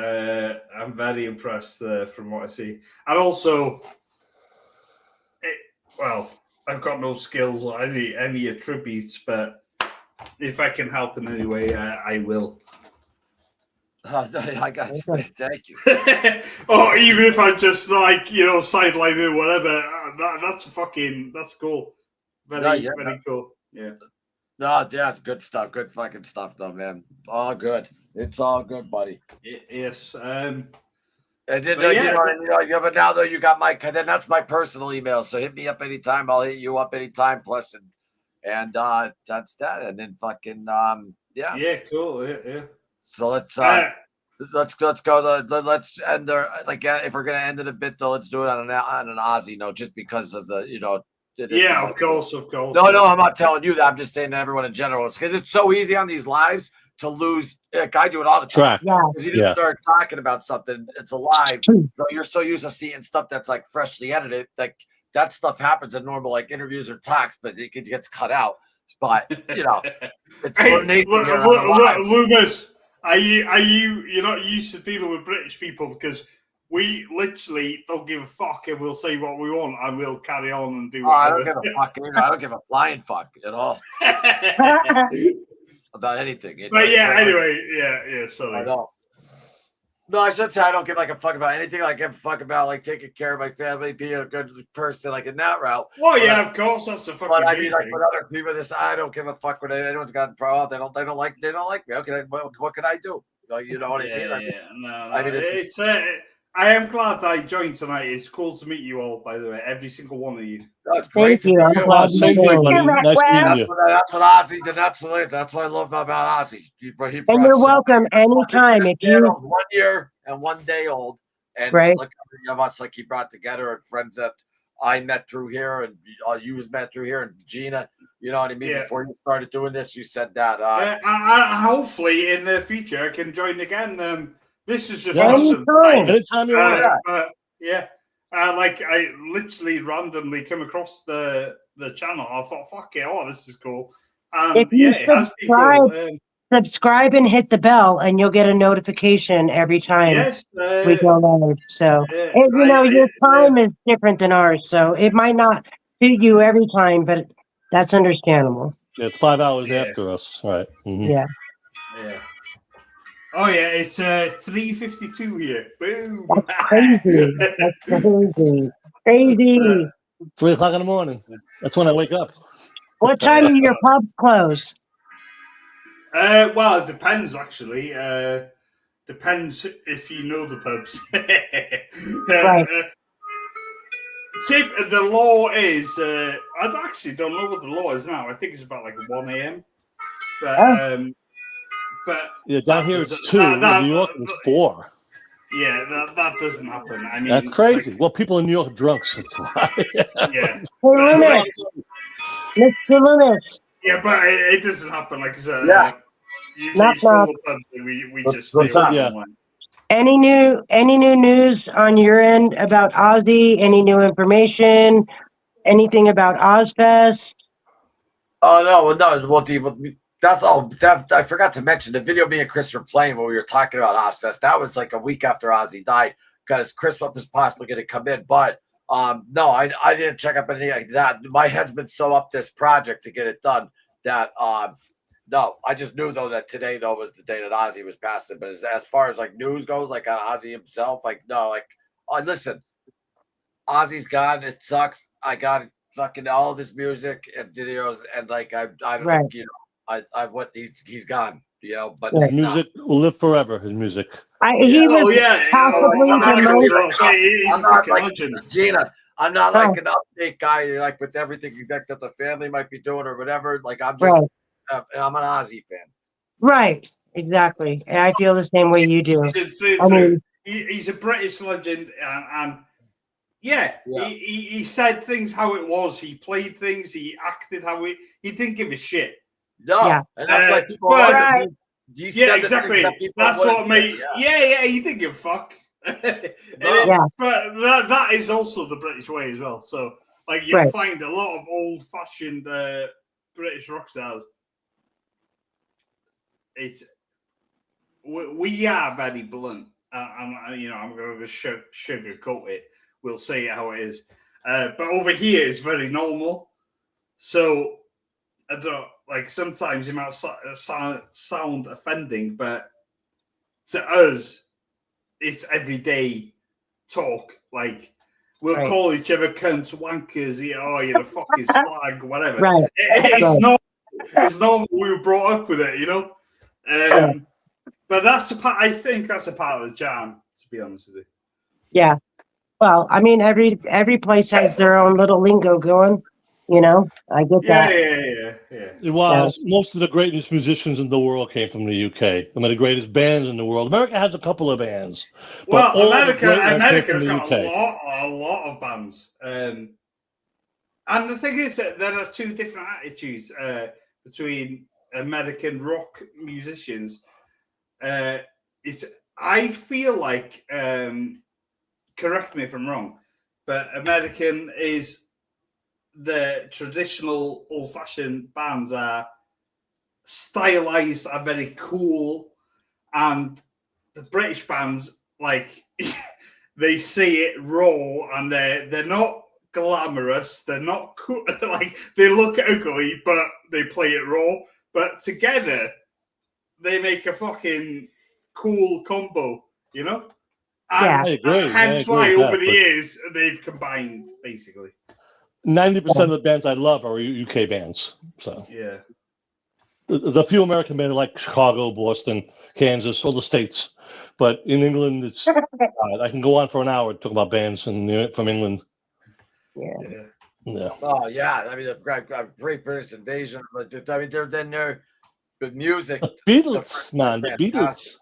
I'm very impressed from what I see, and also, I've got no skills or any attributes, but if I can help in any way, I will. I got you. Thank you. Or even if I just sideline it, whatever. That's cool. Very cool. Yeah. No, yeah, it's good stuff. Good fucking stuff, though, man. All good. It's all good, buddy. Yes. And then, but now though you got then that's my personal email. So hit me up anytime. I'll hit you up anytime. Plus, and that's that. And then fucking Yeah, cool. Yeah. So let's Let's go. Let's end there. Like, if we're gonna end it a bit, though, let's do it on an Ozzy note, just because of the, Yeah, of course. No, I'm not telling you that. I'm just saying to everyone in general. It's because it's so easy on these lives to lose. Like, I do it all the time. Track. Because you just start talking about something, it's alive. So you're so used to seeing stuff that's like freshly edited. Like, that stuff happens in normal like interviews or talks, but it gets cut out. But it's hey, Loomis, you're not used to dealing with British people, because we literally don't give a fuck, and we'll say what we want and we'll carry on and do whatever. I don't give a fuck either. I don't give a flying fuck at all about anything. Anyway, sorry. I don't. No, I should say I don't give like a fuck about anything. I give a fuck about like taking care of my family, being a good person, like in that route. Oh yeah, of course, that's the fucking. But I mean, like with other people, I don't give a fuck what anyone's got a problem. They don't like me. Okay, what can I do? You know what I mean? No, I mean, it's I am glad I joined tonight. It's cool to meet you all, by the way, every single one of you. That's great. Thank you. I'm glad Same you here, buddy. did. Nice meeting you. That's what Ozzy did. That's what I love about Ozzy. And you're welcome anytime. If you 1 year and 1 day old, and right. look at of us like he brought together, and friends that I met through here, and you met through here, and Gina. You know what I mean? Yeah. Before you started doing this, you said that. I hopefully in the future I can join again. This is just anytime you want. Like I literally randomly came across the channel. I thought, fuck it, this is cool. If you subscribe and hit the bell, and you'll get a notification every time we go live. So, your time is different than ours, so it might not suit you every time, but that's understandable. Yeah, it's 5 hours after us, right? Mm-hmm. Yeah. Oh yeah, it's 3:52 here. Boom! That's crazy. That's crazy. Crazy. 3 o'clock in the morning. That's when I wake up. What time do your pubs close? Well, it depends actually. Depends if you know the pubs. Right. The law is. I actually don't know what the law is now. I think it's about like 1 a.m. But yeah, down here it's 2. In New York it's 4. Yeah, that doesn't happen. I mean, that's crazy. Well, people in New York are drunks. That's why. Yeah. Mr. Loomis. Yeah, but it doesn't happen. Like I said, we just stay away. Any new news on your end about Ozzy? Any new information? Anything about Ozfest? Oh no, that's all. I forgot to mention the video me and Chris were playing when we were talking about Ozfest. That was like a week after Ozzy died, because Chris was possibly going to come in. But no, I didn't check up anything like that. My head's been so up this project to get it done that no, I just knew though that today though was the day that Ozzy was passing. But as far as like news goes, like Ozzy himself, like no, like listen, Ozzy's gone. It sucks. I got fucking all of his music and videos, and like I don't right. What he's gone, but his music will live forever. His music. He was possibly he's a fucking legend. Gina, I'm not like an update guy, like with everything that the family might be doing or whatever. Like I'm just, I'm an Ozzy fan. Right, exactly, and I feel the same way you do. He's a British legend, and he said things how it was. He played things. He acted how he didn't give a shit. No, and that's like people. Exactly. That's what made. Yeah, he didn't give a fuck. But that is also the British way as well. So, like, you'll find a lot of old-fashioned British rock stars. We are very blunt. I'm going to sugarcoat it. We'll say it how it is. But over here, it's very normal. So, I don't like. Sometimes it might sound offending, but to us, it's everyday talk. Like we'll call each other cunts, wankers. You're a fucking slag, whatever. Right. It's normal. We were brought up with it, But that's a part. I think that's a part of the jam. To be honest with you. Yeah. Well, I mean, every place has their own little lingo going. You know, I get that. It was. Most of the greatest musicians in the world came from the UK. Some of the greatest bands in the world. America has a couple of bands. But Well, all the great ones came from America's the got UK. a lot of bands. And the thing is that there are two different attitudes between American rock musicians. I feel like, correct me if I'm wrong, but American is the traditional old-fashioned bands are stylized, are very cool, and the British bands, like, they see it raw, and they're not glamorous, they're not cool, like, they look ugly, but they play it raw, but together they make a fucking cool combo, you know? And, I agree. hence why over the years they've combined, basically. 90% of the bands I love are UK bands. So yeah, the few American bands like Chicago, Boston, Kansas, all the states. But in England, it's I can go on for an hour talking about bands from England. Yeah. Oh yeah, I mean the Great British Invasion, but I mean they're good music. The Beatles, man, the Beatles.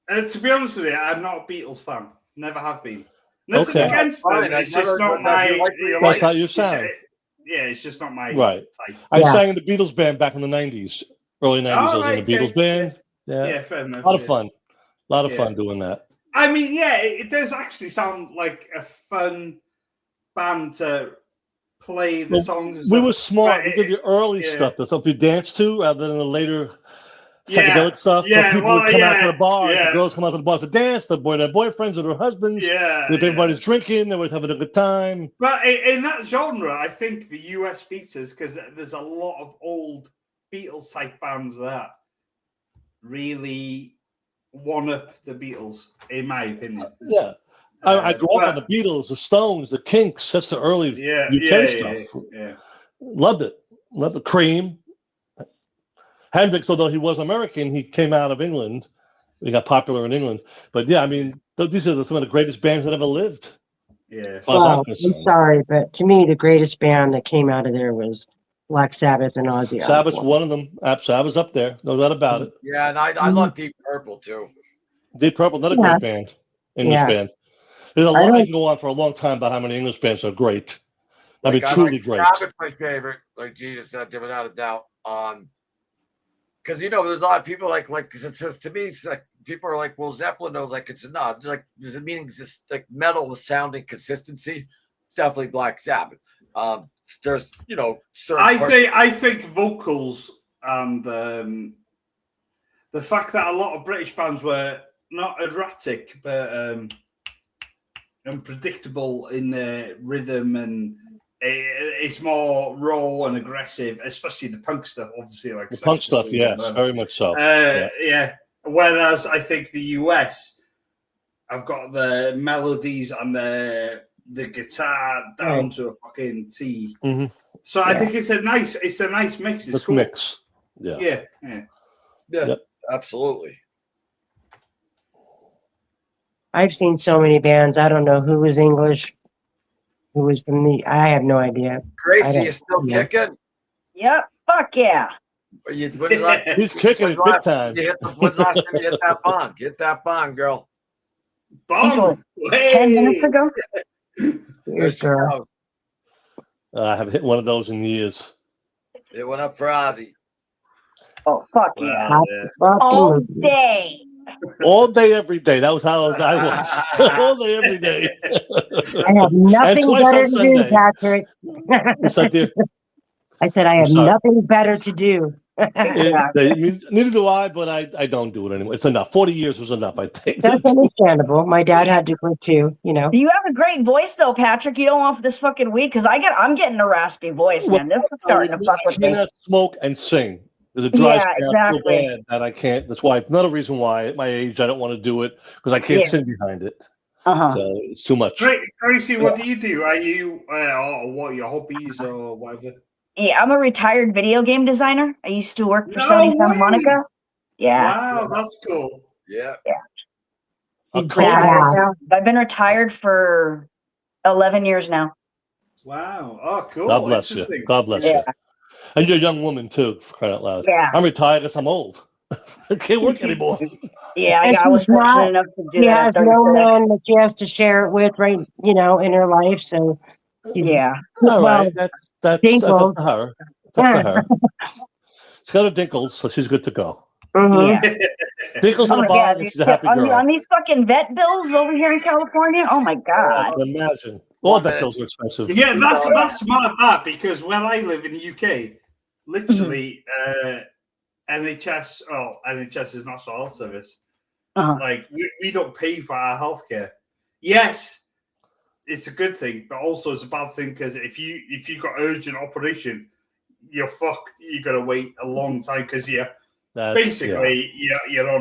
To be honest with you, I'm not a Beatles fan. Never have been. Nothing against them. It's just not my. That's how you sound. It's just not my right. type. I sang in the Beatles band back in the '90s, early '90s. I was in the Beatles band. Yeah, fair enough. A lot of fun. A lot of fun doing that. I mean, it does actually sound like a fun band to play the songs. We were smart. We did the early stuff, the stuff we danced to, rather than the later psychedelic stuff. So people would come out to the bars. The girls come out to the bars to dance. Their boyfriends or their husbands. If everybody's drinking, they were having a good time. But in that genre, I think the US beats us because there's a lot of old Beatles type bands that really one up the Beatles, in my opinion. Yeah. I grew up on the Beatles, the Stones, the Kinks. That's the early UK stuff. Yeah. Loved it. Loved the Cream. Hendrix, although he was American, he came out of England. He got popular in England. But yeah, I mean, these are some of the greatest bands that ever lived. Yeah. Well, I'm sorry, but to me, the greatest band that came out of there was Black Sabbath and Ozzy Osbourne. Sabbath's one of them. Sabbath's up there. No doubt about it. Yeah, and I love Deep Purple too. Deep Purple, another great band. English band. There's a lot I can go on for a long time about how many English bands are great. I mean, truly great. Sabbath's my favorite, like Gina said, without a doubt. Because there's a lot of people because it says to me, it's like people are like, well, Zeppelin knows like it's not like does it mean just like metal with sounding consistency? It's definitely Black Sabbath. There's certain I think vocals and the fact that a lot of British bands were not erratic but unpredictable in their rhythm, and it's more raw and aggressive, especially the punk stuff. Obviously, like the punk stuff, yes, very much so. Whereas I think the US have got the melodies and the guitar down to a fucking T. Mm-hmm. So I think it's a nice mix. It's cool. Mix. Yeah, absolutely. I've seen so many bands. I don't know who was English, who was from the. I have no idea. Gracie is still kicking. Yep. Fuck yeah. He's kicking it big time. When's the last time you hit that bong? Hit that bong, girl. Bong. 10 minutes ago. I haven't hit one of those in years. It went up for Ozzy. Oh, fuck yeah. All day. All day, every day. That was how I was. All day, every day. I have nothing better to do, Patrick. I said I have nothing better to do. Neither do I, but I don't do it anymore. It's enough. 40 years was enough, I think. That's understandable. My dad had to quit too, You have a great voice, though, Patrick. You don't want for this fucking week because I'm getting a raspy voice, man. This is starting to fuck with me. I cannot smoke and sing. There's a dry spell so bad that I can't. That's why. Another reason why at my age I don't want to do it because I can't sing behind it. So it's too much. Gracie, what do you do? Are you what are your hobbies or whatever? Yeah, I'm a retired video game designer. I used to work for Sony Santa Monica. Yeah. Wow, that's cool. Yeah. I've been retired for 11 years now. Wow. Oh, cool. God bless you. Interesting. God bless you. And you're a young woman too, for crying out loud. Yeah. I'm retired because I'm old. I can't work anymore. Yeah, And I was she's fortunate not, enough to do she that at has no 36. man that she has to share it with, right? You know, in her life. So, Yeah. All well, right, that's Dinkle. up to her. It's up to her. She's got her dinkles, so she's good to go. Mhm. Yeah. Dinkles in Oh a yeah, bog, and dude. she's a happy girl. On these fucking vet bills over here in California. Oh my I god. can imagine. All vet bills are expensive. Yeah, that's smart that because where I live in the UK, literally NHS. Well, NHS is National Health Service. Like we don't pay for our healthcare. Yes, it's a good thing, but also it's a bad thing because if you got urgent operation, you're fucked. You got to wait a long time because you're on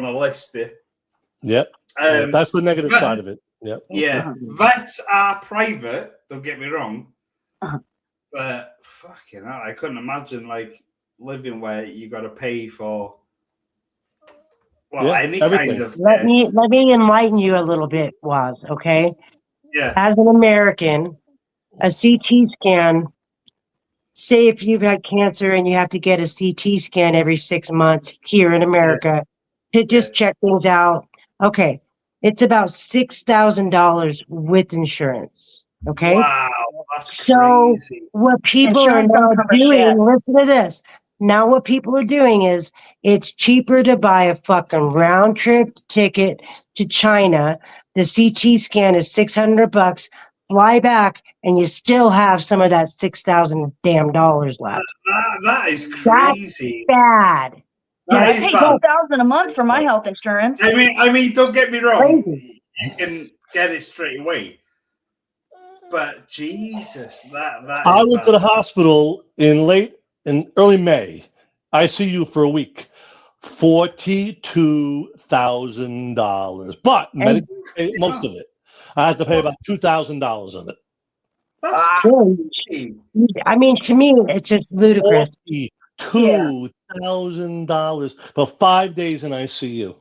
a list there. Yep. That's the negative side of it. Yep. Yeah, vets are private. Don't get me wrong, but fucking hell, I couldn't imagine like living where you got to pay for any everything. kind of. Let me enlighten you a little bit, Waz. Okay. Yeah. As an American, a CT scan. Say if you've had cancer and you have to get a CT scan every 6 months here in America to just check things out. Okay. It's about $6,000 with insurance. Okay. Wow, that's so crazy. what people Insurance are now don't cover doing, shit. listen to this. Now what people are doing is it's cheaper to buy a fucking round trip ticket to China. The CT scan is $600. Fly back, and you still have some of that $6,000 damn dollars left. That is crazy. That's bad. Yeah, I That is pay bad. $2,000 a month for my health insurance. I mean, don't get me wrong. You can get it straight away, but Jesus, that I is went bad. to the hospital in early May. ICU for a week. $42,000, but most of it. I had to pay about $2,000 of it. That's crazy. I mean, to me, it's just ludicrous. $2,000 for 5 days in ICU.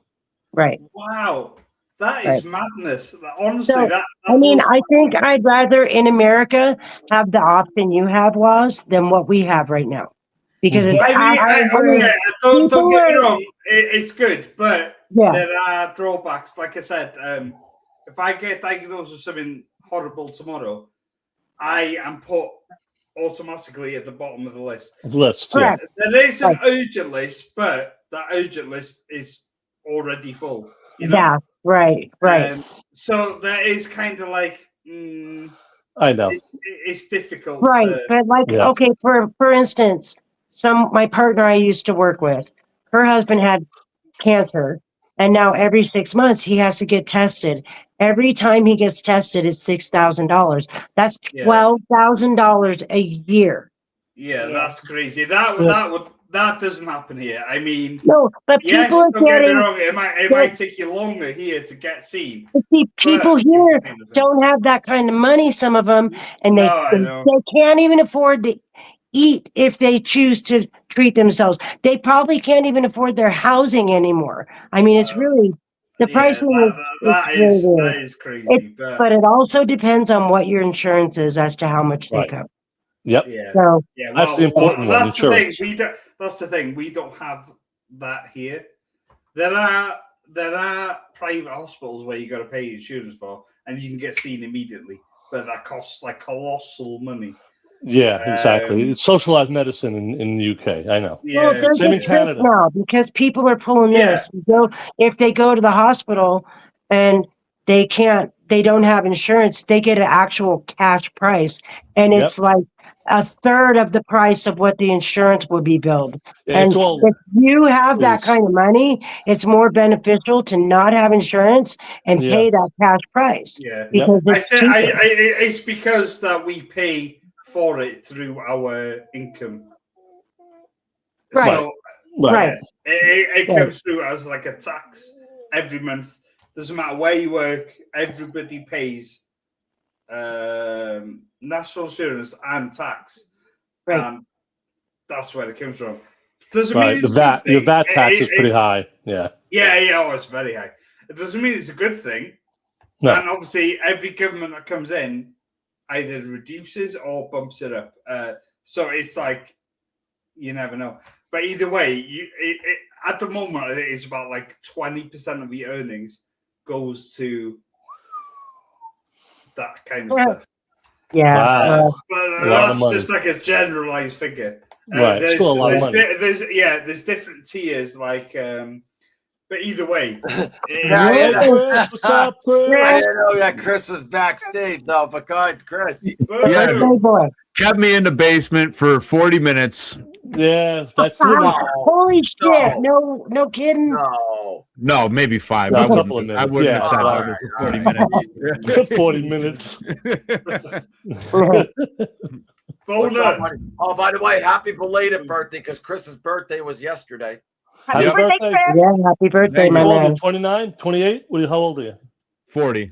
Right. Wow, that is madness. Honestly, So, that I mean, blows I think I'd rather in America have the option you have, Waz, than what we have right now. Because it's don't get me wrong, it's good, but there are drawbacks. Like I said, if I get diagnosed with something horrible tomorrow, I am put automatically at the bottom of the list. Yeah. There is an urgent list, but that urgent list is already full. You know? Yeah, right. So that is kind of like I know it's difficult, Right, but like, okay, for instance, my partner I used to work with, her husband had cancer, and now every 6 months he has to get tested. Every time he gets tested, it's $6,000. That's $12,000 a year. Yeah, that's crazy. That doesn't happen here. I mean, no, but people are don't get me getting. wrong. It might take you longer here to get seen. See, people here don't have that kind of money. Some of them, and they can't even afford to eat if they choose to treat themselves. They probably can't even afford their housing anymore. I mean, it's really the pricing that is crazy. But it also depends on what your insurance is as to how much they cover. Yep. Yeah. So, that's the important one. That's the thing. Insurance. That's the thing. We don't have that here. There are private hospitals where you got to pay insurance for, and you can get seen immediately, but that costs like colossal money. Yeah, exactly. It's socialized medicine in the UK. I know. Yeah. Same in Canada. Now, because people are pulling this. If they go to the hospital and they don't have insurance, they get an actual cash price, and it's like a third of the price of what the insurance would be billed. Yeah, and if you have that kind of money, it's more beneficial to not have insurance and pay that cash price. Yeah, because it's because that we pay for it through our income. Right. So, it comes through as like a tax every month. Doesn't matter where you work, everybody pays national insurance and tax. Right. That's where it comes from. Doesn't Right. mean it's Your VAT tax is pretty high. Yeah. Yeah, it's very high. It doesn't mean it's a good thing. No. And obviously, every government that comes in either reduces or bumps it up. So it's like you never know. But either way, at the moment it's about like 20% of your earnings goes to that kind of stuff. Yeah, Wow. But A lot of that's money. just like a generalized figure. Right, still a lot of money. There's different tiers, like, but either way. Hey, Chris, what's up, Chris? I didn't know that Chris was backstage, though. But go ahead, Chris. Yeah, boy. kept me in the basement for 40 minutes. Yeah, that's Loomis. Holy shit! No kidding. No, maybe 5. No, I a couple of wouldn't, I minutes. wouldn't Yeah, have said all that for 40 minutes. 40 minutes. What's up, buddy? Oh, by the way, happy belated birthday, because Chris's birthday was yesterday. Happy birthday, Chris. Yeah, happy birthday, my How old are man. you? 29, 28? How old are you? 40.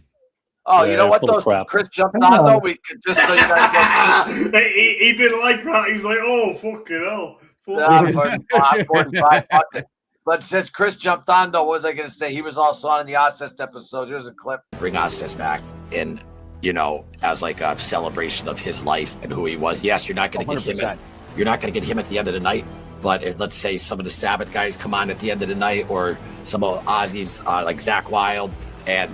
Oh, Yeah, you know what, full of though? crap. Since Chris jumped on, though, we could just so you guys know. he didn't like that. He was like, "Oh, fucking hell." Nah, 45, fuck it. But since Chris jumped on, though, what was I going to say? He was also on in the Ozfest episode. There's a clip. Bring Ozfest back in, as like a celebration of his life and who he was. Yes, you're not going to get him. You're not going to get him at the end of the night. But if, let's say, some of the Sabbath guys come on at the end of the night, or some of Ozzy's, like Zakk Wylde, and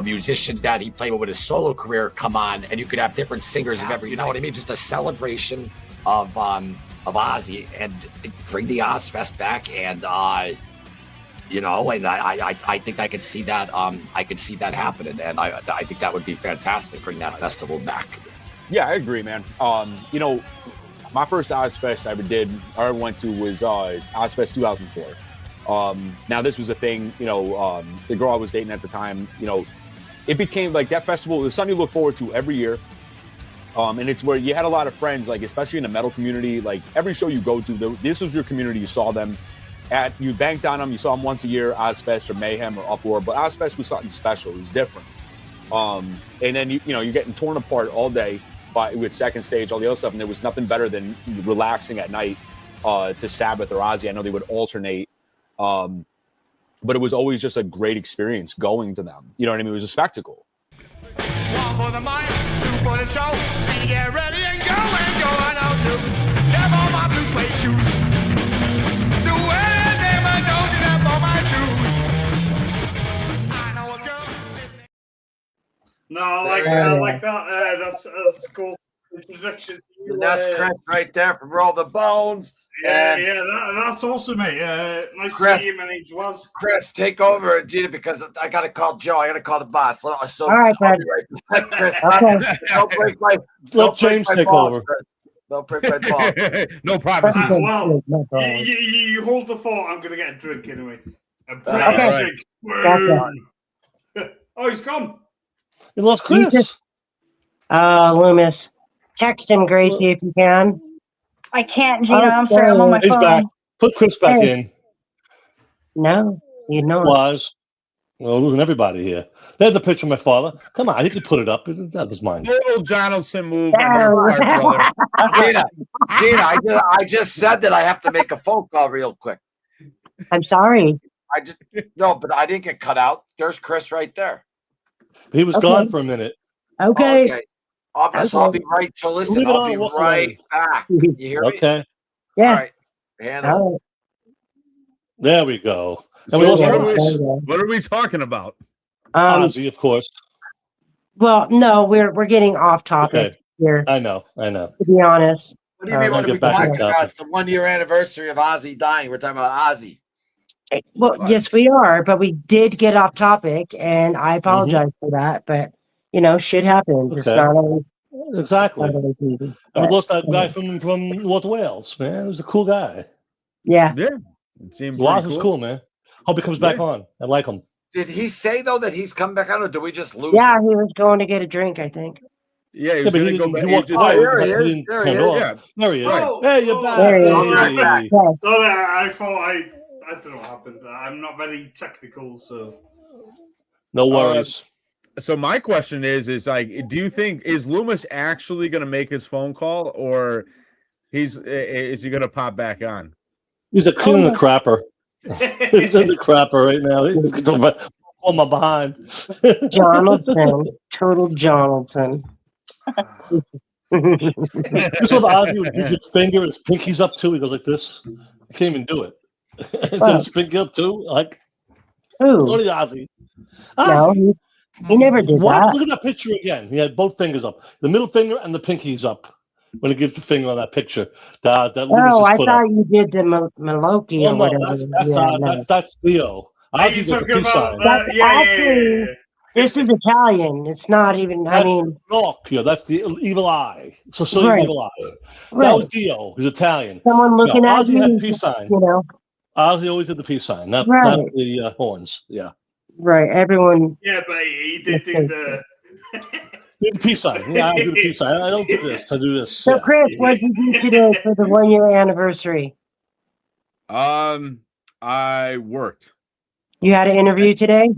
musicians that he played with his solo career come on, and you could have different singers of every. You know what I mean? Just a celebration of Ozzy, and bring the Ozfest back, and and I think I could see that I could see that happening, and I think that would be fantastic. Bring that festival back. Yeah, I agree, man. My first Ozfest I ever went to was Ozfest 2004. Now this was a thing, the girl I was dating at the time, it became like that festival. It was something you look forward to every year. And it's where you had a lot of friends, like especially in the metal community. Like every show you go to, this was your community. You saw them you banked on them. You saw them once a year, Ozfest or Mayhem or Uproar. But Ozfest was something special. It was different. And then you're getting torn apart all day with Second Stage, all the other stuff. And there was nothing better than relaxing at night to Sabbath or Ozzy. I know they would alternate. But it was always just a great experience going to them. You know what I mean? It was a spectacle. One for the mind, two for the show. We get ready and go and out to step on my blue suede shoes. Do anything but don't step on my shoes. I know a girl. No, I like that. That's cool. Introduction. And that's Chris right there from Roll the Bones. Yeah, that's awesome, mate. Nice to meet you. My name's Waz. Chris, take over, Gina, because I got to call Joe. I got to call the boss. So all right, bud. Right back, Chris. Okay. Don't break my. Let James take balls, over. Chris. Don't break my balls. No promises. Well, you hold the fort. I'm gonna get a drink anyway. A British Okay. drink. Gotcha. Oh, he's gone. You lost Chris. Loomis. Text him, Gracie, if you can. I can't, Gina. I'm sorry. I'm on my He's phone. back. Put Chris back in. No, you know it. Was. Well, losing everybody here. There's the picture of my father. Come on, he can put it up. That was mine. Total Jonathan move on your part, brother. Gina, I just said that I have to make a phone call real quick. I'm sorry. But I didn't get cut out. There's Chris right there. He was gone for a minute. Okay. I'll be right. So listen, Leave it I'll on, be walk right away. back. You hear me? Okay. Yeah. All right. Handle. There we go. So And we also what are we talking about? Ozzy, of course. Well, no, we're getting off topic here. I know. To be honest. What do you mean? What are we talking about? It's the 1 year anniversary of Ozzy dying. We're talking about Ozzy. Well, yes, we are, but we did get off topic, and I apologize for that. But shit happens. It's not always exactly. not always easy. And we But, lost that guy from North Wales, man. He was a cool guy. Yeah. Yeah. It seemed Waz pretty was cool, man. Hope he comes back on. I like him. Did he say though that he's come back on, or did we just lose? Yeah, him? he was going to get a drink, I think. Yeah, he Yeah, was but going he to go didn't- back. he walked just- away. There he He is. didn't There turn he it is. off. Yeah. There he is. Oh, Hey, you're back. There he is. Right back. Yes. Sorry, I thought I don't know what happened. I'm not very technical, so. No worries. So my question is like, do you think is Loomis actually going to make his phone call, or is he going to pop back on? He's a king of the crapper. He's in the crapper right now. He's talking about on my behind. Jonathan. Total Jonathan. This little Ozzy would give you a finger, his pinky's up too. He goes like this. I can't even do it. Then his pinky up too. Like, only Ozzy. No, he never did What? that. Look at that picture again. He had both fingers up. The middle finger and the pinky's up when he gives the finger on that picture. That Loomis Oh, has I put thought up. you did the Maloki Oh, or no, whatever. that's Theo. Are you Ozzy's got the talking peace about sign. the, Actually, this is Italian. It's not even. I mean, Pinocchio, that's the evil eye. So Right. evil eye. That Right. was Dio. He's Italian. Someone looking at Ozzy you, had peace sign. you know. Ozzy always had the peace sign, not Right. the horns. Yeah. Right. Everyone. Yeah, but he did do the. The peace sign. Yeah, I do the peace sign. I don't do this. I do this. So, Chris, what did you do today for the 1 year anniversary? I worked. You had an interview today?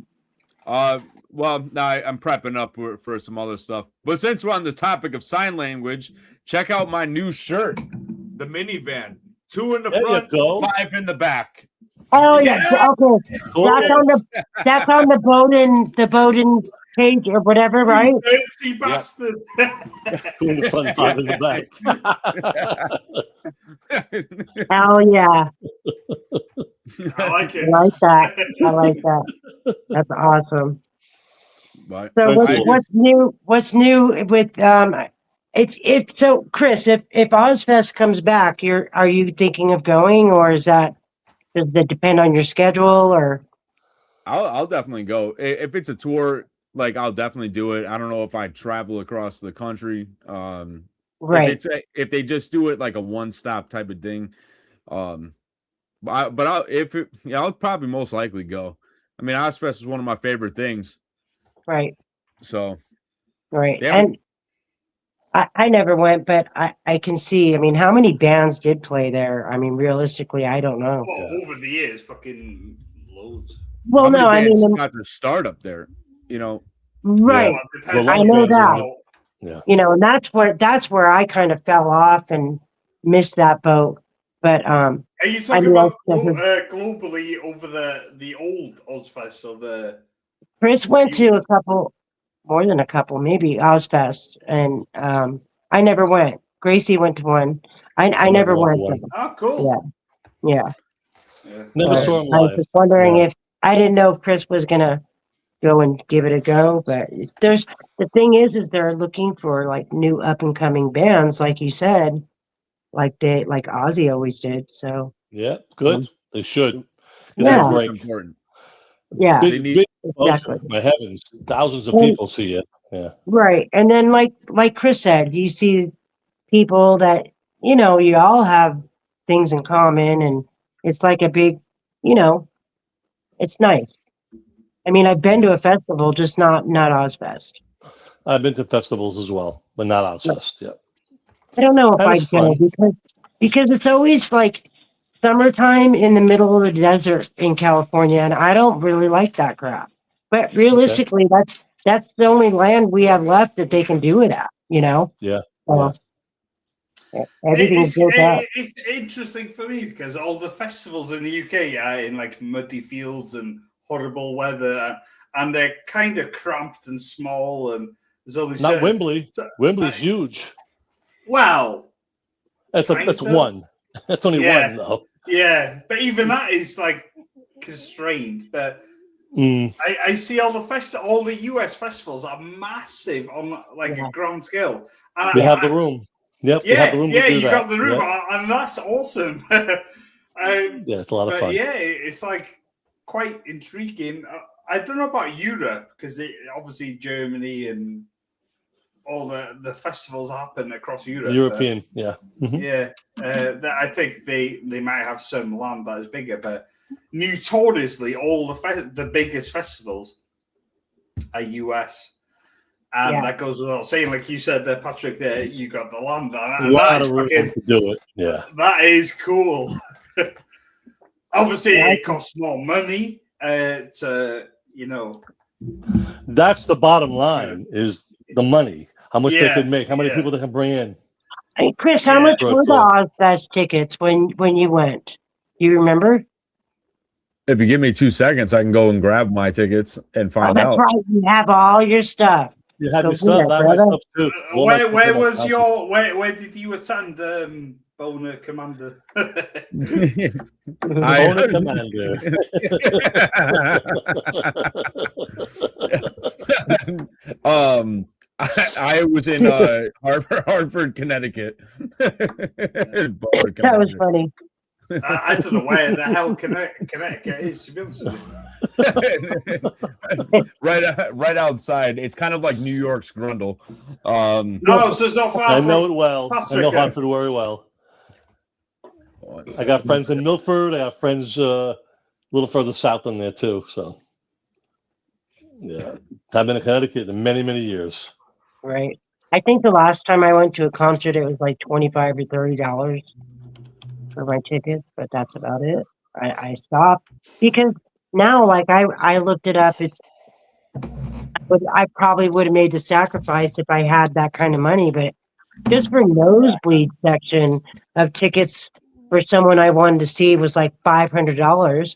Well, I'm prepping up for some other stuff. But since we're on the topic of sign language, check out my new shirt, the minivan. 2 in the front, 5 in the back. Oh yeah. Okay. That's on the Bowden page or whatever, right? Dirty bastard. 2 in the front, 5 in the back. Hell yeah. I like it. I like that. I like that. That's awesome. But So what's new? What's new with if so, Chris, if Ozfest comes back, are you thinking of going, or does that depend on your schedule? Or I'll definitely go if it's a tour. Like I'll definitely do it. I don't know if I travel across the country. Right. If they just do it like a one-stop type of thing. I'll probably most likely go. I mean, Ozfest is one of my favorite things. Right. So. Right. And I never went, but I can see. I mean, how many bands did play there? I mean, realistically, I don't know. Well, over the years, fucking loads. Well, no, I mean, got their start up there. You know. Right. Yeah. I know that. Yeah. You know, and that's where I kind of fell off and missed that boat. But are you talking about globally over the old Ozfest or the? Chris went to a couple, more than a couple, maybe Ozfest, and I never went. Gracie went to one. I never went. Oh, cool. Yeah. Never saw him I was live. just wondering if I didn't know if Chris was gonna go and give it a go, but the thing is they're looking for like new up and coming bands, like you said, like Ozzy always did. So yeah, good. They should. Yeah. That's important. Yeah, big exactly. My heavens, thousands of people see it. Yeah. Right, and then like Chris said, you see people that you all have things in common, and it's like a big, it's nice. I mean, I've been to a festival, just not Ozfest. I've been to festivals as well, but not Ozfest yet. I don't know if That I'd is go fun. because it's always like summertime in the middle of the desert in California, and I don't really like that crap. But realistically, that's the only land we have left that they can do it at. Yeah. So, everything's built up. It's interesting for me because all the festivals in the UK are in like muddy fields and horrible weather, and they're kind of cramped and small, and there's only Not Wembley. Wembley's huge. Well, That's one. That's only one though. Yeah, but even that is like constrained. But I see all the US festivals are massive on like a grand scale. And We have the room. Yep. Yeah, we have the room to do you that. got the room, Yep. and that's awesome. Yeah, it's a lot of fun. Yeah, it's like quite intriguing. I don't know about Europe because obviously Germany and all the festivals happen across Europe. European, yeah. Mhm. Yeah, I think they might have some land that is bigger, but notoriously all the biggest festivals are US. And that goes without saying, like you said, Patrick, there you got the land, and A lot that is of room to do it. Yeah. that is cool. Obviously, it costs more money to That's the bottom line: is the money, how much they could make, how many people they can bring in. Hey, Chris, how much were the Ozfest tickets when you went? Do you remember? If you give me 2 seconds, I can go and grab my tickets and find That's out. right. You have all your stuff. You had Go me do stuff. that, I had my brother. stuff too. Where was your where did you attend Boner Commander? Boner Commander. I was in Hartford, Connecticut. That was funny. I don't know where the hell Connecticut is, to be honest with you. right outside. It's kind of like New York's Grundle. No, so it's not far I from know it well. Patrick. I know Hartford very well. I got friends in Milford. I got friends a little further south than there too. So, yeah, I've been in Connecticut in many, many years. Right. I think the last time I went to a concert, it was like $25 or $30 for my tickets, but that's about it. I stopped because now, like I looked it up. I probably would have made the sacrifice if I had that kind of money, but just for nosebleed section of tickets for someone I wanted to see was like $500.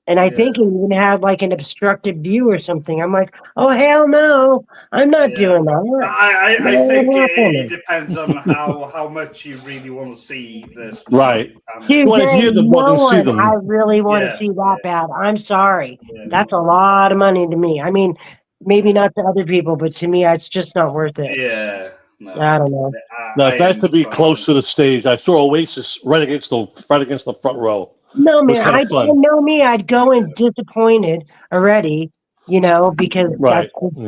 And I think it even had like an obstructed view or something. I'm like, oh, hell no, I'm not doing that. I think it depends on how much you really want to see this. Right. Dude, You want to hear them more than see them. I really want to see that bad. I'm sorry. That's a lot of money to me. I mean, maybe not to other people, but to me, it's just not worth it. Yeah. No. I don't know. No, it's nice to be close to the stage. I saw Oasis right against the front row. No, man, I know me. I'd go in disappointed already, because right. That's,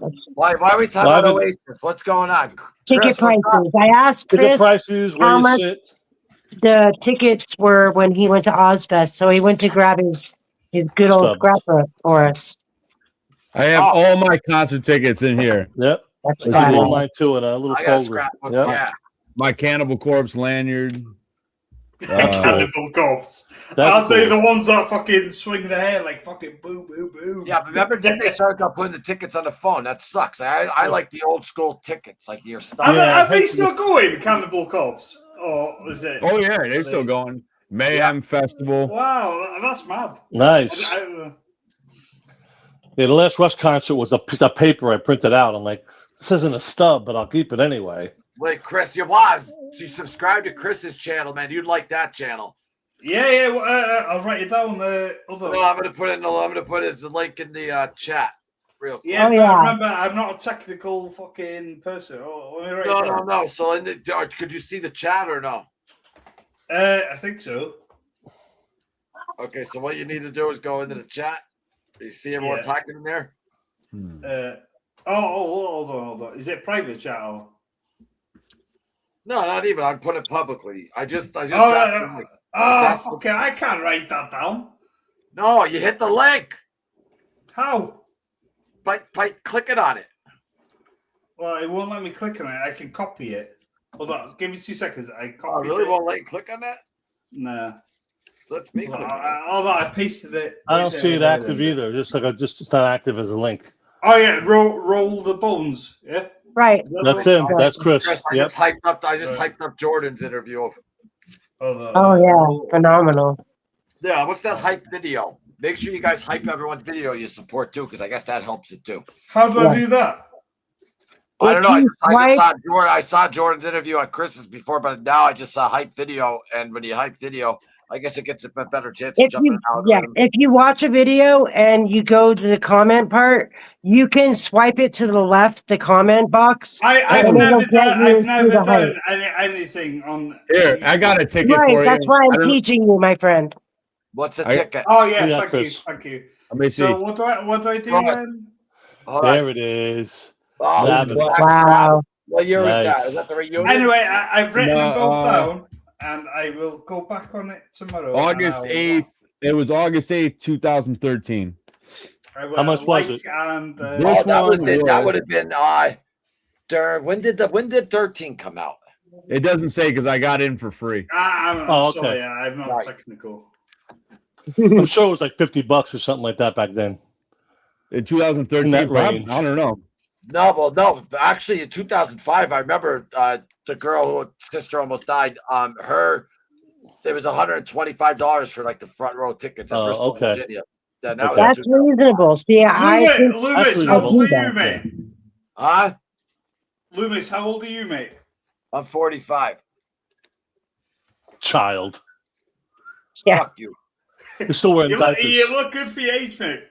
that's, Why are we talking about Oasis? What's going on? Ticket prices. I asked Chris ticket prices, how much the tickets were when he went to Ozfest. So he went to grab his good old scrapbook for us. I have all my concert tickets in here. Yep. That's all mine too in a little folder. Yep. Yeah. My Cannibal Corpse lanyard. Cannibal Corpse. Aren't they the ones that fucking swing their hair like fucking boo, boo, boo? Yeah, remember then they started putting the tickets on the phone. That sucks. I like the old school tickets, like your stuff. Are they still going, Cannibal Corpse? Or is it? Oh, yeah, they're still going. Mayhem Festival. Wow, that's mad. Nice. Yeah, the last Rush concert was a piece of paper I printed out. I'm like, this isn't a stub, but I'll keep it anyway. Wait, Chris, you subscribe to Chris's channel, man. You'd like that channel. Yeah. I'll write it down. No, I'm gonna put his link in the chat. Real quick. Yeah, remember, I'm not a technical fucking person. No. So, could you see the chat or no? I think so. Okay, so what you need to do is go into the chat. Do you see everyone talking in there? Hold on. Is it private chat? Or? No, not even. I'm putting it publicly. I just. Fucking! I can't write that down. No, you hit the link. How? By clicking on it. Well, it won't let me click on it. I can copy it. Hold on. Give me 2 seconds. I copied Oh, really? Won't let you click on that? Nah. Let me click on it. Hold on. I pasted it. I don't see it active either. It's not active as a link. Oh yeah, roll the bones. Yeah. Right. That's him. That's Chris. I just hyped up Jordan's interview. Oh yeah, phenomenal. Yeah, what's that hype video? Make sure you guys hype everyone's video you support too, because I guess that helps it too. How do I do that? I don't know. I saw Jordan's interview on Chris's before, but now I just saw hype video, and when you hype video, I guess it gets a better chance of jumping out. Yeah, if you watch a video and you go to the comment part, you can swipe it to the left, the comment box. I've never done anything on. Here, I got a ticket for you. That's why I'm teaching you, my friend. What's the ticket? Oh yeah, thank you. Let me see. So what do I do then? There it is. Oh, wow. What year was that? Is that the reunion? Anyway, I've written them both down, and I will go back on it tomorrow. August 8th. It was August 8th, 2013. How much was it? That would have been when did 13 come out? It doesn't say because I got in for free. I'm sorry, I'm not technical. I'm sure it was like $50 or something like that back then. In 2013, that range. I don't know. No. Actually, in 2005, I remember the girl whose sister almost died. There was $125 for like the front row tickets at Bristol, Virginia. That's reasonable. See, Loomis, how old are you, man? Huh? Loomis, how old are you, mate? I'm 45. Child. Yeah. Fuck you. You're still wearing diapers. You look good for your age, mate.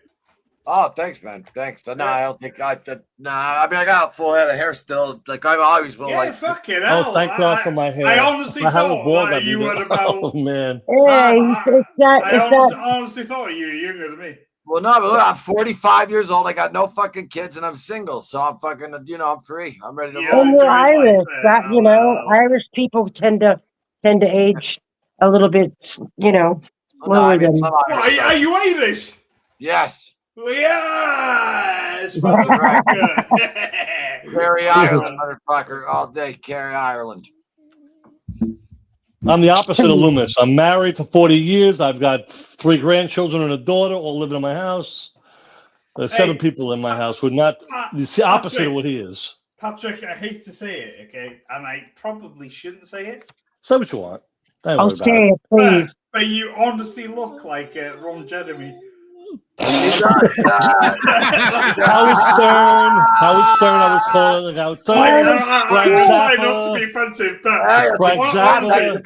Oh, thanks, man. Thanks. No, I don't think I mean, I got a full head of hair still. Like, I always will. Yeah, like, fucking hell. Oh, thank God for my hair. I honestly If I had a thought bald, that I'd be you were there. about. Oh, man. I honestly thought you were younger than me. Well, no, but look, I'm 45 years old. I got no fucking kids, and I'm single. So I'm fucking, I'm free. I'm ready to roll. And you're Irish. Irish people tend to age a little bit, lower than. Are you Irish? Yes. Yes, motherfucker. Carry Ireland, motherfucker, all day. Carry Ireland. I'm the opposite of Loomis. I'm married for 40 years. I've got 3 grandchildren and a daughter, all living in my house. There's 7 people in my house. We're not. It's the opposite of what he is. Patrick, I hate to say it, okay, and I probably shouldn't say it. Say what you want. I'll say it, please. But you honestly look like Ron Jeremy. Howard Stern, I was calling Howard Stern. I'm trying not to be offensive, but Frank Zappa.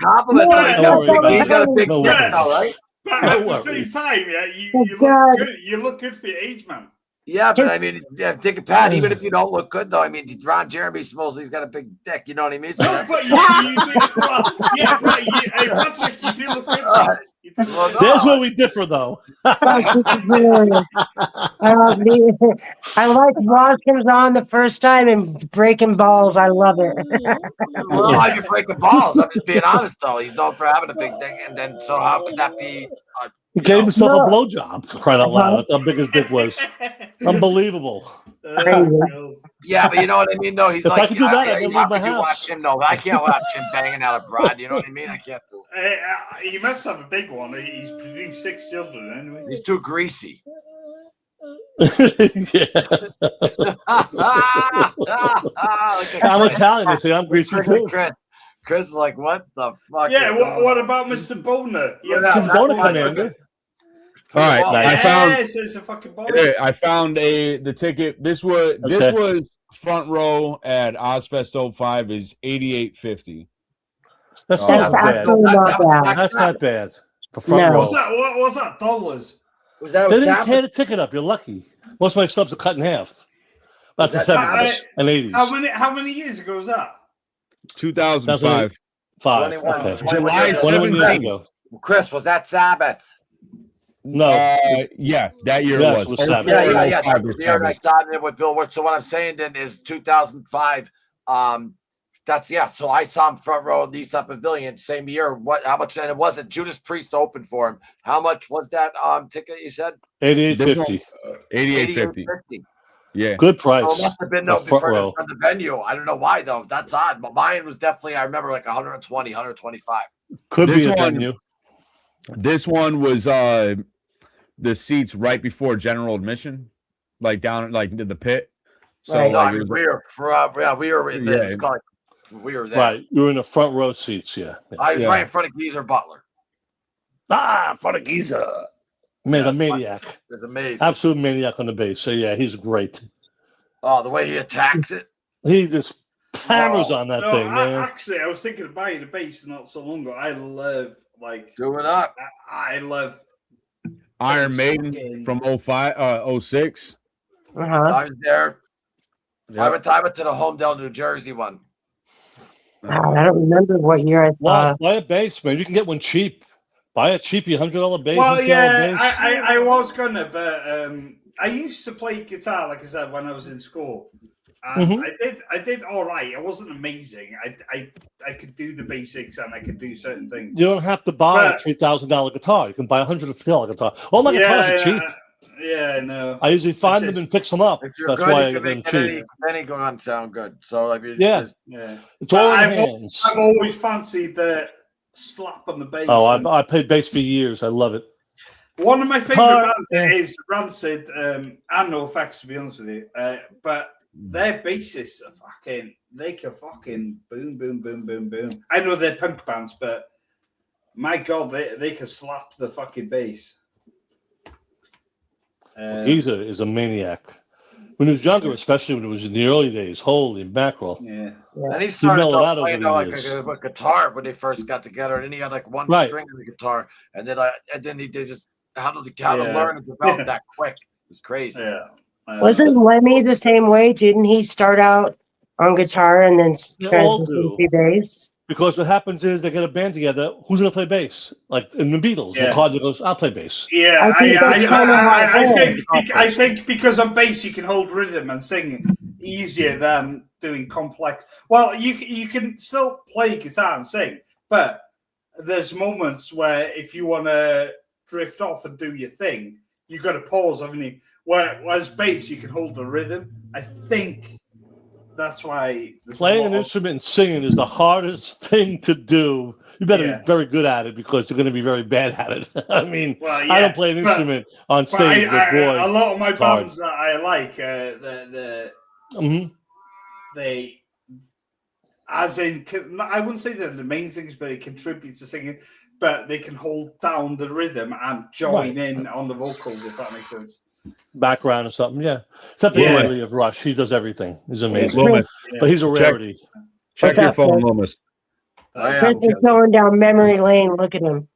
He's got a big dick now, right? But at the same time, yeah, you look good. You look good for your age, man. Yeah, but I mean, take a pat. Even if you don't look good, though, I mean, Ron Jeremy supposedly he's got a big dick. You know what I mean? So but you do. Well, Patrick, you do look good. Well, no. There's where we differ, though. I like Ross comes on the first time and breaking balls. I love it. Well, I can break the balls. I'm just being honest, though. He's known for having a big dick, and then so how could that be? He gave himself a blowjob. Crying out loud! That's how big his dick was. Unbelievable. Yeah, but you know what I mean, though. He's If like, I could do that, I'd leave my house. Watch him, though. I can't watch him banging out a broad. You know what I mean? I can't do it. He must have a big one. He's produced 6 children anyway. He's too greasy. I'm Italian. You see, I'm greasy too. Chris is like, what the fuck? Yeah, what about Mr. Boner? Mr. Boner coming. All right, it's a fucking I found the ticket. This was front row at Ozfest 05 is $88.50. That's not bad. That's not bad. For front row. What's that? Dollars? Was that? They didn't tear the ticket up. You're lucky. Most of my subs are cut in half. That's the 70s and 80s. How many years ago was that? 2005. 21. Okay. July 17th. Chris, was that Sabbath? No. Yeah, that year yes, was. Yeah. That's the year I signed it with Bill Wood. So what I'm saying then is 2005. So I saw him front row at Nissan Pavilion same year. How much? And it wasn't Judas Priest opened for him. How much was that ticket? You said $88.50. $88.50. Yeah, good price. So it must have been for the venue. I don't know why though. That's odd. But mine was definitely. I remember like 120, 125. Could be a venue. This one was the seats right before general admission, like down like into the pit. So we were in the. We were there. Right, you were in the front row seats. Yeah, I was right in front of Geezer Butler. In front of Geezer. Man, the maniac. It's amazing. Absolute maniac on the bass. So yeah, he's great. Oh, the way he attacks it. He just hammers on that thing, man. Actually, I was thinking of buying a bass not so long ago. I love do it up. I love Iron Maiden from 06. I was there. Yep. I went to the Homedale, New Jersey one. I don't remember what year I saw. Buy a bass, man. You can get one cheap. Buy a cheapy $100 bass. Well, yeah, I was gonna, but I used to play guitar, like I said, when I was in school. I did all right. It wasn't amazing. I could do the basics and I could do certain things. You don't have to buy a $3,000 guitar. You can buy a $150 guitar. All my guitars are cheap. Yeah, I know. I usually find them and fix them up. If you're That's good, why you can make any going to sound good. So I mean, it's all in hands. I've always fancied the slap on the bass. Oh, I played bass for years. I love it. One of my favorite bands is Rancid and NoFX, to be honest with you. But their bassists are they can fucking boom, boom, boom, boom, boom. I know they're punk bands, but my God, they can slap the fucking bass. Geezer is a maniac. When he was younger, especially when it was in the early days. Holy mackerel! Yeah. Then he started mellowed out playing over the like years. a guitar when they first got together, and then he had like one Right. string of the guitar, and then he did just how to Yeah. learn and develop that quick. It was crazy. Yeah. Wasn't Lemmy the same way? Didn't he start out on guitar and then They all transition do. to bass? Because what happens is they get a band together. Who's going to play bass? Like in the Beatles, Yeah. McCartney goes, "I'll play bass." Yeah, I I think because on bass you can hold rhythm and sing easier than doing complex. Well, you can still play guitar and sing, but there's moments where if you want to drift off and do your thing, you got to pause, haven't you? Whereas bass you can hold the rhythm. I think that's why Playing an instrument and singing is the hardest thing to do. You better be very good at it because you're going to be very bad at it. I mean, Well, I don't play an instrument on stage, but boy, a lot of my it's hard. bands that I like, they, as in, I wouldn't say they're the main things, but they contribute to singing. But they can hold down the rhythm and join in on the vocals, if that makes sense. Background or something, yeah. Except for Lee of Rush, he does everything. He's amazing, Loomis. but he's a rarity. Check your phone, Loomis. Chris is going down memory lane. Look at him.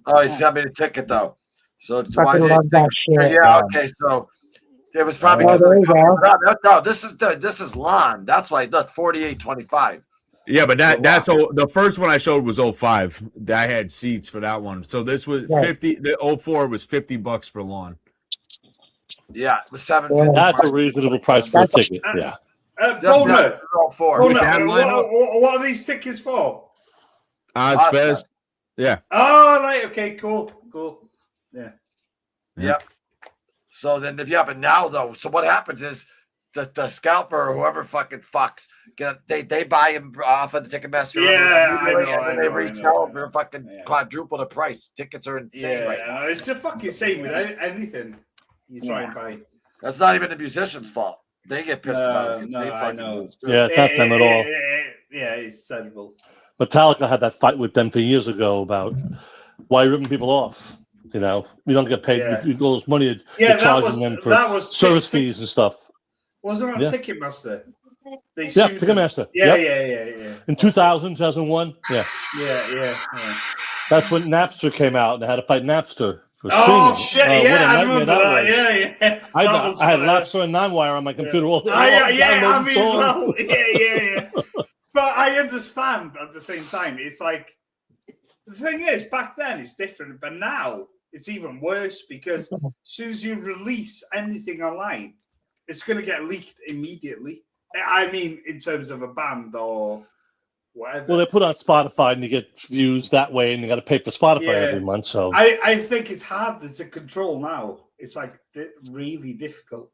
Oh, he sent me the ticket though. So Fucking love that shit. Yeah, okay. So it was probably Oh, because there you go. no, this is Lon. That's why look 48.25. Yeah, but that's the first one I showed was 05. I had seats for that one. So this was 50. The 04 was $50 for lawn. Yeah, it was $7.50. That's a reasonable price for a ticket. Yeah. Boner, Boner, what are these tickets for? Ozfest. Yeah. Oh, right. Okay. Cool. Yeah. Yep. So then, but now though, so what happens is the scalper or whoever fucking fucks, they buy him off of the Ticketmaster. Yeah, I know. They resell them for fucking quadruple the price. Tickets are insane right now. It's the fucking same with anything you try and buy. That's not even the musician's fault. They get pissed about it. They fucking lose too. Yeah, it's not them at all. Yeah, it's terrible. Metallica had that fight with them 3 years ago about why you're ripping people off. You know, you don't get paid all this money you're charging them for service fees and stuff. Wasn't that Ticketmaster? Yeah, Ticketmaster. Yeah. In 2000, 2001. Yeah. Yeah. That's when Napster came out and they had to fight Napster for streaming. Oh, shit. I remember that. Yeah. I had Napster and NineWire on my computer all day long. I mean, as well. Yeah. But I understand at the same time. It's like, the thing is, back then it's different, but now it's even worse because as soon as you release anything online, it's going to get leaked immediately. I mean, in terms of a band or whatever. Well, they put on Spotify and you get views that way, and you got to pay for Spotify every month. So I think it's hard to control now. It's like really difficult.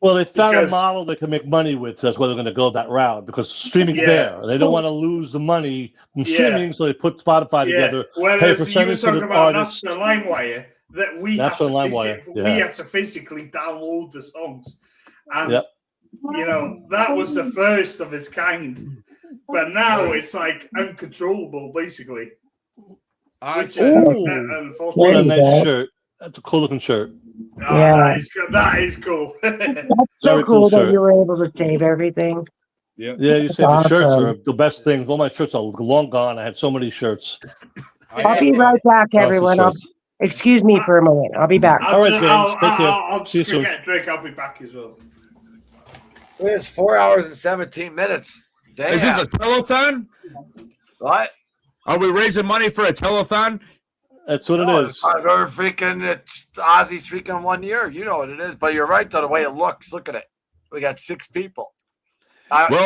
Well, they found a model they can make money with. That's why they're going to go that route because streaming's there. They don't want to lose the money from streaming, so they put Spotify together. Whereas pay a percentage you were to talking the about artists. Napster LimeWire, that we had to physically download the songs, and you know that was the first of its kind. But now it's like uncontrollable, basically. Which is unfortunate. What a nice shirt! That's a cool looking shirt. That is cool. That's so cool that you were able to save everything. Yeah, you say the shirts are the best things. All my shirts are long gone. I had so many shirts. I'll be right back, everyone. Excuse me for a moment. I'll be back. All right, James. Take care. I'll just go get a drink. I'll be back as well. It's 4 hours and 17 minutes. Damn. Is this a telethon? What? Are we raising money for a telethon? That's what it is. They're freaking Ozzy's freaking 1 year. You know what it is. But you're right, though, the way it looks. Look at it. We got 6 people.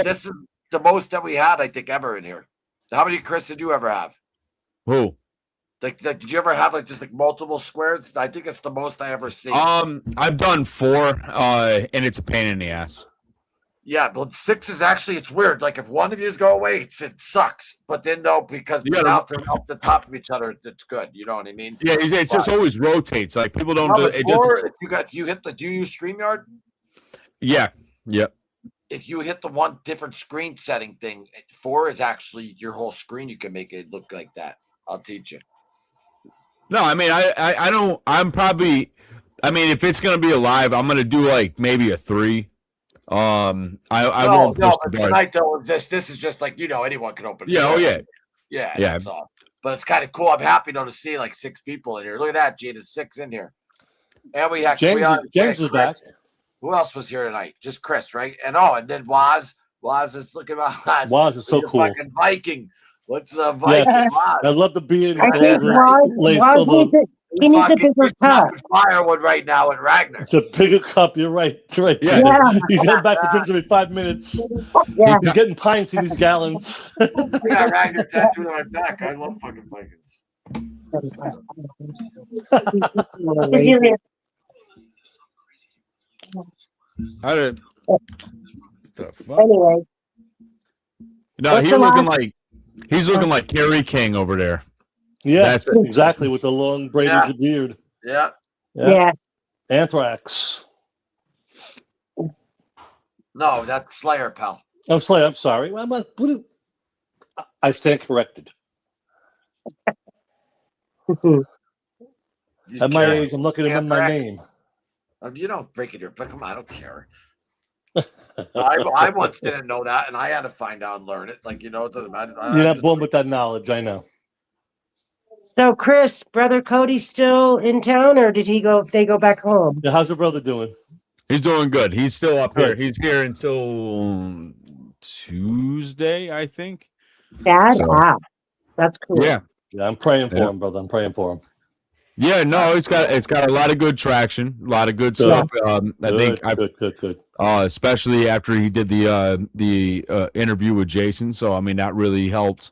This is the most that we had, I think, ever in here. How many, Chris, did you ever have? Who? Like, did you ever have just multiple squares? I think it's the most I ever see. I've done 4, and it's a pain in the ass. Yeah, but 6 is actually, it's weird. Like if one of you go away, it sucks. But then no, because they're up the top of each other, it's good. You know what I mean? Yeah, it just always rotates. Like people don't do it. Do you use StreamYard? Yeah. If you hit the one different screen setting thing, 4 is actually your whole screen. You can make it look like that. I'll teach you. No, I mean I don't. I'm probably I mean, if it's gonna be a live, I'm gonna do like maybe a 3. I No, won't push but the bar. tonight though, this is just like anyone can open. Yeah, yeah. Yeah. That's all. But it's kind of cool. I'm happy to see like 6 people in here. Look at that, Gene. There's 6 in here. And we had James is back. Who else was here tonight? Just Chris, right? And then Waz. Waz is looking at Waz is so cool. Fucking Viking. What's a Viking? Yes. Waz? I love the beard. I think he needs a bigger cup. Firewood right now in Ragnar. It's a bigger cup. You're right. Yeah. He's going back to drinks every 5 minutes. Yeah. He's getting pints in these gallons. We got Ragnar tattooed on my back. I love fucking Vikings. I did. Anyway. No, he's looking like Kerry King over there. Yeah, That's it. exactly, with the long braided beard. Yeah. Yeah. Anthrax. No, that's Slayer, pal. I'm Slayer. I'm sorry. I stand corrected. At my age, I'm lucky to remember my name. You don't break it your but come on, I don't care. I once didn't know that, and I had to find out and learn it. Like, it doesn't matter. You're not born with that knowledge, I know. So, Chris, brother Cody still in town, or did he go? They go back home. Yeah, how's your brother doing? He's doing good. He's still up here. He's here until Tuesday, I think. Wow, that's cool. Yeah, I'm praying for him, brother. I'm praying for him. Yeah, no, it's got a lot of good traction, a lot of good stuff. I think good. Especially after he did the interview with Jason. So I mean, that really helped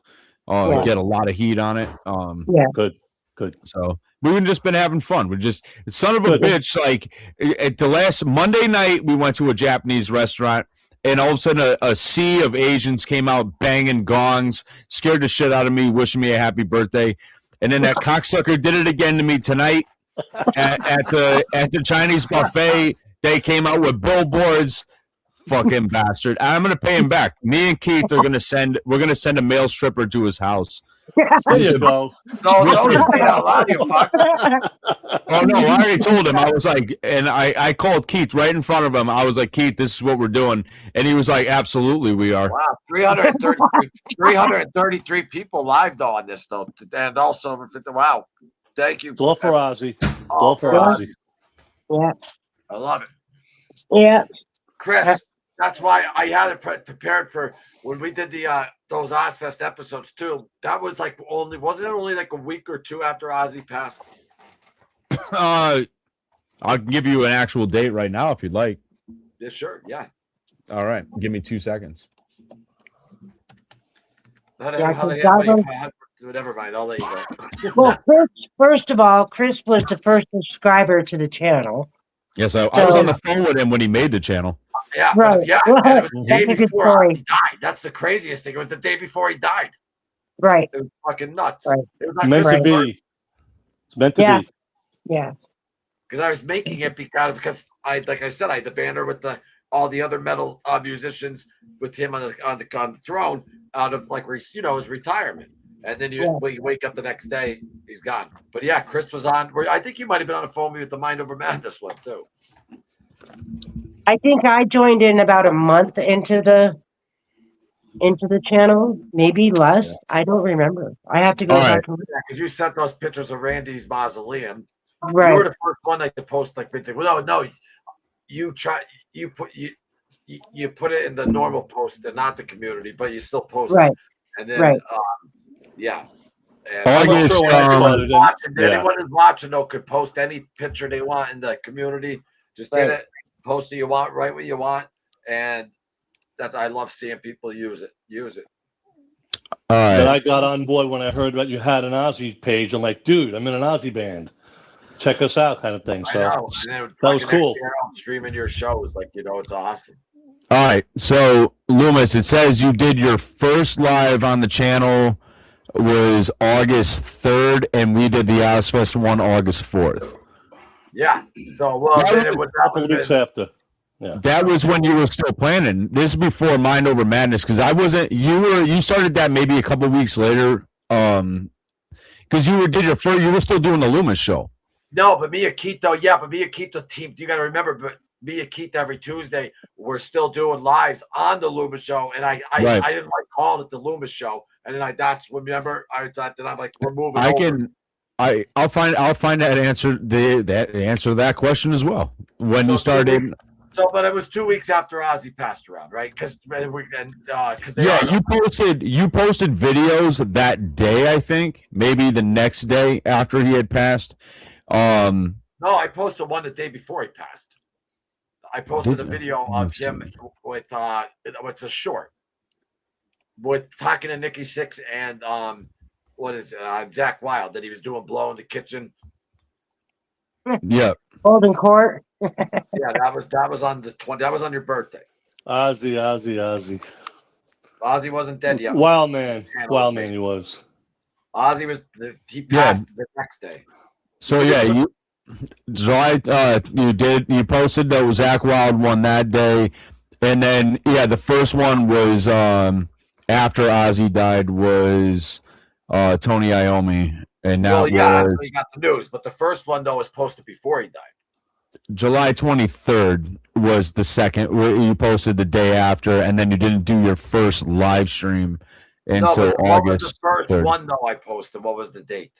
get a lot of heat on it. Good. So we've just been having fun. We're just son of a bitch. Like at the last Monday night, we went to a Japanese restaurant. And all of a sudden, a sea of Asians came out banging gongs, scared the shit out of me, wishing me a happy birthday. And then that cocksucker did it again to me tonight at the Chinese buffet. They came out with billboards. Fucking bastard! I'm gonna pay him back. Me and Keith are gonna send. We're gonna send a male stripper to his house. There you go. Don't say out loud, you fuck. Oh no, I already told him. I was like, and I called Keith right in front of him. I was like, Keith, this is what we're doing, and he was like, absolutely, we are. Wow, 333 people live though on this though, and also wow, thank you. All for Ozzy. All for Ozzy. Yeah, I love it. Yeah, Chris. That's why I had it prepared for when we did the those Ozfest episodes too. That was like wasn't it only like a week or 2 after Ozzy passed? I can give you an actual date right now if you'd like. Yeah, sure. Yeah. All right. Give me 2 seconds. Never mind. I'll let you go. Well, first of all, Chris was the first subscriber to the channel. Yes, I was on the phone with him when he made the channel. Yeah, right. Yeah. Right. It was the day before he died. That's the craziest thing. It was the day before he died. Right. It was fucking nuts. Right. It was like meant to be. It's meant to be. Yeah. Because I was making it because I had the banner with all the other metal musicians with him on the throne out of his retirement. And then you wake up the next day, he's gone. But yeah, Chris was on. I think you might have been on the phone with the Mind Over Madness one too. I think I joined in about a month into the channel, maybe less. I don't remember. I have to go back. Because you sent those pictures of Randy's mausoleum. Right. You were the first one to post no, you put it in the normal post and not the community, but you still post it. And then yeah. And anyone who's watching though could post any picture they want in the community. Just hit it, post what you want, write what you want, and I love seeing people use it. All right. And I got on board when I heard that you had an Ozzy page. I'm like, dude, I'm in an Ozzy band. Check us out, kind of thing. So that was cool. Streaming your shows, it's awesome. All right. So Loomis, it says you did your first live on the channel was August 3rd, and we did the Ozfest one August 4th. Yeah. So then it was a couple of weeks after. Yeah. That was when you were still planning. This is before Mind Over Madness, because I wasn't. You started that maybe a couple of weeks later. Because you were still doing the Loomis show. No, but me and Keith though, but me and Keith the team. You got to remember, but me and Keith every Tuesday we're still doing lives on the Loomis show, and I didn't like calling it the Loomis show, and then that's when remember I thought that I'm like we're moving. I'll find that answer that answer to that question as well when you started. But it was 2 weeks after Ozzy passed around, right? Because you posted videos that day. I think maybe the next day after he had passed. No, I posted one the day before he passed. I posted a video of him with it's a short with talking to Nikki Sixx and what is it? Zach Wilde that he was doing blow in the kitchen. Yeah. Golden Court. Yeah, that was on the 20. That was on your birthday. Ozzy. Ozzy wasn't dead yet. Wild man, he was. Ozzy was. He passed the next day. So you posted that Zach Wilde won that day, and then the first one was after Ozzy died was Tony Iommi, and now you got the news, but the first one though was posted before he died. July 23rd was the second. You posted the day after, and then you didn't do your first live stream until August. What was the first 3rd. one though? I posted. What was the date?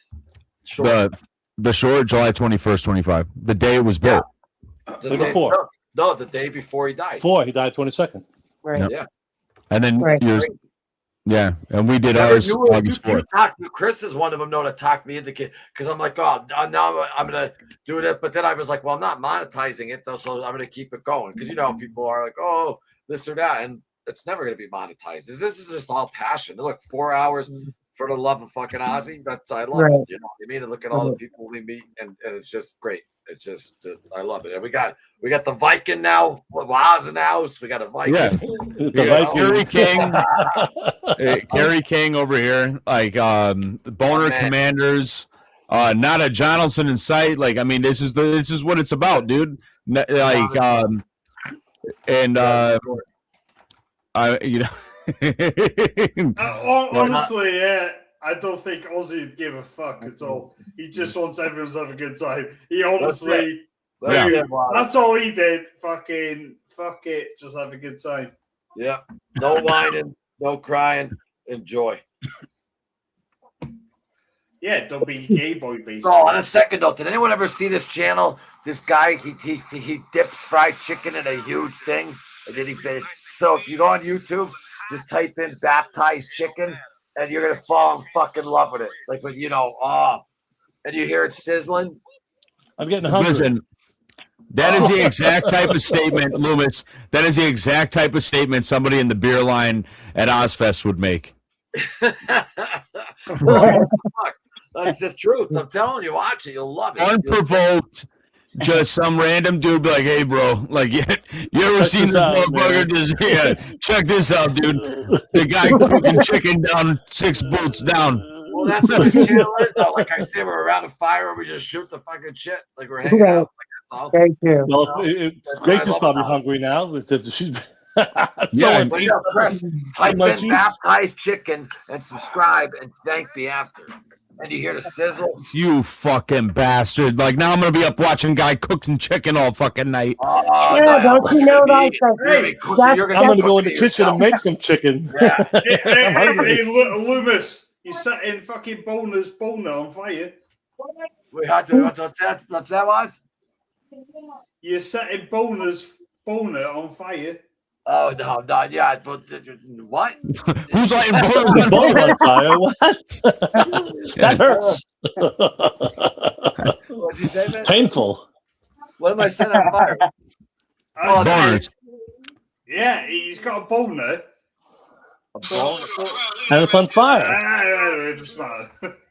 The short, July 21st, 25. The day it was built. The day before. No, the day before he died. He died 22nd. Right. Yep. Yeah. And then yours. Yeah, and we did ours August 4th. Chris is one of them, to talk me into kid because I'm like, now I'm gonna do it, but then I was like, well, I'm not monetizing it though, so I'm gonna keep it going because people are like, oh, this or that, and it's never gonna be monetized. This is just all passion. Look, 4 hours for the love of fucking Ozzy. I love it. You know what I mean? And look at all the people we meet, and it's just great. It's just I love it. And we got the Viking now. Waz in the house. We got a Viking. Yeah, Kerry King over here. Like Boner Commanders. Not a Jonathan in sight. Like this is what it's about, dude. Honestly, I don't think Ozzy would give a fuck at all. He just wants everyone to have a good time. He honestly, that's all he did. Fucking fuck it, just have a good time. Yeah, no whining, no crying, enjoy. Yeah, don't be a gay boy, basically. Oh, on a second note, did anyone ever see this channel? This guy, he dips fried chicken in a huge thing, and then so if you go on YouTube, just type in baptized chicken. And you're gonna fall in fucking love with it, like when and you hear it sizzling. I'm getting hungry. Listen, that is the exact type of statement, Loomis. That is the exact type of statement somebody in the beer line at Ozfest would make. That's just truth. I'm telling you, watch it, you'll love it. Unprovoked. Just some random dude be like, hey, bro, like, you ever seen this motherfucker? Check this out, dude. The guy cooking chicken down 6 boots down. Well, that's what this channel is, though. Like I say, we're around a fire and we just shoot the fucking shit. Like we're hanging out. Like, that's all. Thank you. Well, Grace is probably hungry now. Press type in baptized chicken and subscribe and thank me after. And you hear the sizzle. You fucking bastard. Like, now I'm going to be up watching guy cooking chicken all fucking night. Don't you know that? I'm going to go in the kitchen and make some chicken. Yeah. hey, Loomis, you set in fucking boner on fire. We had to. What's that was? You're setting boner on fire. Oh no, not yet. But what? Who's lighting boners on fire? What? That hurts. What'd you say, man? Painful. What am I setting on fire? Boners. Yeah, he's got a boner. And it's on fire.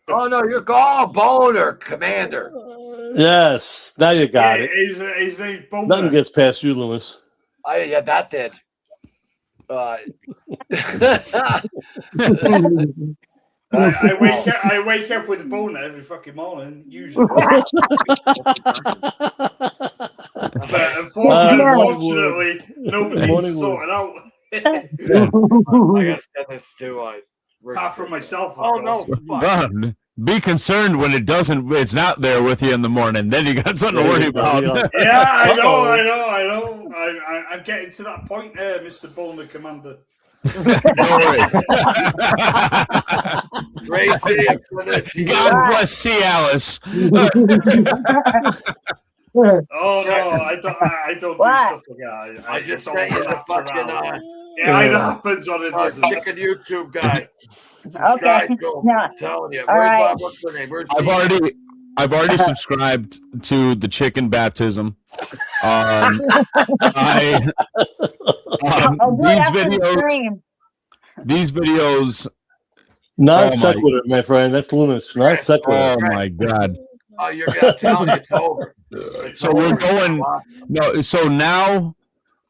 Oh no, you're boner commander. Yes, now you got it. His name's Boner. Nothing gets past you, Loomis. Yeah, that did. I wake up with a boner every fucking morning, usually. But unfortunately, nobody's sorting out. I gotta send this to apart from myself. Oh no! Be concerned when it doesn't. It's not there with you in the morning. Then you got something to worry about. Yeah, I know. I'm getting to that point, Mr. Boulder Commander. God bless Cialis. Oh no, I don't do stuff like that. I just sent you the fucking it happens on a chicken YouTube guy. Subscribe to him. I'm telling you. What's the name? Where's I've already subscribed to the chicken baptism. These videos. Not sequitur, my friend. That's Loomis. Not sequitur. Oh my God. Oh, I'm telling you, it's over. So we're going. No, so now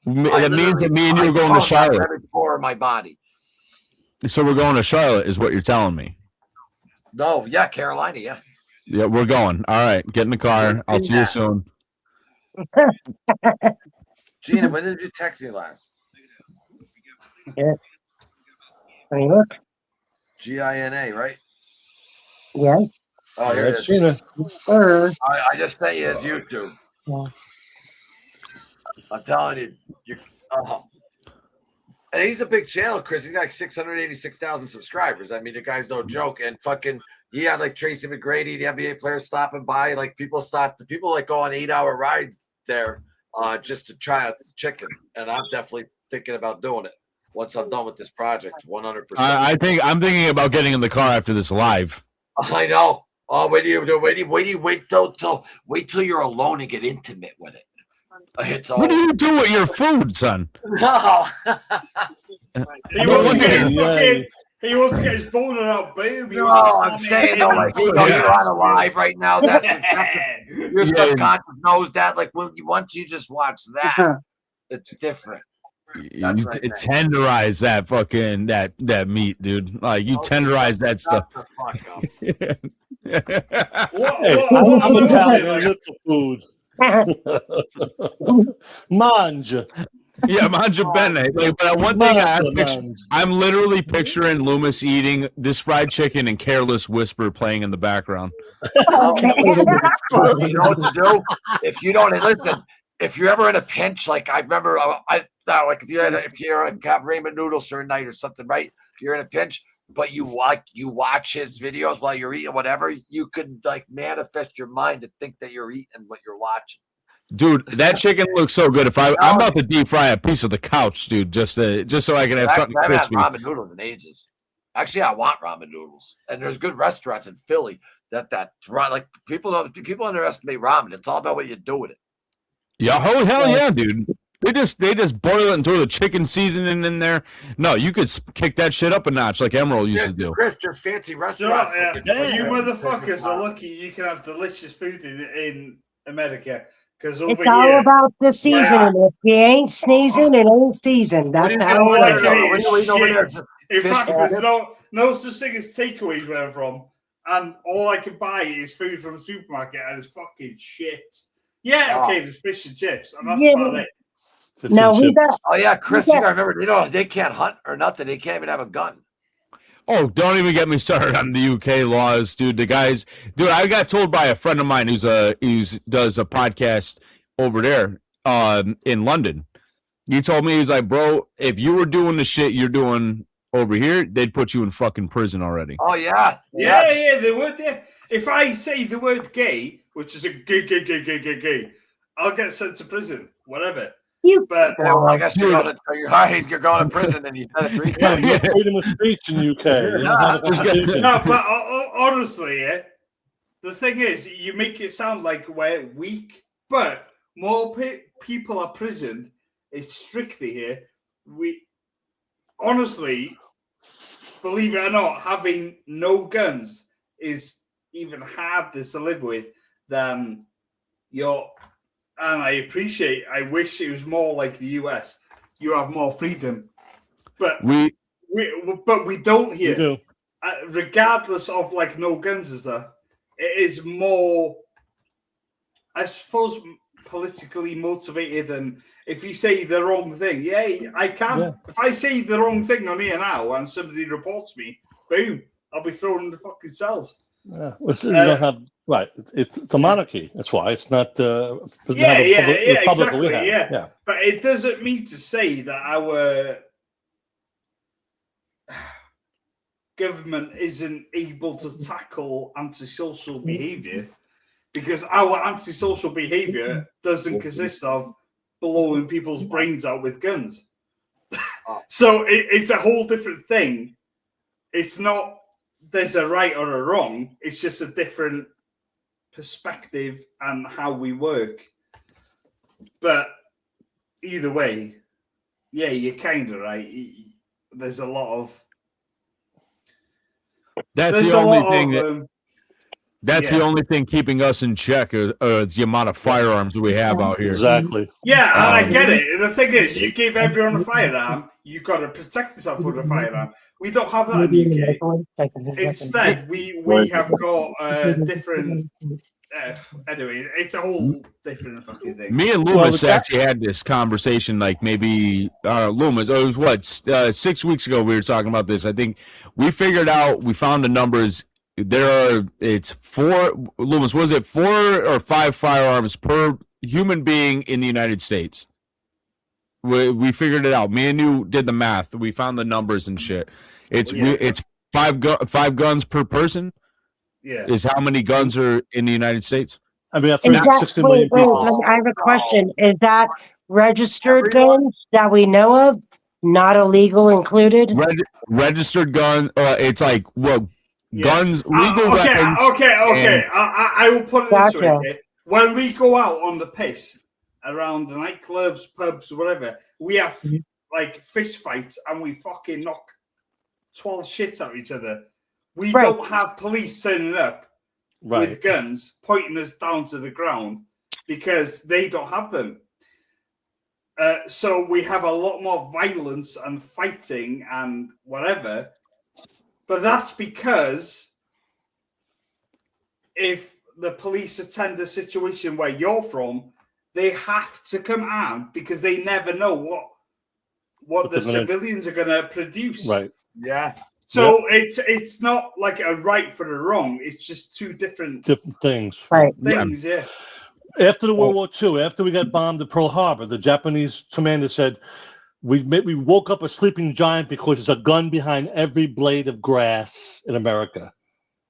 that means that me and you are going to Charlotte. Every pore of my body. So we're going to Charlotte, is what you're telling me? No, yeah, Carolina, yeah. Yeah, we're going. All right, get in the car. I'll see you soon. Gina, when did you text me last? Yeah. I mean, look. Gina, right? Yeah. Oh, here it is. Gina. I just sent you his YouTube. Yeah. I'm telling you, and he's a big channel, Chris. He's got like 686,000 subscribers. I mean, the guy's no joke. And fucking, he had like Tracy McGrady, the NBA players stopping by. Like people like go on 8-hour rides there just to try out the chicken. And I'm definitely thinking about doing it once I'm done with this project. 100%. I'm thinking about getting in the car after this live. I know. Oh, wait till you're alone and get intimate with it. What do you do with your food, son? No. He wants to get his boner out, baby. No, I'm saying, you're on a live right now. Your subconscious knows that. Like once you just watch that, it's different. You tenderize that fucking that meat, dude. Like you tenderize that stuff. I'm Italian. I look for food. Mange. Yeah, mangia bene. Like, but one thing I'm literally picturing Loomis eating this fried chicken and Careless Whisper playing in the background. You know what to do? If you don't listen, if you're ever in a pinch, like I remember, like if you're at ramen noodles or a night or something, right? You're in a pinch, but you watch his videos while you're eating whatever. You could like manifest your mind to think that you're eating what you're watching. Dude, that chicken looks so good. I'm about to deep fry a piece of the couch, dude, just so I can have something crispy. I haven't had ramen noodles in ages. Actually, I want ramen noodles, and there's good restaurants in Philly that like people underestimate ramen. It's all about what you do with it. Yeah, oh hell yeah, dude. They just boil it and throw the chicken seasoning in there. No, you could kick that shit up a notch like Emerald used to do. Chris, there's fancy restaurants. You motherfuckers are lucky you can have delicious food in America. Because it's all about the seasoning. If you ain't sneezing, it ain't seasoned. That's how it is. In fact, there's no such thing as takeaways where I'm from, and all I can buy is food from a supermarket, and it's fucking shit. Yeah, okay, there's fish and chips, and that's about it. Chris, you gotta remember, they can't hunt or nothing. They can't even have a gun. Oh, don't even get me started on the UK laws, dude. The guys, dude, I got told by a friend of mine who does a podcast over there in London. He told me, he's like, bro, if you were doing the shit you're doing over here, they'd put you in fucking prison already. Oh yeah, they would. Yeah. If I say the word gay, which is a gay, I'll get sent to prison, whatever. But I guess you're going to prison, and you said it 3 times. Freedom of speech in UK. No, but honestly, the thing is, you make it sound like we're weak, but more people are prisoned. It's strictly here. We honestly, believe it or not, having no guns is even harder to live with than your. And I wish it was more like the US. You have more freedom. But we don't here. We do. Regardless of like no guns and stuff, it is more, I suppose, politically motivated than if you say the wrong thing. Yeah, I can. Yeah. If I say the wrong thing on here now and somebody reports me, boom, I'll be thrown in the fucking cells. Yeah, you don't have right. It's a monarchy. That's why it's not. Doesn't Yeah, have a yeah, republic yeah, we exactly. have. Yeah, but it doesn't mean to say that our government isn't able to tackle antisocial behavior, because our antisocial behavior doesn't consist of blowing people's brains out with guns. So it's a whole different thing. It's not there's a right or a wrong. It's just a different perspective and how we work. But either way, yeah, you're kind of right. There's a lot of. That's the only thing that. That's the only thing keeping us in check, the amount of firearms we have out here. Exactly. Yeah, and I get it. The thing is, you give everyone a firearm, you got to protect yourself with a firearm. We don't have that in the UK. Instead, we have got different. Anyway, it's a whole different fucking thing. Me and Loomis actually had this conversation, like maybe Loomis. It was what 6 weeks ago we were talking about this. I think we figured out. We found the numbers. It's 4. Loomis, was it 4 or 5 firearms per human being in the United States? We figured it out. Me and you did the math. We found the numbers and shit. It's 5 guns per person. Yeah, is how many guns are in the United States? I mean, 60 million people. I have a question. Is that registered guns that we know of, not illegal included? Registered gun. It's like guns, legal weapons. Okay. I will put it this way. Okay? When we go out on the piss around the nightclubs, pubs, whatever, we have like fist fights and we fucking knock 12 shits at each other. We don't have police turning up with guns, pointing us down to the ground because they don't have them. So we have a lot more violence and fighting and whatever. But that's because if the police attend a situation where you're from, they have to come out because they never know what the civilians are going to produce. Right. Yeah. So it's not like a right for a wrong. It's just two different things. Right. Things, yeah. After the World War II, after we got bombed at Pearl Harbor, the Japanese commander said, we woke up a sleeping giant because there's a gun behind every blade of grass in America.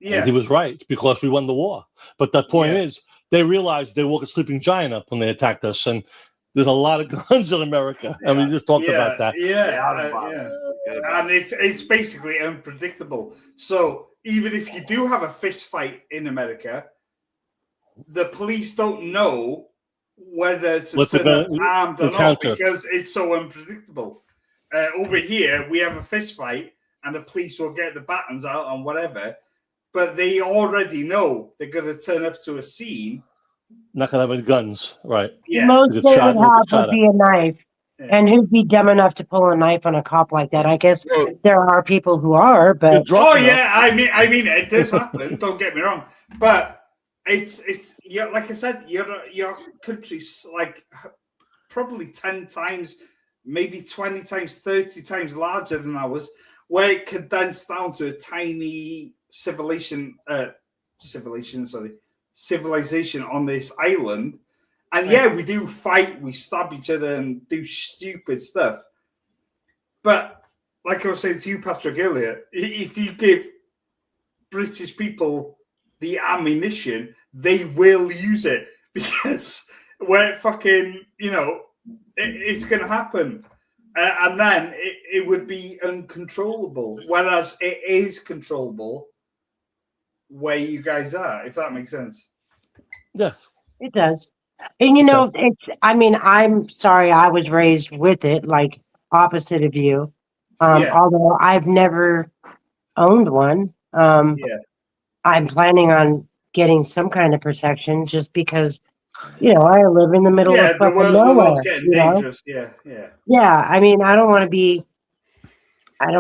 Yeah. And he was right, because we won the war. But the point is, they realized they woke a sleeping giant up when they attacked us. And there's a lot of guns in America. And we just talked about that. And it's basically unpredictable. So even if you do have a fist fight in America, the police don't know whether to turn up armed or not because it's so unpredictable. Over here, we have a fist fight and the police will get the batons out and whatever, but they already know they're going to turn up to a scene. Not going to have any guns, right? Yeah. Most they would have would be a knife. Yeah. And who'd be dumb enough to pull a knife on a cop like that? I guess there are people who are, but I mean, it does happen. Don't get me wrong, but it's like I said, your country's like probably 10 times, maybe 20 times, 30 times larger than ours, where it condensed down to a tiny civilization on this island. And we do fight, we stab each other and do stupid stuff. But like I was saying to you, Patrick, earlier, if you give British people the ammunition, they will use it because we're fucking, it's going to happen. And then it would be uncontrollable, whereas it is controllable where you guys are, if that makes sense. Yes. It does. And I'm sorry I was raised with it, like opposite of you. Although I've never owned one. I'm planning on getting some kind of protection just because, I live in the middle of fucking nowhere. The world's getting dangerous. Yeah. I mean, I don't want to kill an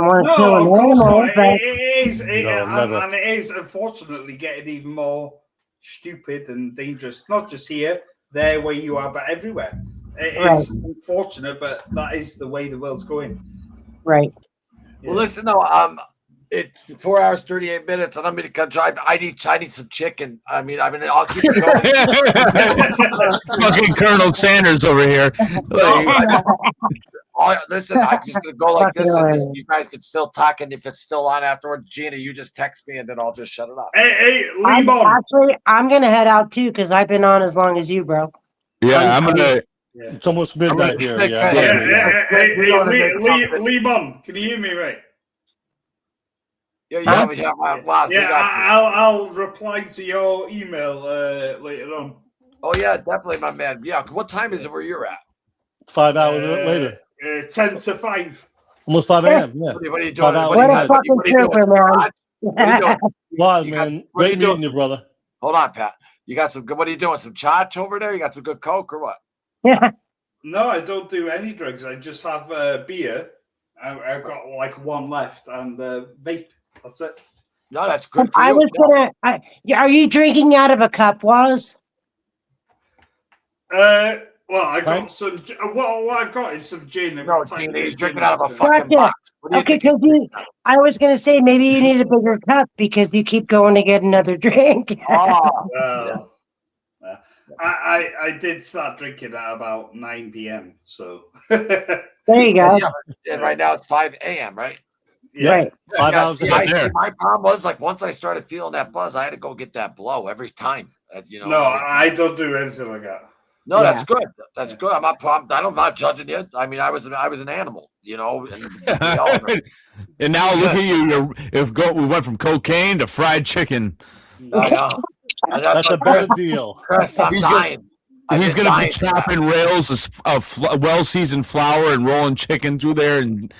animal, but it is unfortunately getting even more stupid and dangerous. Not just here, there where you are, but everywhere. It is unfortunate, but that is the way the world's going. Right. Well, listen, It's 4 hours, 38 minutes, and I'm going to drive. I need some chicken. I'll keep it going. Fucking Colonel Sanders over here. Listen, I'm just going to go like this, and you guys can still talk, and if it's still on afterwards, Gina, you just text me, and then I'll just shut it off. Hey, I'm going to head out too because I've been on as long as you, bro. Yeah, I'm gonna. It's almost midnight here. Yeah. Hey, Lee-Mon, can you hear me right? Yeah, I'll reply to your email later on. Oh yeah, definitely, my man. Yeah, what time is it where you're at? 5 hours later. 10 to 5. Almost 5 a.m. Yeah. What are you doing? What a fucking trooper, man. Wow, man. Great meeting you, brother. Hold on, Pat. You got some good. What are you doing? Some chach over there? You got some good coke or what? Yeah. No, I don't do any drugs. I just have beer. I've got like one left and vape. That's it. No, that's good for I you. was gonna. Are you drinking out of a cup, Waz? Well, I got some. What I've got is some gin. No, he's drinking out of a fucking box. Okay, because I was gonna say maybe you need a bigger cup because you keep going to get another drink. I did start drinking at about 9 p.m. So there you go. Yeah, and right now it's 5 a.m. Right? Yeah. Right. 5 hours. My problem was like once I started feeling that buzz, I had to go get that blow every time. No, I don't do anything like that. No, that's good. That's good. I'm not judging you. I mean, I was an animal, you know. And now look at you. We went from cocaine to fried chicken. I know. That's a better deal. Chris, I'm dying. He's going to be chopping rails of well-seasoned flour and rolling chicken through there. And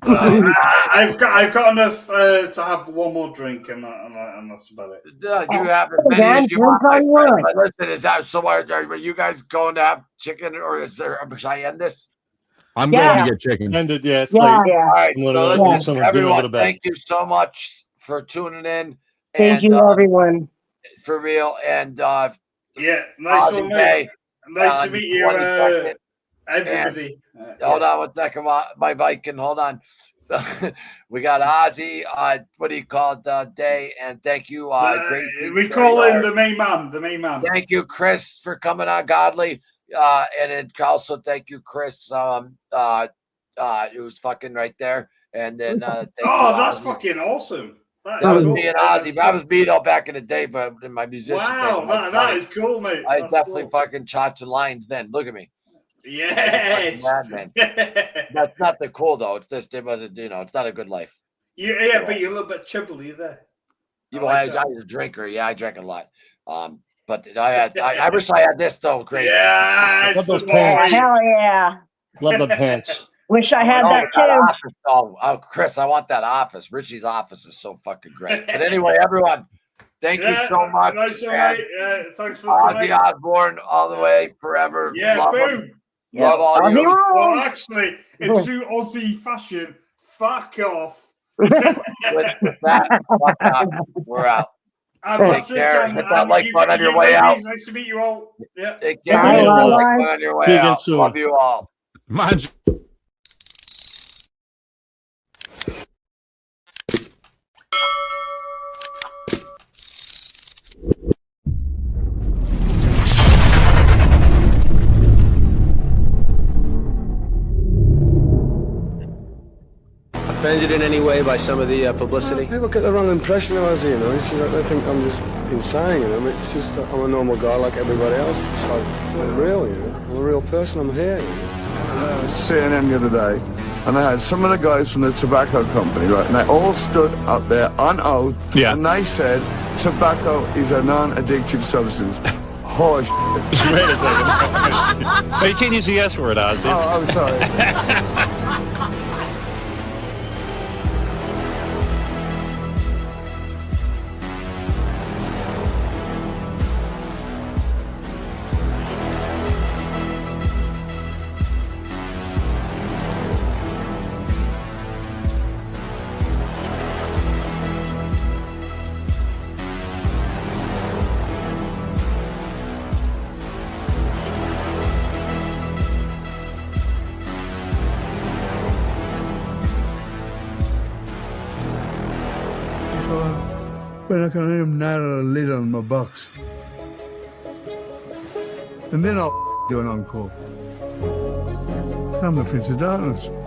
I've got enough to have one more drink, and that's about it. You have as many as you want. But listen, is that so? Are you guys going to have chicken, or should I end this? I'm going to get chicken. Ended, yeah. All right. So listen, everyone, thank you so much for tuning in. Thank you, everyone. For real, and nice Ozzy one, mate. Nice to meet you, everybody. Hold on one second, my Viking. Hold on. We got Ozzy. What do you call it? Day, and thank you. We call him the main man. The main man. Thank you, Chris, for coming on, Godly. And also thank you, Chris. Who's fucking right there. And then that's fucking awesome. That was me and Ozzy. That was me though back in the day, but in my musician days. Wow, that is cool, mate. I was definitely fucking charging lines then. Look at me. Yes. Man. That's not the cool though. It's just it wasn't. It's not a good life. Yeah, but you're a little bit chubbly there. I was a drinker. Yeah, I drank a lot. But I wish I had this though, Grace. Yeah, love those pants. Hell yeah. Love the pants. Wish I had that too. Oh, Chris, I want that office. Richie's office is so fucking great. But anyway, everyone, thank you so much. Nice thanks for Ozzy Osbourne all the way forever. Yeah, love boom. Him. Love all you. Well, actually, in true Aussie fashion, fuck off. With that, fuck off. We're out. Take care. Hit that like button on your way out. Nice to meet you all. Yeah. Take care. Hit that like button on your way out. Love you all. Mind you. Offended in any way by some of the publicity? People get the wrong impression of us, they think I'm just insane, It's just I'm a normal guy like everybody else. It's like, I'm real, I'm a real person. I'm here, I was CNN the other day, and I had some of the guys from the tobacco company, right? And they all stood up there on oath, and they said tobacco is a non-addictive substance. Wait a second. You can't use the S word, Ozzy. Oh, I'm sorry. when I can hear him nail a lid on my box. And then I'll do an encore. I'm the Prince of Darkness.